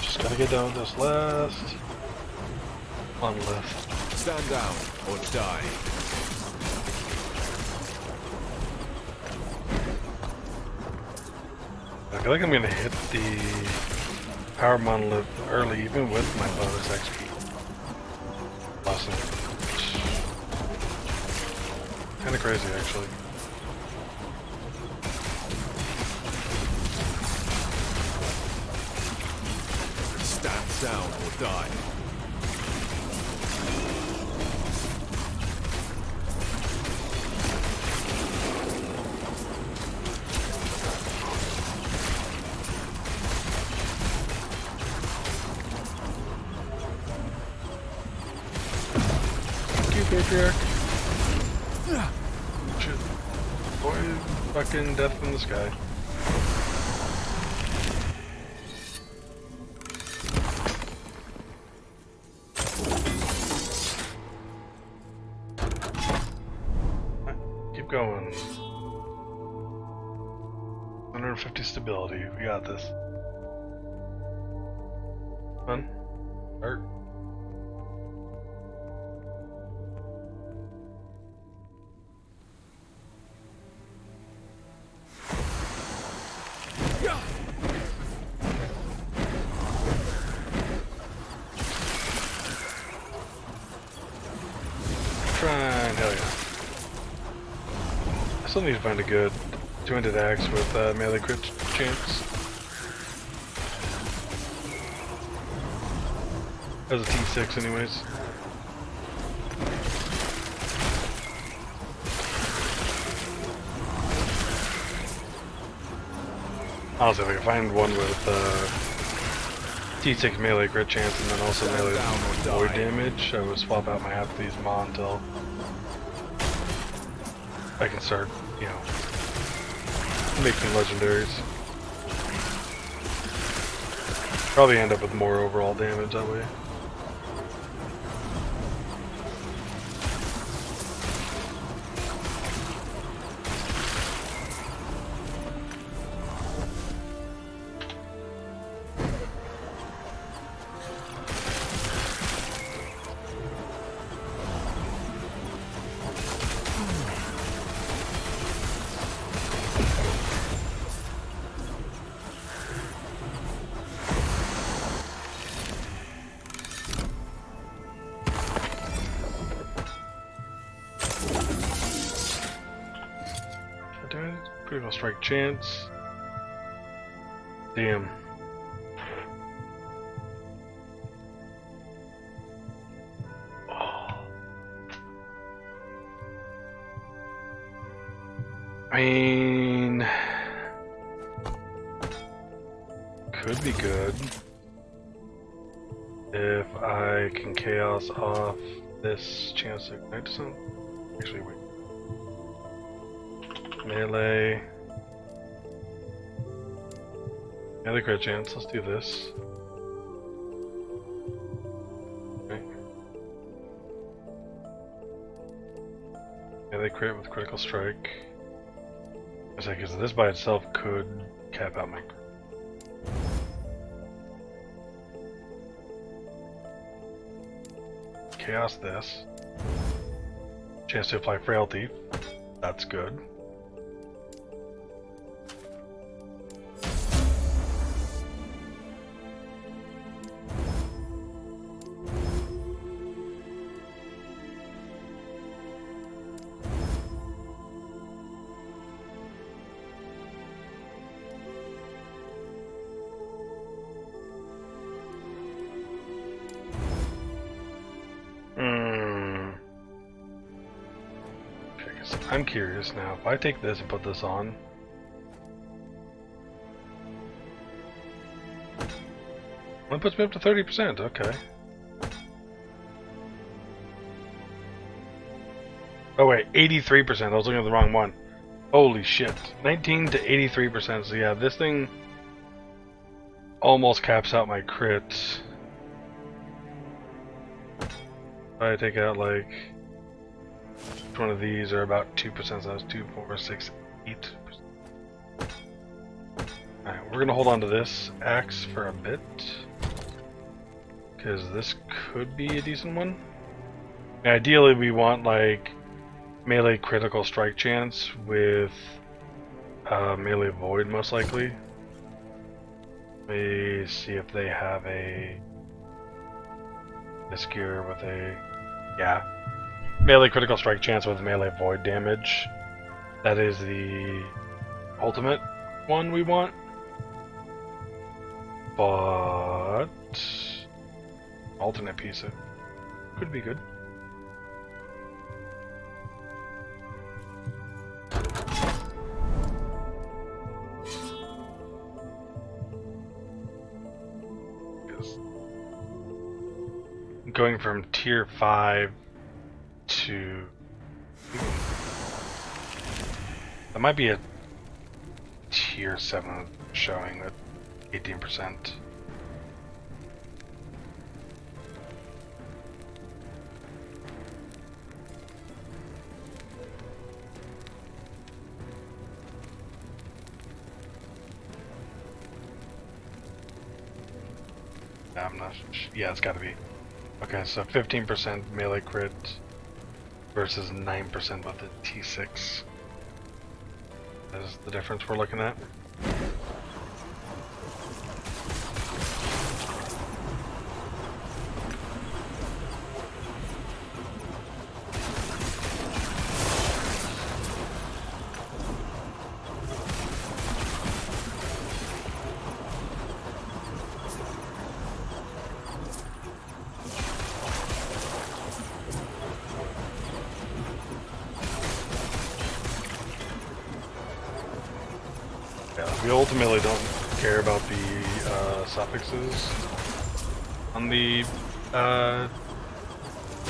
Just gotta get down with this last Monolith. Stand down or die. I feel like I'm gonna hit the power monolith early, even with my bonus XP. Awesome. Kinda crazy, actually. down or die. Thank you, Patriarch. Shit. Boy, fucking death from the sky. Keep going. 150 stability. We got this. Fun. Start. Trying, hell yeah. I still need to find a good two-handed axe with melee crit chance. As a T6 anyways. Honestly, if I can find one with T6 melee crit chance and then also melee void damage, I would swap out my half of these Ma until I can start, you know, making legendaries. Probably end up with more overall damage that way. Critical strike chance. Damn. Oh. I mean, could be good if I can chaos off this chance to ignite something. Actually, wait. Melee. Melee crit chance, let's do this. Okay. Melee crit with critical strike. I say, because this by itself could cap out my crit. Chaos this. Chance to apply frailty. That's good. I'm curious now, if I take this and put this on, that puts me up to 30%, okay. Oh wait, 83%, I was looking at the wrong one. Holy shit, 19 to 83%, so yeah, this thing almost caps out my crits. If I take out like one of these are about 2%, so that's 2, 4, 6, 8%. Alright, we're gonna hold on to this axe for a bit, because this could be a decent one. Ideally we want like melee critical strike chance with melee void most likely. Let me see if they have a this gear with a, yeah. Melee critical strike chance with melee void damage. That is the ultimate one we want. But alternate piece. It could be good. Going from tier 5 to... That might be a tier 7 showing at 18%. I'm not... Yeah, it's gotta be. Okay, so 15% melee crit versus 9% with the T6. That is the difference we're looking at. We ultimately don't care about the suffixes on the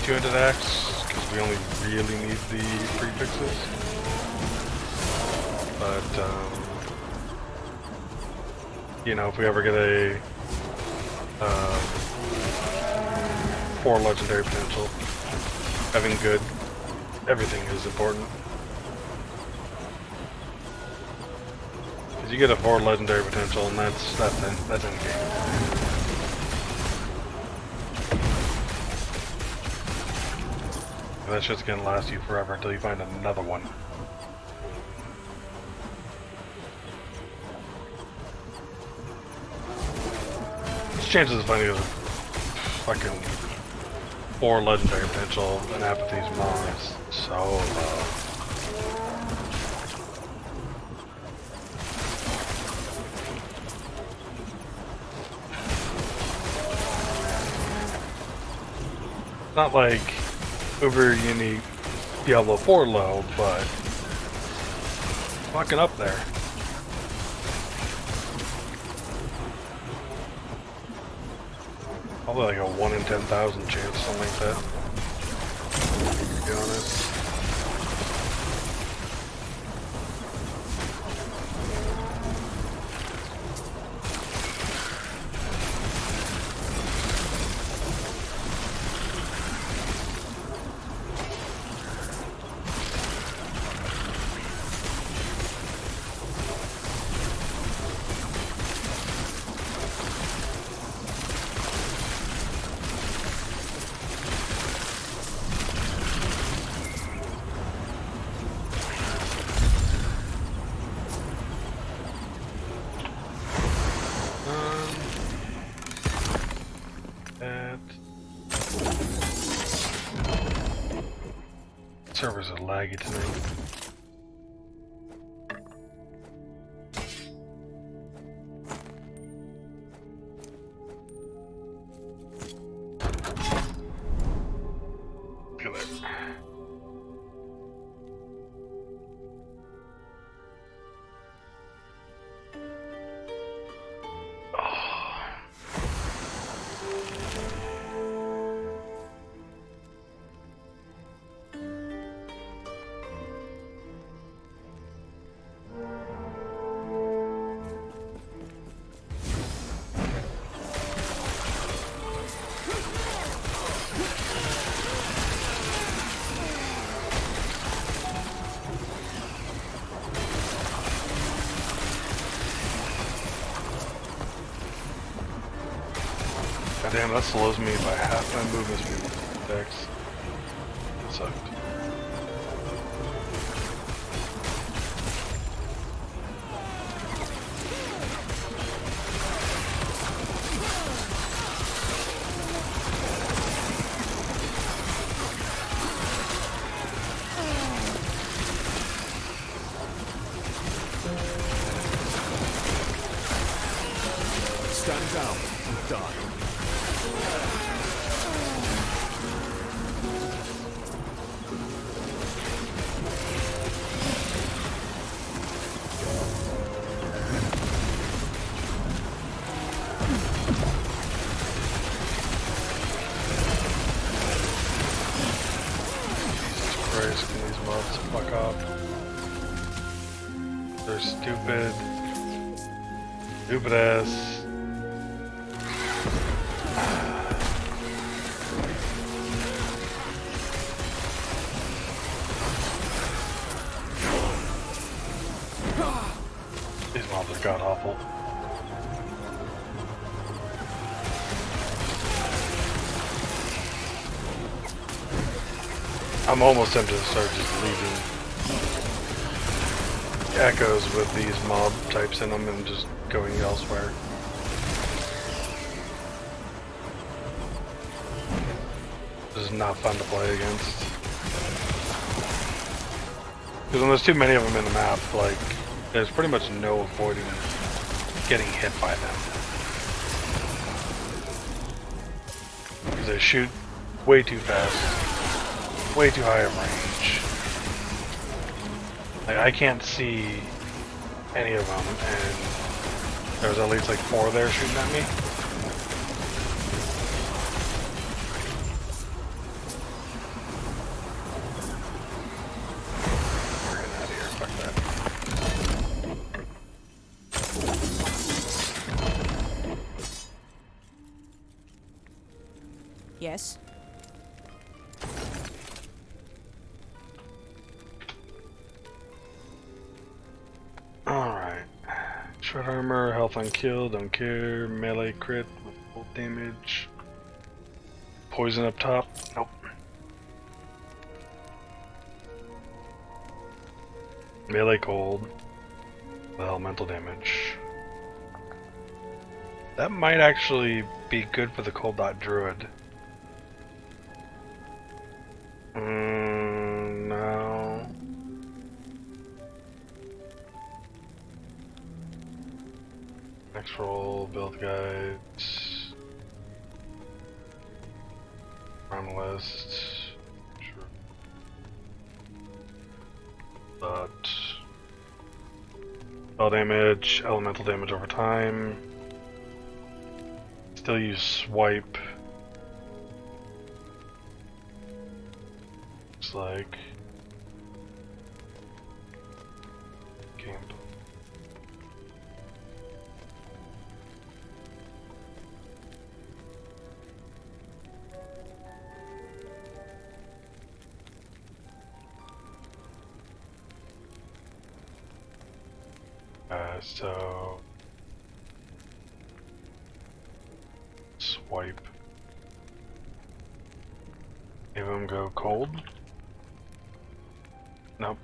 two-handed axe because we only really need the prefixes. But you know, if we ever get a 4 legendary potential, having good everything is important. You get a 4 legendary potential, and that's in game. That shit's gonna last you forever until you find another one. There's chances of finding a fucking 4 legendary potential in Apathy's Maw is so low. Not like uber unique Diablo 4 low, but fucking up there. Probably like a 1 in 10,000 chance, something like that. To be honest. Servers are laggy tonight. Look at that. God damn, that slows me by half my movement speed with Dex. That sucked. Stand down and die. Christ, can these mobs fuck off? They're stupid. Stupid ass. These mobs are god awful. I'm almost tempted to start just leaving echoes with these mob types in them and just going elsewhere. This is not fun to play against. Because when there's too many of them in the map, like, there's pretty much no avoiding getting hit by them. Because they shoot way too fast, way too high of range. Like, I can't see any of them, and there's at least like 4 there shooting at me. We're getting out of here, fuck that. Yes. Alright. Short armor, health on kill, don't care. Melee crit with full damage. Poison up top. Nope. Melee cold. Elemental damage. That might actually be good for the cold dot druid. No. Next roll, build guides. Run list. Sure. But spell damage, elemental damage over time. Still use swipe. Looks like game. So swipe. Have him go cold. Nope.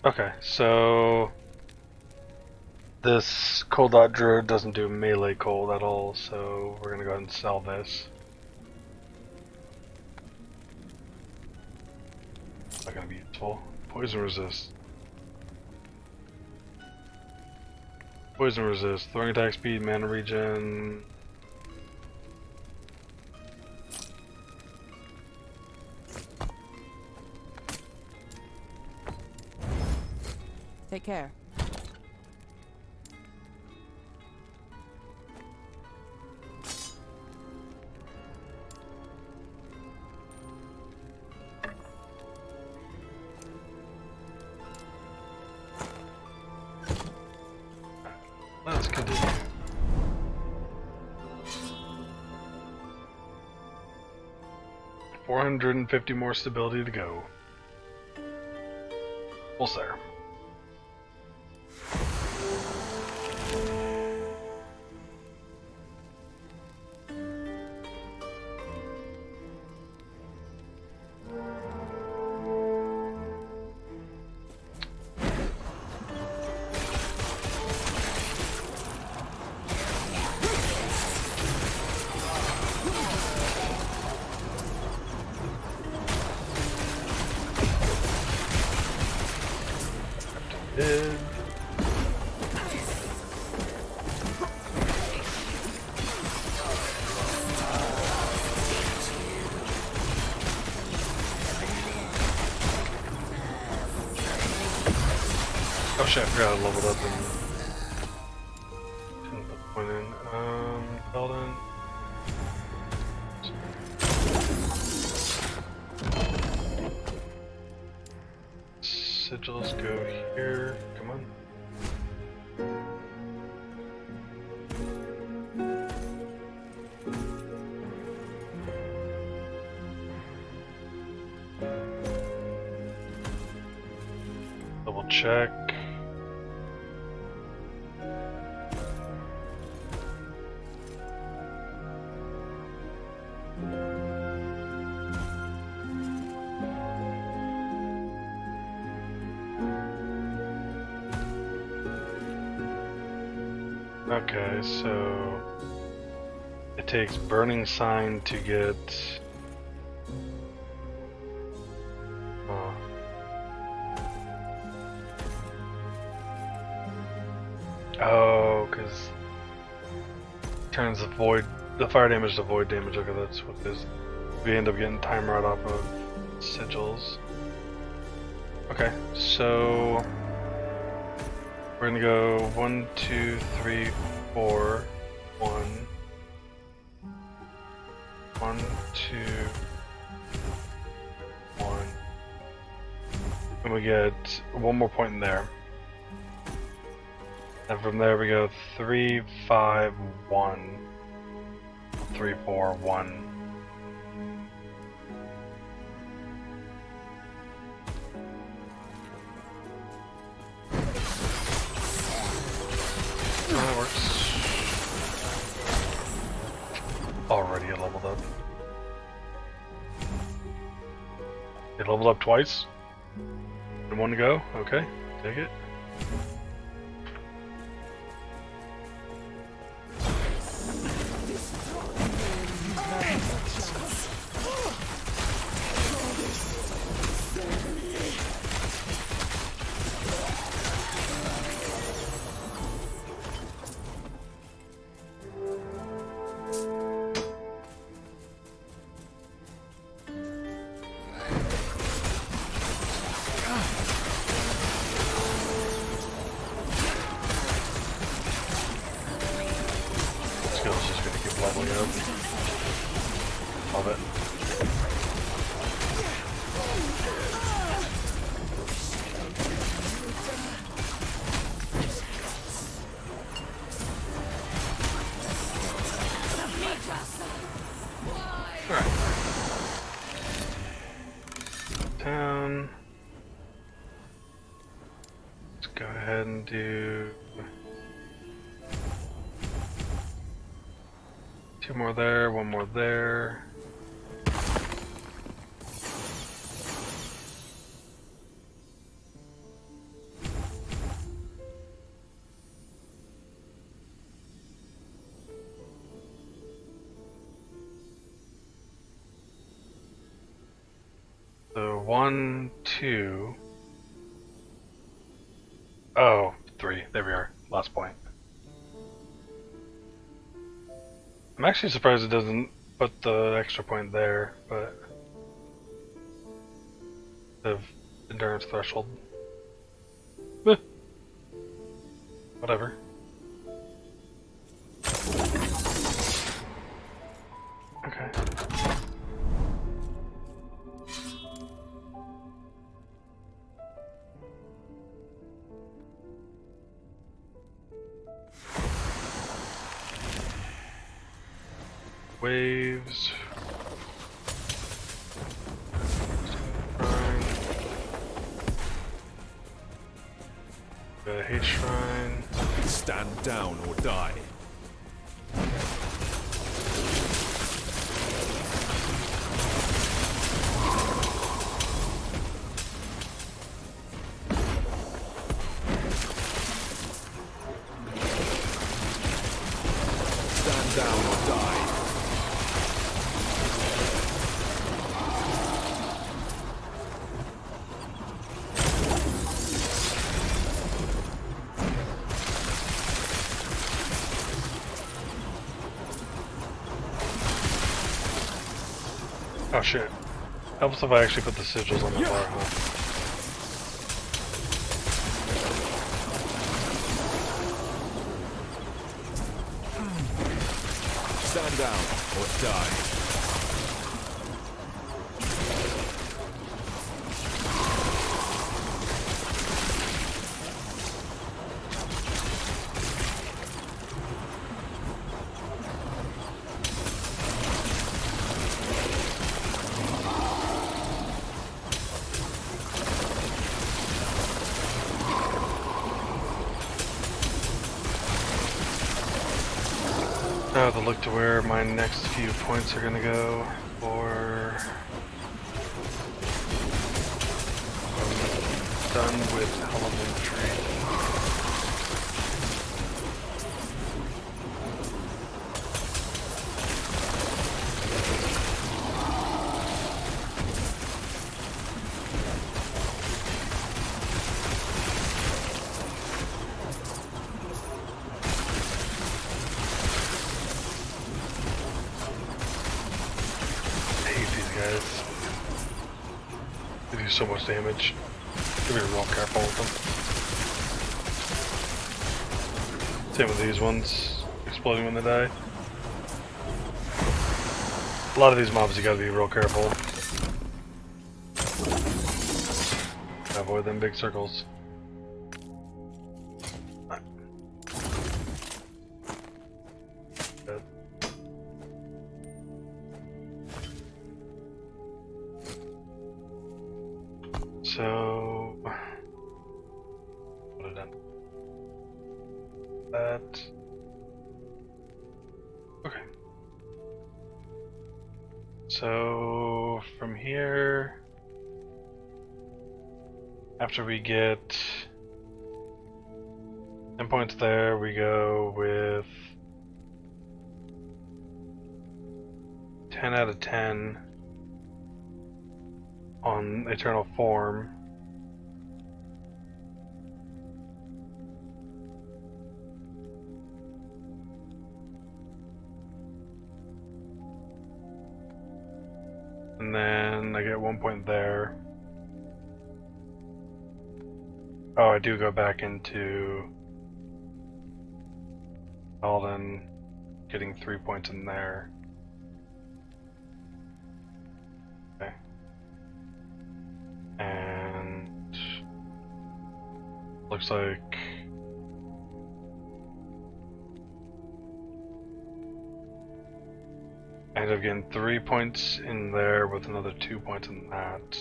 Okay, so this cold dot druid doesn't do melee cold at all, so we're gonna go ahead and sell this. Not gonna be useful. Poison resist. Poison resist. Throwing attack speed, mana regen. Take care. Let's continue. $450 more stability to go. Well, sir. Dead. Oh shit, I forgot I leveled up and didn't put the point in. Belden. go here. Come on. Double check. Okay, so it takes Burning Sign to get. Oh, because turns the fire damage to void damage. Okay, that's what this. We end up getting time right off of sigils. Okay, so we're gonna go 1, 2, 3, 4, 1, 1, 2, 1, and we get one more point in there. And from there we go 3, 5, 1, 3, 4, 1. That works. Already it leveled up. It leveled up twice? In one go? Okay, take it. Skill's just gonna keep leveling up. Love it. Alright. Down. Let's go ahead and do 2 more there, 1 more there. So 1, 2. Oh, 3. There we are. Last point. I'm actually surprised it doesn't put the extra point there, but the endurance threshold. Eh. Whatever. Okay. Waves. Shrine. The hate shrine. Stand down or die. Stand down or die. Oh shit. Helps if I actually put the sigils on the bar, huh? Stand down or die. Now to look to where my next few points are gonna go for. I'm done with elementary. Guys, they do so much damage. Gotta be real careful with them. Same with these ones, exploding when they die. A lot of these mobs you gotta be real careful. Avoid them big circles. Dead. So, what done? That. Okay. So from here, after we get 10 points there, we go with 10 out of 10. On Eternal Form. And then I get 1 point there. Oh, I do go back into Alden, getting 3 points in there. Okay. And looks like I end up getting 3 points in there with another 2 points in that.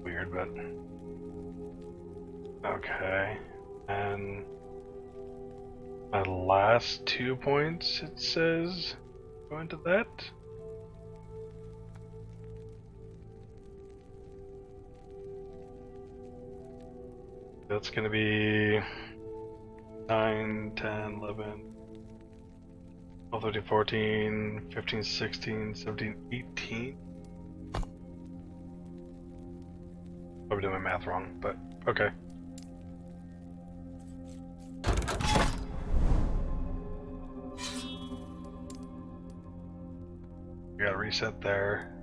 Weird, but okay. And my last 2 points, it says, go into that. That's going to be 9, 10, 11, 12, 13, 14, 15, 16, 17, 18. Probably doing my math wrong, but okay. We got a reset there.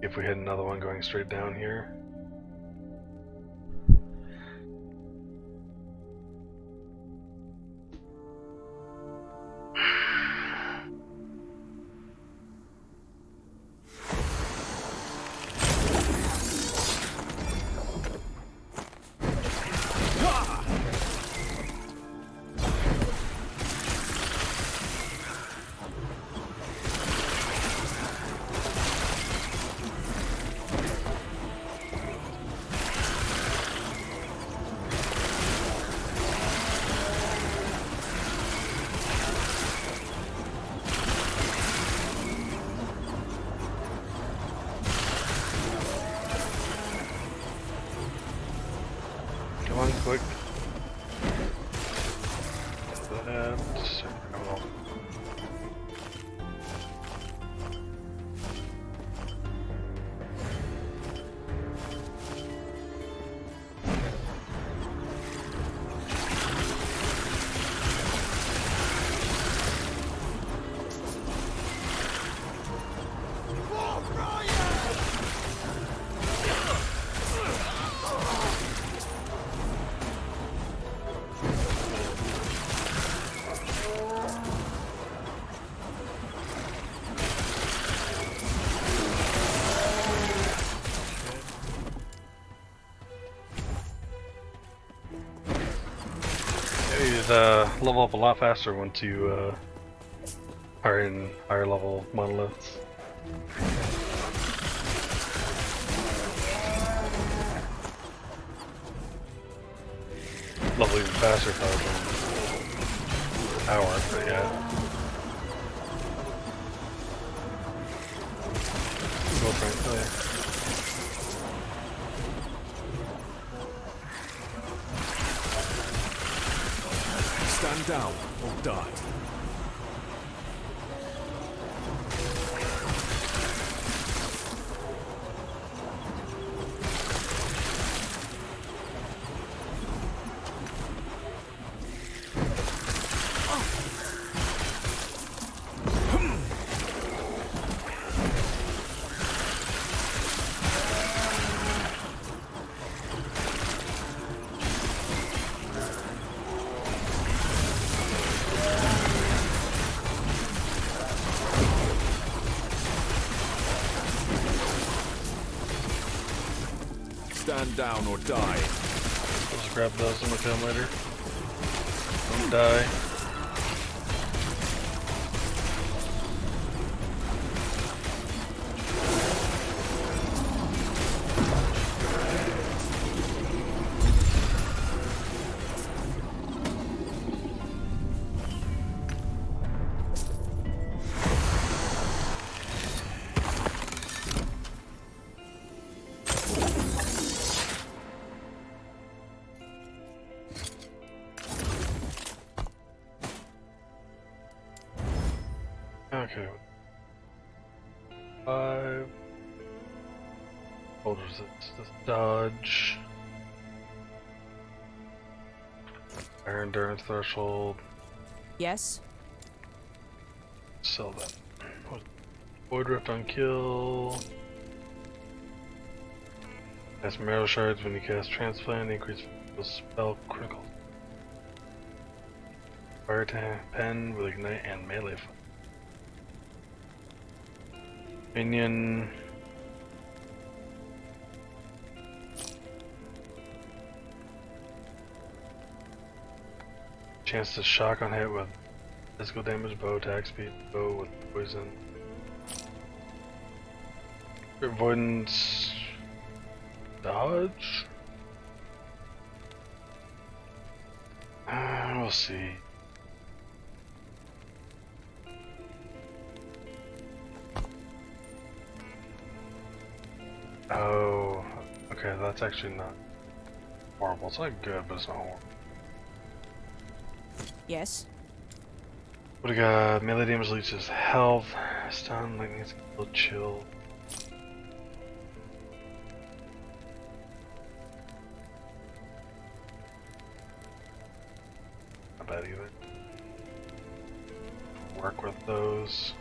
If we hit another one going straight down here. Come on, quick. That. Come on. Level up a lot faster once you are in higher level monoliths. Level even faster power bombs. Hour, but yeah. Go frankly. Stand down or die. Stand down or die. Just grab those and look at them later. Don't die. Okay. 5. Hold resist. This dodge. Fire endurance threshold. Yes. Sell that. Void rift on kill. Cast marrow shards when you cast transplant. Increase spell critical. Fire pen with ignite and melee. Minion. Chance to shock on hit with physical damage, bow, attack speed, bow with poison. Avoidance. Dodge? We'll see. Oh, okay, that's actually not horrible. It's not good, but it's not horrible. Yes. What do we got? Melee damage leeches health, stun, lightning, skill, chill. Not bad either. Work with those.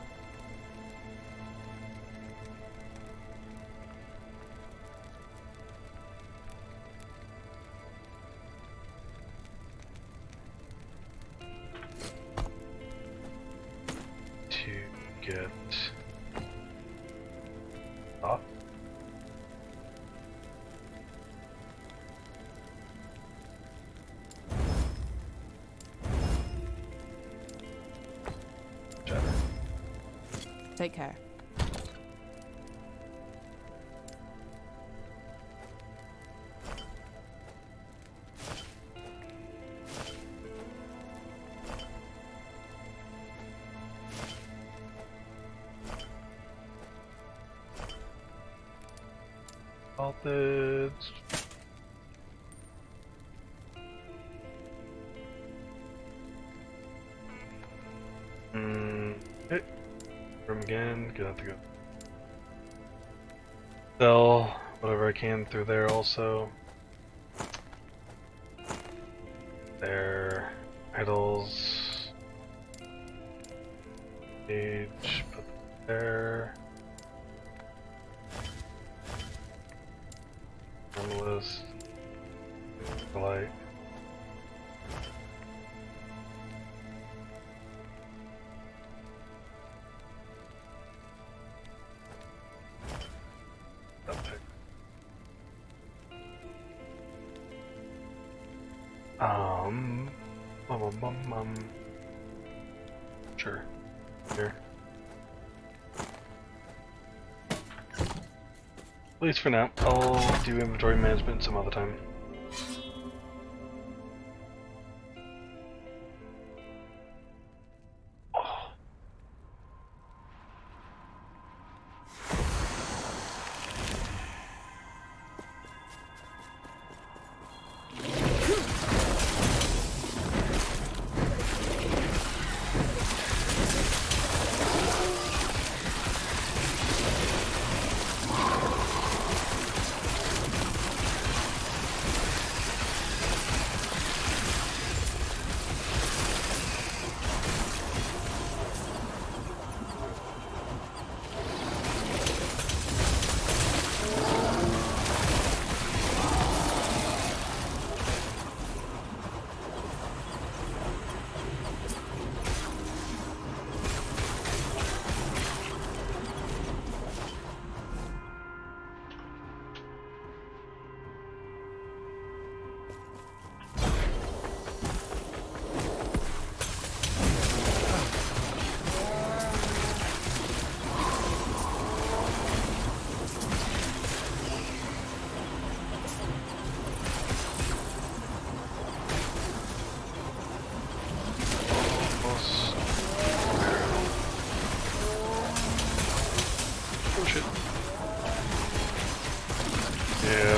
Get up. Shatter. Take care. Salted. Okay. Room again. Gonna have to go. Sell whatever I can through there also. There. Idols. Page. Put there. Monolith. Light. Sure. Here. At least for now. I'll do inventory management some other time.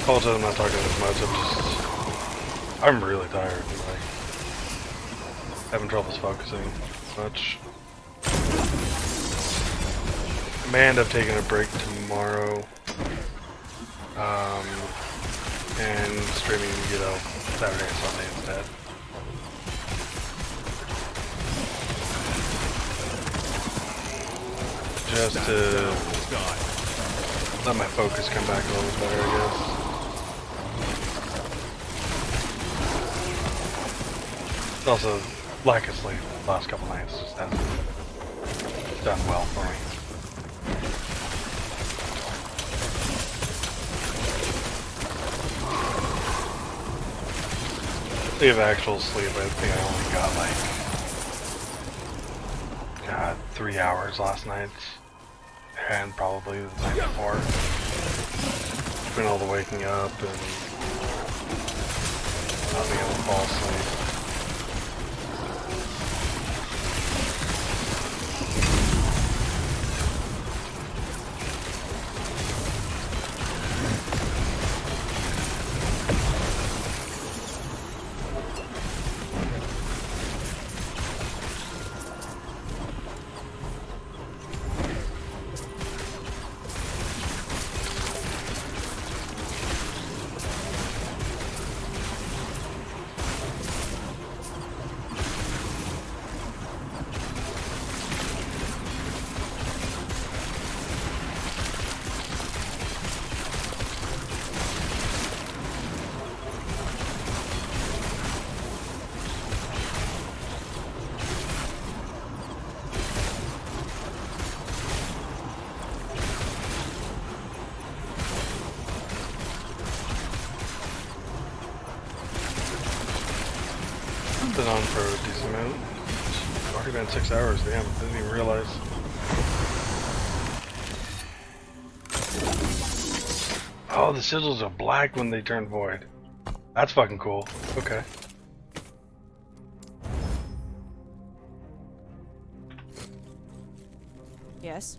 apologize, I'm not talking as much. I'm really tired. And, like, having trouble focusing much. I may end up taking a break tomorrow. And streaming, you know, Saturday and Sunday instead. Just to let my focus come back a little better, I guess. It's also lack of sleep the last couple nights just hasn't done well for me. Of actual sleep, I think I only got like 3 hours last night, and probably the night before. Between all the waking up and not being able to fall asleep. Been on for a decent amount. It's already been 6 hours, damn, didn't even realize. Oh, the sigils are black when they turn void. That's fucking cool. Okay. Yes.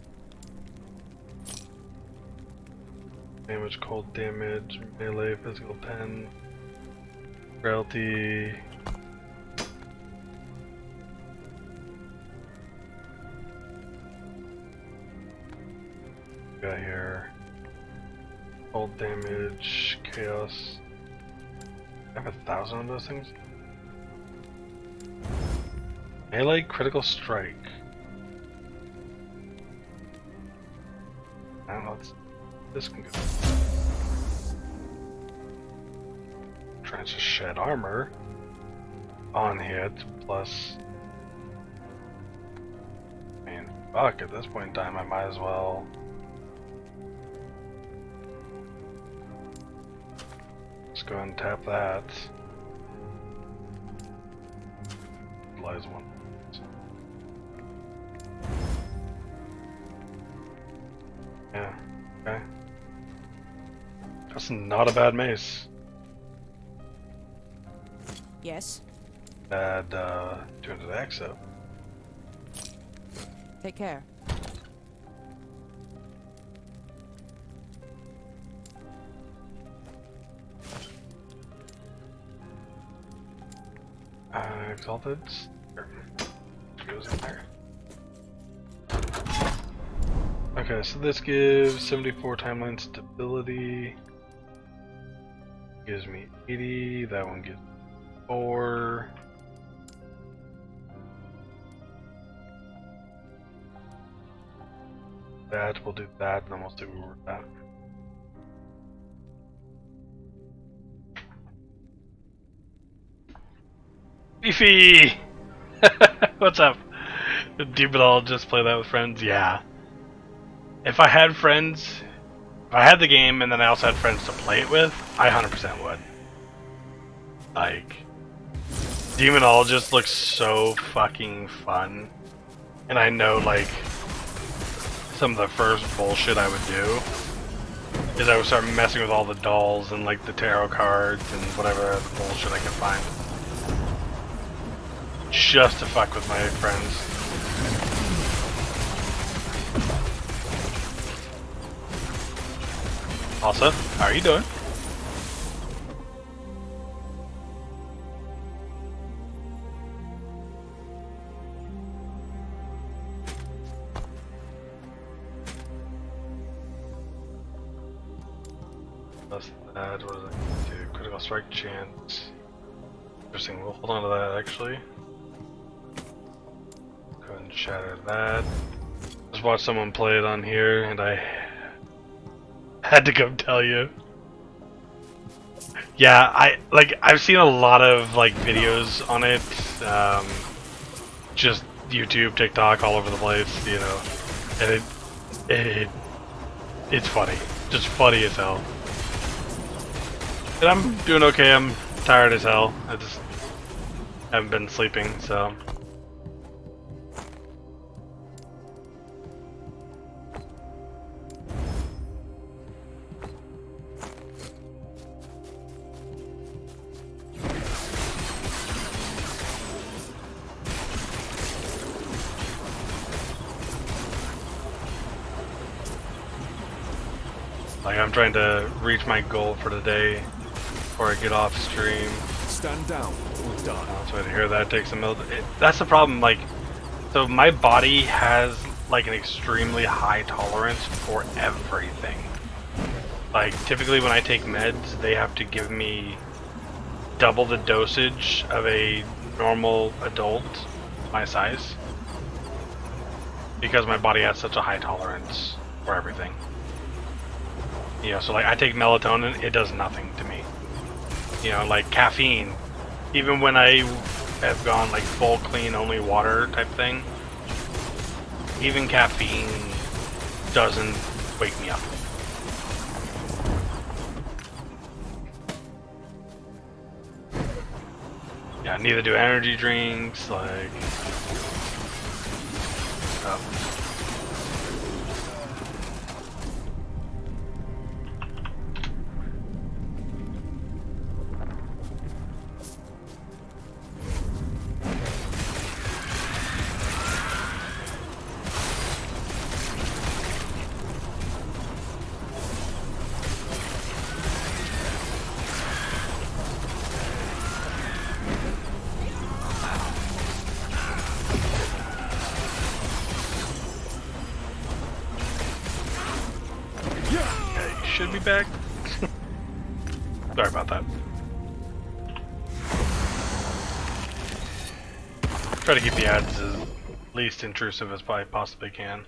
Damage, cold damage, melee, physical 10, frailty. Got here. Cold damage, chaos. I have 1,000 of those things. Melee, critical strike. I don't know. This can go. Tries to shed armor on hit plus. I mean, fuck. At this point in time, I might as well. Let's go ahead and tap that. Utilize one. Yeah, okay. That's not a bad mace. Yes. Bad 200x though. Take care. Exalted. Goes in there. Okay, so this gives 74 timeline stability. Gives me 80. That one gives 4. That we'll do that, and then we'll see where we're at. Beefy! What's up? Do you all just play that with friends? Yeah. If I had friends, if I had the game and then I also had friends to play it with, I 100% would. Like, Demonologist looks so fucking fun. And I know, like, some of the first bullshit I would do is I would start messing with all the dolls and, like, the tarot cards and whatever other bullshit I could find. Just to fuck with my friends. Also, how are you doing? Plus that, what does it do? Critical strike chance. Interesting, we'll hold on to that actually. Go ahead and shatter that. Just watched someone play it on here and I had to come tell you. Yeah, I've seen a lot of like videos on it. Just YouTube, TikTok, all over the place, you know. And it's funny. Just funny as hell. And I'm doing okay, I'm tired as hell. I just haven't been sleeping, so. Like, I'm trying to reach my goal for today before I get off stream. Stand down or die. So to hear that takes a minute. That's the problem, like, so my body has like an extremely high tolerance for everything. Like, typically when I take meds, they have to give me double the dosage of a normal adult my size. Because my body has such a high tolerance for everything. You know, so like I take melatonin, it does nothing to me. You know, like caffeine, even when I have gone like full clean only water type thing, even caffeine doesn't wake me up. Yeah, neither do energy drinks, like should be back. Sorry about that. Try to keep the ads as least intrusive as I possibly can.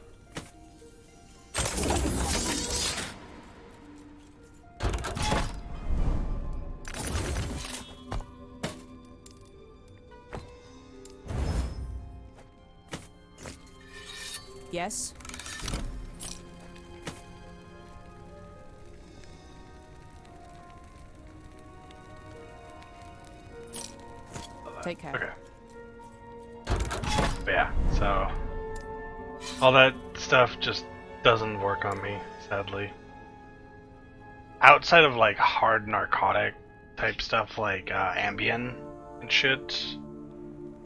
Yes. Take care. Okay. But yeah, so all that stuff just doesn't work on me, sadly. Outside of like hard narcotic type stuff like Ambien and shit,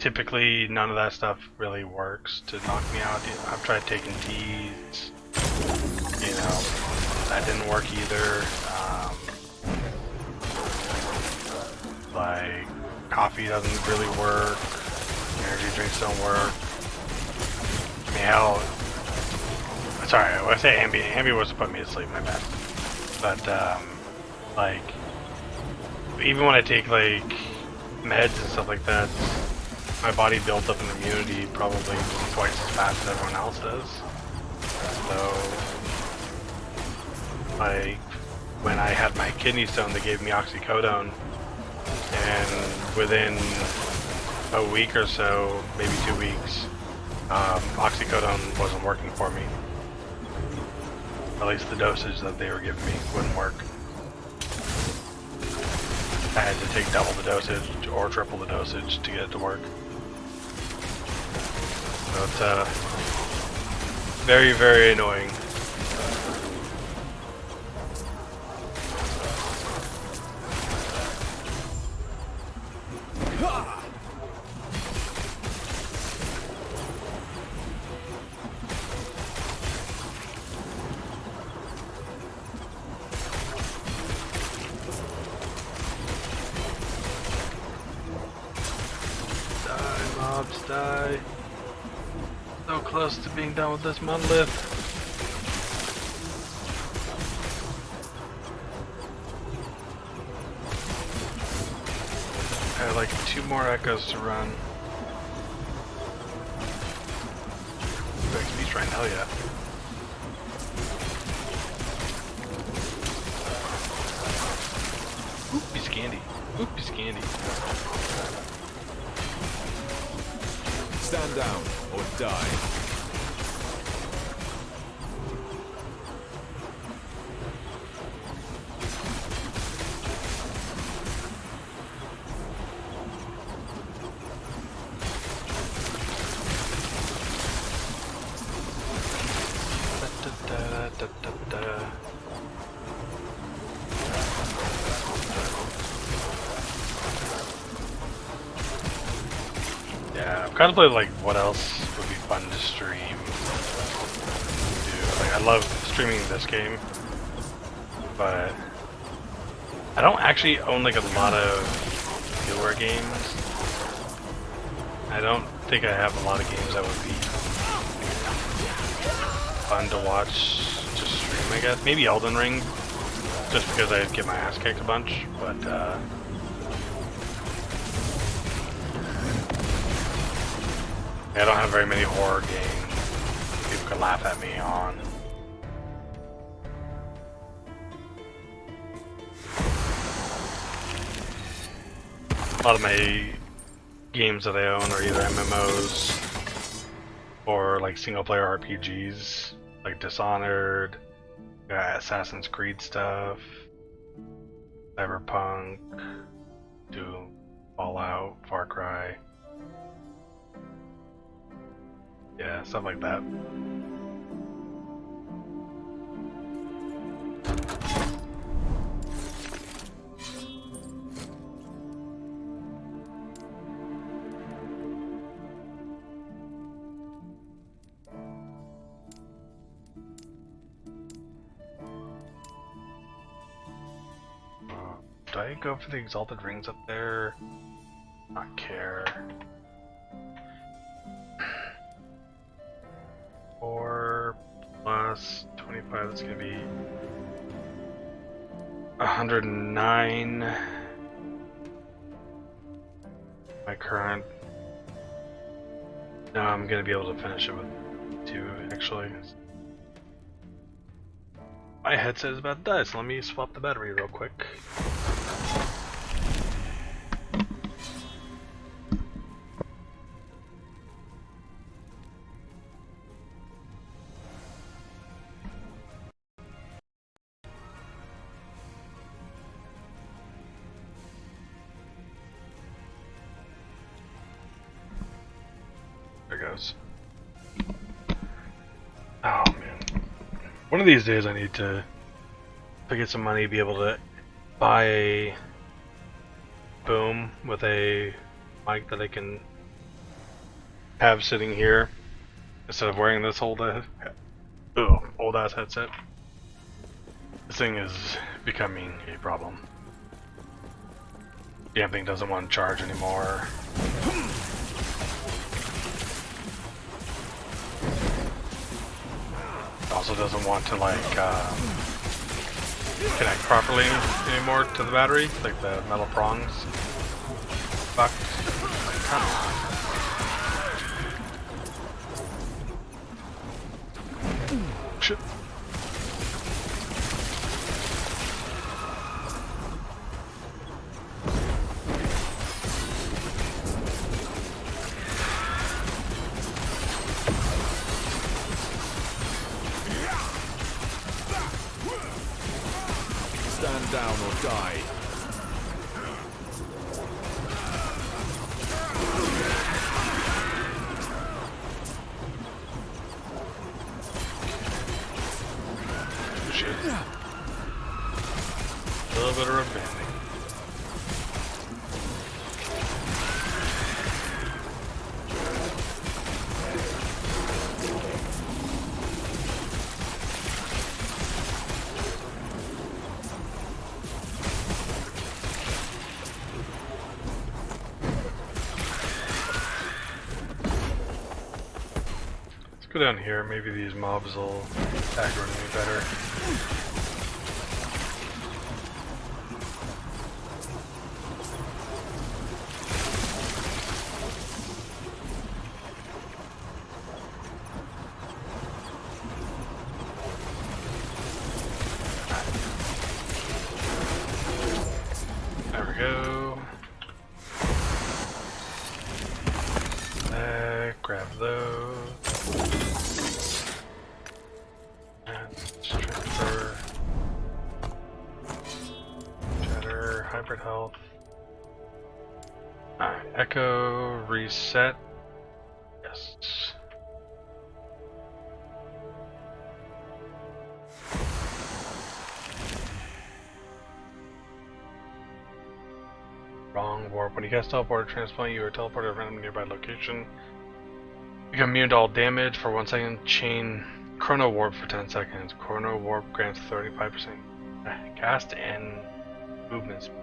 typically none of that stuff really works to knock me out. I've tried taking teas, you know, that didn't work either. Like coffee doesn't really work. Energy drinks don't work. I mean, hell, sorry, when I say Ambien, Ambien was to put me to sleep, my bad. But, like, even when I take, like, meds and stuff like that, my body builds up an immunity probably twice as fast as everyone else does. So, like, when I had my kidney stone, they gave me oxycodone. And within a week or so, maybe 2 weeks, oxycodone wasn't working for me. At least the dosage that they were giving me wouldn't work. I had to take double the dosage or triple the dosage to get it to work. So it's very, very annoying. Die. So close to being done with this monolith. 2 more echoes to run. XP's trying, hell yeah. Oopie scandy. Oopie scandy. Stand down or die. Yeah, I'm kind of playing like what else would be fun to stream. Dude, like, I love streaming this game, but I don't actually own like a lot of newer games. I don't think I have a lot of games that would be fun to watch to stream, I guess. Maybe Elden Ring, just because I'd get my ass kicked a bunch, but I don't have very many horror games people could laugh at me on. A lot of my games that I own are either MMOs or like single player RPGs, like Dishonored, Assassin's Creed stuff, Cyberpunk, Doom, Fallout, Far Cry. Yeah, stuff like that. Do I go for the Exalted Rings up there? Not care. 4 plus 25, that's gonna be 109. My current. No, I'm gonna be able to finish it with 2 actually. My headset is about to die, so let me swap the battery real quick. There goes. Oh man. One of these days I need to get some money, be able to buy a boom with a mic that I can have sitting here instead of wearing this old ass headset. This thing is becoming a problem. Damn thing doesn't want to charge anymore. Also doesn't want to like connect properly anymore to the battery, like the metal prongs. Fuck. Come on. Shit. Stand down or die. Shit. A little bit of revenge. Go down here, maybe these mobs will aggro me better. And transfer. Shatter, hybrid health. Alright, echo, reset. Yes. Wrong warp. When you cast teleport or transplant, you are teleported to a random nearby location. Become immune to all damage for 1 second. Chain chrono warp for 10 seconds. Chrono warp grants 35% cast and movement speed.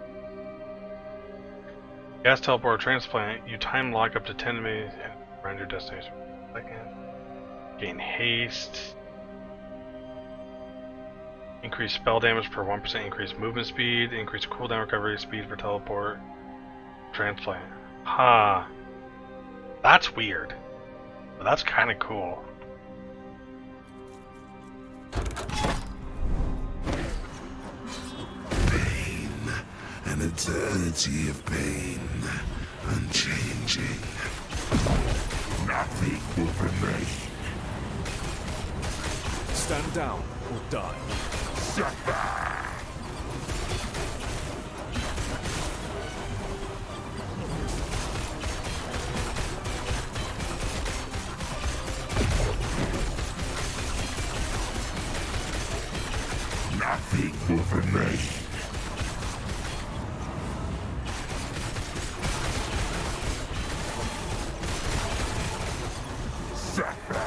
Cast teleport or transplant, you time lock up to 10 minutes and around your destination for 1 second. Gain haste. Increase spell damage per 1%, increase movement speed, increase cooldown recovery speed for teleport. Transplant. Ha. That's weird. But that's kind of cool. Pain, an eternity of pain, unchanging. Nothing will remain. Stand down or die. Suffer! Nothing will remain. Suffer!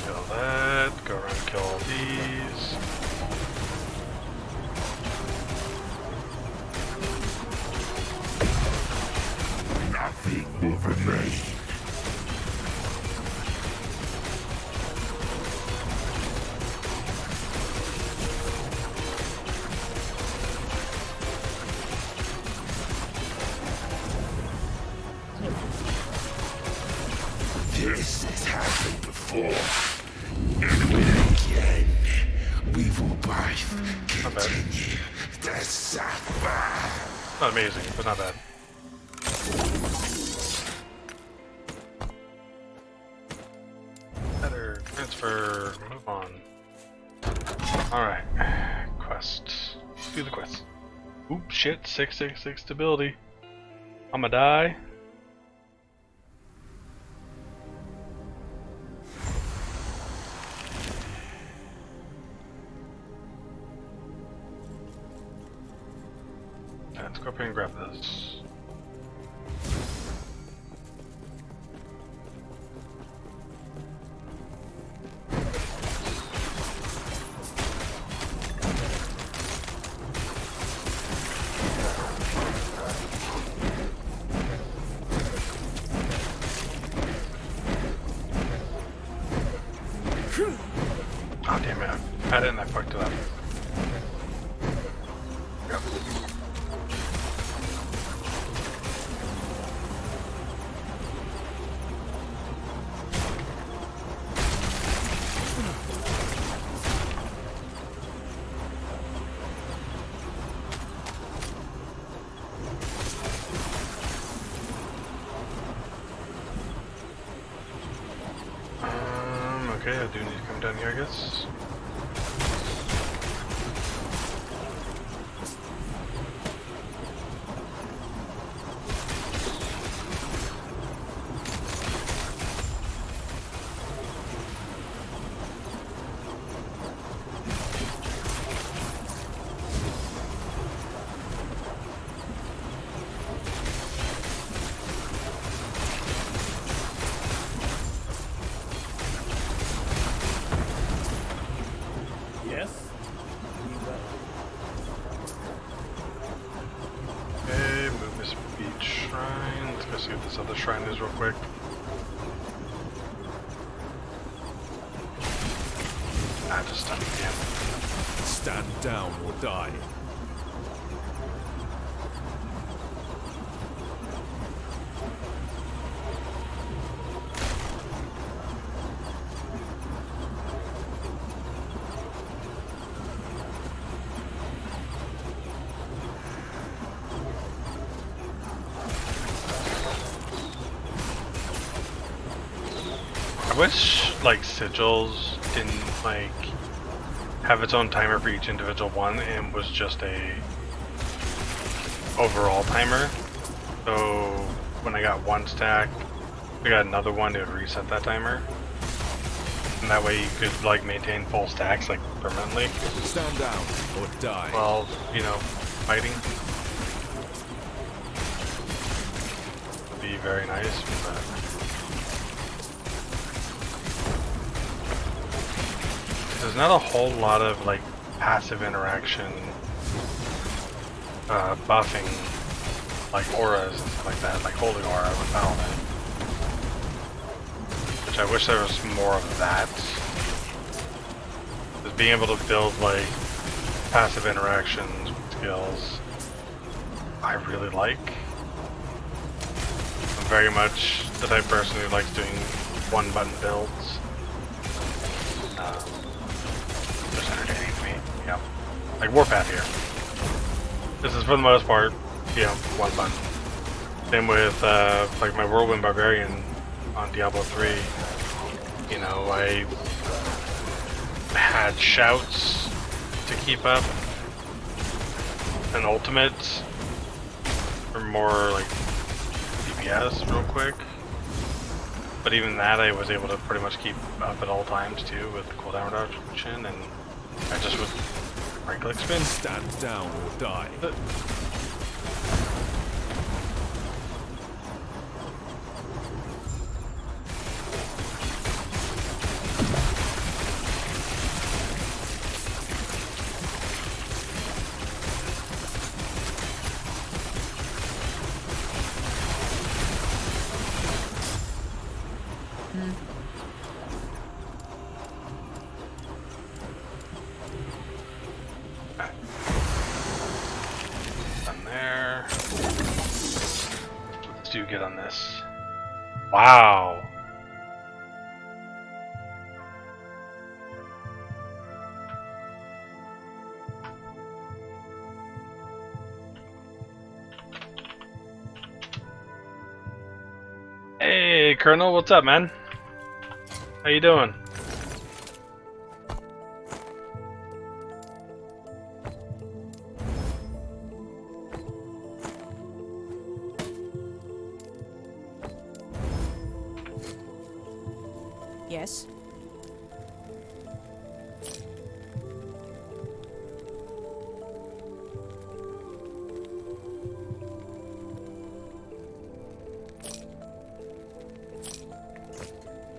Kill that. Go around and kill all these. Nothing will remain. This has happened before. And again, we will both Not bad. continue to suffer. Not amazing, but not bad. Better transfer. Move on. Alright. Quest. Do the quest. Oop, shit. 666 stability. I'ma die. Let's go up here and grab this. Oh damn it, I had it and I fucked it up. Yep. Okay, I do need to come down here, I guess. Yes? Okay, move this beach shrine. Let's go see what this other shrine is real quick. Ah, just stunned again. Stand down or die. I wish like sigils didn't like have its own timer for each individual one and was just a overall timer. So when I got one stack, I got another one, it would reset that timer. And that way you could like maintain full stacks like permanently. Stand down or die. While, you know, fighting. Would be very nice, but there's not a whole lot of like passive interaction buffing like auras and stuff like that, like holding aura with Paladin. Which I wish there was more of that. Just being able to build like passive interactions with skills I really like. I'm very much the type of person who likes doing one button builds. Just entertaining to me. Yeah. Like Warpath here. This is for the most part, you know, one button. Same with like my Whirlwind Barbarian on Diablo 3. You know, I had shouts to keep up. An ultimate for more like DPS real quick. But even that I was able to pretty much keep up at all times too with the cooldown reduction, and I just would right click spin. Stand down or die. Done there. Let's do good on this. Wow. Hey, Colonel, what's up, man? How you doing? Yes.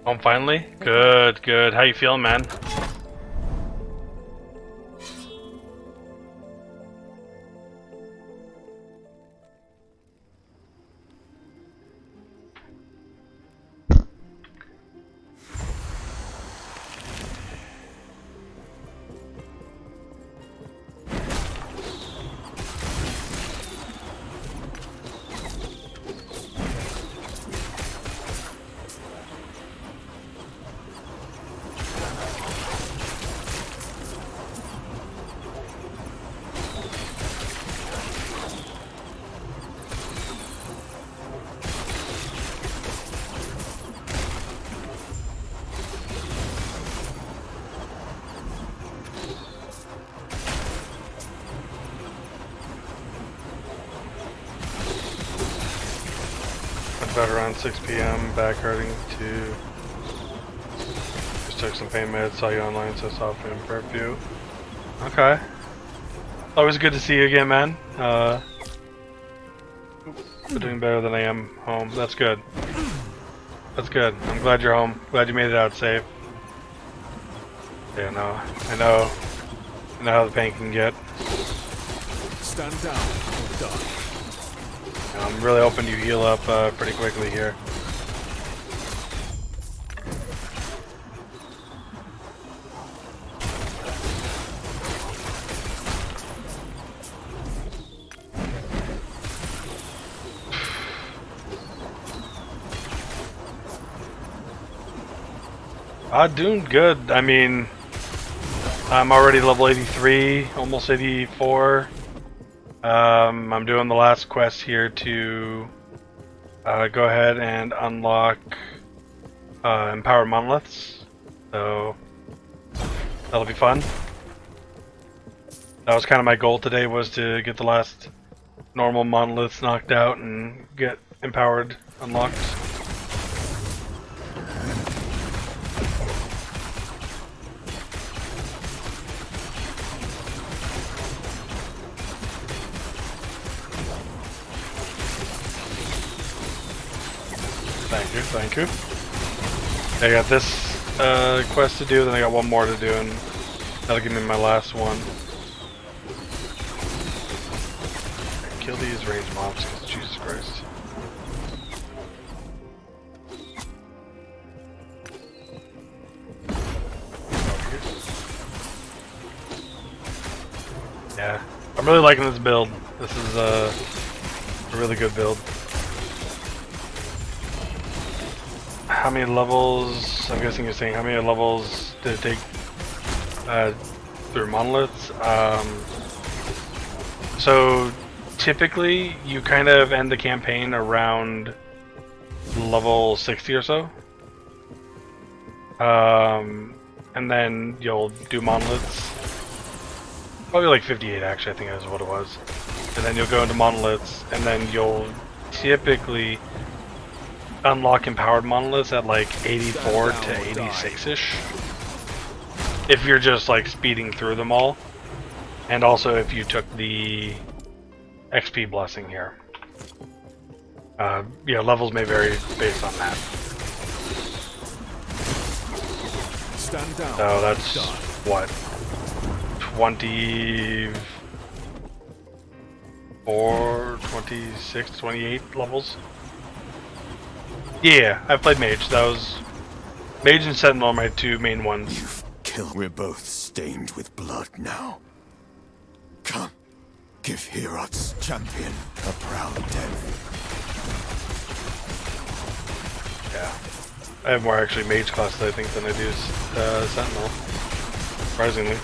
Home finally? Good, good. How you feeling, man? About around 6 p.m. Back hurting too. Just took some pain meds. Saw you online, so softened and prep you. Okay. Always good to see you again, man. You're doing better than I am home. That's good. That's good. I'm glad you're home. Glad you made it out safe. Yeah, no. I know how the pain can get. Stand down or die. I'm really hoping you heal up pretty quickly here. Doing good. I mean, I'm already level 83, almost 84. I'm doing the last quest here to go ahead and unlock empowered monoliths. So that'll be fun. That was kind of my goal today, was to get the last normal monoliths knocked out and get empowered unlocked. Thank you, thank you. I got this quest to do, then I got one more to do, and that'll give me my last one. Kill these range mobs, because Jesus Christ. Yeah, I'm really liking this build. This is a really good build. How many levels? I'm guessing you're saying how many levels did it take through monoliths? So typically you kind of end the campaign around level 60 or so, and then you'll do monoliths. Probably like 58 actually, I think is what it was. And then you'll go into monoliths, and then you'll typically unlock empowered monoliths at like 84 to 86-ish. If you're just like speeding through them all. And also if you took the XP blessing here. Yeah, levels may vary based on that. Stand down. So that's what? 24, 26, 28 levels? Yeah, I've played Mage. That was... Mage and Sentinel are my two main ones. You've killed. We're both stained with blood now. Come, give Herod's champion a proud death. Yeah. I have more actually Mage classes, I think, than I do Sentinel. Surprisingly.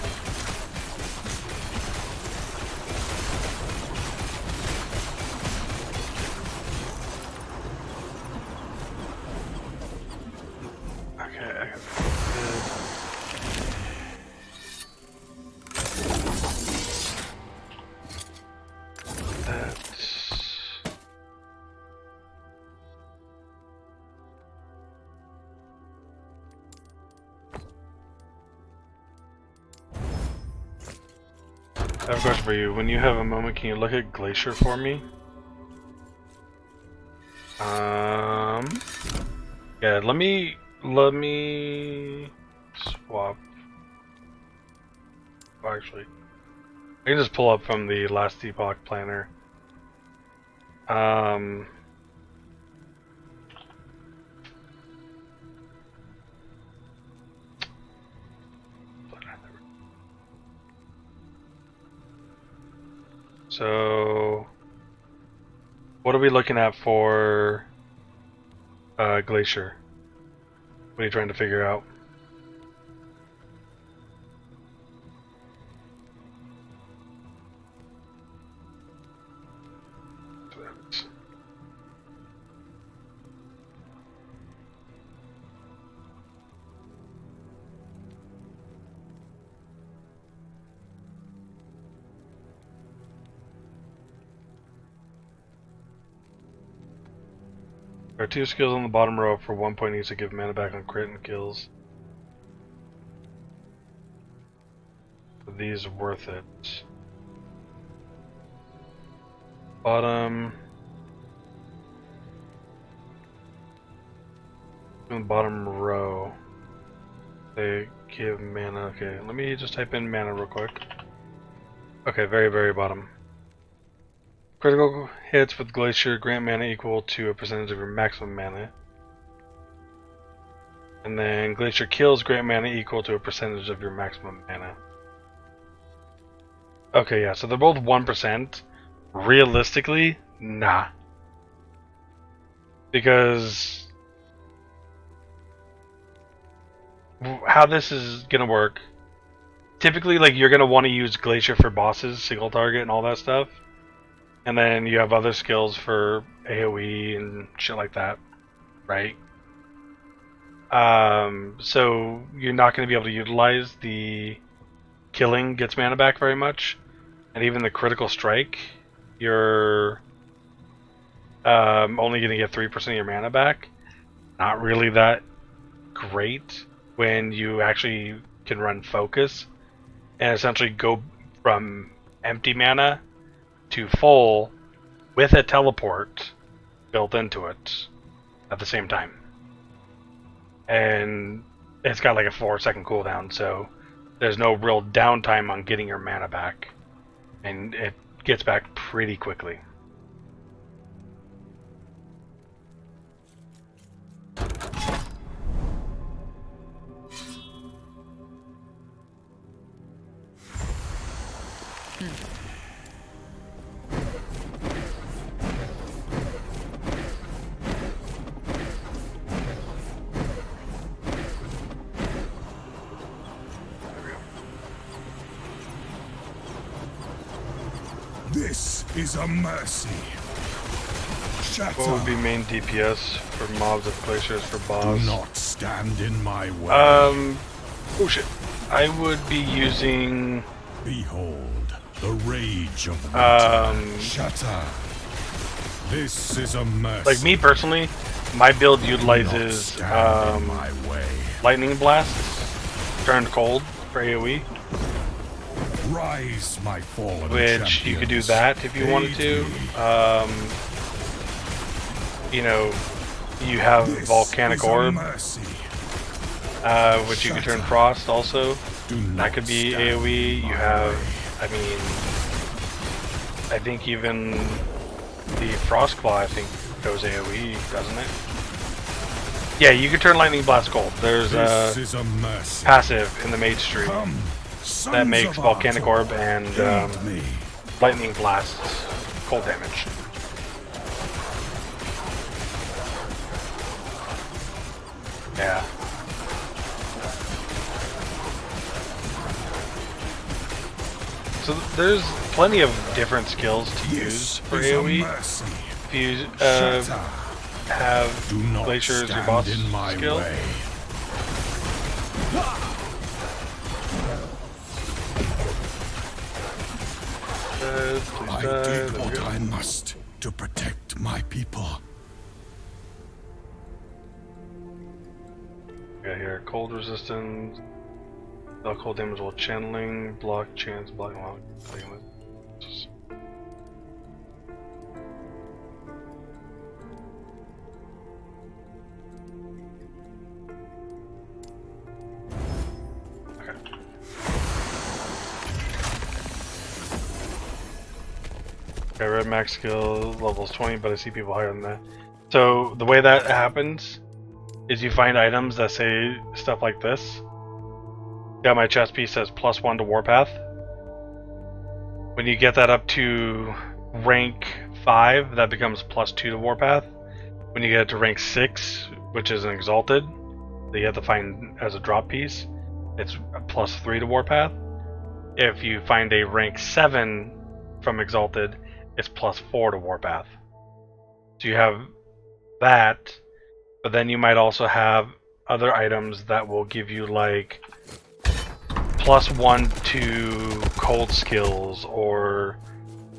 I have a question for you. When you have a moment, can you look at Glacier for me? Yeah, let me swap. Oh, actually, I can just pull up from the last Epoch planner. So, what are we looking at for Glacier? What are you trying to figure out? There are 2 skills on the bottom row for 1 point each to give mana back on crit and kills. Are these worth it? Bottom. On the bottom row. They give mana. Okay, let me just type in mana real quick. Okay, very, very bottom. Critical hits with Glacier grant mana equal to a percentage of your maximum mana. And then Glacier kills grant mana equal to a percentage of your maximum mana. Okay, yeah, so they're both 1%. Realistically, nah. Because how this is gonna work, typically like you're gonna want to use Glacier for bosses, single target and all that stuff. And then you have other skills for AoE and shit like that, right? So you're not going to be able to utilize the killing gets mana back very much, and even the critical strike, you're only going to get 3% of your mana back. Not really that great when you actually can run focus and essentially go from empty mana to full with a teleport built into it at the same time. And it's got like a 4-second cooldown, so there's no real downtime on getting your mana back, and it gets back pretty quickly. This is a mercy. Shatter. What would be main DPS for mobs of glaciers for Do boss? not stand in my way. Oh shit. I would be using Behold the rage of winter. Shatter. This is a mercy. like me personally, my build Do not utilizes stand in my way. lightning blasts turned cold for AoE, Rise, my fallen which you could do champions. that if you wanted Aid to. me. You know, you have This volcanic is a orb, mercy. which you can turn frost also. Do That not could be stand in AoE. You my have, way. I mean, I think even the Frostclaw, I think, goes AoE, doesn't it? Yeah, you can turn Lightning Blast gold. There's This a is a mercy. passive in the Mage tree Come, that sons makes of Volcanic Arthur, Orb and aid me. Lightning Blast cold damage. Yeah. So there's plenty of different skills to use This for is a AoE. mercy. If you Shatter. have Do not Glacier as your stand boss in my skill, way. please I die. did There we what go. I must to protect my people. Got here cold resistance, cold damage while channeling, block chance, block while clicking with. Okay, red max skill levels 20, but I see people higher than that. So the way that happens is you find items that say stuff like this. Yeah, my chest piece says +1 to Warpath. When you get that up to rank 5, that becomes +2 to Warpath. When you get it to rank 6, which is an Exalted, that you have to find as a drop piece, it's +3 to Warpath. If you find a rank 7 from Exalted, it's +4 to Warpath. So you have that, but then you might also have other items that will give you like +1 to cold skills, or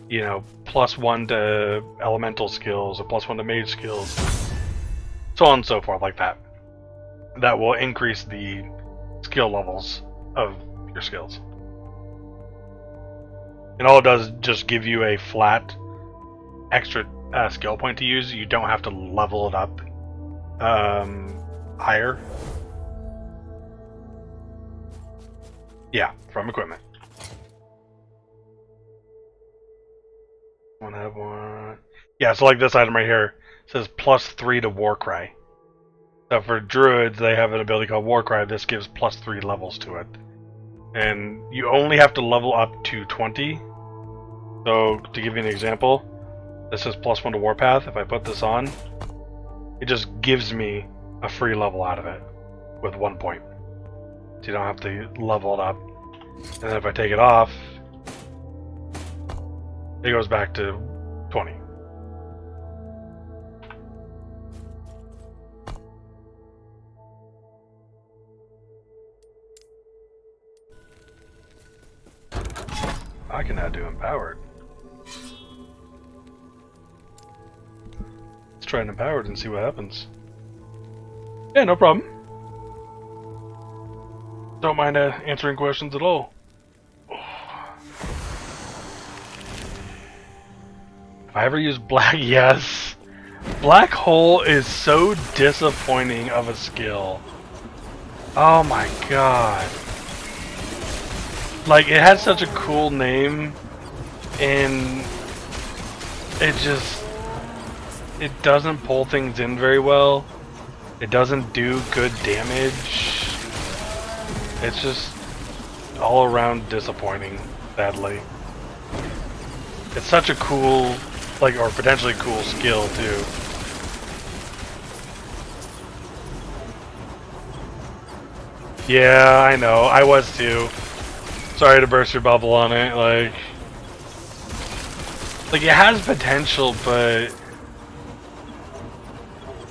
you know, +1 to elemental skills, or +1 to mage skills, so on and so forth, like that. That will increase the skill levels of your skills. And all it does is just give you a flat extra skill point to use. You don't have to level it up higher. Yeah, from equipment. One have one. Yeah, so like this item right here says +3 to Warcry. So for druids, they have an ability called Warcry. This gives +3 levels to it. And you only have to level up to 20. So to give you an example, this is +1 to Warpath. If I put this on, it just gives me a free level out of it with 1 point. So you don't have to level it up. And then if I take it off, it goes back to 20. I can now do empowered. Let's try an empowered and see what happens. Yeah, no problem. Don't mind answering questions at all. If I ever use black, yes. Black hole is so disappointing of a skill. Oh my god. Like, it had such a cool name, and it doesn't pull things in very well. It doesn't do good damage. It's just all around disappointing, sadly. It's such a cool, like, or potentially cool skill, too. Yeah, I know. I was, too. Sorry to burst your bubble on it, like it has potential, but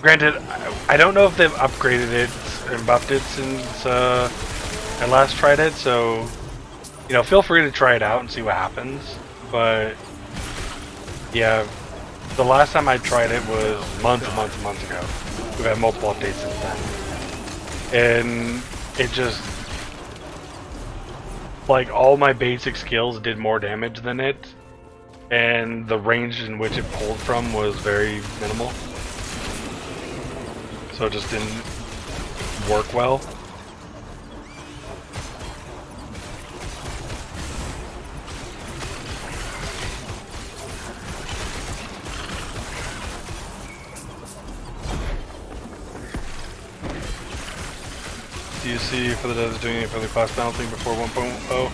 granted, I don't know if they've upgraded it and buffed it since I last tried it, so you know, feel free to try it out and see what happens. But yeah, the last time I tried it was months ago. We've had multiple updates since then, and it just, like, all my basic skills did more damage than it, and the range in which it pulled from was very minimal. So it just didn't work well. Do you see for the devs doing it for the class balancing before 1.0?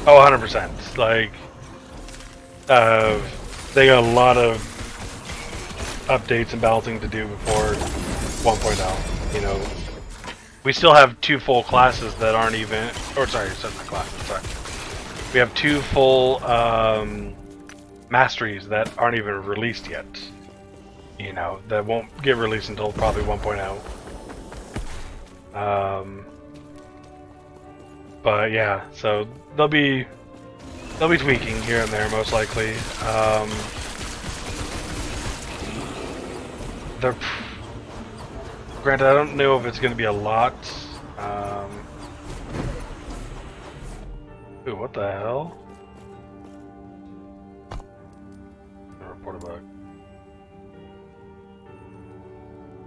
Oh, 100%. Like, they got a lot of updates and balancing to do before 1.0. You know, we still have 2 full classes that aren't even, or sorry, it's not classes, sorry. We have 2 full masteries that aren't even released yet. You know, that won't get released until probably 1.0. But yeah, so they'll be tweaking here and there, most likely. They're granted, I don't know if it's going to be a lot. Ooh, what the hell? Report a bug.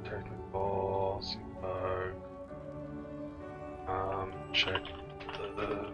Technical bug. Check the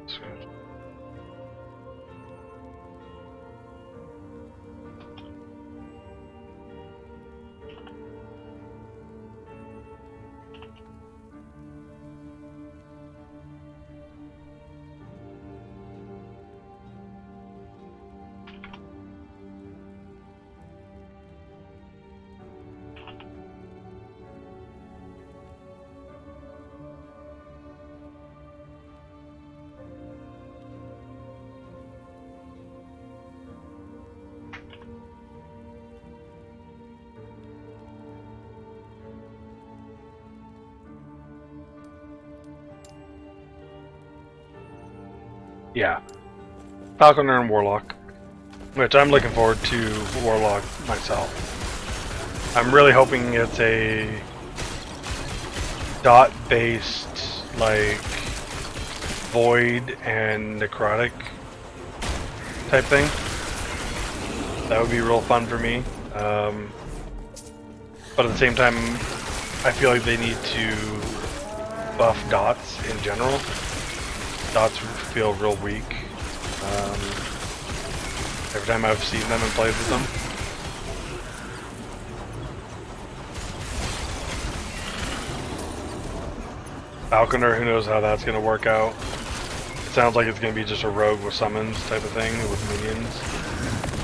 yeah, Falconer and Warlock, which I'm looking forward to Warlock myself. I'm really hoping it's a dot-based, like, Void and Necrotic type thing. That would be real fun for me. But at the same time, I feel like they need to buff dots in general. Dots feel real weak. Every time I've seen them and played with them. Falconer, who knows how that's going to work out. It sounds like it's going to be just a rogue with summons type of thing with minions,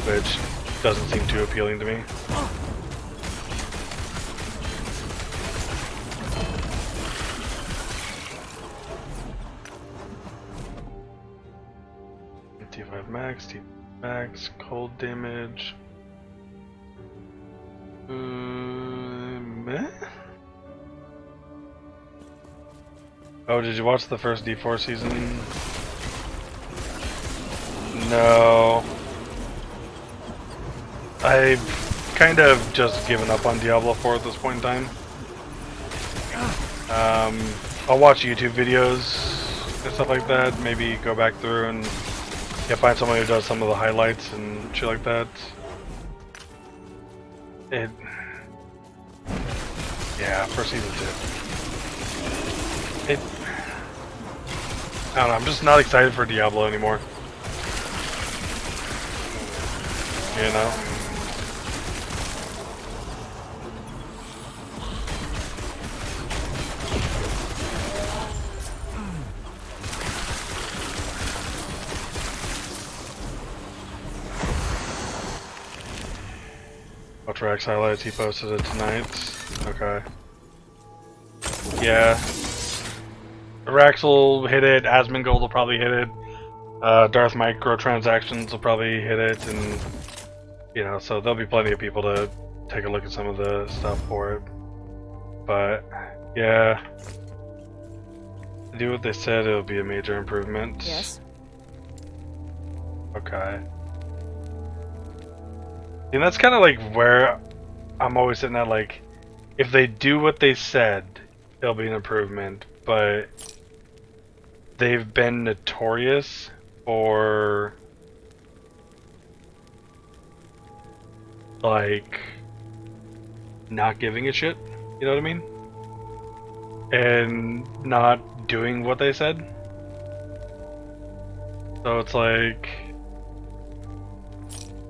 which doesn't seem too appealing to me. T5 max, T5 max, cold damage. Meh? Oh, did you watch the first D4 season? No. I've kind of just given up on Diablo 4 at this point in time. I'll watch YouTube videos and stuff like that. Maybe go back through and find someone who does some of the highlights and shit like that. Yeah, for season 2. I don't know, I'm just not excited for Diablo anymore. You know? Ultrax highlights, he posted it tonight. Okay. Yeah. Rax will hit it, Asmongold will probably hit it, Darth microtransactions will probably hit it, and you know, so there'll be plenty of people to take a look at some of the stuff for it. But yeah, to do what they said, it'll be a major improvement. Yes. Okay. And that's kind of like where I'm always sitting at, like, if they do what they said, it'll be an improvement, but they've been notorious for, like, not giving a shit, you know what I mean? And not doing what they said. So it's like,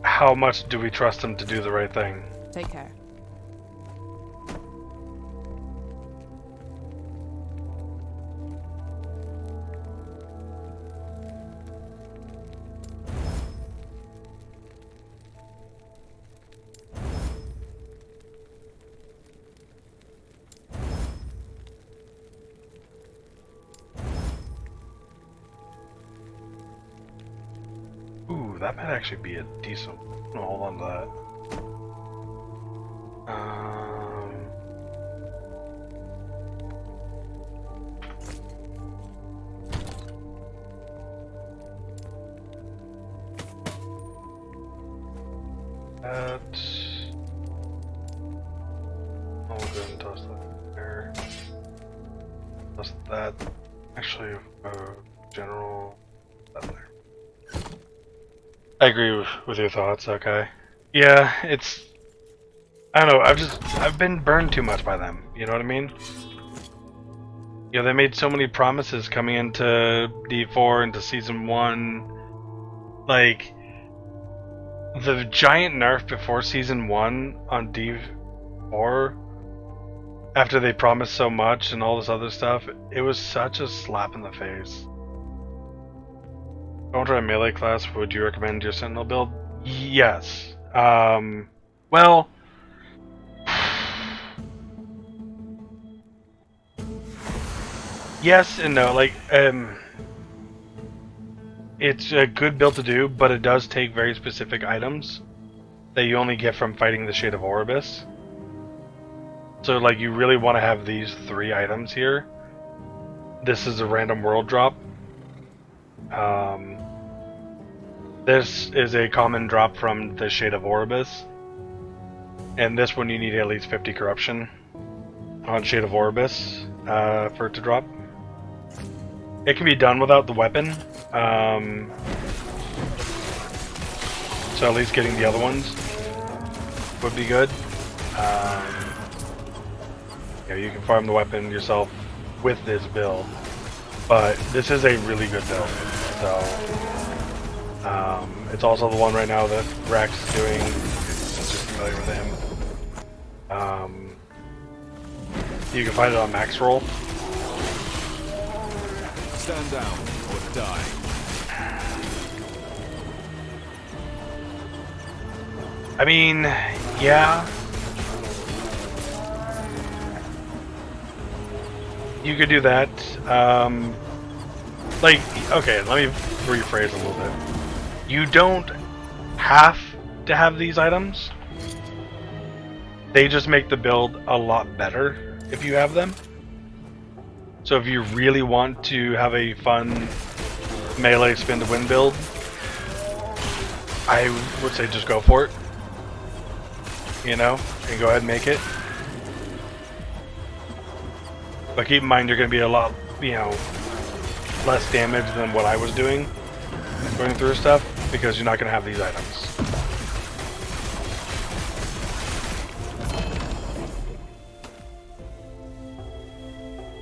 how much do we trust them to do the right thing? Take care. Ooh, that might actually be a decent. No, hold on to that. That. I'll go ahead and toss that there. Toss that. Actually, general. That there. I agree with your thoughts. Okay. Yeah, it's. I don't know. I've been burned too much by them. You know what I mean? You know, they made so many promises coming into D4, into Season 1. Like, the giant nerf before Season 1 on D4, after they promised so much and all this other stuff, it was such a slap in the face. Don't try melee class, would you recommend your Sentinel build? Yes. Well... yes and no. Like, it's a good build to do, but it does take very specific items that you only get from fighting the Shade of Oribus. So, like, you really want to have these 3 items here. This is a random world drop. This is a common drop from the Shade of Oribus. And this one you need at least 50 corruption on Shade of Oribus for it to drop. It can be done without the weapon. So at least getting the other ones would be good. Yeah, you can farm the weapon yourself with this build. But this is a really good build. So it's also the one right now that Rax is doing. I'm just familiar with him. You can find it on max roll. Stand down or die. I mean, yeah. You could do that. Like, okay, let me rephrase a little bit. You don't have to have these items. They just make the build a lot better if you have them. So if you really want to have a fun melee spin to win build, I would say just go for it. You know, and go ahead and make it. But keep in mind, you're going to be a lot, you know, less damage than what I was doing, going through stuff, because you're not going to have these items.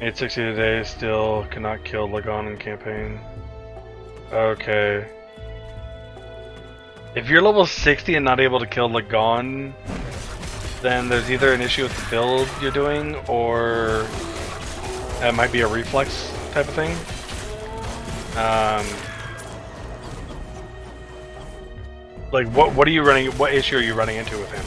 $860 today, still cannot kill Lagon in campaign. Okay. If you're level 60 and not able to kill Lagon, then there's either an issue with the build you're doing, or that might be a reflex type of thing. Like, what are you running? What issue are you running into with him?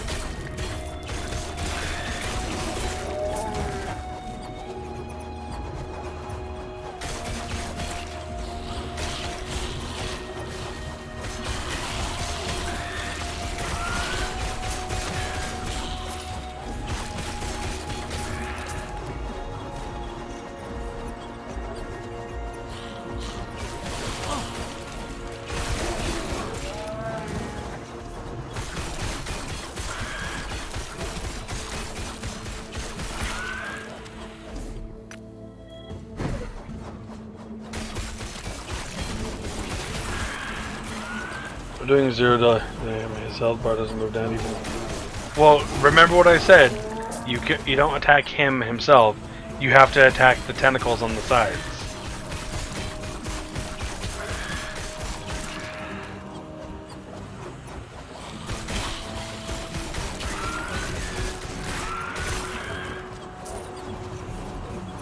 We're doing $0. His health bar doesn't move down even. Well, remember what I said. You don't attack him himself. You have to attack the tentacles on the sides.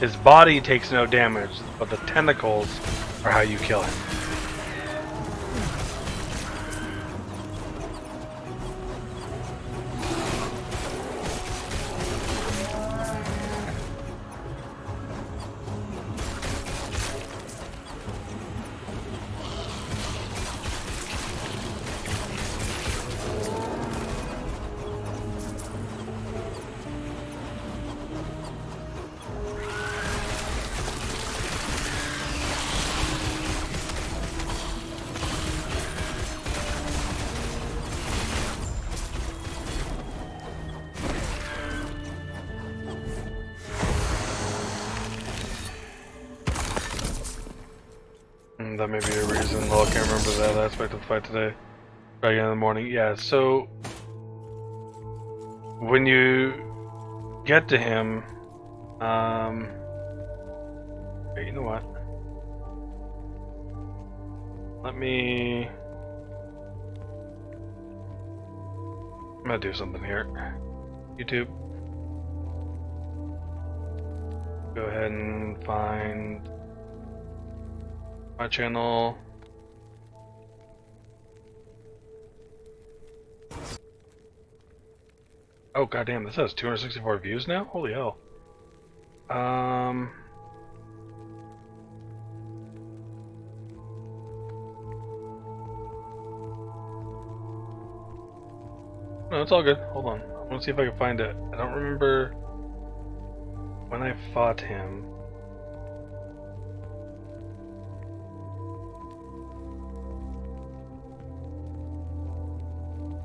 His body takes no damage, but the tentacles are how you kill him. That may be a reason. Well, I can't remember that aspect of the fight today. Try again in the morning. Yeah, so when you get to him, okay, you know what? I'm gonna do something here. YouTube. Go ahead and find my channel. Oh goddamn, this has 264 views now? Holy hell. No, it's all good. Hold on. I want to see if I can find it. I don't remember when I fought him.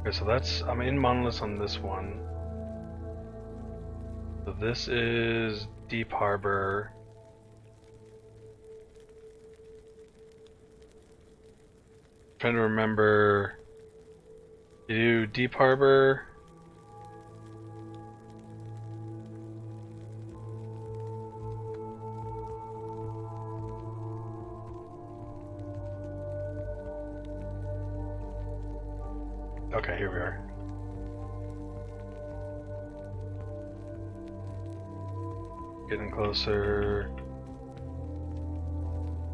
Okay, so that's, I'm in Monolith on this one. So this is Deep Harbor. Trying to remember. You do Deep Harbor. Okay, here we are. Getting closer.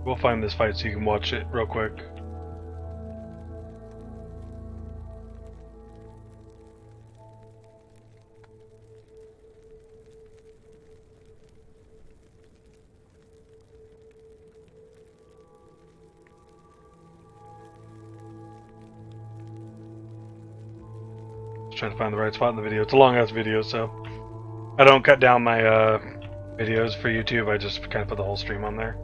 We'll find this fight so you can watch it real quick. Trying to find the right spot in the video. It's a long ass video, so I don't cut down my videos for YouTube. I just kind of put the whole stream on there.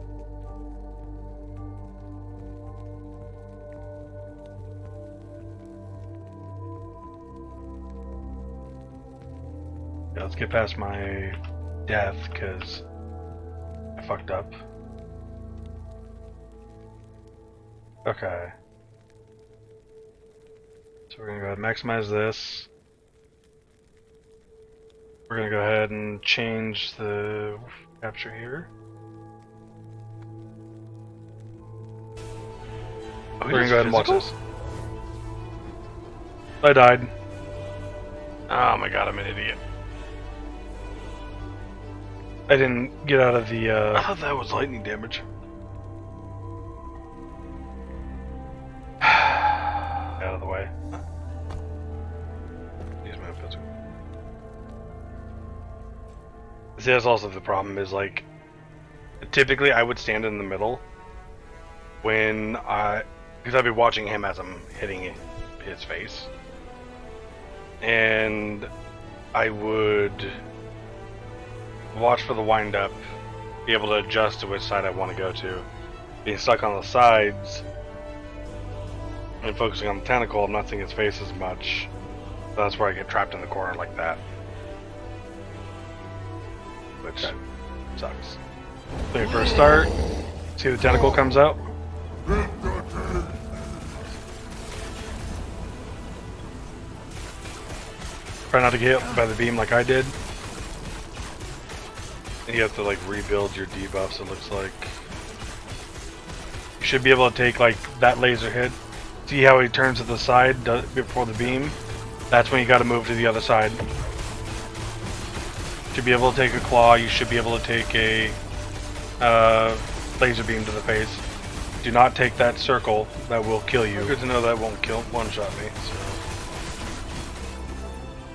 Let's get past my death, because I fucked up. Okay. So we're gonna go ahead and maximize this. We're gonna go ahead and change the capture here. Oh, We're gonna go ahead and watch this. I died. Oh my god, I'm an idiot. I didn't get out of the I thought that was lightning damage. out of the way. Use my pencil. See, that's also the problem is like, typically I would stand in the middle when because I'd be watching him as I'm hitting his face, and I would watch for the wind up, be able to adjust to which side I want to go to. Being stuck on the sides and focusing on the tentacle, I'm not seeing his face as much. So that's where I get trapped in the corner like that, which sucks. When you first start, see the tentacle comes out. Try not to get hit by the beam like I did. And you have to like rebuild your debuffs, it looks like. You should be able to take like that laser hit. See how he turns to the side before the beam? That's when you gotta move to the other side. Should be able to take a claw, you should be able to take a laser beam to the face. Do not take that circle, that will kill you. Good to know that won't one-shot me. So.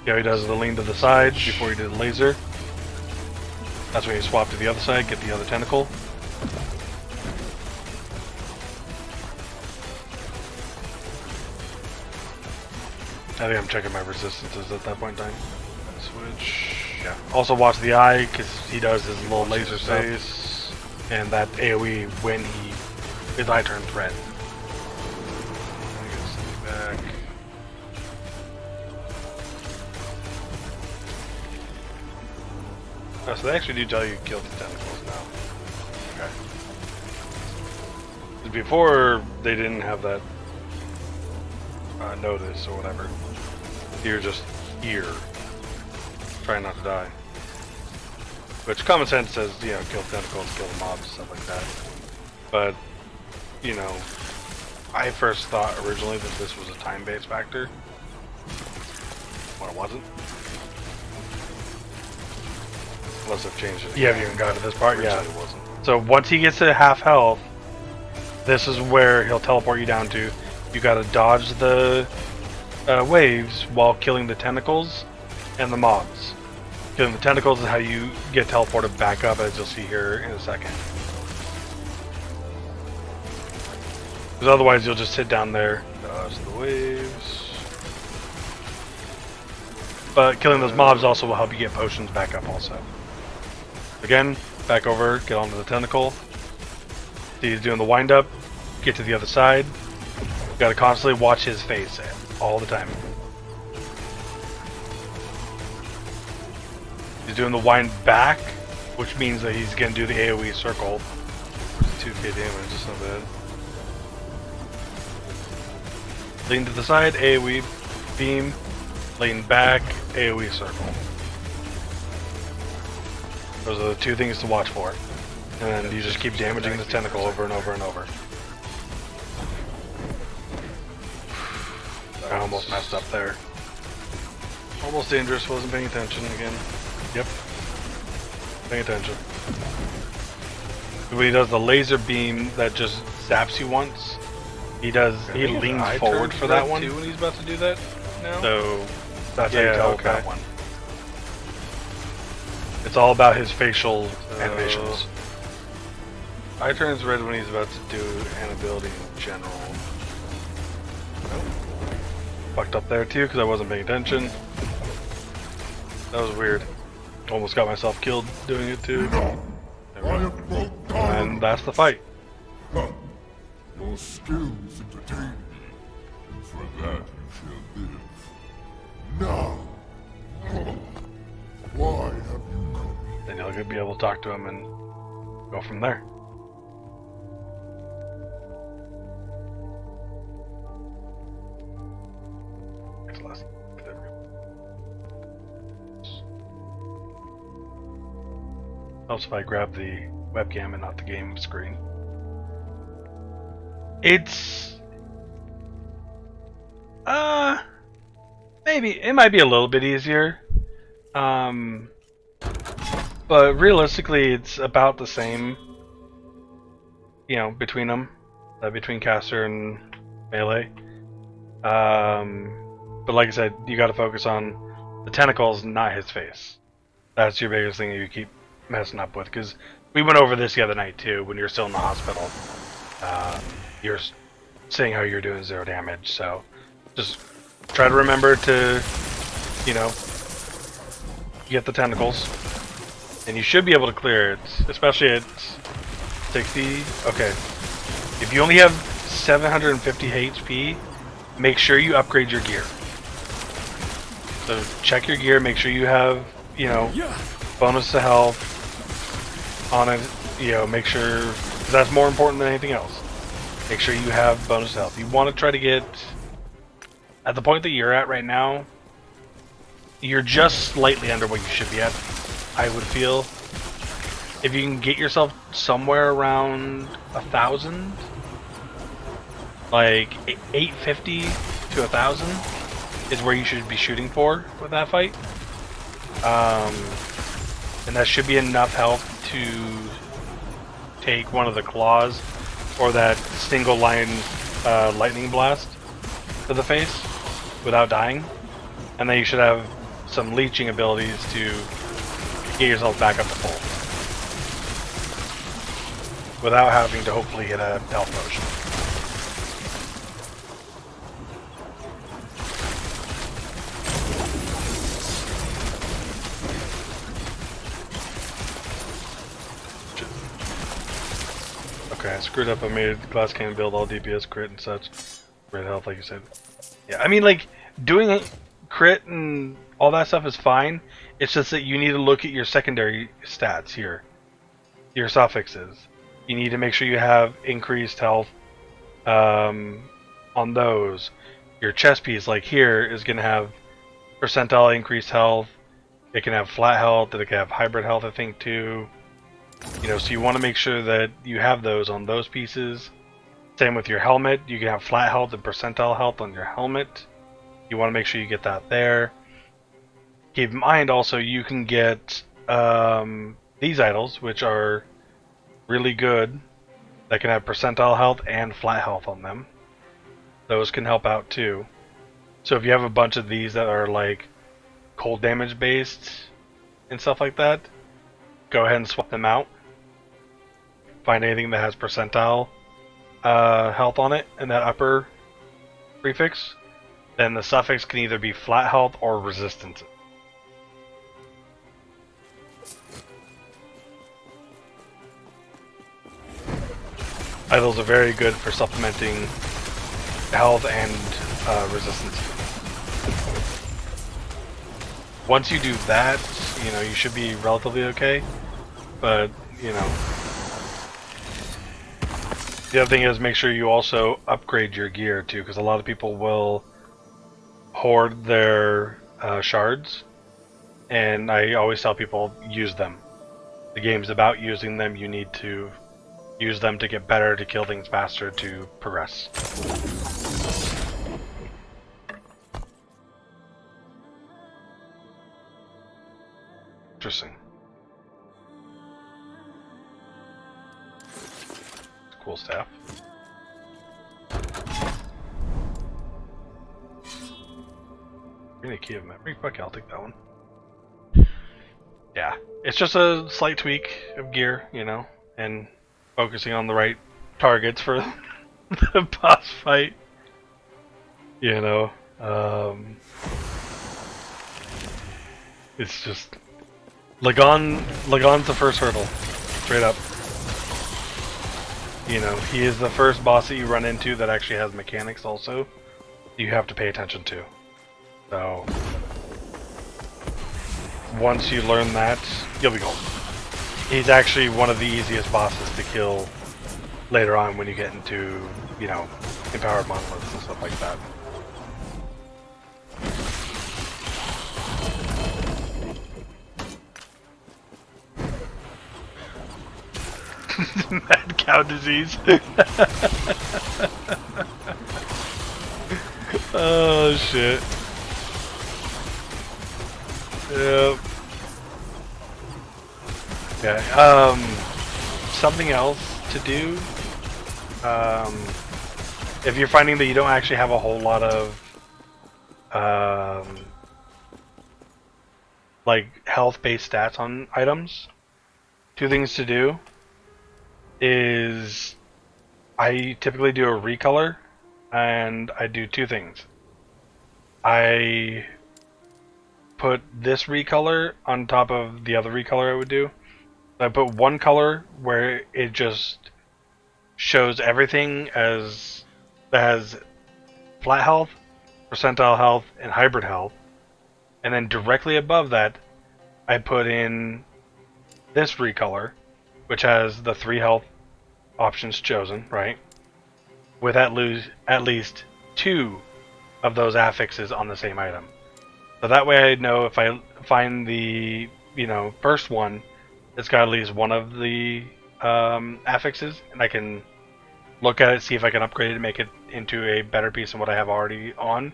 Yeah, he does the lean to the side before he did the laser. That's when you swap to the other side, get the other tentacle. I think I'm checking my resistances at that point in time. Switch. Yeah. Also watch the eye, because he does his little laser stuff. Face. And that AoE when his eye turns red. I guess back. Oh, so they actually do tell you to kill the tentacles now. Okay. 'Cause before, they didn't have that notice or whatever. You're just here, trying not to die. Which common sense says, you know, kill tentacles, kill the mobs, stuff like that. But, you know, I first thought originally that this was a time-based factor. When it wasn't. Unless I've changed it. You haven't even gotten to this part? Yeah. It wasn't. So once he gets to half health, this is where he'll teleport you down to. You gotta dodge the waves while killing the tentacles and the mobs. Killing the tentacles is how you get teleported back up, as you'll see here in a second. Because otherwise you'll just sit down there, dodge the waves. But killing those mobs also will help you get potions back up also. Again, back over, get onto the tentacle. See, he's doing the wind up, get to the other side. You gotta constantly watch his face all the time. He's doing the wind back, which means that he's gonna do the AoE circle. 2k damage, it's not bad. Lean to the side, AoE beam. Lean back, AoE circle. Those are the two things to watch for. And then you just keep damaging the tentacle over and over and over. I almost messed up there. Almost dangerous, wasn't paying attention again. Yep. Pay attention. When he does the laser beam that just zaps you once, he leans forward for that one. Too when he's about to do that now? So that's how you tell with okay. that one. It's all about his facial animations. Eye turns red when he's about to do an ability in general. Fucked up there too because I wasn't paying attention. That was weird. Almost got myself killed doing it too. And that's the fight. Your skills entertain me, and for that you shall live. Now, Why have you come? Then you'll be able to talk to him and go from there. It's less. Helps if I grab the webcam and not the game screen. It's maybe it might be a little bit easier. But realistically it's about the same, you know, between them, between caster and melee. But like I said, you got to focus on the tentacles, not his face. That's your biggest thing that you keep messing up with, because we went over this the other night too when you're still in the hospital. You're saying how you're doing 0 damage, so just try to remember to, you know, get the tentacles, and you should be able to clear it, especially at 60. Okay, if you only have 750 HP, make sure you upgrade your gear. So check your gear, make sure you have, you know, bonus to health on it, you know, make sure, 'cause that's more important than anything else. Make sure you have bonus to health. You want to try to get, at the point that you're at right now, you're just slightly under what you should be at, I would feel. If you can get yourself somewhere around 1,000, like 850 to 1,000 is where you should be shooting for with that fight. And that should be enough health to take one of the claws or that single line lightning blast to the face without dying. And then you should have some leeching abilities to get yourself back up to full without having to hopefully hit a health potion. Okay, I screwed up. I made glass cannon build, all DPS, crit, and such. Great health, like you said. Yeah, I mean, like, doing crit and all that stuff is fine. It's just that you need to look at your secondary stats here. Your suffixes. You need to make sure you have increased health on those. Your chest piece, like here, is going to have percentile increased health. It can have flat health, and it can have hybrid health, I think, too. You know, so you want to make sure that you have those on those pieces. Same with your helmet. You can have flat health and percentile health on your helmet. You want to make sure you get that there. Keep in mind also you can get these idols, which are really good, that can have percentile health and flat health on them. Those can help out too. So if you have a bunch of these that are like cold damage based and stuff like that, go ahead and swap them out. Find anything that has percentile health on it in that upper prefix. Then the suffix can either be flat health or resistance. Idols are very good for supplementing health and resistance. Once you do that, you know, you should be relatively okay. But, you know, the other thing is make sure you also upgrade your gear too, because a lot of people will hoard their shards, and I always tell people use them. The game's about using them. You need to use them to get better, to kill things faster, to progress. Interesting. Cool staff. Really key of memory. Okay, I'll take that one. Yeah, it's just a slight tweak of gear, you know, and focusing on the right targets for the boss fight. You know, it's just Lagon's the first hurdle, straight up. You know, he is the first boss that you run into that actually has mechanics also you have to pay attention to. So once you learn that, you'll be golden. He's actually one of the easiest bosses to kill later on when you get into, you know, empowered monoliths and stuff like that. Mad cow disease. Oh shit. Yep. Yeah. Something else to do. If you're finding that you don't actually have a whole lot of like health-based stats on items, two things to do is I typically do a recolor, and I do two things. I put this recolor on top of the other recolor I would do. I put one color where it just shows everything as that has flat health, percentile health, and hybrid health. And then directly above that, I put in this recolor, which has the 3 health options chosen, right? With at least 2 of those affixes on the same item. So that way I know if I find the, you know, first one, it's got at least one of the affixes, and I can look at it, see if I can upgrade it and make it into a better piece than what I have already on.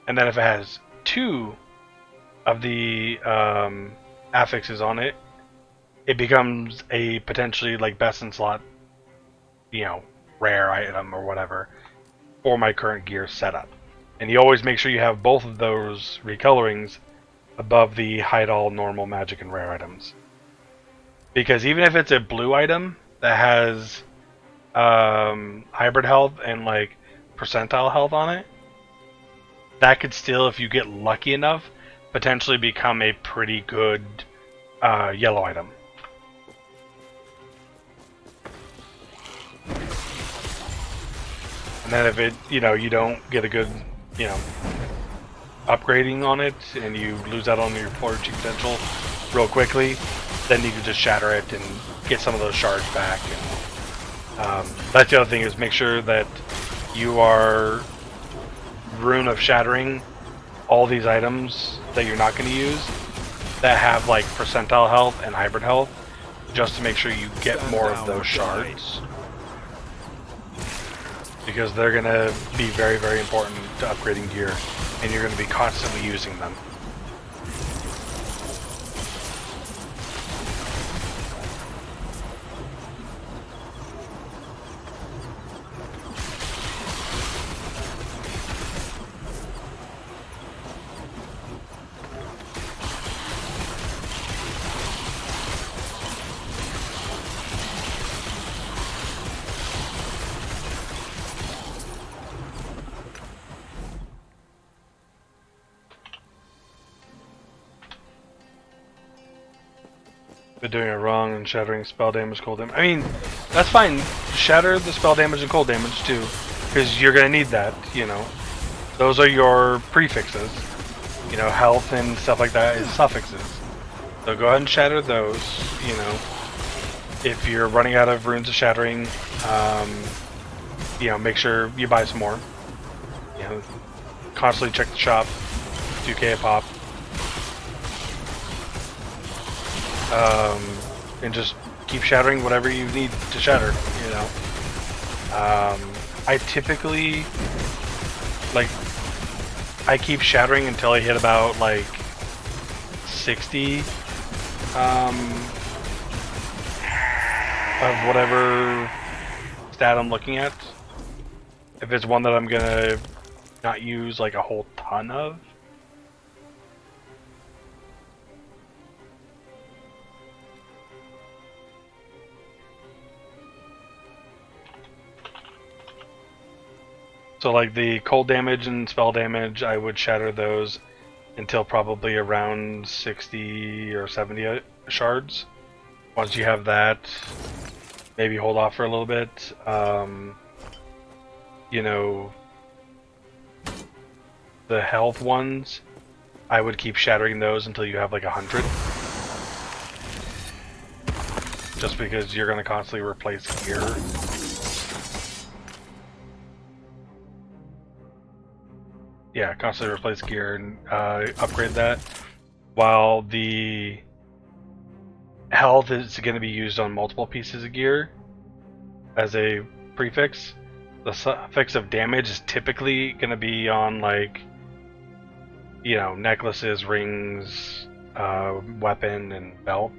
And then if it has 2 of the affixes on it, it becomes a potentially like best in slot, you know, rare item or whatever for my current gear setup. And you always make sure you have both of those recolorings above the hide all, normal, magic, and rare items. Because even if it's a blue item that has hybrid health and like percentile health on it, that could still, if you get lucky enough, potentially become a pretty good yellow item. And then if it, you know, you don't get a good, you know, upgrading on it, and you lose out on your foraging potential real quickly, then you can just shatter it and get some of those shards back. And that's the other thing, is make sure that you are rune of shattering all these items that you're not going to use that have like percentile health and hybrid health, just to make sure you get more of those shards. Because they're going to be very, very important to upgrading gear, and you're going to be constantly using them. Been doing it wrong and shattering spell damage, cold damage. I mean, that's fine. Shatter the spell damage and cold damage too, because you're gonna need that. You know, those are your prefixes. You know, health and stuff like that is suffixes. So go ahead and shatter those. You know, if you're running out of runes of shattering, you know, make sure you buy some more. You know, constantly check the shop. 2k a pop. And just keep shattering whatever you need to shatter, you know. I typically, like, I keep shattering until I hit about, like, 60, of whatever stat I'm looking at. If it's one that I'm gonna not use, like, a whole ton of. So like the cold damage and spell damage, I would shatter those until probably around 60 or 70 shards. Once you have that, maybe hold off for a little bit. You know, the health ones, I would keep shattering those until you have like 100. Just because you're going to constantly replace gear. Yeah, constantly replace gear and upgrade that. While the health is going to be used on multiple pieces of gear as a prefix. The suffix of damage is typically going to be on, like, you know, necklaces, rings, weapon, and belt.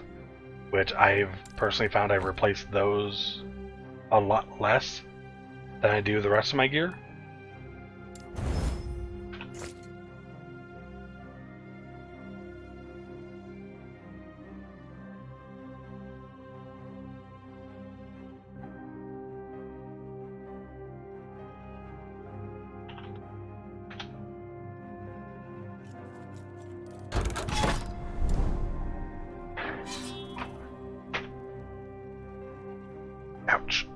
Which I've personally found I've replaced those a lot less than I do the rest of my gear. Ouch.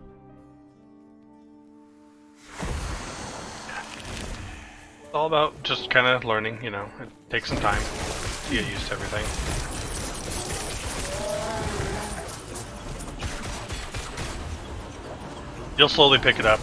It's all about just kind of learning, you know. It takes some time to get used to everything. You'll slowly pick it up.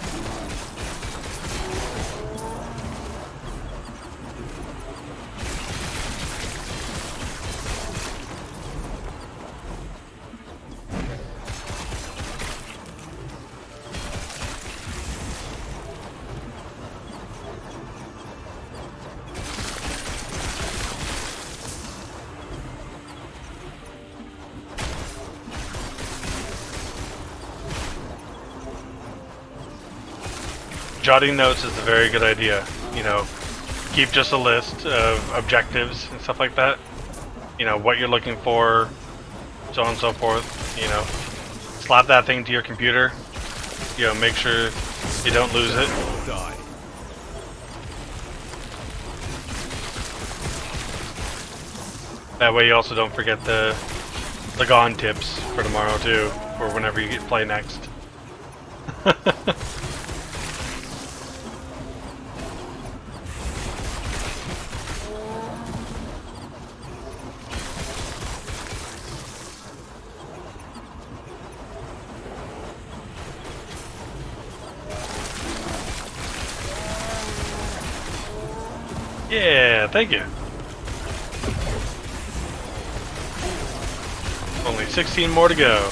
Jotting notes is a very good idea. You know, keep just a list of objectives and stuff like that. You know, what you're looking for, so on and so forth. You know, slap that thing to your computer. You know, make sure you don't lose it. Die. That way you also don't forget the Gone tips for tomorrow too, or whenever you play next. Yeah, thank you. Only 16 more to go.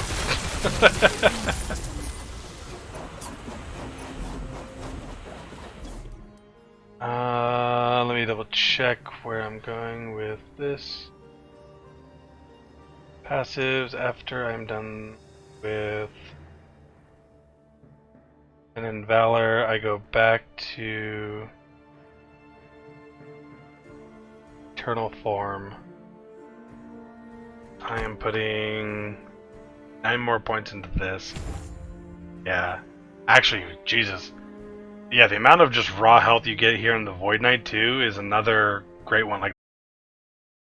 Let me double check where I'm going with this. Passives after I'm done with. And in Valor, I go back to Eternal Form. I am putting 9 more points into this. Yeah. Actually, Jesus. Yeah, the amount of just raw health you get here in the Void Knight too is another great one. Like,